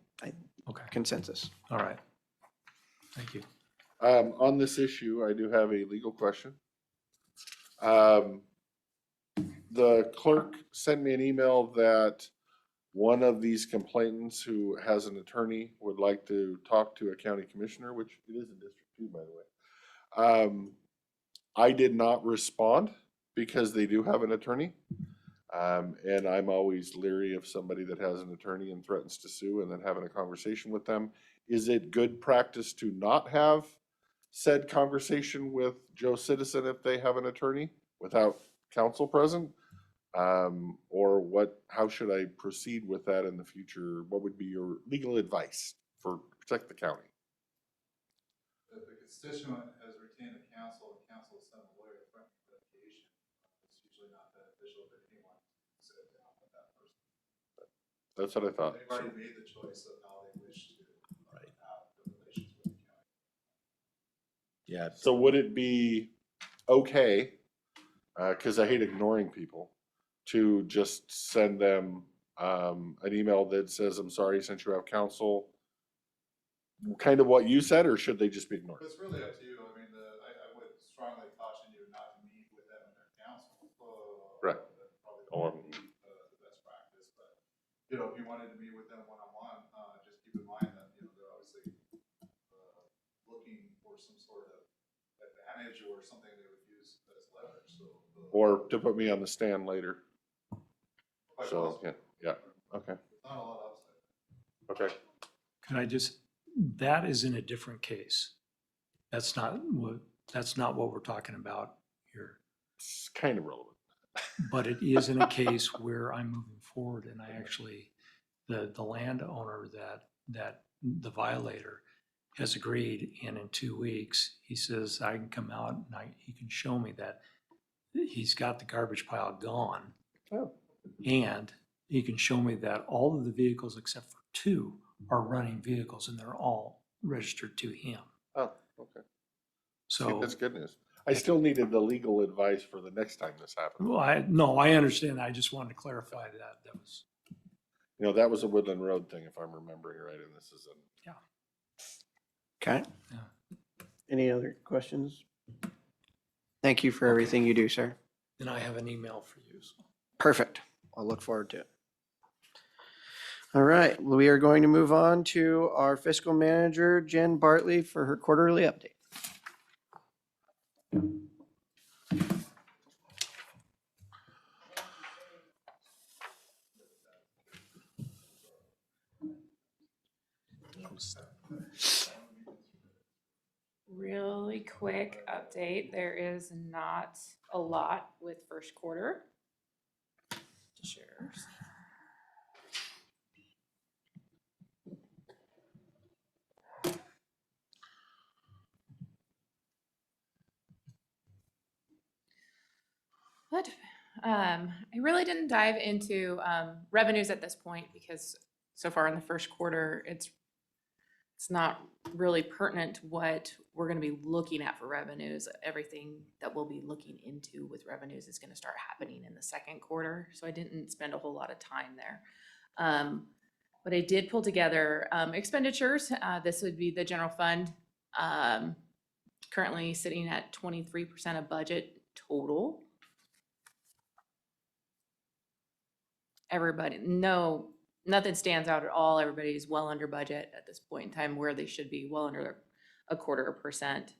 Okay. Consensus. All right. Thank you. On this issue, I do have a legal question. The clerk sent me an email that one of these complainants who has an attorney would like to talk to a county commissioner, which it is in District 2, by the way. I did not respond because they do have an attorney. And I'm always leery of somebody that has an attorney and threatens to sue and then having a conversation with them. Is it good practice to not have said conversation with Joe Citizen if they have an attorney without counsel present? Or how should I proceed with that in the future? What would be your legal advice for protect the county? If the constituent has retained a counsel, the counsel has sent a lawyer to threaten litigation. It's usually not beneficial to anyone to sit down with that person. That's what I thought. They've already made the choice of how they wish to have the relations with the county. Yeah. So would it be okay, because I hate ignoring people, to just send them an email that says, I'm sorry, since you have counsel, kind of what you said, or should they just be ignored? It's really up to you. I mean, I would strongly caution you not to meet with them and their counsel. Right. That probably wouldn't be the best practice, but, if you wanted to meet with them one-on-one, just keep in mind that, they're obviously looking for some sort of advantage or something they would use as leverage, so. Or to put me on the stand later? quite So, possible. yeah, okay, Not a lot of upside. okay. Could I just, that is in a different case. That's not what we're talking about here. It's kind of relevant. But it is in a case where I'm moving forward and I actually, the landowner that the violator has agreed, and in 2 weeks, he says, I can come out and he can show me that he's got the garbage pile gone. Oh. And he can show me that all of the vehicles except for 2 are running vehicles and they're all registered to him. Oh, okay. See, So, that's good news. I still needed the legal advice for the next time this happened. well, I understand. I just wanted to clarify that. That was, You know, that was a Woodland Road thing, if I'm remembering right, and this is a. Okay. Yeah. Any other questions? Thank you for everything you do, sir. and I have an email for you. So. Perfect. I'll look forward to it. All right, we are going to move on to our fiscal manager, Jen Bartley, for her quarterly update. Really quick update. There is not a lot with first quarter to share. But I really didn't dive into revenues at this point because so far in the first quarter, it's not really pertinent to what we're going to be looking at for revenues. Everything that we'll be looking into with revenues is going to start happening in the second quarter. So I didn't spend a whole lot of time there. But I did pull together expenditures. This would be the general fund, currently sitting at 23% of budget total. Everybody, nothing stands out at all. Everybody's well under budget at this point in time where they should be, well under 0.25%.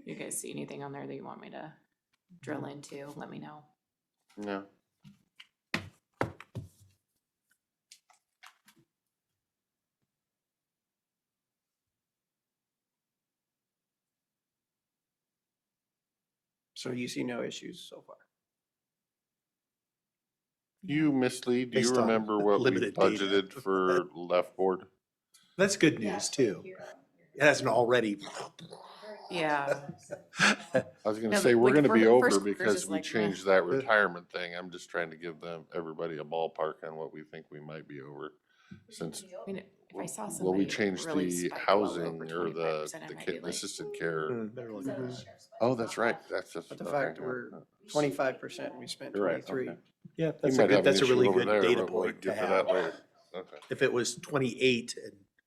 You guys see anything on there that you want me to drill into? Let me know. No. So you see no issues so far? You, Miss Lee, do you Based on remember what we limited data. budgeted for left board? That's good news too. It hasn't already. Yeah. I was gonna No, say, we're like, gonna be for over first quarter's because just we like, changed that retirement thing. I'm just trying to give everybody a ballpark on what we think we might be over. Since, I mean, if I saw well, we somebody changed really the spike well housing over or the 25%, I might be like, assisted care. Mhm. Oh, that's right. That's just. But the okay, fact yeah, we're yeah. 25%, we spent You're right, 23. okay. Yeah, You that's might have an that's a issue really over good there, data but we'll point to get to have. that later. Okay. If it was 28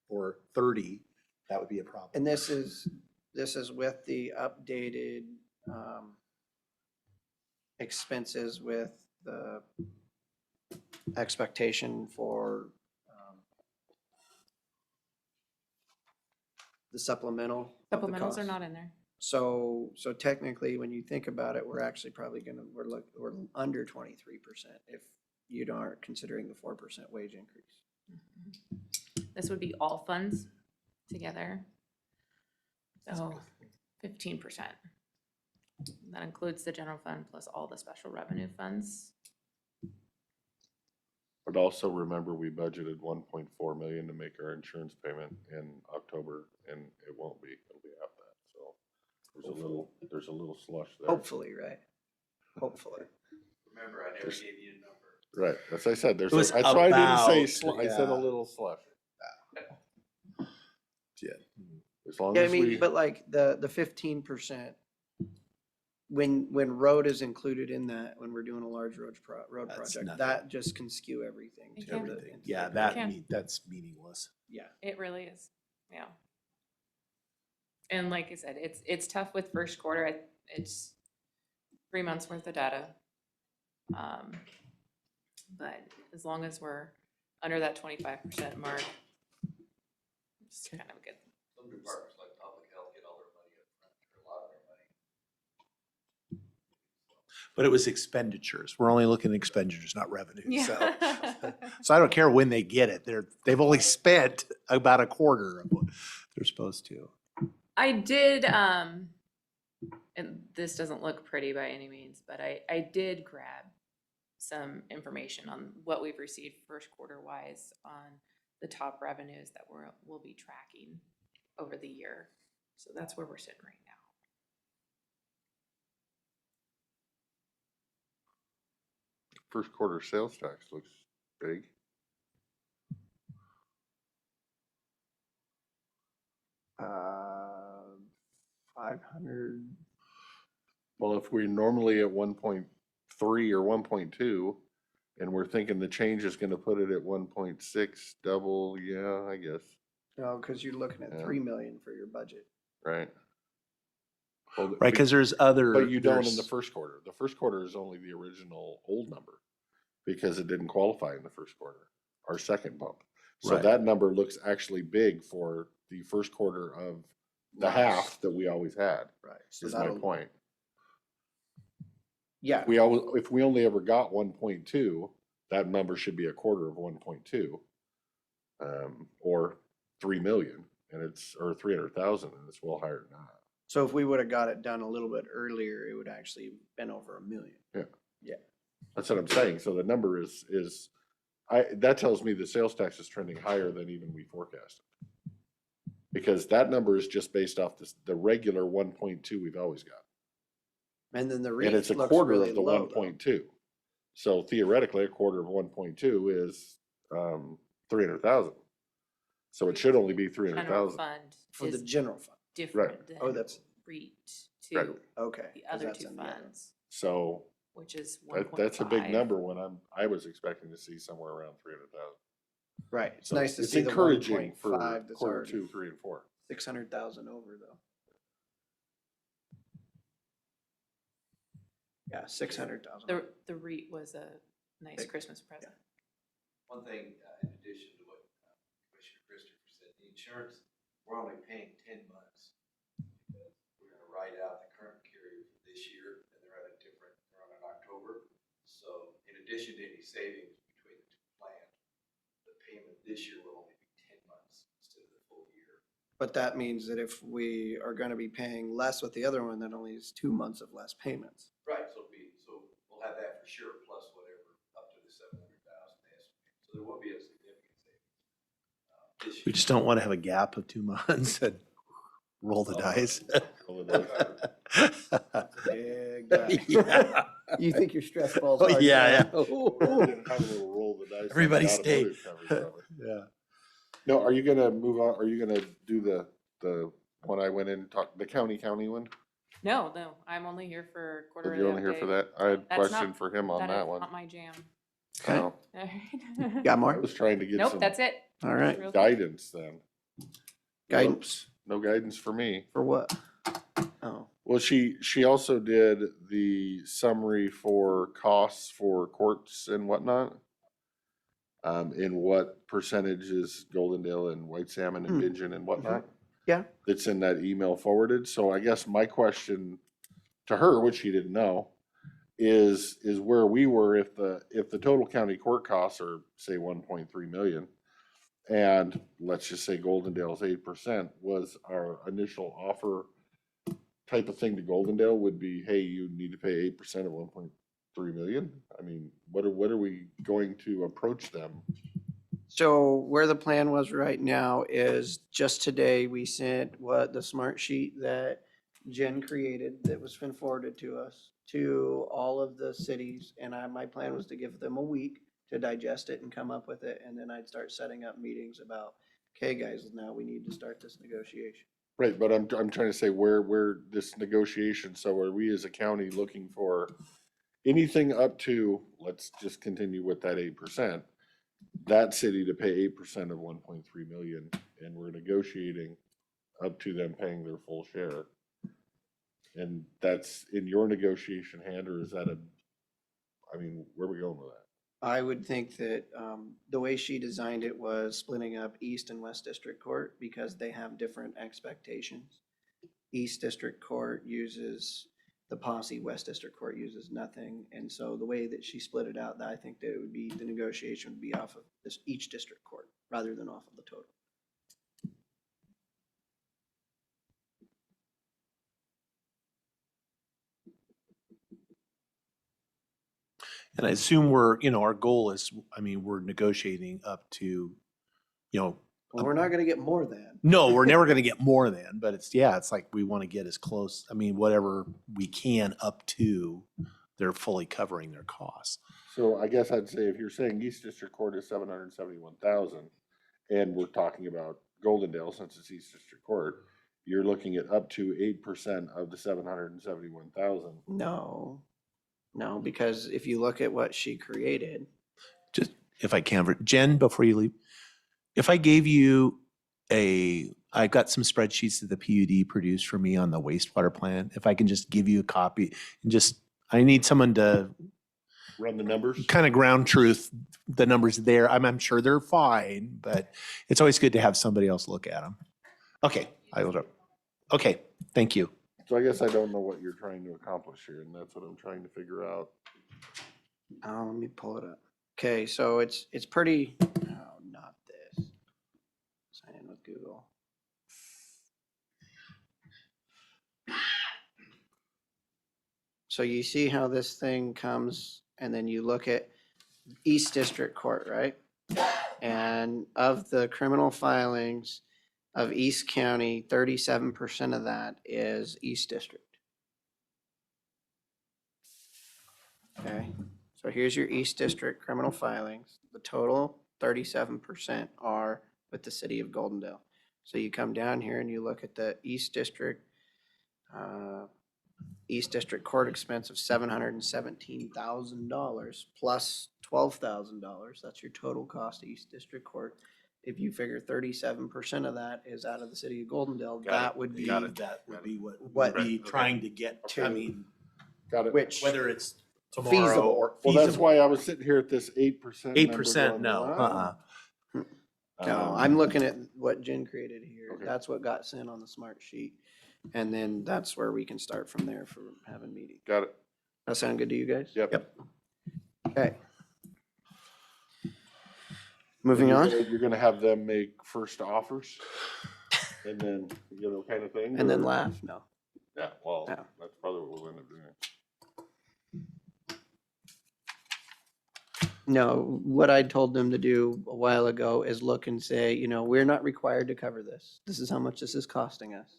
or 30, that would be a problem. And this is with the updated expenses with the expectation for the supplemental. of the supplementals are cost. not in there. So technically, when you think about it, we're actually probably we're under 23% if you aren't considering the 4% wage increase. This would be all funds together. So 15%. That includes the general fund plus all the special revenue funds. But also remember, we budgeted 1.4 million to make our insurance payment in October, and it won't be, it'll be half that, so there's a little slush there. Hopefully, right? Hopefully. Remember, I never gave you a number. Right, as I said, It was that's why I didn't say, about, I said a yeah. little slush. Yeah. As long Yeah, I as we, mean, but like the 15%, when road is included in that, when we're doing a large road That's project, nothing. that just can skew everything. It to can. the- Everything. into Yeah, the- can. that's meaningless. Yeah. It really is. Yeah. And like I said, it's tough with first quarter. It's 3 months worth of data. But as long as we're under that 25% mark, it's kind of good. Some departments like public health get all their money up front, or a lot of their money. But it was expenditures. We're only looking at expenditures, not revenue. So, Yeah. so I don't care when they get it. They've only spent about a quarter of what they're supposed to. I did, and this doesn't look pretty by any means, but I did grab some information on what we've received first quarter wise on the top revenues that we'll be tracking over the year. So that's where we're sitting right now. First quarter sales tax looks big. Uh, 500. Well, if we're normally at 1.3 or 1.2, and we're thinking the change is gonna put it at 1.6, double, yeah, I guess, No, because you're looking at Yeah. 3 million for your budget. right? Well, Right, because there's other. But you don't in the there's- first quarter. The first quarter is only the original old number because it didn't qualify in the first quarter, our second bump. So Right. that number looks actually big for the first quarter of the half that we always had, Right. So is my that'll, point. yeah. If we only ever got 1.2, that number should be a quarter of 1.2. Or 3 million, and or 300,000, and it's well higher than that. So if we would have got it done a little bit earlier, it would actually been over 1 million. Yeah. Yeah. That's what I'm saying. So the number is, that tells me the sales tax is trending higher than even we forecasted. Because that number is just based off the regular 1.2 we've always got. And then the And rate it's a looks quarter really of the low, though. 1.2. So theoretically, a quarter of 1.2 is 300,000. So it should only be General 300,000. fund For the is general fund. different than Oh, that's REIT Right. to okay. the 'cause other that's two in the other. funds, So which is 1.5. that's a big number when I was expecting to see somewhere around 300,000. Right. It's So nice to it's see the encouraging 1.5 for that's quarter already 2, 3, and 4. 600,000 over though. Yeah, 600,000. The REIT was a nice Big. Christmas present. One thing, in addition to what Commissioner Christopher said, the insurance, we're only paying 10 months. Because we're gonna ride out the current carrier for this year, and they're on in October. So in addition to any savings between the two plans, the payment this year will only be 10 months instead of the full year. But that means that if we are gonna be paying less with the other one, that only is 2 months of less payments. Right, so we'll have that for sure, plus whatever, up to the 700,000 estimate. So there will be a significant savings. This We year. just don't want to have a gap of 2 months and roll the dice. Roll the dice. Big guy. Yeah. You think your stress balls Oh, hard yeah, now. We're gonna have a little roll the dice on the Everybody stay. automotive coverage, probably. Yeah. No, are you gonna move on? Are you gonna do the one I went in and talked, the county one? No, I'm only here for Are quarterly you only here for update. that? I had a That's question not- for him on That that is one. not my jam. Okay. Oh, Got I more? was trying to get Nope, some that's it. All right. Real quick. guidance then. Guidance No guidance for me. for what? Oh, Well, she also did the summary for costs for courts and whatnot. In what percentage is Goldendale and White Salmon and Hmm. Pigeon and whatnot. yeah. That's in that email forwarded. So I guess my question to her, which she didn't know, is where we were if the total county court costs are, say, 1.3 million. And let's just say Goldendale's 8% was our initial offer type of thing to Goldendale would be, hey, you need to pay 8% of 1.3 million. I mean, what are we going to approach them? So where the plan was right now is just today, we sent the smart sheet that Jen created that was been forwarded to us to all of the cities. And my plan was to give them a week to digest it and come up with it. And then I'd start setting up meetings about, okay, guys, now we need to start this negotiation. Right, but I'm trying to say where this negotiation, so are we as a county looking for anything up to, let's just continue with that 8%, that city to pay 8% of 1.3 million, and we're negotiating up to them paying their full share. And that's in your negotiation hand, or is that I mean, where are we going with that? I would think that the way she designed it was splitting up East and West District Court because they have different expectations. East District Court uses the posse, West District Court uses nothing. And so the way that she split it out, I think that it would be, the negotiation would be off of this, each district court rather than off of the total. And I assume we're, our goal is, we're negotiating up to, Well, we're not gonna get more than. no, we're never going to get more than, but it's like we want to get as close, whatever we can up to, they're fully covering their costs. So I guess I'd say if you're saying East District Court is 771,000, and we're talking about Goldendale, since it's East District Court, you're looking at up to 8% of the 771,000. No, because if you look at what she created, Just, if I can, Jen, before you leave, if I gave you I've got some spreadsheets that the PUD produced for me on the wastewater plan. If I can just give you a copy and I need someone to run the numbers, kind of ground truth the numbers there. I'm sure they're fine, but it's always good to have somebody else look at them. Okay, I will do. Okay, thank you. So I guess I don't know what you're trying to accomplish here, and that's what I'm trying to figure out. let me pull it up. Okay, so it's pretty, oh, not this. Sign in with Google. So you see how this thing comes, and then you look at East District Court, right? And of the criminal filings of East County, 37% of that is East District. Okay, so here's your East District criminal filings. The total, 37% are with the city of Goldendale. So you come down here and you look at the East District Court expense of $717,000 plus $12,000. That's your total cost of East District Court. If you figure 37% of that is out of the city of Goldendale, that would be That would be what what we'd be trying to get to. Got it. which Whether it's tomorrow feasible. or Well, that's feasible. why I was sitting here at this 8%. 8%, no, No, I'm looking at what Jen created here. Okay. That's what got sent on the smart sheet. And then that's where we can start from there for having meetings. Got it. That sound good to you guys? Yep. Okay. Moving on, You're gonna have them make first offers, and then, kind of thing? and then or- laugh? No. Yeah, well, No. that's probably what we'll end up doing. No, what I told them to do a while ago is look and say, we're not required to cover this. This is how much this is costing us.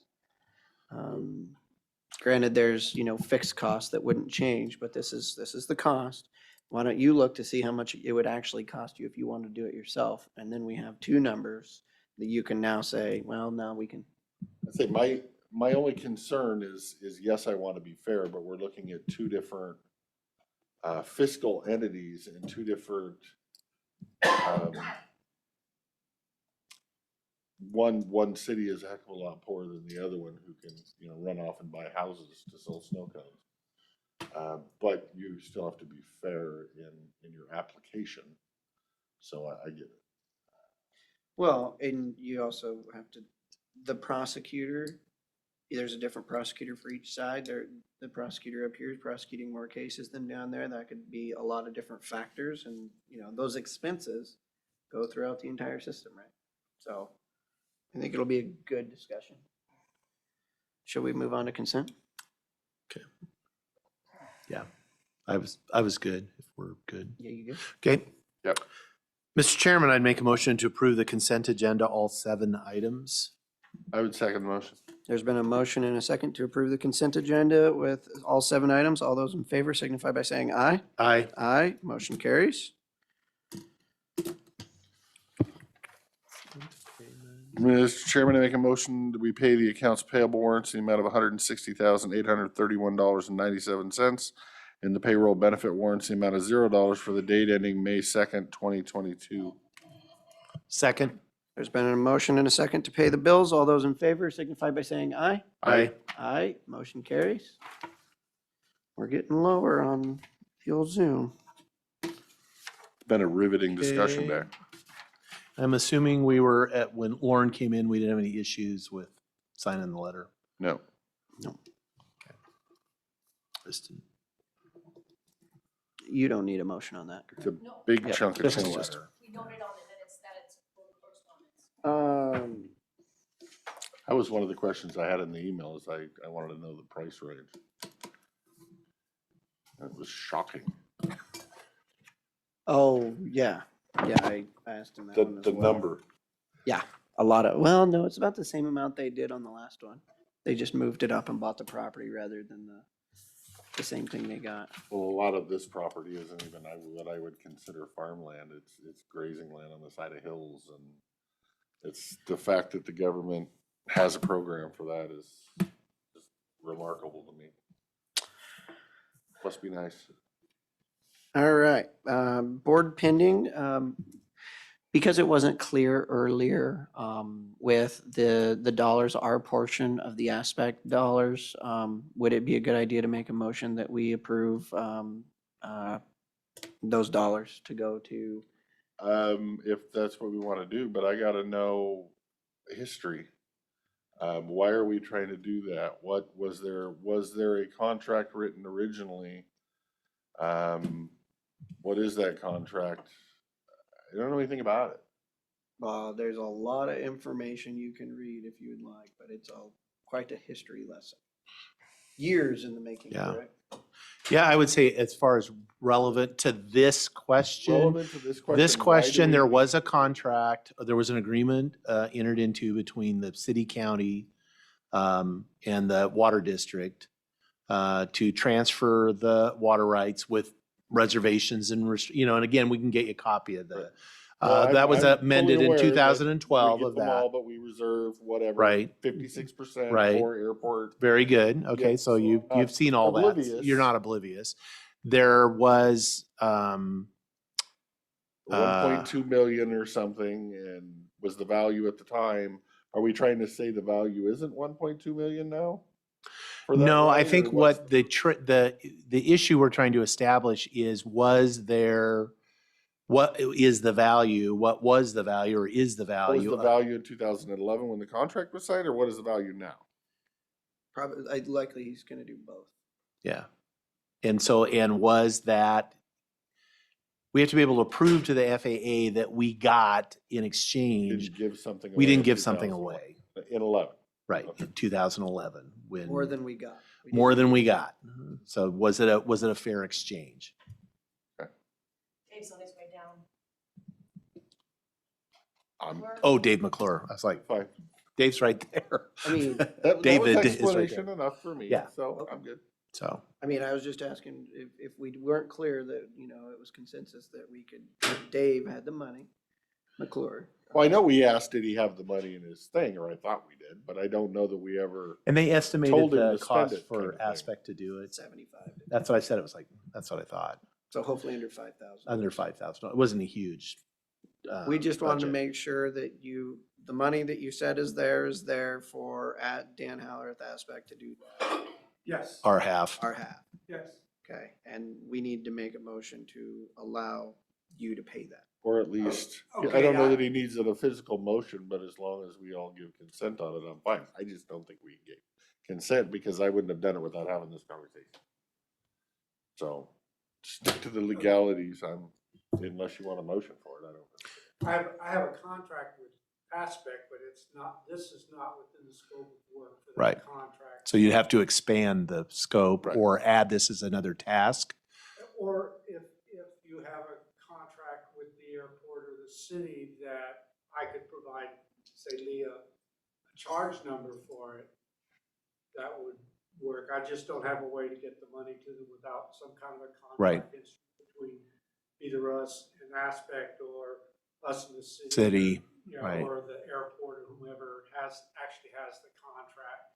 Granted, there's, fixed costs that wouldn't change, but this is the cost. Why don't you look to see how much it would actually cost you if you want to do it yourself? And then we have two numbers that you can now say, well, now we can. I'd say my only concern is yes, I want to be fair, but we're looking at two different fiscal entities and two different, one city is a heck of a lot poorer than the other one, who can, run off and buy houses to sell snow cones. But you still have to be fair in your application. So I get it. Well, and you also have to, the prosecutor, there's a different prosecutor for each side. The prosecutor up here is prosecuting more cases than down there. That could be a lot of different factors, and, those expenses go throughout the entire system, right? So I think it'll be a good discussion. Shall we move on to consent? Yeah, I was good, if we're good. Yeah, you good? Okay. Yep. Mr. Chairman, I'd make a motion to approve the consent agenda, all 7 items. I would second the motion. There's been a motion and a second to approve the consent agenda with all 7 items. All those in favor signify by saying aye. Aye. Aye, motion carries. Mr. Chairman, I make a motion that we pay the accounts payable warrants in the amount of $160,831.97, and the payroll benefit warrants in the amount of $0 for the date ending May 2nd, 2022. Second. There's been a motion and a second to pay the bills. All those in favor signify by saying aye. Aye. Aye, motion carries. We're getting lower on the old Zoom. Been a riveting discussion Okay. back. I'm assuming we were when Lauren came in, we didn't have any issues with signing the letter. No. Kristen. You don't need a motion on that. It's a correct? big Yeah, chunk of this is change. just- We noted on the minutes that it's for correspondence. That was one of the questions I had in the email is I wanted to know the price range. That was shocking. Oh, yeah. Yeah, I asked him that one as The well. number. Yeah, a lot of, well, no, it's about the same amount they did on the last one. They just moved it up and bought the property rather than the same thing they got. Well, a lot of this property isn't even what I would consider farmland. It's grazing land on the side of hills, and it's the fact that the government has a program for that is just remarkable to me. Must be nice. All right, board pending, because it wasn't clear earlier, with the dollars, our portion of the aspect dollars, would it be a good idea to make a motion that we approve, those dollars to go to? If that's what we want to do, but I gotta know history. Why are we trying to do that? What was there a contract written originally? What is that contract? I don't know anything about it. There's a lot of information you can read if you would like, but it's quite a history lesson. Years in the making, Yeah. correct? Yeah, I would say as far as relevant to this question. Relevant to this question. This why do question, we there need- was a contract, there was an agreement entered into between the city, county, and the water district to transfer the water rights with reservations and, and again, we can get you a copy of the, Well, that was I'm fully amended in aware that 2012 we of get them that. all, but we reserve whatever. Right. 56% Right. for airport. Very good. Okay, Yes, so you've seen all that. oblivious. You're not oblivious. There was 1.2 million or something, and was the value at the time. Are we trying to say the value isn't 1.2 million now? For that No, I right, think or what's- what the issue we're trying to establish is, what is the value? What was the value or is the What was value? the value in 2011 when the contract was signed, or what is the value now? Probably, likely he's gonna do both. Yeah. And was that, we have to be able to prove to the FAA that we got in exchange. Didn't give something We away didn't in give something 2011. away. In 11. Right, in 2011, when. More than we got. More than we got. So was it a fair exchange? Dave's on his way down. Oh, Dave McClure. I was like, Fine. Dave's right there. I mean, David was is right explanation there. enough for me. Yeah. So I'm good. So, I mean, I was just asking if we weren't clear that, it was consensus that we could, if Dave had the money, McClure. Well, I know we asked, did he have the money in his thing, or I thought we did, but I don't know that we ever. and they estimated Told him the to spend cost it, kind for of thing. Aspect to do it. 75. That's what I said. It was like, that's what I thought. So hopefully under 5,000. Under 5,000. It wasn't a huge. We just wanted to budget. make sure that the money that you said is there for at Dan Haller at the Aspect to do Yes. Our half. our half. Yes. Okay, and we need to make a motion to allow you to pay that. Or at least, I Okay, don't know that he needs a physical motion, but as long as we all give consent on it, I'm fine. I just don't think we get consent, because I wouldn't have done it without having this conversation. So stick to the legalities. Unless you want a motion for it, I don't. I have a contract with Aspect, but this is not within the scope of work for Right. that contract. So you'd have to expand the scope Right. or add this as another task. Or if you have a contract with the airport or the city that I could provide, say, Leah, a charge number for it, that would work. I just don't have a way to get the money to them without some kind of a Right. contract between either us and Aspect or us and the city. City, You know, right. or the airport or whomever actually has the contract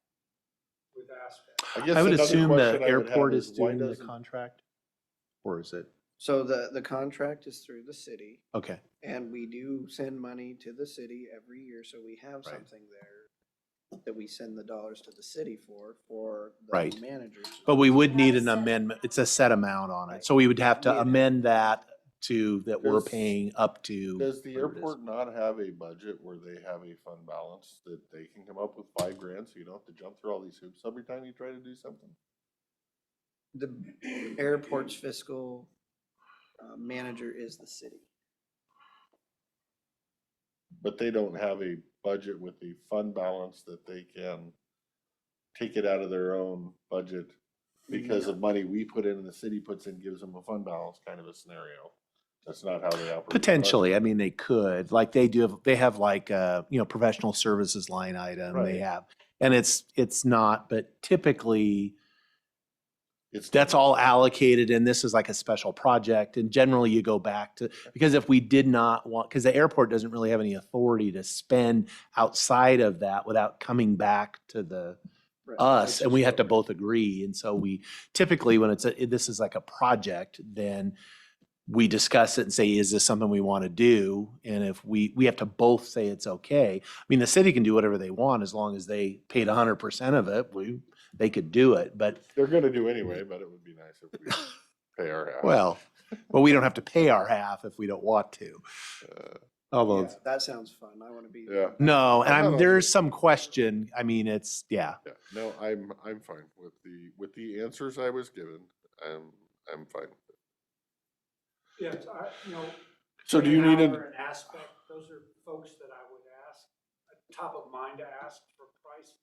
with Aspect. guess I would another assume question the I would airport have is why doing the doesn't- contract? Or is it? So the contract is through the city, Okay. and we do send money to the city every year, so we have Right. something there that we send the dollars to the city for the Right. managers. But we would need an amendment. It's a set amount on it. So we would have to amend that to, that we're Does- paying up to. Does the whatever it is. airport not have a budget where they have a fund balance that they can come up with $5,000 so you don't have to jump through all these hoops every time you try to do something? The airport's fiscal manager is the city. But they don't have a budget with a fund balance that they can take it out of their own budget because of money we put in and the city puts in, gives them a fund balance kind of a scenario. That's not how they operate. the Potentially, budget. I mean, they could, like they do, they have like, professional services line item they Right. have. And it's not, but typically It's that's all allocated and this is like a special project. And generally you go back to, because if we did not want, because the airport doesn't really have any authority to spend outside of that without coming back to the us, and we have to both agree. And so we typically, when this is like a project, then we discuss it and say, is this something we want to do? And if we have to both say it's okay. I mean, the city can do whatever they want as long as they paid 100% of it. They could do it, but They're gonna do anyway, but it would be nice if we pay our half. well, we don't have to pay our half if we don't want to. Although, Yeah, that sounds fun. I want to be Yeah. there. no, and I'm not there's some question. I mean, it's, Yeah, no, I'm fine with the answers I was given. I'm fine. Yes, So do you need Manpower a, and aspect, those are folks that I would ask, top of mind to ask for price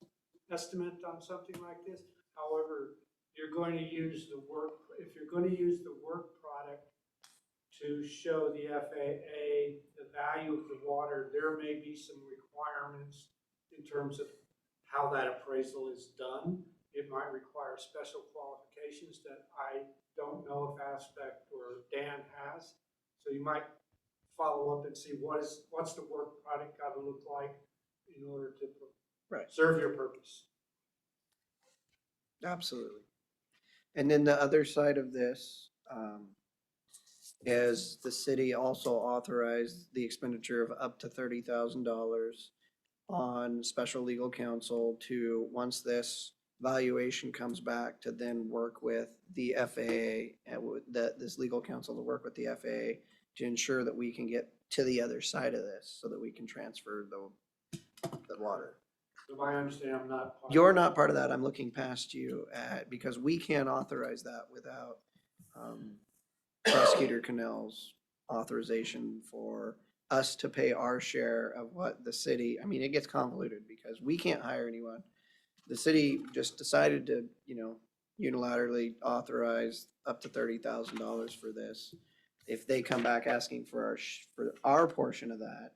estimate on something like this. However, you're going to use the work, if you're going to use the work product to show the FAA the value of the water, there may be some requirements in terms of how that appraisal is done. It might require special qualifications that I don't know if Aspect or Dan has. So you might follow up and see what's the work product got to look like in order to serve your purpose. Absolutely. And then the other side of this is the city also authorized the expenditure of up to $30,000 on special legal counsel to, once this valuation comes back, to then work with the FAA and this legal counsel to work with the FAA to ensure that we can get to the other side of this so that we can transfer the water. So I understand I'm not. part of You're it. not part of that. I'm looking past you because we can't authorize that without Prosecutor Cannell's authorization for us to pay our share of what the city, I mean, it gets convoluted because we can't hire anyone. The city just decided to, unilaterally authorize up to $30,000 for this. If they come back asking for our portion of that,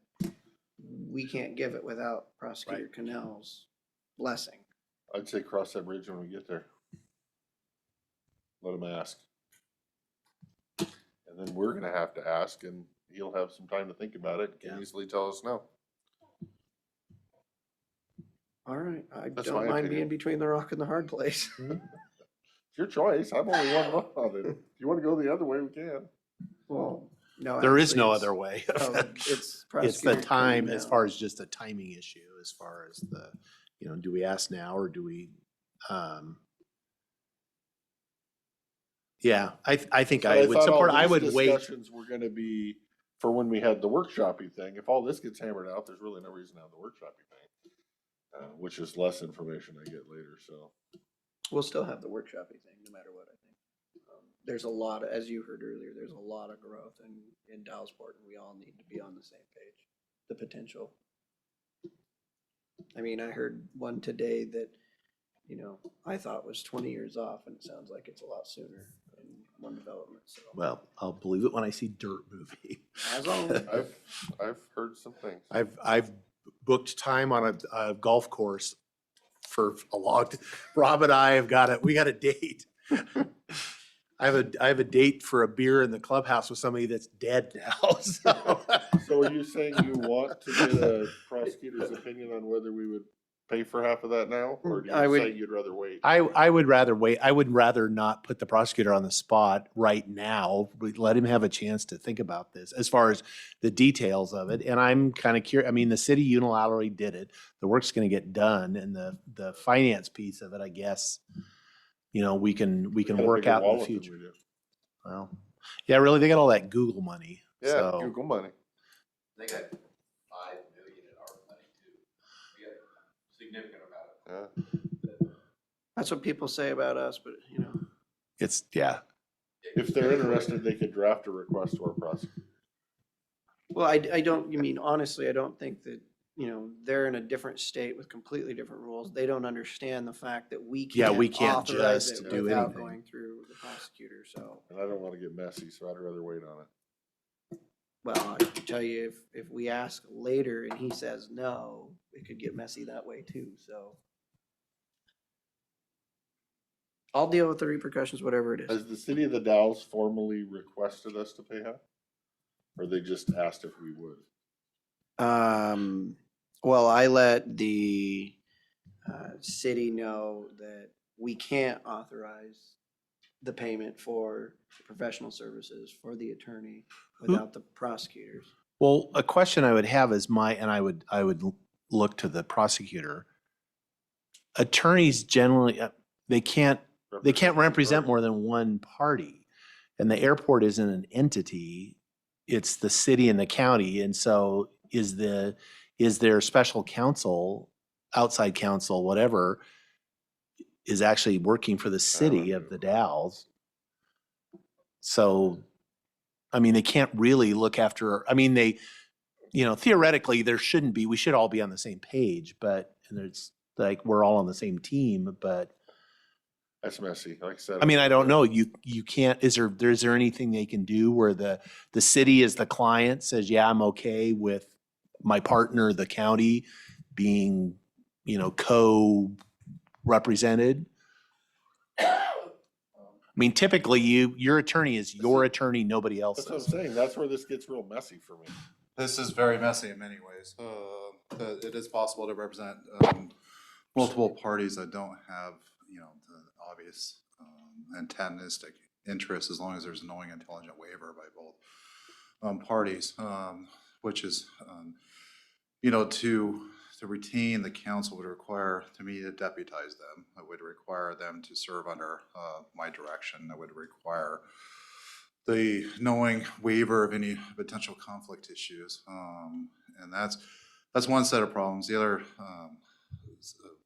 we can't give it without Prosecutor Cannell's blessing. I'd say cross that bridge when we get there. Let him ask. And then we're gonna have to ask and he'll have some time to think about it. Can easily tell us no. All right, I That's don't my mind opinion. being between the rock and the hard place. It's your choice. I'm only one vote on it. If you wanna go the other way, we can. Well, no. there is actually, no it's- other way. oh, It's It's the Prosecutor time, as Cannell. far as just a timing issue, as far as the, do we ask now or do we, yeah, I think So I would thought all support, I these would wait. Discussions were gonna be for when we had the workshoppy thing. If all this gets hammered out, there's really no reason to have the workshoppy thing. Which is less information I get later, so. We'll still have the workshopping thing, no matter what, I think. There's a lot, as you heard earlier, there's a lot of growth in Dallasport, and we all need to be on the same page. The potential. I mean, I heard one today that, I thought was 20 years off, and it sounds like it's a lot sooner in one development, so. Well, I'll believe it when I see Dirt movie. As always. I've heard some things. I've booked time on a golf course for a long, Rob and I we got a date. I have a date for a beer in the clubhouse with somebody that's dead now, so. So are you saying you want to get a prosecutor's opinion on whether we would pay for half of that now? Or do I you would- say you'd rather wait? I would rather wait. I would rather not put the prosecutor on the spot right now. Let him have a chance to think about this as far as the details of it. And I'm kind of curious. I mean, the city unilaterally did it. The work's going to get done, and the finance piece of it, I guess, we can Got a work bigger out in the wallet than we future. do. Well, Yeah, really, they got all that Google money. Yeah, So Google money. They got 5 million in our money too. We got a significant amount of. Yeah. That's what people say about us, but you know. it's, yeah. If they're interested, they could draft a request to our prosecutor. Well, I don't, you mean, honestly, I don't think that, you know, they're in a different state with completely different rules. They don't understand the fact that we Yeah, can't we can't authorize just it do without anything. going through the prosecutor, so. And I don't want to get messy, so I'd rather wait on it. Well, I can tell you, if we ask later and he says no, it could get messy that way too, so. I'll deal with the repercussions, whatever it is. Has the city of the Dalles formally requested us to pay half? Or they just asked if we would? Well, I let the city know that we can't authorize the payment for professional services for the attorney without the prosecutors. Well, a question I would have is and I would look to the prosecutor. Attorneys generally, they can't represent more than one party. And the airport isn't an entity. It's the city and the county. And so is there special counsel, outside counsel, whatever, is actually working for the city of the Dalles? So, I mean, they can't really look after, I mean, they, you know, theoretically there shouldn't be, we should all be on the same page, but, and it's like, we're all on the same team, but. That's messy, like I said. I mean, I don't know, you can't, is there anything they can do where the city as the client says, yeah, I'm okay with my partner, the county, being, you know, co-represented? I mean, typically your attorney is your attorney, nobody else's. That's what I'm saying. That's where this gets real messy for me. This is very messy in many ways. It is possible to represent multiple parties that don't have, you know, the obvious antagonistic interests, as long as there's a knowing, intelligent waiver by both parties, which is, you know, to retain the council would require to me to deputize them. It would require them to serve under my direction. It would require the knowing waiver of any potential conflict issues. And that's one set of problems. The other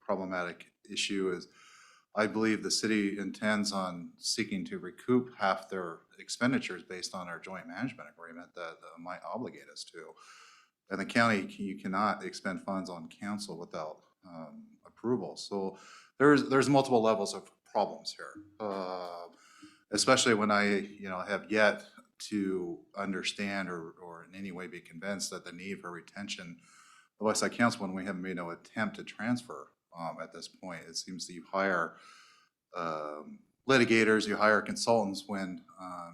problematic issue is I believe the city intends on seeking to recoup half their expenditures based on our joint management agreement that might obligate us to. And the county, you cannot expend funds on council without approval. So there's multiple levels of problems here, especially when I, you know, have yet to understand or in any way be convinced that the need for retention of Westside Council when we have made no attempt to transfer at this point. It seems that you hire litigators, you hire consultants when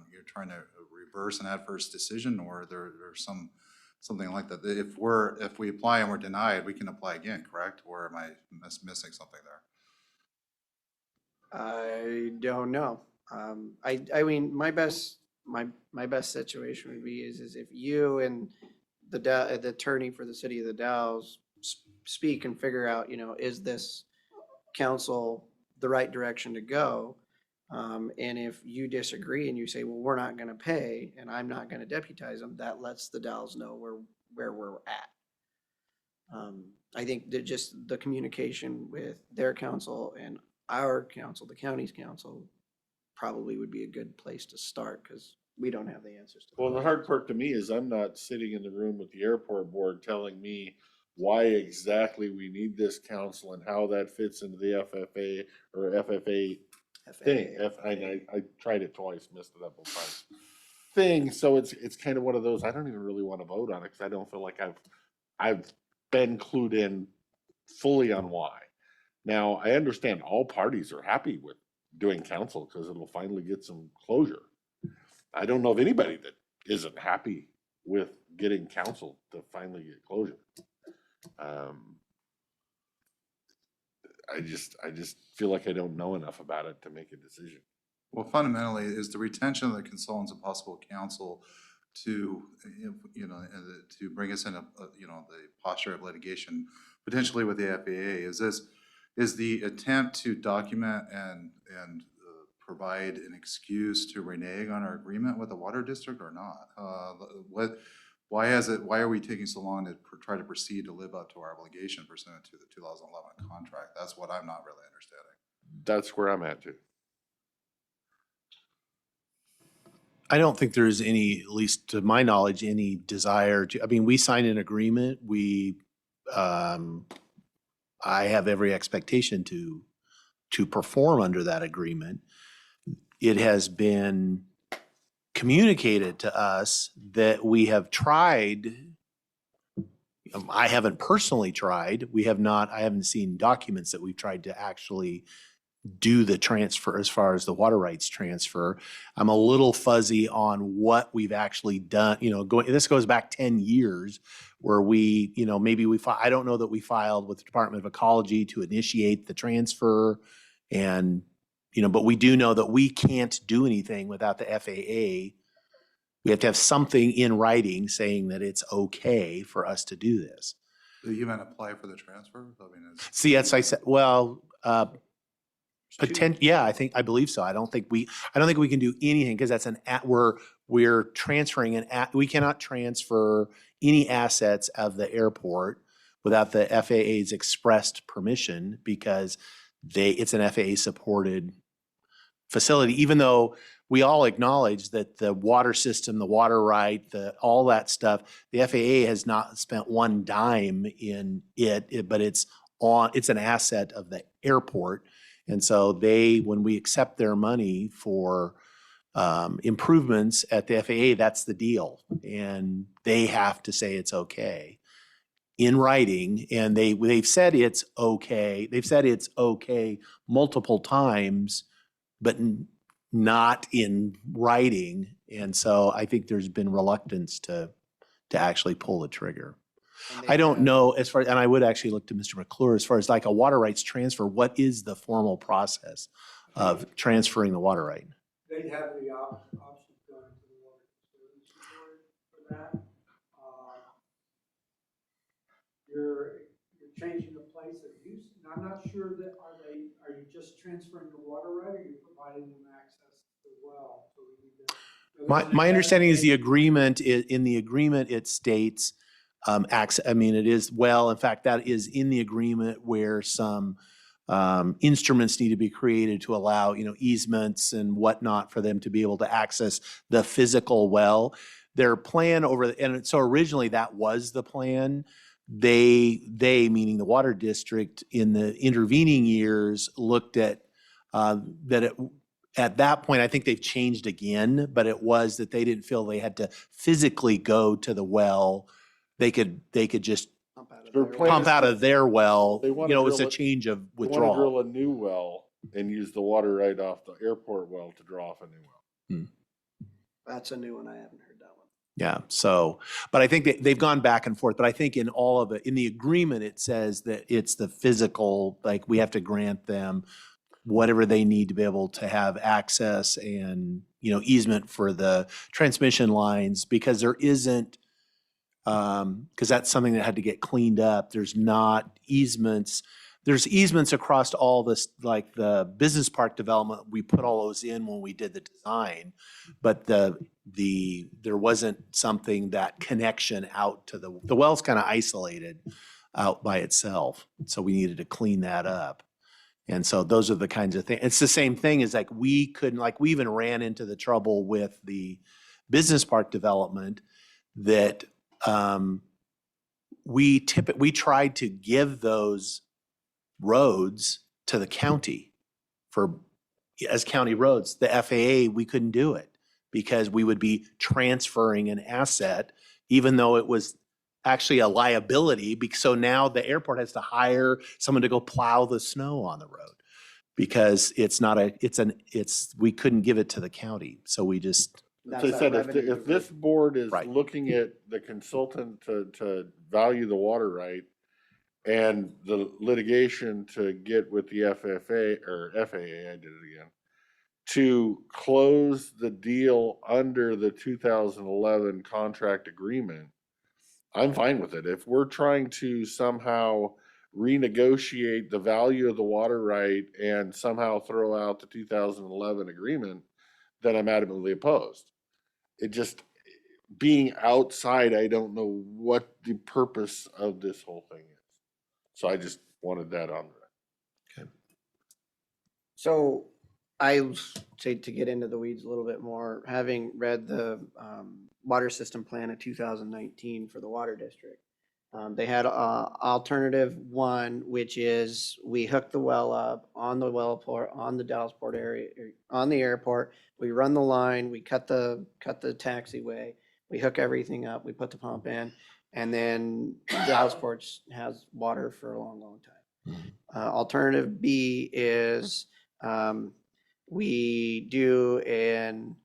you're trying to reverse an adverse decision, or there's something like that. If we apply and we're denied, we can apply again, correct? Or am I missing something there? I don't know. I mean, my best situation would be is if you and the attorney for the city of the Dalles speak and figure out, you know, is this council the right direction to go? And if you disagree and you say, well, we're not going to pay and I'm not going to deputize them, that lets the Dalles know where we're at. I think that just the communication with their council and our council, the county's council, probably would be a good place to start because we don't have the answers to. Well, the hard part to me is I'm not sitting in the room with the airport board telling me why exactly we need this council and how that fits into the FFA or FFA thing. I tried it twice, messed it up both times. Thing. So it's kind of one of those, I don't even really want to vote on it because I don't feel like I've been clued in fully on why. Now, I understand all parties are happy with doing council because it'll finally get some closure. I don't know of anybody that isn't happy with getting council to finally get closure. I just feel like I don't know enough about it to make a decision. Well, fundamentally, is the retention of the consultants and possible counsel to, you know, to bring us in a you know, the posture of litigation potentially with the FAA. Is the attempt to document and provide an excuse to renege on our agreement with the water district or not? Why are we taking so long to try to proceed to live up to our obligation pursuant to the 2011 contract? That's what I'm not really understanding. That's where I'm at too. I don't think there's any, at least to my knowledge, any desire to, I mean, we signed an agreement. I have every expectation to perform under that agreement. It has been communicated to us that we have tried. I haven't personally tried. I haven't seen documents that we've tried to actually do the transfer as far as the water rights transfer. I'm a little fuzzy on what we've actually done. This goes back 10 years where I don't know that we filed with the Department of Ecology to initiate the transfer. And, but we do know that we can't do anything without the FAA. We have to have something in writing saying that it's okay for us to do this. Do you even apply for the transfer? I mean, See, as I said, well, yeah, I believe so. I don't think we can do anything because that's we're transferring we cannot transfer any assets of the airport without the FAA's expressed permission because it's an FAA supported facility, even though we all acknowledge that the water system, the water right, all that stuff, the FAA has not spent one dime in it, but it's an asset of the airport. And so when we accept their money for improvements at the FAA, that's the deal. And they have to say it's okay in writing. And they've said it's okay. They've said it's okay multiple times, but not in writing. And so I think there's been reluctance to actually pull the trigger. I don't know and I would actually look to Mr. McClure as far as like a water rights transfer. What is the formal process of transferring the water right? They'd have the option of going to the Water Conservancy Board for that. You're changing the place of use. And I'm not sure that, are you just transferring the water right or are you providing them access to the well? So we need to. My understanding is in the agreement, it states access. I mean, it is, in fact, that is in the agreement where some instruments need to be created to allow, easements and whatnot for them to be able to access the physical well. Their plan and so originally that was the plan. They meaning the water district in the intervening years looked at at that point, I think they've changed again, but it was that they didn't feel they had to physically go to the well. They could just pump out of their well. It's a change of withdrawal. They want to drill a new well and use the water right off the airport well to draw off a new well. That's a new one. I haven't heard that one. Yeah. So, but I think they've gone back and forth. But I think in all of it, in the agreement, it says that it's the physical. Like we have to grant them whatever they need to be able to have access and easement for the transmission lines because there isn't. Because that's something that had to get cleaned up. There's not easements. There's easements across all this, like the business park development. We put all those in when we did the design, but there wasn't something that connection out to the well's kind of isolated out by itself. So we needed to clean that up. And so those are the kinds of things. It's the same thing as we even ran into the trouble with the business park development that we tried to give those roads to the county as county roads. The FAA, we couldn't do it because we would be transferring an asset, even though it was actually a liability. So now the airport has to hire someone to go plow the snow on the road because we couldn't give it to the county. So we just. As I said, if this board is looking at the consultant to value the water right and the litigation to get with the FAA, I did it again, to close the deal under the 2011 contract agreement, I'm fine with it. If we're trying to somehow renegotiate the value of the water right and somehow throw out the 2011 agreement, then I'm adamantly opposed. It just, being outside, I don't know what the purpose of this whole thing is. So I just wanted that on there. So I say, to get into the weeds a little bit more, having read the water system plan of 2019 for the water district, they had alternative one, which is we hook the well up on the well port, on the Dallas Port area, on the airport. We run the line, we cut the taxiway, we hook everything up, we put the pump in, and then Dallas Ports has water for a long, long time. Alternative B is we do an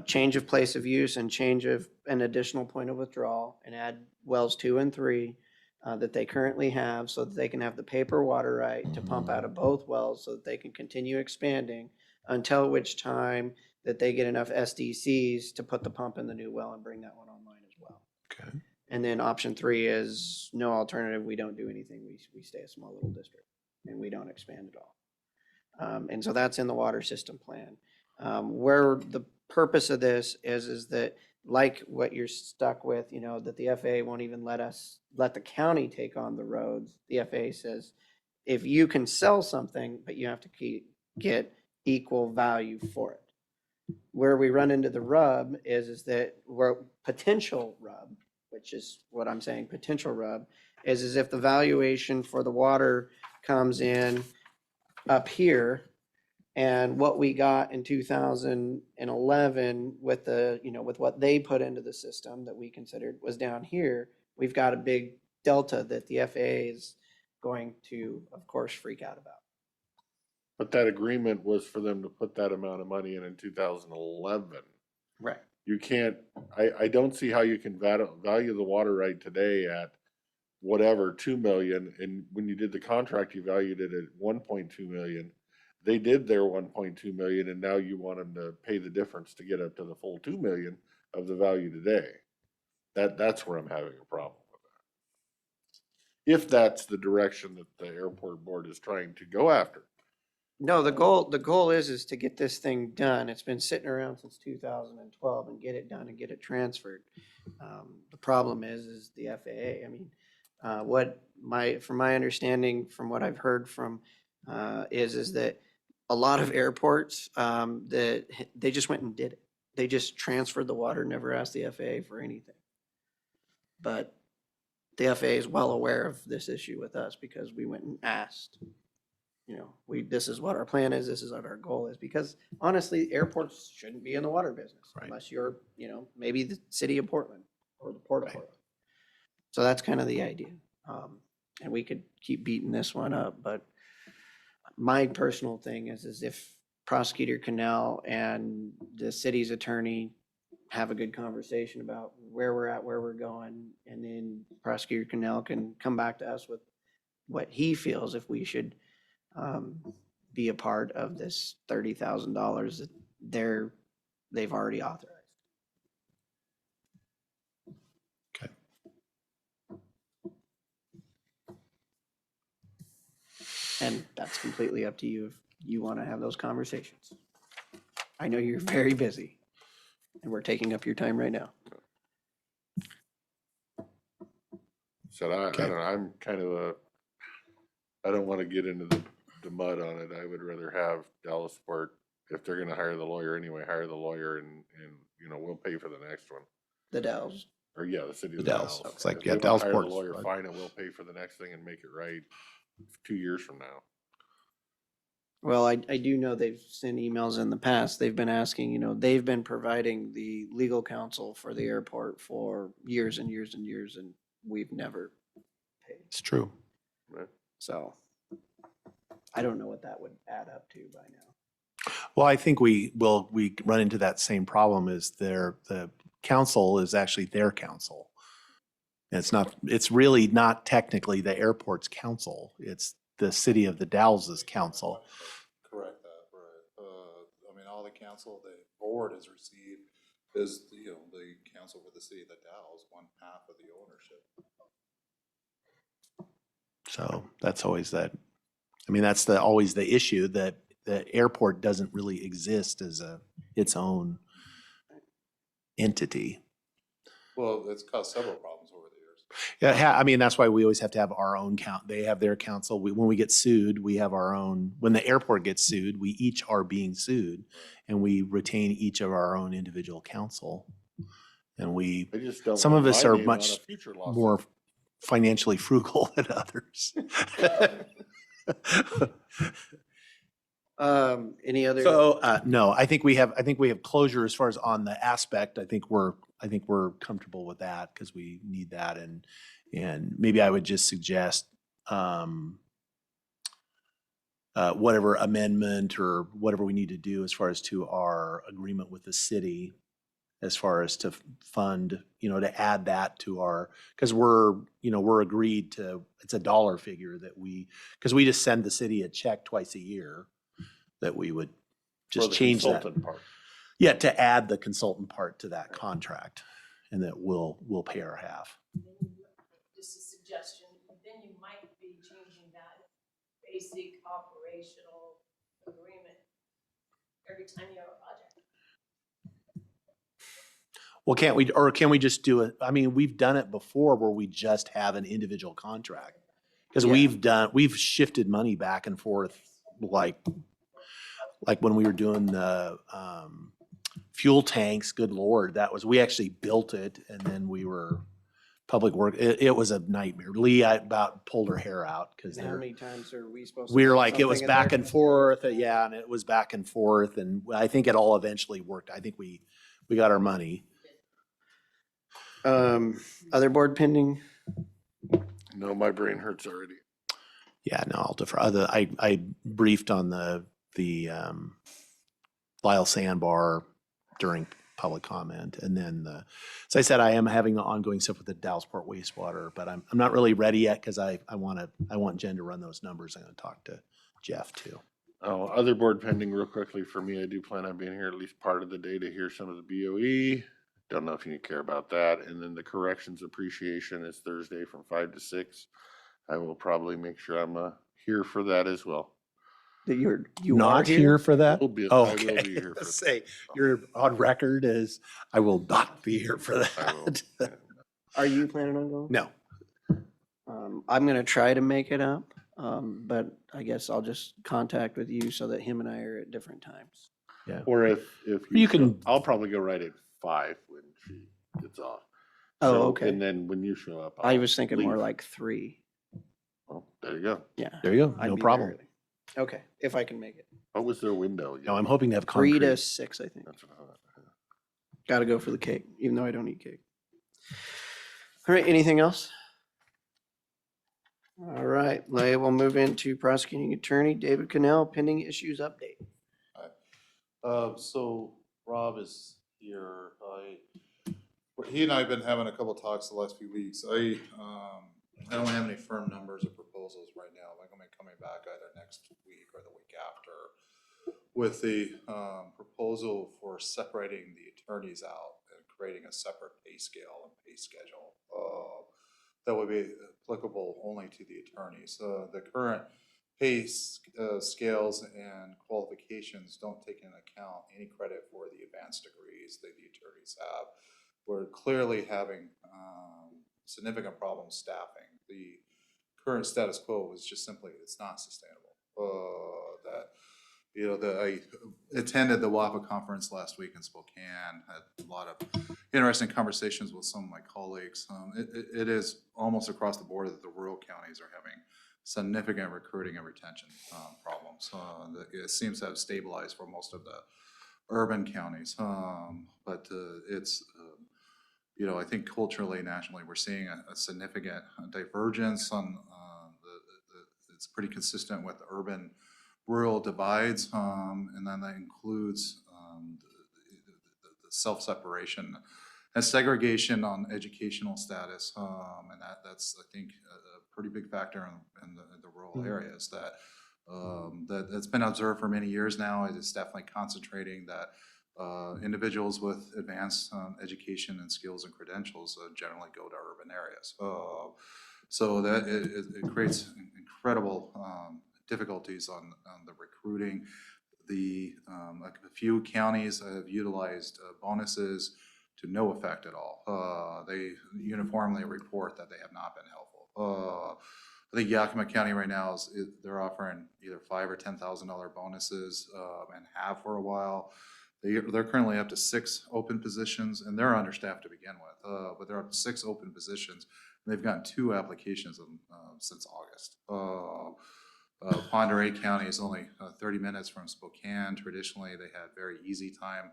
change of place of use and change of an additional point of withdrawal and add wells 2 and 3 that they currently have, so that they can have the paper water right to pump out of both wells, so that they can continue expanding until which time that they get enough SDCs to put the pump in the new well and bring that one online as well. Okay. And then option 3 is no alternative. We don't do anything. We stay a small little district and we don't expand at all. And so that's in the water system plan. Where the purpose of this is that, like what you're stuck with, that the FAA won't even let the county take on the roads. The FAA says, if you can sell something, but you have to get equal value for it. Where we run into the rub is that we're potential rub, which is what I'm saying, potential rub, is if the valuation for the water comes in up here, and what we got in 2011 with with what they put into the system that we considered was down here, we've got a big delta that the FAA is going to, of course, freak out about. But that agreement was for them to put that amount of money in 2011. Right. You can't, I don't see how you can value the water right today at whatever, 2 million. And when you did the contract, you valued it at 1.2 million. They did their 1.2 million, and now you want them to pay the difference to get up to the full 2 million of the value today. That's where I'm having a problem with that. If that's the direction that the airport board is trying to go after. No, the goal is to get this thing done. It's been sitting around since 2012 and get it done and get it transferred. The problem is the FAA. I mean, from my understanding, from what I've heard from, is that a lot of airports, that they just went and did it. They just transferred the water, never asked the FAA for anything. But the FAA is well aware of this issue with us because we went and asked. This is what our plan is. This is what our goal is. Because honestly, airports shouldn't be in the water business unless you're, maybe the city of Portland or the Port of Portland. So that's kind of the idea. And we could keep beating this one up, but my personal thing is if Prosecutor Cannell and the city's attorney have a good conversation about where we're at, where we're going, and then Prosecutor Cannell can come back to us with what he feels if we should be a part of this $30,000 that they've already authorized. Okay. And that's completely up to you if you want to have those conversations. I know you're very busy and we're taking up your time right now. So I don't know, I'm kind of I don't want to get into the mud on it. I would rather have Dallas Port, if they're gonna hire the lawyer anyway, hire the lawyer and we'll pay for the next one. The Dells. Or yeah, the city of The Dells. Dallas. It's like, If yeah, they wanna Dallas hire Port the is lawyer, fine. fine, and we'll pay for the next thing and make it right 2 years from now. Well, I do know they've sent emails in the past. They've been asking, they've been providing the legal counsel for the airport for years and years and years, and we've never paid. It's true. Right. So I don't know what that would add up to by now. Well, I think we run into that same problem is the council is actually their council. And it's really not technically the airport's council. It's the city of the Dalles' council. Correct that, right. I mean, all the council, the board has received is, you know, the council for the city of the Dalles, 1/2 of the ownership. So that's always that, I mean, that's always the issue, that the airport doesn't really exist as its own entity. Well, it's caused several problems over the years. Yeah, I mean, that's why we always have to have our own they have their council. When we get sued, we have our own. When the airport gets sued, we each are being sued, and we retain each of our own individual counsel. And I just don't some want of us my are name on much a future lawsuit. more financially frugal than others. Any other? So, no, I think we have closure as far as on the aspect. I think we're comfortable with that because we need that. And maybe I would just suggest, whatever amendment or whatever we need to do as far as to our agreement with the city, as far as to fund, to add that to our, because we're agreed to, it's a dollar figure that because we just send the city a check twice a year, that we would just the change that. consultant part. Yeah, to add the consultant part to that contract, and that we'll pay our half. Just a suggestion, then you might be changing that basic operational agreement every time you have a project. Well, can we just do it? I mean, we've done it before where we just have an individual contract. Because Yeah. we've shifted money back and forth, like when we were doing the fuel tanks, good Lord, we actually built it, and then we were public work. It was a nightmare. Lee about pulled her hair out because How many times are we supposed to? we were put like, it was something in back there? and forth. Yeah, and it was back and forth. And I think it all eventually worked. I think we got our money. Other board pending? No, my brain hurts already. Yeah, no, I'll defer. I briefed on the Lyle Sandbar during public comment, and then as I said, I am having the ongoing stuff with the Dallasport wastewater, but I'm not really ready yet because I want Jen to run those numbers. I'm going to talk to Jeff too. Oh, other board pending real quickly for me. I do plan on being here at least part of the day to hear some of the BOE. Don't know if you care about that. And then the corrections appreciation is Thursday from 5 to 6. I will probably make sure I'm here for that as well. That you Not are here for that? I will be Oh, here okay. for that. Say you're on record as I will not be here for I will. that. Are you planning on going? No. I'm gonna try to make it up, but I guess I'll just contact with you so that him and I are at different times. Yeah. Or if You can- I'll probably go right at 5 when she gets off. Oh, So, okay. And then when you show up, I I'll was thinking more leave. like 3. Well, there you go. Yeah. There you go. I'd No be there problem. early. Okay, if I can make it. What was their window? No, I'm hoping to have 3 concrete. to 6, I think. That's what I thought. Gotta go for the cake, even though I don't eat cake. All right, anything else? All right, we'll move into prosecuting attorney David Cannell, pending issues update. So Rob is here. He and I have been having a couple talks the last few weeks. I don't have any firm numbers or proposals right now. I'm gonna be coming back either next week or the week after with the proposal for separating the attorneys out and creating a separate pay scale and pay schedule that would be applicable only to the attorneys. The current pay scales and qualifications don't take into account any credit for the advanced degrees that the attorneys have. We're clearly having significant problems staffing. The current status quo is just simply, it's not sustainable. I attended the WAPA conference last week in Spokane, had a lot of interesting conversations with some of my colleagues. It is almost across the board that the rural counties are having significant recruiting and retention problems. It seems to have stabilized for most of the urban counties, but it's I think culturally, nationally, we're seeing a significant divergence on it's pretty consistent with the urban-rural divides, and then that includes the self-separation and segregation on educational status, and that's I think a pretty big factor in the rural areas that's been observed for many years now. It's definitely concentrating that individuals with advanced education and skills and credentials generally go to urban areas. So that it creates incredible difficulties on the recruiting. A few counties have utilized bonuses to no effect at all. They uniformly report that they have not been helpful. I think Yakima County right now they're offering either $5,000 or $10,000 bonuses and have for a while. They're currently up to 6 open positions, and they're understaffed to begin with. But they're up to 6 open positions, and they've gotten 2 applications since August. Pend Oreille County is only 30 minutes from Spokane. Traditionally, they had very easy time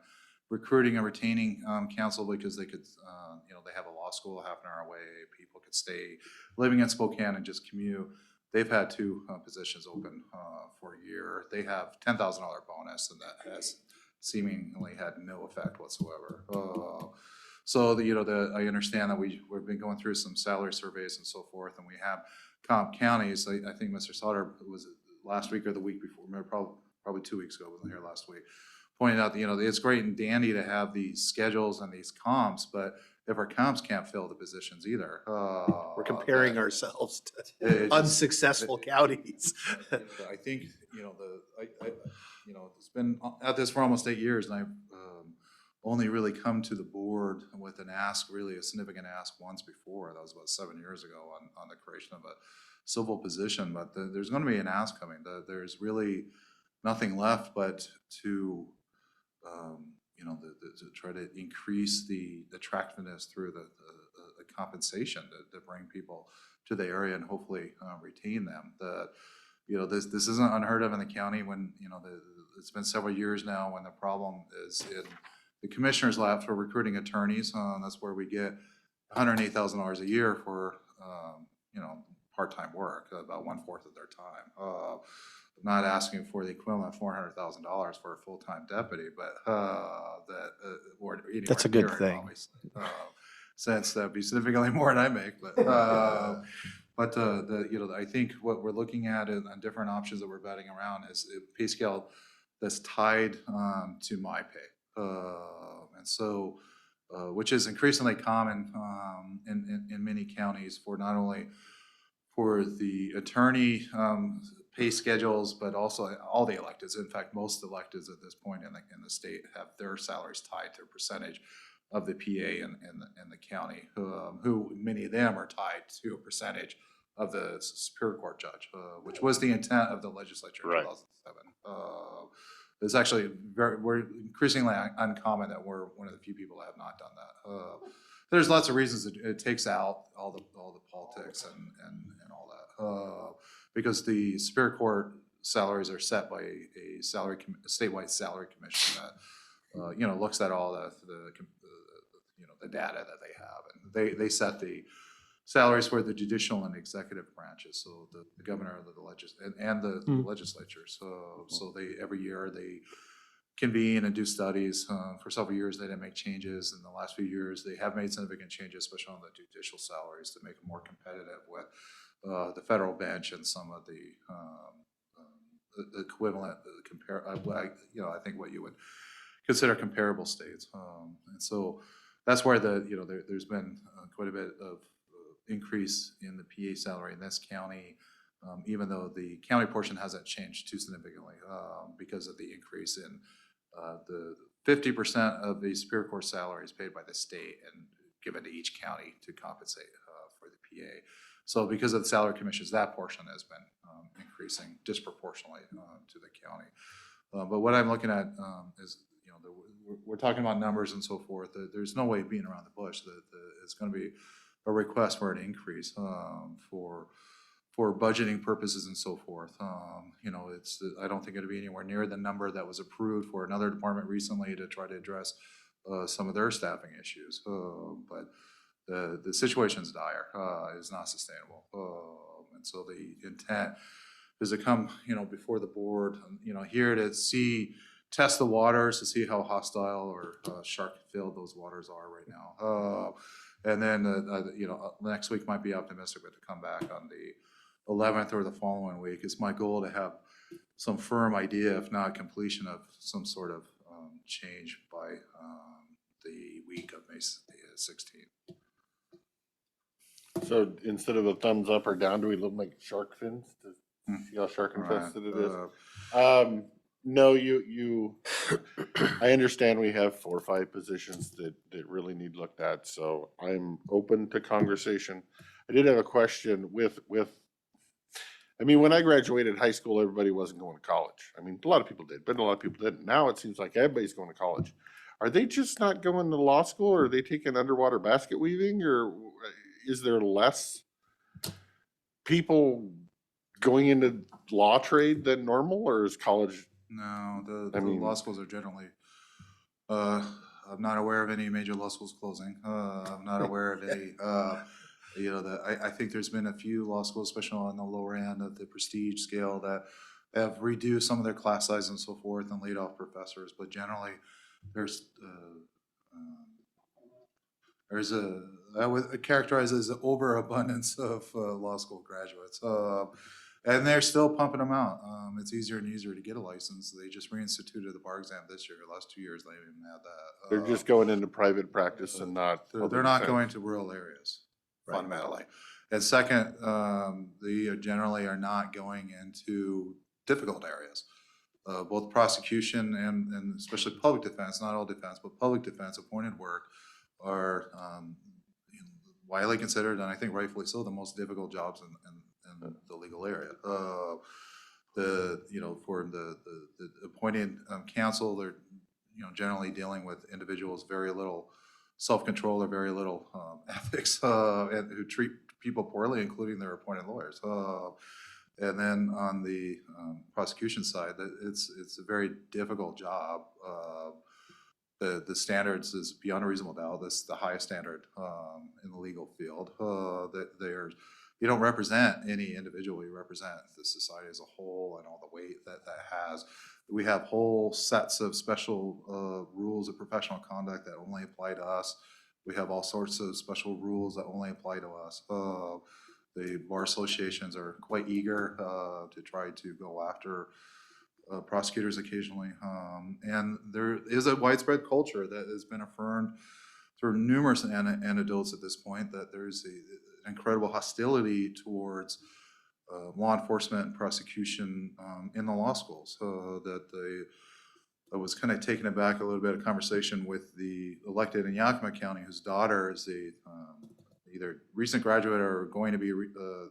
recruiting and retaining counsel because they could, they have a law school half an hour away. People could stay living in Spokane and just commute. They've had 2 positions open for a year. They have $10,000 bonus, and that has seemingly had no effect whatsoever. So I understand that we've been going through some salary surveys and so forth, and we have comp counties. I think Mr. Sauter was last week or the week before, probably 2 weeks ago, wasn't here last week, pointed out that, it's great and dandy to have these schedules and these comps, but if our comps can't fill the positions either. We're comparing ourselves to unsuccessful counties. I think, it's been at this for almost 8 years, and I've only really come to the board with an ask, really a significant ask once before. That was about 7 years ago on the creation of a civil position, but there's going to be an ask coming. There's really nothing left but to to try to increase the attractiveness through the compensation to bring people to the area and hopefully retain them. This isn't unheard of in the county when, it's been several years now when the problem is in the commissioner's lab for recruiting attorneys. That's where we get $108,000 a year for, part-time work, about 1/4 of their time. Not asking for the equivalent of $400,000 for a full-time deputy, but or that's a good thing. Since that'd be significantly more than I make, but I think what we're looking at on different options that we're betting around is a pay scale that's tied to my pay, and so which is increasingly common in many counties for not only for the attorney pay schedules, but also all the electeds. In fact, most electeds at this point in the state have their salaries tied to a percentage of the PA in the county, who many of them are tied to a percentage of the Superior Court judge, which was the intent of the legislature in 2007. It's actually we're increasingly uncommon that we're one of the few people that have not done that. There's lots of reasons it takes out all the politics and all that, because the Superior Court salaries are set by a statewide salary commission that looks at all the data that they have, and they set the salaries for the judicial and executive branches, so the governor, and the legislature. So they every year they convene and do studies. For several years they didn't make changes. In the last few years they have made significant changes, especially on the judicial salaries, to make them more competitive with the federal bench and some of the equivalent I think what you would consider comparable states. And so that's where there's been quite a bit of increase in the PA salary in this county, even though the county portion hasn't changed too significantly because of the increase in the 50% of the Superior Court salary is paid by the state and given to each county to compensate for the PA. So because of the salary commissions, that portion has been increasing disproportionately to the county. But what I'm looking at is, we're talking about numbers and so forth. There's no way being around the bush that it's going to be a request for an increase for budgeting purposes and so forth. I don't think it'll be anywhere near the number that was approved for another department recently to try to address some of their staffing issues. But the situation's dire. It's not sustainable. And so the intent is to come, before the board, here to test the waters to see how hostile or shark-filled those waters are right now. And then, next week might be optimistic, but to come back on the 11th or the following week, it's my goal to have some firm idea, if not completion of some sort of change by the week of May 16th. So instead of a thumbs up or down, do we look like shark fins to see how shark infested it is? No, I understand we have 4 or 5 positions that really need looked at, so I'm open to conversation. I did have a question with, I mean, when I graduated high school, everybody wasn't going to college. I mean, a lot of people did, but a lot of people didn't. Now it seems like everybody's going to college. Are they just not going to law school, or are they taking underwater basket weaving, or is there less people going into law trade than normal, or is college? No, the law schools are generally, I'm not aware of any major law schools closing. I'm not aware of any, I think there's been a few law schools, especially on the lower end of the prestige scale, that have reduced some of their class size and so forth and laid off professors. But generally, I would characterize it as an overabundance of law school graduates. And they're still pumping them out. It's easier and easier to get a license. They just reinstituted the bar exam this year. Last 2 years, they haven't even had that. They're just going into private practice and not. They're not going to rural areas, fundamentally. And second, they generally are not going into difficult areas. Both prosecution and especially public defense, not all defense, but public defense appointed work are widely considered, and I think rightfully so, the most difficult jobs in the legal area. For the appointed counsel, they're generally dealing with individuals very little self-control or very little ethics, and who treat people poorly, including their appointed lawyers. And then on the prosecution side, it's a very difficult job. The standards is beyond a reasonable doubt. This is the highest standard in the legal field. You don't represent any individual, you represent the society as a whole and all the weight that has. We have whole sets of special rules of professional conduct that only apply to us. We have all sorts of special rules that only apply to us. The bar associations are quite eager to try to go after prosecutors occasionally. And there is a widespread culture that has been affirmed through numerous anecdotes at this point that there's an incredible hostility towards law enforcement and prosecution in the law schools. I was kind of taken aback a little bit of conversation with the elected in Yakima County, whose daughter is either recent graduate or going to be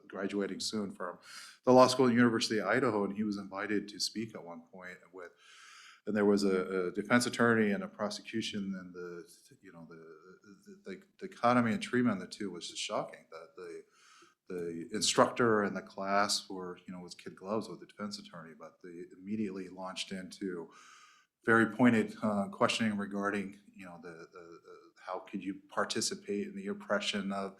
graduating soon from the law school at the University of Idaho, and he was invited to speak at one point and there was a defense attorney and a prosecution, and the dichotomy and treatment of the two was just shocking. That the instructor in the class was kid gloves with the defense attorney, but they immediately launched into very pointed questioning regarding how could you participate in the oppression of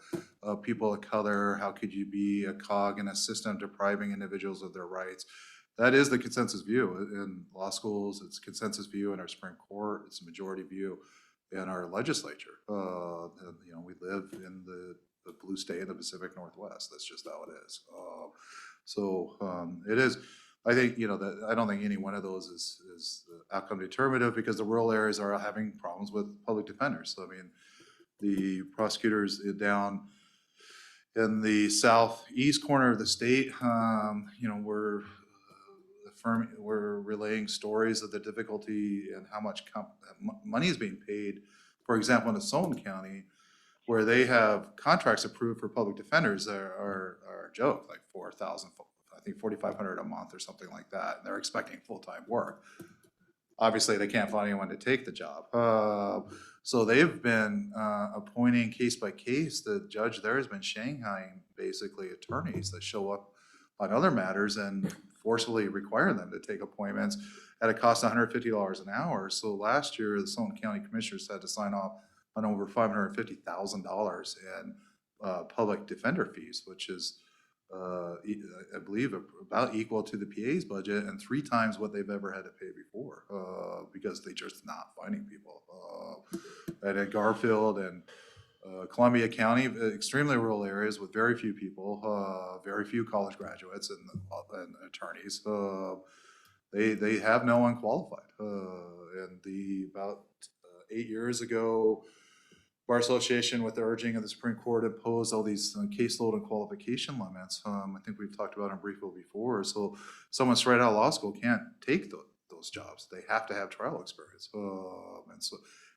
people of color? How could you be a cog in a system depriving individuals of their rights? That is the consensus view in law schools. It's a consensus view in our Supreme Court. It's a majority view in our legislature. We live in the blue state of the Pacific Northwest. That's just how it is. It is. I think that I don't think any one of those is outcome determinative, because the rural areas are having problems with public defenders. So I mean, the prosecutors down in the southeast corner of the state, we're relaying stories of the difficulty and how much money is being paid. For example, in Asone County, where they have contracts approved for public defenders that are a joke, like $4,000, I think $4,500 a month or something like that. And they're expecting full-time work. Obviously, they can't find anyone to take the job. So they've been appointing case by case. The judge there has been shanghaiing basically attorneys that show up on other matters and forcibly require them to take appointments at a cost of $150 an hour. So last year, the Asone County Commissioners had to sign off on over $550,000 in public defender fees, which is, I believe, about equal to the PA's budget and 3 times what they've ever had to pay before, because they're just not finding people. And at Garfield and Columbia County, extremely rural areas with very few people, very few college graduates and attorneys. they have no one qualified. And about 8 years ago, Bar Association, with the urging of the Supreme Court, imposed all these caseload and qualification limits. I think we've talked about them briefly before. So someone straight out of law school can't take those jobs. They have to have trial experience.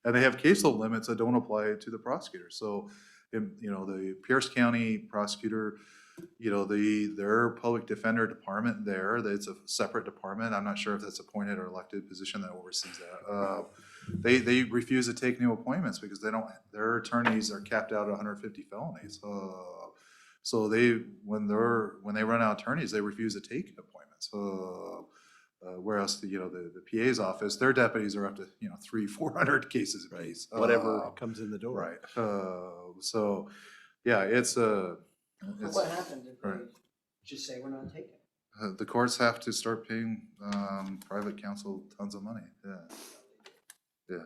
And they have caseload limits that don't apply to the prosecutor. So, the Pierce County prosecutor, their public defender department there, it's a separate department. I'm not sure if that's appointed or elected position that oversees that. They refuse to take new appointments because their attorneys are capped out at 150 felonies. So when they run out of attorneys, they refuse to take appointments. Whereas the PA's office, their deputies are up to 300-400 cases a piece. Whatever comes in the door. Right. So yeah, it's What happens if right. they just say we're not taking it? The courts have to start paying private counsel tons of money. Yeah.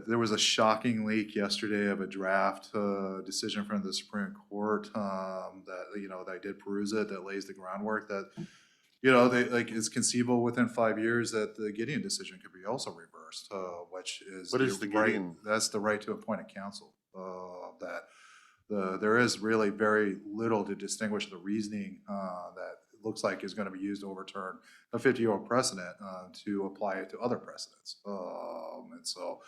There was a shocking leak yesterday of a draft decision from the Supreme Court that I did peruse it, that lays the groundwork that it's conceivable within 5 years that the Gideon decision could be also reversed, which is What is the right. Gideon? That's the right to appoint a counsel. There is really very little to distinguish the reasoning that looks like is going to be used to overturn a 50-year-old precedent to apply it to other precedents. And so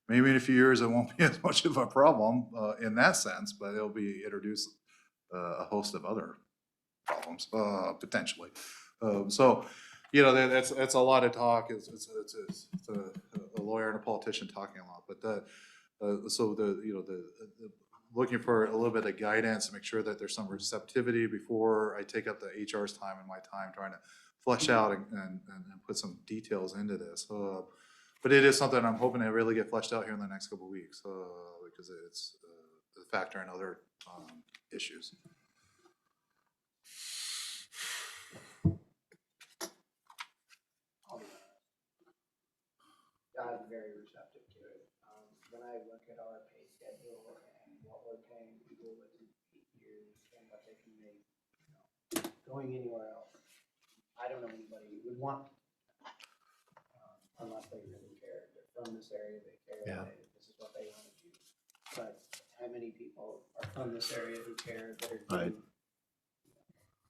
maybe in a few years it won't be as much of a problem in that sense, but it'll be introduced a host of other problems potentially. That's a lot of talk. It's a lawyer and a politician talking a lot, but looking for a little bit of guidance to make sure that there's some receptivity before I take up the HR's time and my time trying to flesh out and put some details into this. But it is something I'm hoping to really get fleshed out here in the next couple of weeks because it's a factor in other issues. I'm very receptive to it. When I look at our pay schedule and what we're paying people with 8 years and what they can make, going anywhere else, I don't know anybody who would want, unless they really care. They're from this area, they care, this is what they want to do. But how many people are from this area who care, that are doing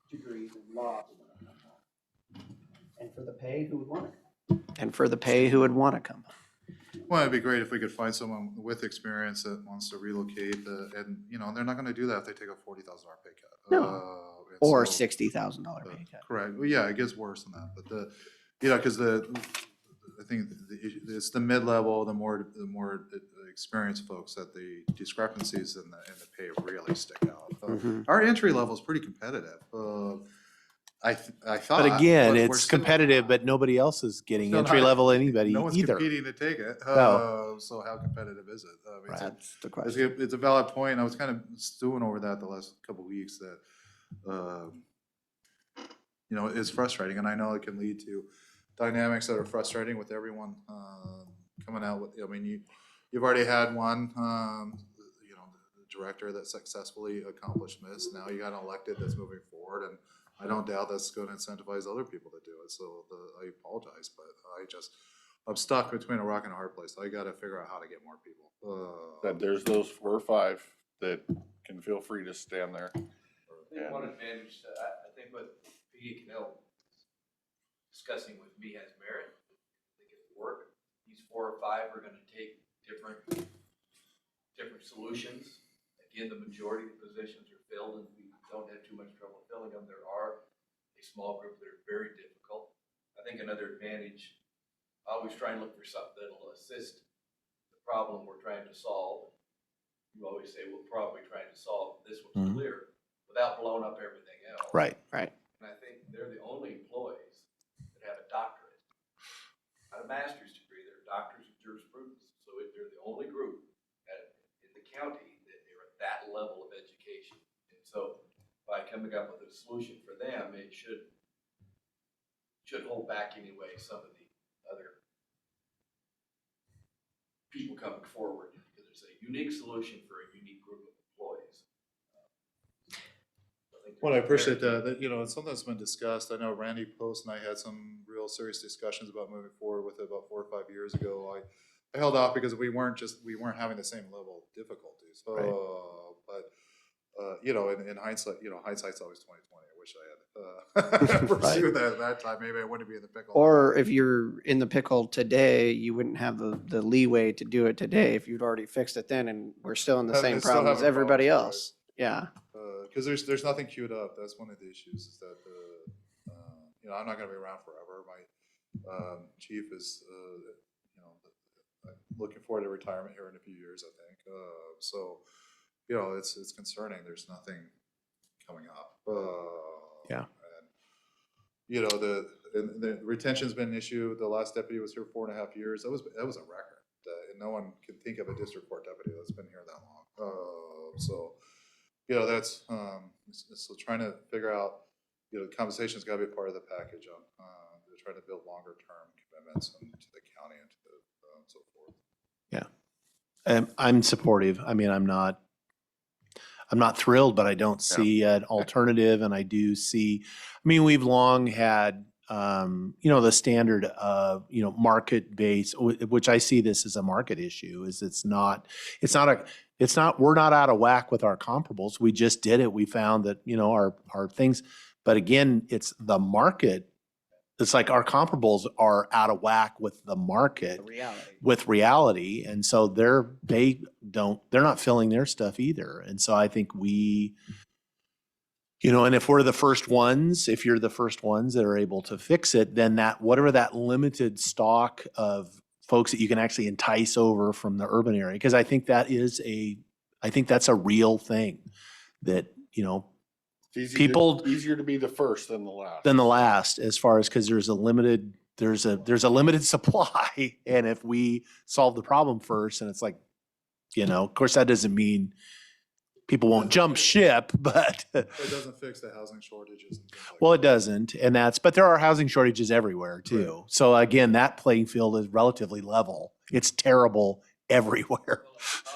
degrees in law who want to come home? And for the pay, who would want to come? And for the pay, who would want to come? Well, it'd be great if we could find someone with experience that wants to relocate, and they're not going to do that if they take a $40,000 pay cut. No. Or $60,000 pay cut. Correct. Well, yeah, it gets worse than that, but because I think it's the mid-level, the more experienced folks that the discrepancies in the pay really stick out. Our entry level is pretty competitive. I thought. But again, we're it's still competitive, not. but nobody else is getting Still not. entry level anybody No one's either. competing to take it. No. So how competitive is it? I mean, That's the question. it's a valid point. I was kind of stewing over that the last couple of weeks that, it's frustrating. And I know it can lead to dynamics that are frustrating with everyone coming out with, you've already had one, the director that successfully accomplished this. Now you got an elected that's moving forward, and I don't doubt that's going to incentivize other people to do it. So I apologize, but I'm stuck between a rock and a hard place. I got to figure out how to get more people. That there's those 4 or 5 that can feel free to stand there. I think one advantage that I think what P.E. Cannell discussing with me has merit. I think it'll work. These 4 or 5 are going to take different solutions. Again, the majority of the positions are filled, and we don't have too much trouble filling them. There are a small group that are very difficult. I think another advantage, I always try and look for something that'll assist the problem we're trying to solve. You always say, we're probably trying to solve this one's clear without blowing up everything else. Right. And I think they're the only employees that have a doctorate, not a master's degree. They're doctors of jurisprudence. So they're the only group in the county that are at that level of education. And so by coming up with a solution for them, it should hold back anyway some of the other people coming forward, because it's a unique solution for a unique group of employees. I think Well, I appreciate that, you know, it's something that's been discussed. I know Randy Post and I had some real serious discussions about moving forward with it about 4 or 5 years ago. I held off because we weren't having the same level of difficulties. Right. But, you know, in hindsight, you know, hindsight's always 20/20. I wish I had pursued that at that time. Maybe I wouldn't be in the pickle. Or if you're in the pickle today, you wouldn't have the leeway to do it today if you'd already fixed it then, and we're still in the same Still problem as having everybody problems, else. Yeah. Because there's nothing queued up. That's one of the issues is that, you know, I'm not going to be around forever. My chief is, you know, I'm looking forward to retirement here in a few years, I think. So, you know, it's concerning. There's nothing coming up. Yeah. And, you know, the retention's been an issue. The last deputy was here 4.5 years. That was a record. And no one can think of a district court deputy that's been here that long. So, you know, that's so trying to figure out, you know, conversation's got to be part of the package on trying to build longer term commitments to the county and to so forth. Yeah. I'm supportive. I mean, I'm not thrilled, but I don't see an alternative. And I do see, I mean, we've long had, you know, the standard of, you know, market based, which I see this as a market issue, is we're not out of whack with our comparables. We just did it. We found that, you know, our things, but again, it's the market. It's like our comparables are out of whack with the market, with reality. And so they're not filling their stuff either. And so I think we, you know, and if we're the first ones, if you're the first ones that are able to fix it, then that, whatever that limited stock of folks that you can actually entice over from the urban area, because I think that's a real thing that, you know, easier to be the first than the last. as far as, because there's a limited supply. And if we solve the problem first, and it's like, you know, of course that doesn't mean people won't jump ship, but It doesn't fix the housing shortages. And things like well, it doesn't. And but there are housing shortages everywhere too. Right. So again, that playing field is relatively level. It's terrible everywhere. Well,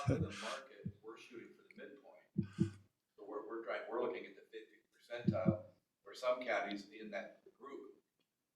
on the market, we're shooting for the midpoint. So we're looking at the 50th percentile, where some counties in that group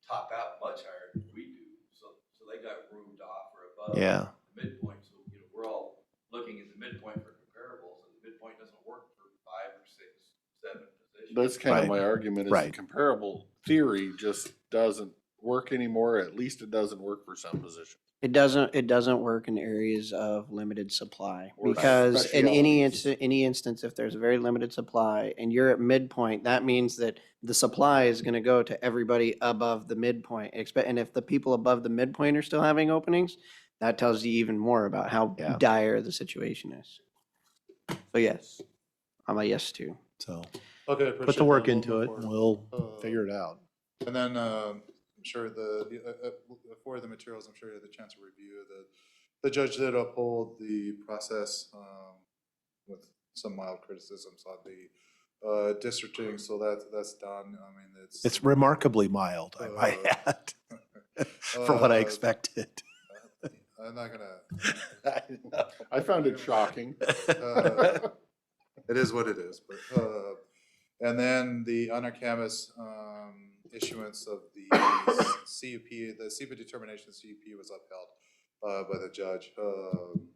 top out much higher than we do. So they got room to offer above Yeah. the midpoint. So, you know, we're all looking at the midpoint for comparables, and the midpoint doesn't work for 5 or 6, 7 positions. That's kind of my argument is the Right. comparable theory just doesn't work anymore. At least it doesn't work for some positions. It doesn't work in areas of limited supply, because in any instance, if there's a very limited supply and you're at midpoint, that means that the supply is going to go to everybody above the midpoint. And if the people above the midpoint are still having openings, that tells you even more about how dire the situation is. So yes, I'm a yes too. So Okay, put the work into it and we'll figure it out. And then I'm sure for the materials, I'm sure you had the chance to review the judge did uphold the process with some mild criticisms on the districting. So that's done. I mean, It's remarkably mild, I might add, for what I expected. I'm not gonna. I found it shocking. It is what it is, but and then the honor canvas issuance of the CUP, the SEPA determination CUP was upheld by the judge,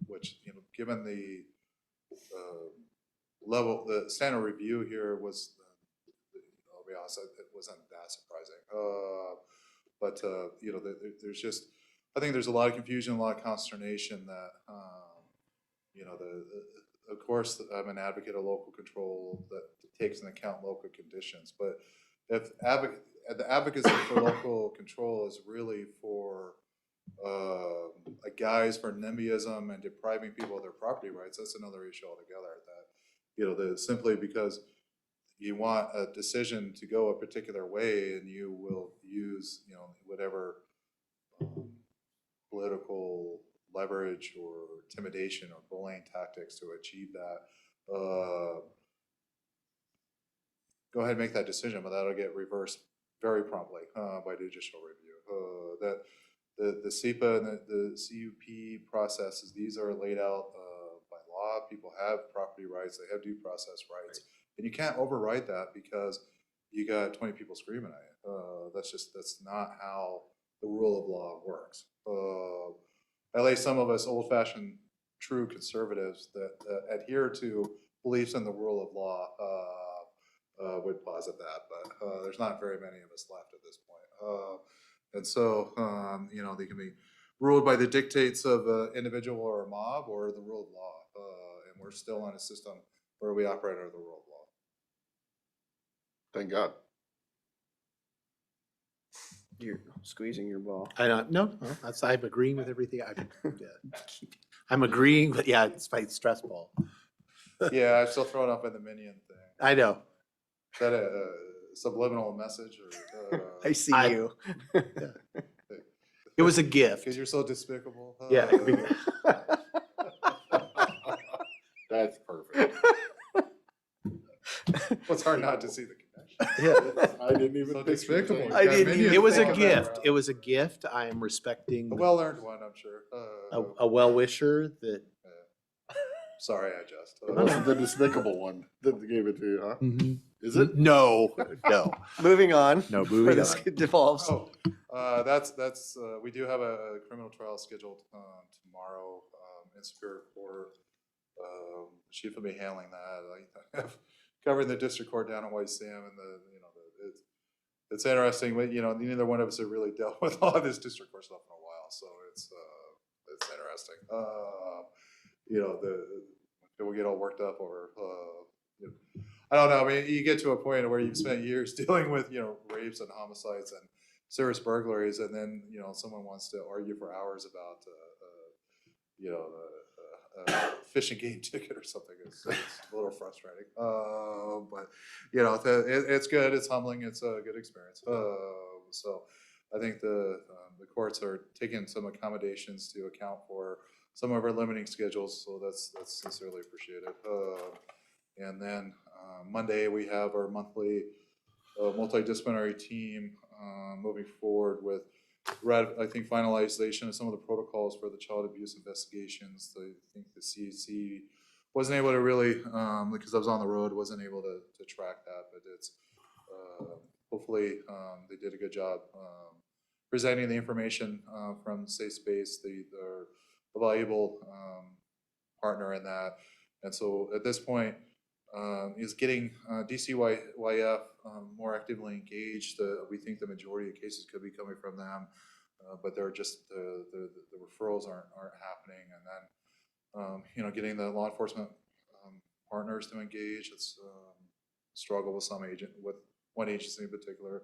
which, you know, given the level, the standard review here was, I'll be honest, it wasn't that surprising. But you know, there's just, I think there's a lot of confusion, a lot of consternation that, you know, of course, I'm an advocate of local control that takes into account local conditions, but if the advocacy for local control is really for a guise for NIMBYism and depriving people of their property rights, that's another issue altogether. That, you know, simply because you want a decision to go a particular way and you will use, you know, whatever political leverage or intimidation or bullying tactics to achieve that, go ahead and make that decision, but that'll get reversed very promptly by judicial review. That the SEPA and the CUP processes, these are laid out by law. People have property rights, they have due process rights, And you can't override that because you got 20 people screaming at you. That's not how the rule of law works. At least some of us old-fashioned true conservatives that adhere to beliefs in the rule of law would posit that, but there's not very many of us left at this point. And so, you know, they can be ruled by the dictates of an individual or a mob or the rule of law. And we're still on a system where we operate under the rule of law. Thank God. You're squeezing your ball. I don't, no, I'm agreeing with everything. I'm agreeing, but yeah, it's my stress ball. Yeah, I'm still throwing up in the minion thing. I know. Is that a subliminal message? Or, I see you. It was a gift. Because you're so despicable. Yeah. That's perfect. It's hard not to see the connection. Yeah. I didn't even So think despicable. you were I didn't even It was a think about gift. it. It was a gift. I am respecting A well-earned one, I'm sure. a well-wisher that. Sorry, I just. That's the despicable one that they gave it to you, huh? Mhm. Is it? No. Moving on. No, Before moving this on. devolves. That's we do have a criminal trial scheduled tomorrow in Superior Court. Chief will be handling that. I have covered the district court down in White Sam, and it's interesting. But you know, neither one of us have really dealt with all of this district court stuff in a while, so it's interesting. You know, people get all worked up over. You know, I don't know. I mean, you get to a point where you've spent years dealing with, you know, rapes and homicides and serious burglaries, and then, you know, someone wants to argue for hours about, you know, fishing game ticket or something. It's a little frustrating. But, you know, it's good. It's humbling. It's a good experience. So I think the courts are taking some accommodations to account for some of our limiting schedules. So that's sincerely appreciated. And then Monday, we have our monthly multidisciplinary team moving forward with, I think, finalization of some of the protocols for the child abuse investigations. I think the CAC wasn't able to really, because I was on the road, wasn't able to track that, but it's hopefully they did a good job presenting the information from Safe Space, the valuable partner in that. And so at this point, is getting DCYF more actively engaged. We think the majority of cases could be coming from them, but they're just the referrals aren't happening. And then you know, getting the law enforcement partners to engage. It's a struggle with with one agency in particular.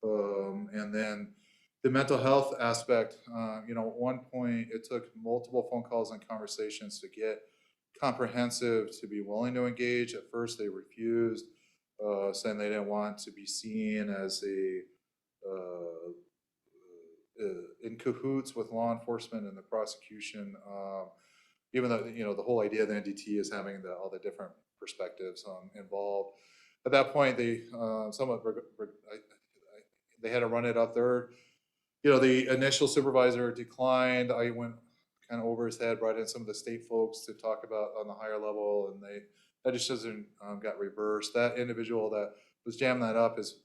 And then the mental health aspect. You know, at one point it took multiple phone calls and conversations to get Comprehensive to be willing to engage. At first they refused, saying they didn't want to be seen as in cahoots with law enforcement and the prosecution, even though, you know, the whole idea of the NDT is having all the different perspectives involved. At that point, they they had to run it up there. You know, the initial supervisor declined. I went kind of over his head, brought in some of the state folks to talk about on the higher level, and that decision got reversed. That individual that was jamming that up is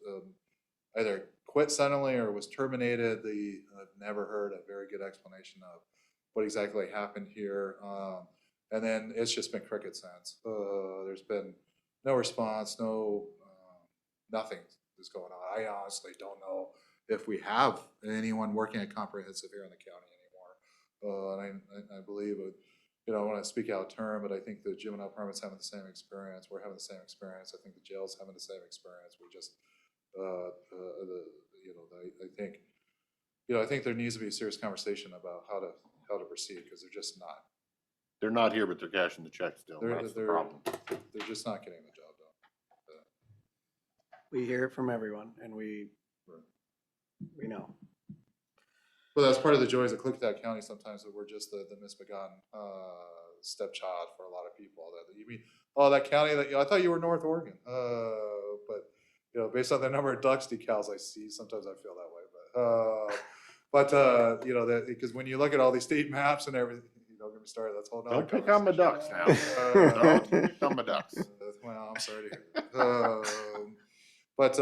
either quit suddenly or was terminated. I've never heard a very good explanation of what exactly happened here. And then it's just been cricket since. There's been no response, nothing is going on. I honestly don't know if we have anyone working at Comprehensive here in the county anymore. And I believe, you know, I want to speak out of turn, but I think the juvenile department's having the same experience. We're having the same experience. I think the jail's having the same experience. We just, I think there needs to be a serious conversation about how to proceed, because they're just not. They're not here, but they're cashing the check still. That's the problem. They're just not getting the job done. We hear it from everyone, and we know. Well, that's part of the joys of Klickitat County sometimes, that we're just the misbegotten stepchild for a lot of people. That you mean, oh, that county that, you know, I thought you were North Oregon. But you know, based on the number of Ducks decals I see, sometimes I feel that way. But you know, that because when you look at all these state maps and everything, you don't get me started. That's a whole nother Don't pick on my Ducks now. Don't pick on my Ducks. Well, I'm sorry to hear that. But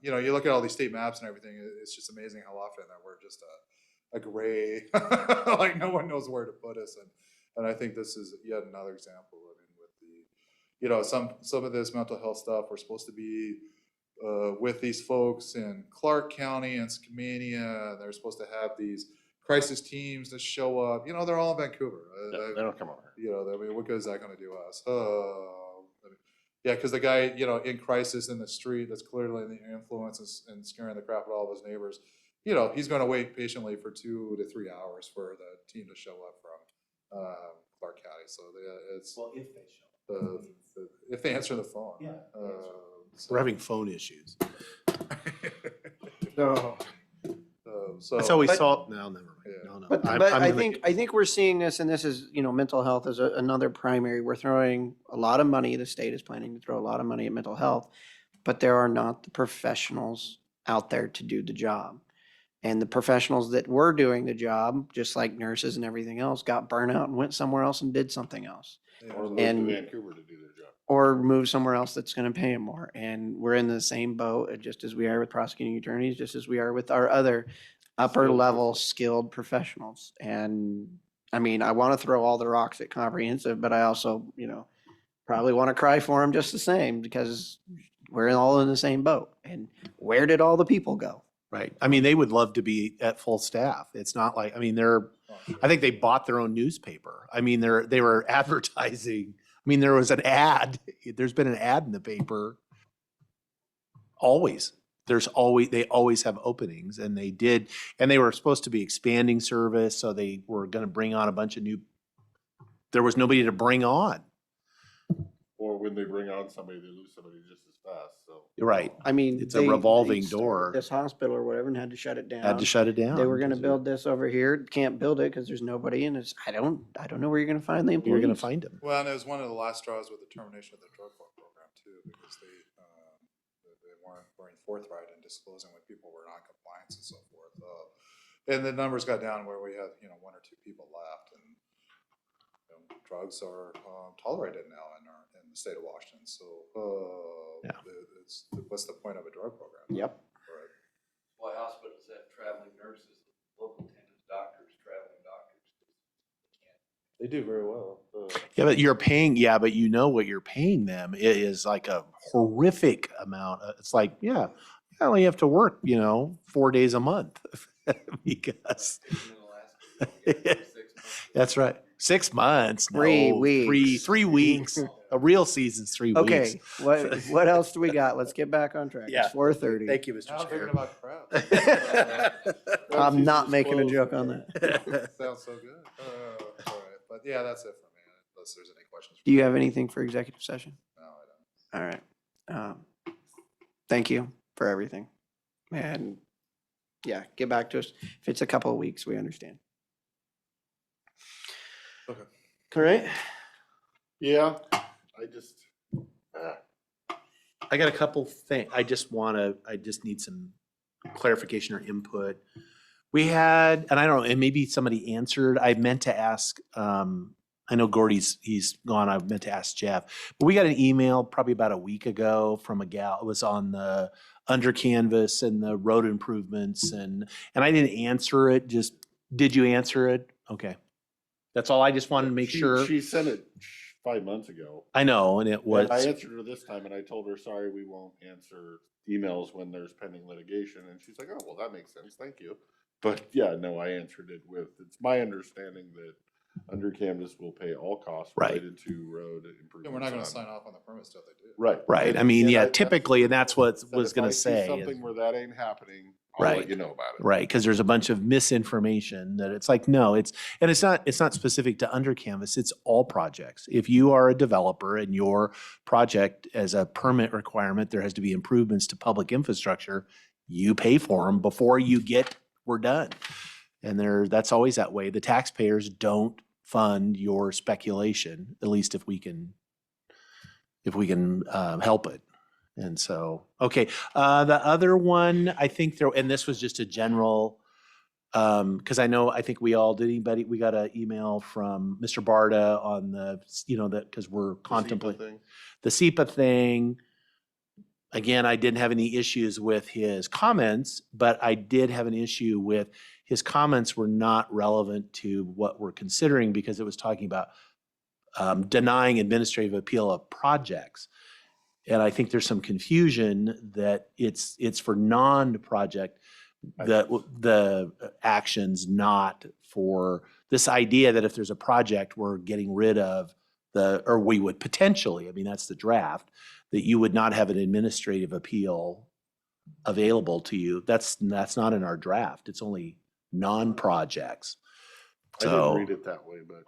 you know, you look at all these state maps and everything, it's just amazing how often that we're just a gray, like no one knows where to put us. And I think this is yet another example. I mean, with the, you know, some of this mental health stuff, we're supposed to be with these folks in Clark County and Skamania. They're supposed to have these crisis teams that show up. You know, they're all in Vancouver. They don't come over. You know, I mean, what good is that going to do us? I mean, yeah, because the guy, you know, in crisis in the street that's clearly the influence and scaring the crap out of all his neighbors, you know, he's going to wait patiently for 2 to 3 hours for the team to show up from Clark County. So it's Well, if they show up. If they answer the phone. Yeah. So, We're having phone issues. no. So That's how we but- solve, no, never mind. Yeah. No, no. But, I'm- but I'm I gonna- think we're seeing this, and this is, you know, mental health is another primary. We're throwing a lot of money, the state is planning to throw a lot of money at mental health, but there are not the professionals out there to do the job. And the professionals that were doing the job, just like nurses and everything else, got burnt out and went somewhere else and did something else. Or move to And- Vancouver to do their job. Or move somewhere else that's gonna pay them more. And we're in the same boat, just as we are with prosecuting attorneys, just as we are with our other upper level skilled professionals. And I mean, I want to throw all the rocks at comprehensive, but I also, you know, probably want to cry for them just the same because we're all in the same boat. And where did all the people go? Right. I mean, they would love to be at full staff. It's not like, I mean, I think they bought their own newspaper. I mean, they were advertising. I mean, there was an ad. There's been an ad in the paper. Always. They always have openings, and they did, and they were supposed to be expanding service, so they were going to bring on a bunch of there was nobody to bring on. Or when they bring on somebody, they lose somebody just as fast, so. Right. I mean, It's a revolving started door. This hospital or whatever and had to shut it down. Had to shut it down. They were gonna build this over here, can't build it because there's nobody and I don't know where you're gonna find the You're employees. going to find them. Well, and it was one of the last straws with the termination of the drug court program too, because they weren't very forthright in disclosing when people were non-compliance and so forth. And the numbers got down where we had, you know, 1 or 2 people left, and you know, drugs are tolerated now in the state of Washington. So what's the point of a drug program? Yep. Right. Why hospitals have traveling nurses, local attendants, doctors, traveling doctors. They do very well. Yeah, but you know what you're paying them is like a horrific amount. It's like, yeah, I only have to work, you know, 4 days a month because that's right. 6 months. 3 no, weeks. 3 weeks. A real season's 3 Okay, weeks. what else do we got? Let's get back on track. Yeah. It's 4:30. Thank you, Now Mr. I'm thinking Chair. about crap. I'm not making a joke on that. Sounds so good. All right, but yeah, that's it for me. Unless there's any questions. Do you have anything for executive session? No, I don't. All right. Thank you for everything. And yeah, get back to us. If it's a couple of weeks, we understand. Okay. All right. Yeah, I just, I got a couple things. I just need some clarification or input. We had, and I don't know, and maybe somebody answered, I meant to ask, I know he's gone, I meant to ask Jeff, but we got an email probably about a week ago from a gal, it was on the under canvas and the road improvements and I didn't answer it, did you answer it? Okay. That's all, I just wanted to make sure. She sent it 5 months ago. I know, and it was. And I answered her this time and I told her, sorry, we won't answer emails when there's pending litigation. And she's like, oh, well, that makes sense. Thank you. But yeah, no, I answered it with, it's my understanding that under canvas will pay all costs Right. related to road improvements. Yeah, we're not going on- to sign off on the permits till they do. Right. Right, I mean, And yeah, I- typically, and that's what said was if gonna I see say. is- Something where that ain't happening, I'll Right. let you know about it. Right, because there's a bunch of misinformation that it's like, no, it's not specific to under canvas, it's all projects. If you are a developer and your project as a permit requirement, there has to be improvements to public infrastructure, you pay for them before we're done. And that's always that way. The taxpayers don't fund your speculation, at least if we can help it. And so, okay, the other one, I think and this was just a general Because I think we all, we got an email from Mr. Barta on the, that, because we're contemplating the SEPA thing. Again, I didn't have any issues with his comments, but I did have an issue with his comments were not relevant to what we're considering because it was talking about denying administrative appeal of projects. And I think there's some confusion that it's for non-project, the actions, not for this idea that if there's a project, we're getting rid of or we would potentially, I mean, that's the draft, that you would not have an administrative appeal available to you. That's not in our draft. It's only non-projects. I didn't read it that way, but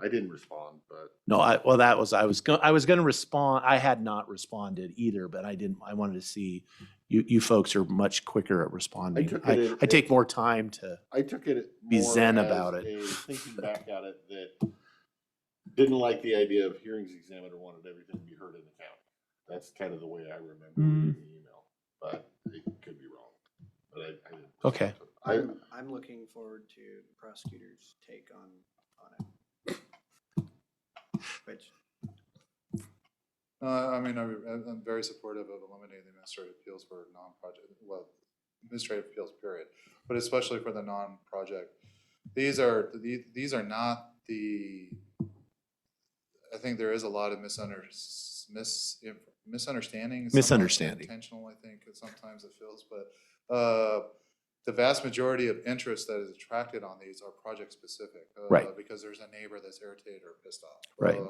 I didn't respond, but. No, I was going to respond. I had not responded either, but I wanted to see, you folks are much quicker at responding. I take more time to I took it be more zen as about it. Thinking back at it, that didn't like the idea of hearings examiner wanted everything to be heard in the county. That's kind of the way I remember reading the email, but it could be wrong. But I didn't. Okay. I'm looking forward to the prosecutor's take on it. Which, I mean, I'm very supportive of eliminating the administrative appeals for non-project, well, administrative appeals period, but especially for the non-project. These are not I think there is a lot of misunderstandings. Misunderstanding. Intentional, I think, sometimes it feels, but the vast majority of interest that is attracted on these are project specific, right? Because there's a neighbor that's irritated or pissed off, right?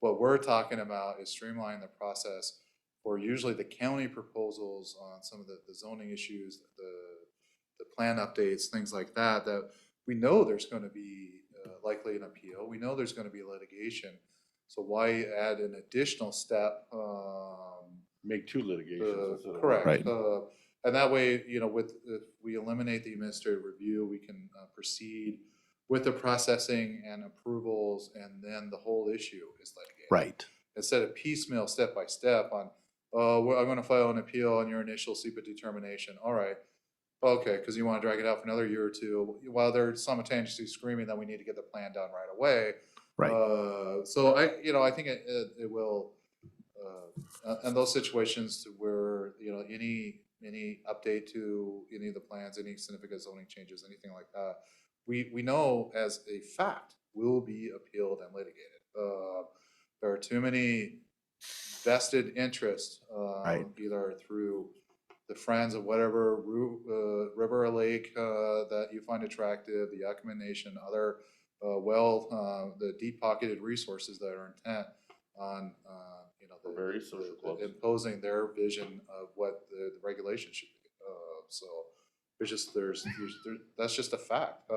What we're talking about is streamlining the process for usually the county proposals on some of the zoning issues, the plan updates, things like that. That we know there's going to be likely an appeal. We know there's going to be litigation. So why add an additional step? Make two litigations. Correct. Right. And that way, if we eliminate the administrative review, we can proceed with the processing and approvals, and then the whole issue is litigated. Right. Instead of piecemeal, step by step on, I'm going to file an appeal on your initial SEPA determination. All right. Okay, because you want to drag it out for another year or two, while they're simultaneously screaming that we need to get the plan done right away. Right. So I think it will, and those situations where any update to any of the plans, any significant zoning changes, anything like that, we know as a fact will be appealed and litigated. There are too many vested interests, right. Either through the friends of whatever river or lake that you find attractive, the Yakima Nation, other the deep-pocketed resources that are intent on imposing their vision of what the regulation should be. So that's just a fact.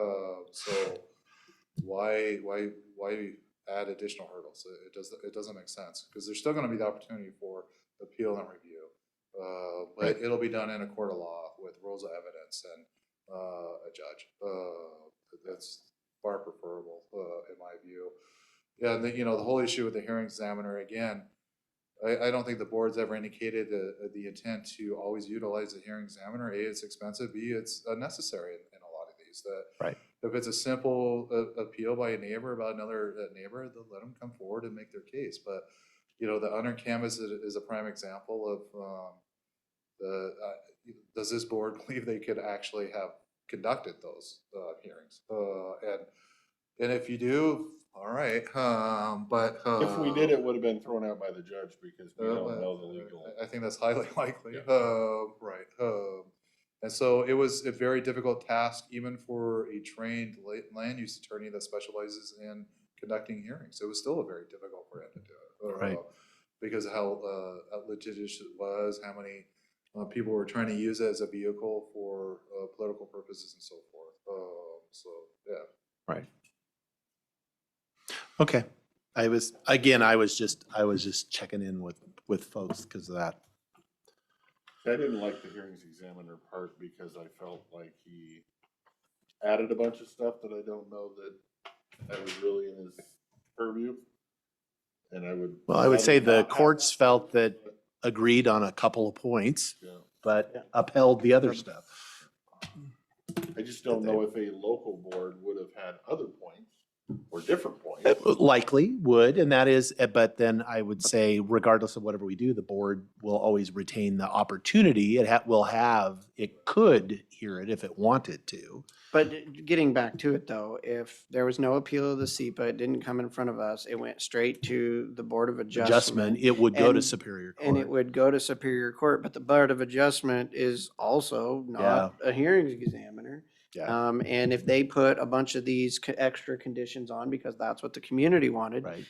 So why add additional hurdles? It doesn't make sense, because there's still going to be the opportunity for appeal and review. But it'll be done in a court of law with rules of evidence and a judge. That's far preferable, in my view. Yeah, and the whole issue with the hearing examiner, again, I don't think the board's ever indicated the intent to always utilize the hearing examiner. A, it's expensive. B, it's unnecessary in a lot of these. Right. If it's a simple appeal by a neighbor about another neighbor, they'll let them come forward and make their case. But the under canvas is a prime example of does this board believe they could actually have conducted those hearings? And if you do, all right. But if we did, it would have been thrown out by the judge because we don't know the legal. I think that's highly likely. Yeah. Right. And so it was a very difficult task, even for a trained land use attorney that specializes in conducting hearings. It was still very difficult for him to do it. Right. Because of how litigious it was, how many people were trying to use it as a vehicle for political purposes and so forth. So yeah. Right. Okay. I was just checking in with folks because of that. I didn't like the hearings examiner part because I felt like he added a bunch of stuff that I don't know that was really in his purview. And I would say the courts felt that agreed on a couple of points, but upheld the other stuff. I just don't know if a local board would have had other points or different points. Likely would, and that is, but then I would say regardless of whatever we do, the board will always retain the opportunity. It could hear it if it wanted to. But getting back to it though, if there was no appeal of the SEPA, it didn't come in front of us, it went straight to the Board of Adjustment. It would go to and- Superior And it Court. would go to Superior Court, but the Board of Adjustment is also not a hearings examiner. Yeah. And if they put a bunch of these extra conditions on because that's what the community wanted, Right.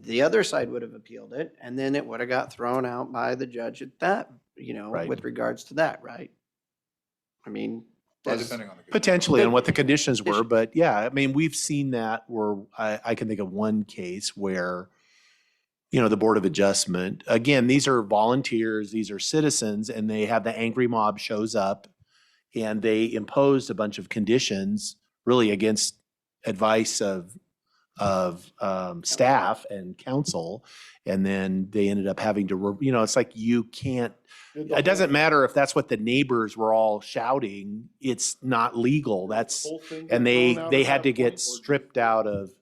the other side would have appealed it, and then it would have got thrown out by the judge at that, Right. with regards to that, right? I mean, Well, that's- depending on the. Potentially on what the conditions were, but yeah, I mean, we've seen that where I can think of one case where, the Board of Adjustment, again, these are volunteers, these are citizens, and they have the angry mob shows up and they imposed a bunch of conditions really against advice of staff and council. And then they ended up having to, it's like you can't, it doesn't matter if that's what the neighbors were all shouting, it's not legal. That's, and they had to get stripped out of.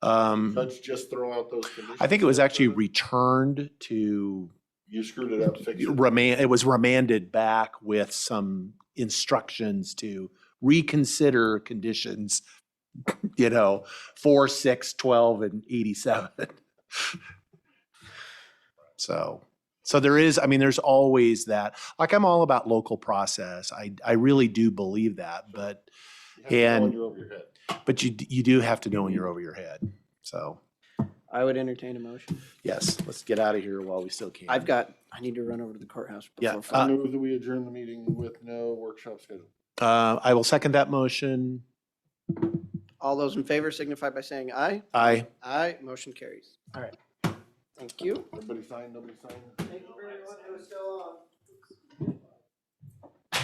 Judge just throw out those conditions. I think it was actually returned to. You screwed it up, fix it. It was remanded back with some instructions to reconsider conditions, 4, 6, 12, and 87. So there is, there's always that, like, I'm all about local process. I really do believe that, but, You have to know when you're over your head. but you do have to know when you're over your head. So, I would entertain a motion. yes, let's get out of here while we still can. I need to run over to the courthouse Yeah, before I 5. move that we adjourn the meeting with no workshop scheduled. I will second that motion. All those in favor signify by saying aye. Aye. Aye, motion carries. All right. Thank you. Everybody sign, nobody sign? Thank you for everyone who is still on.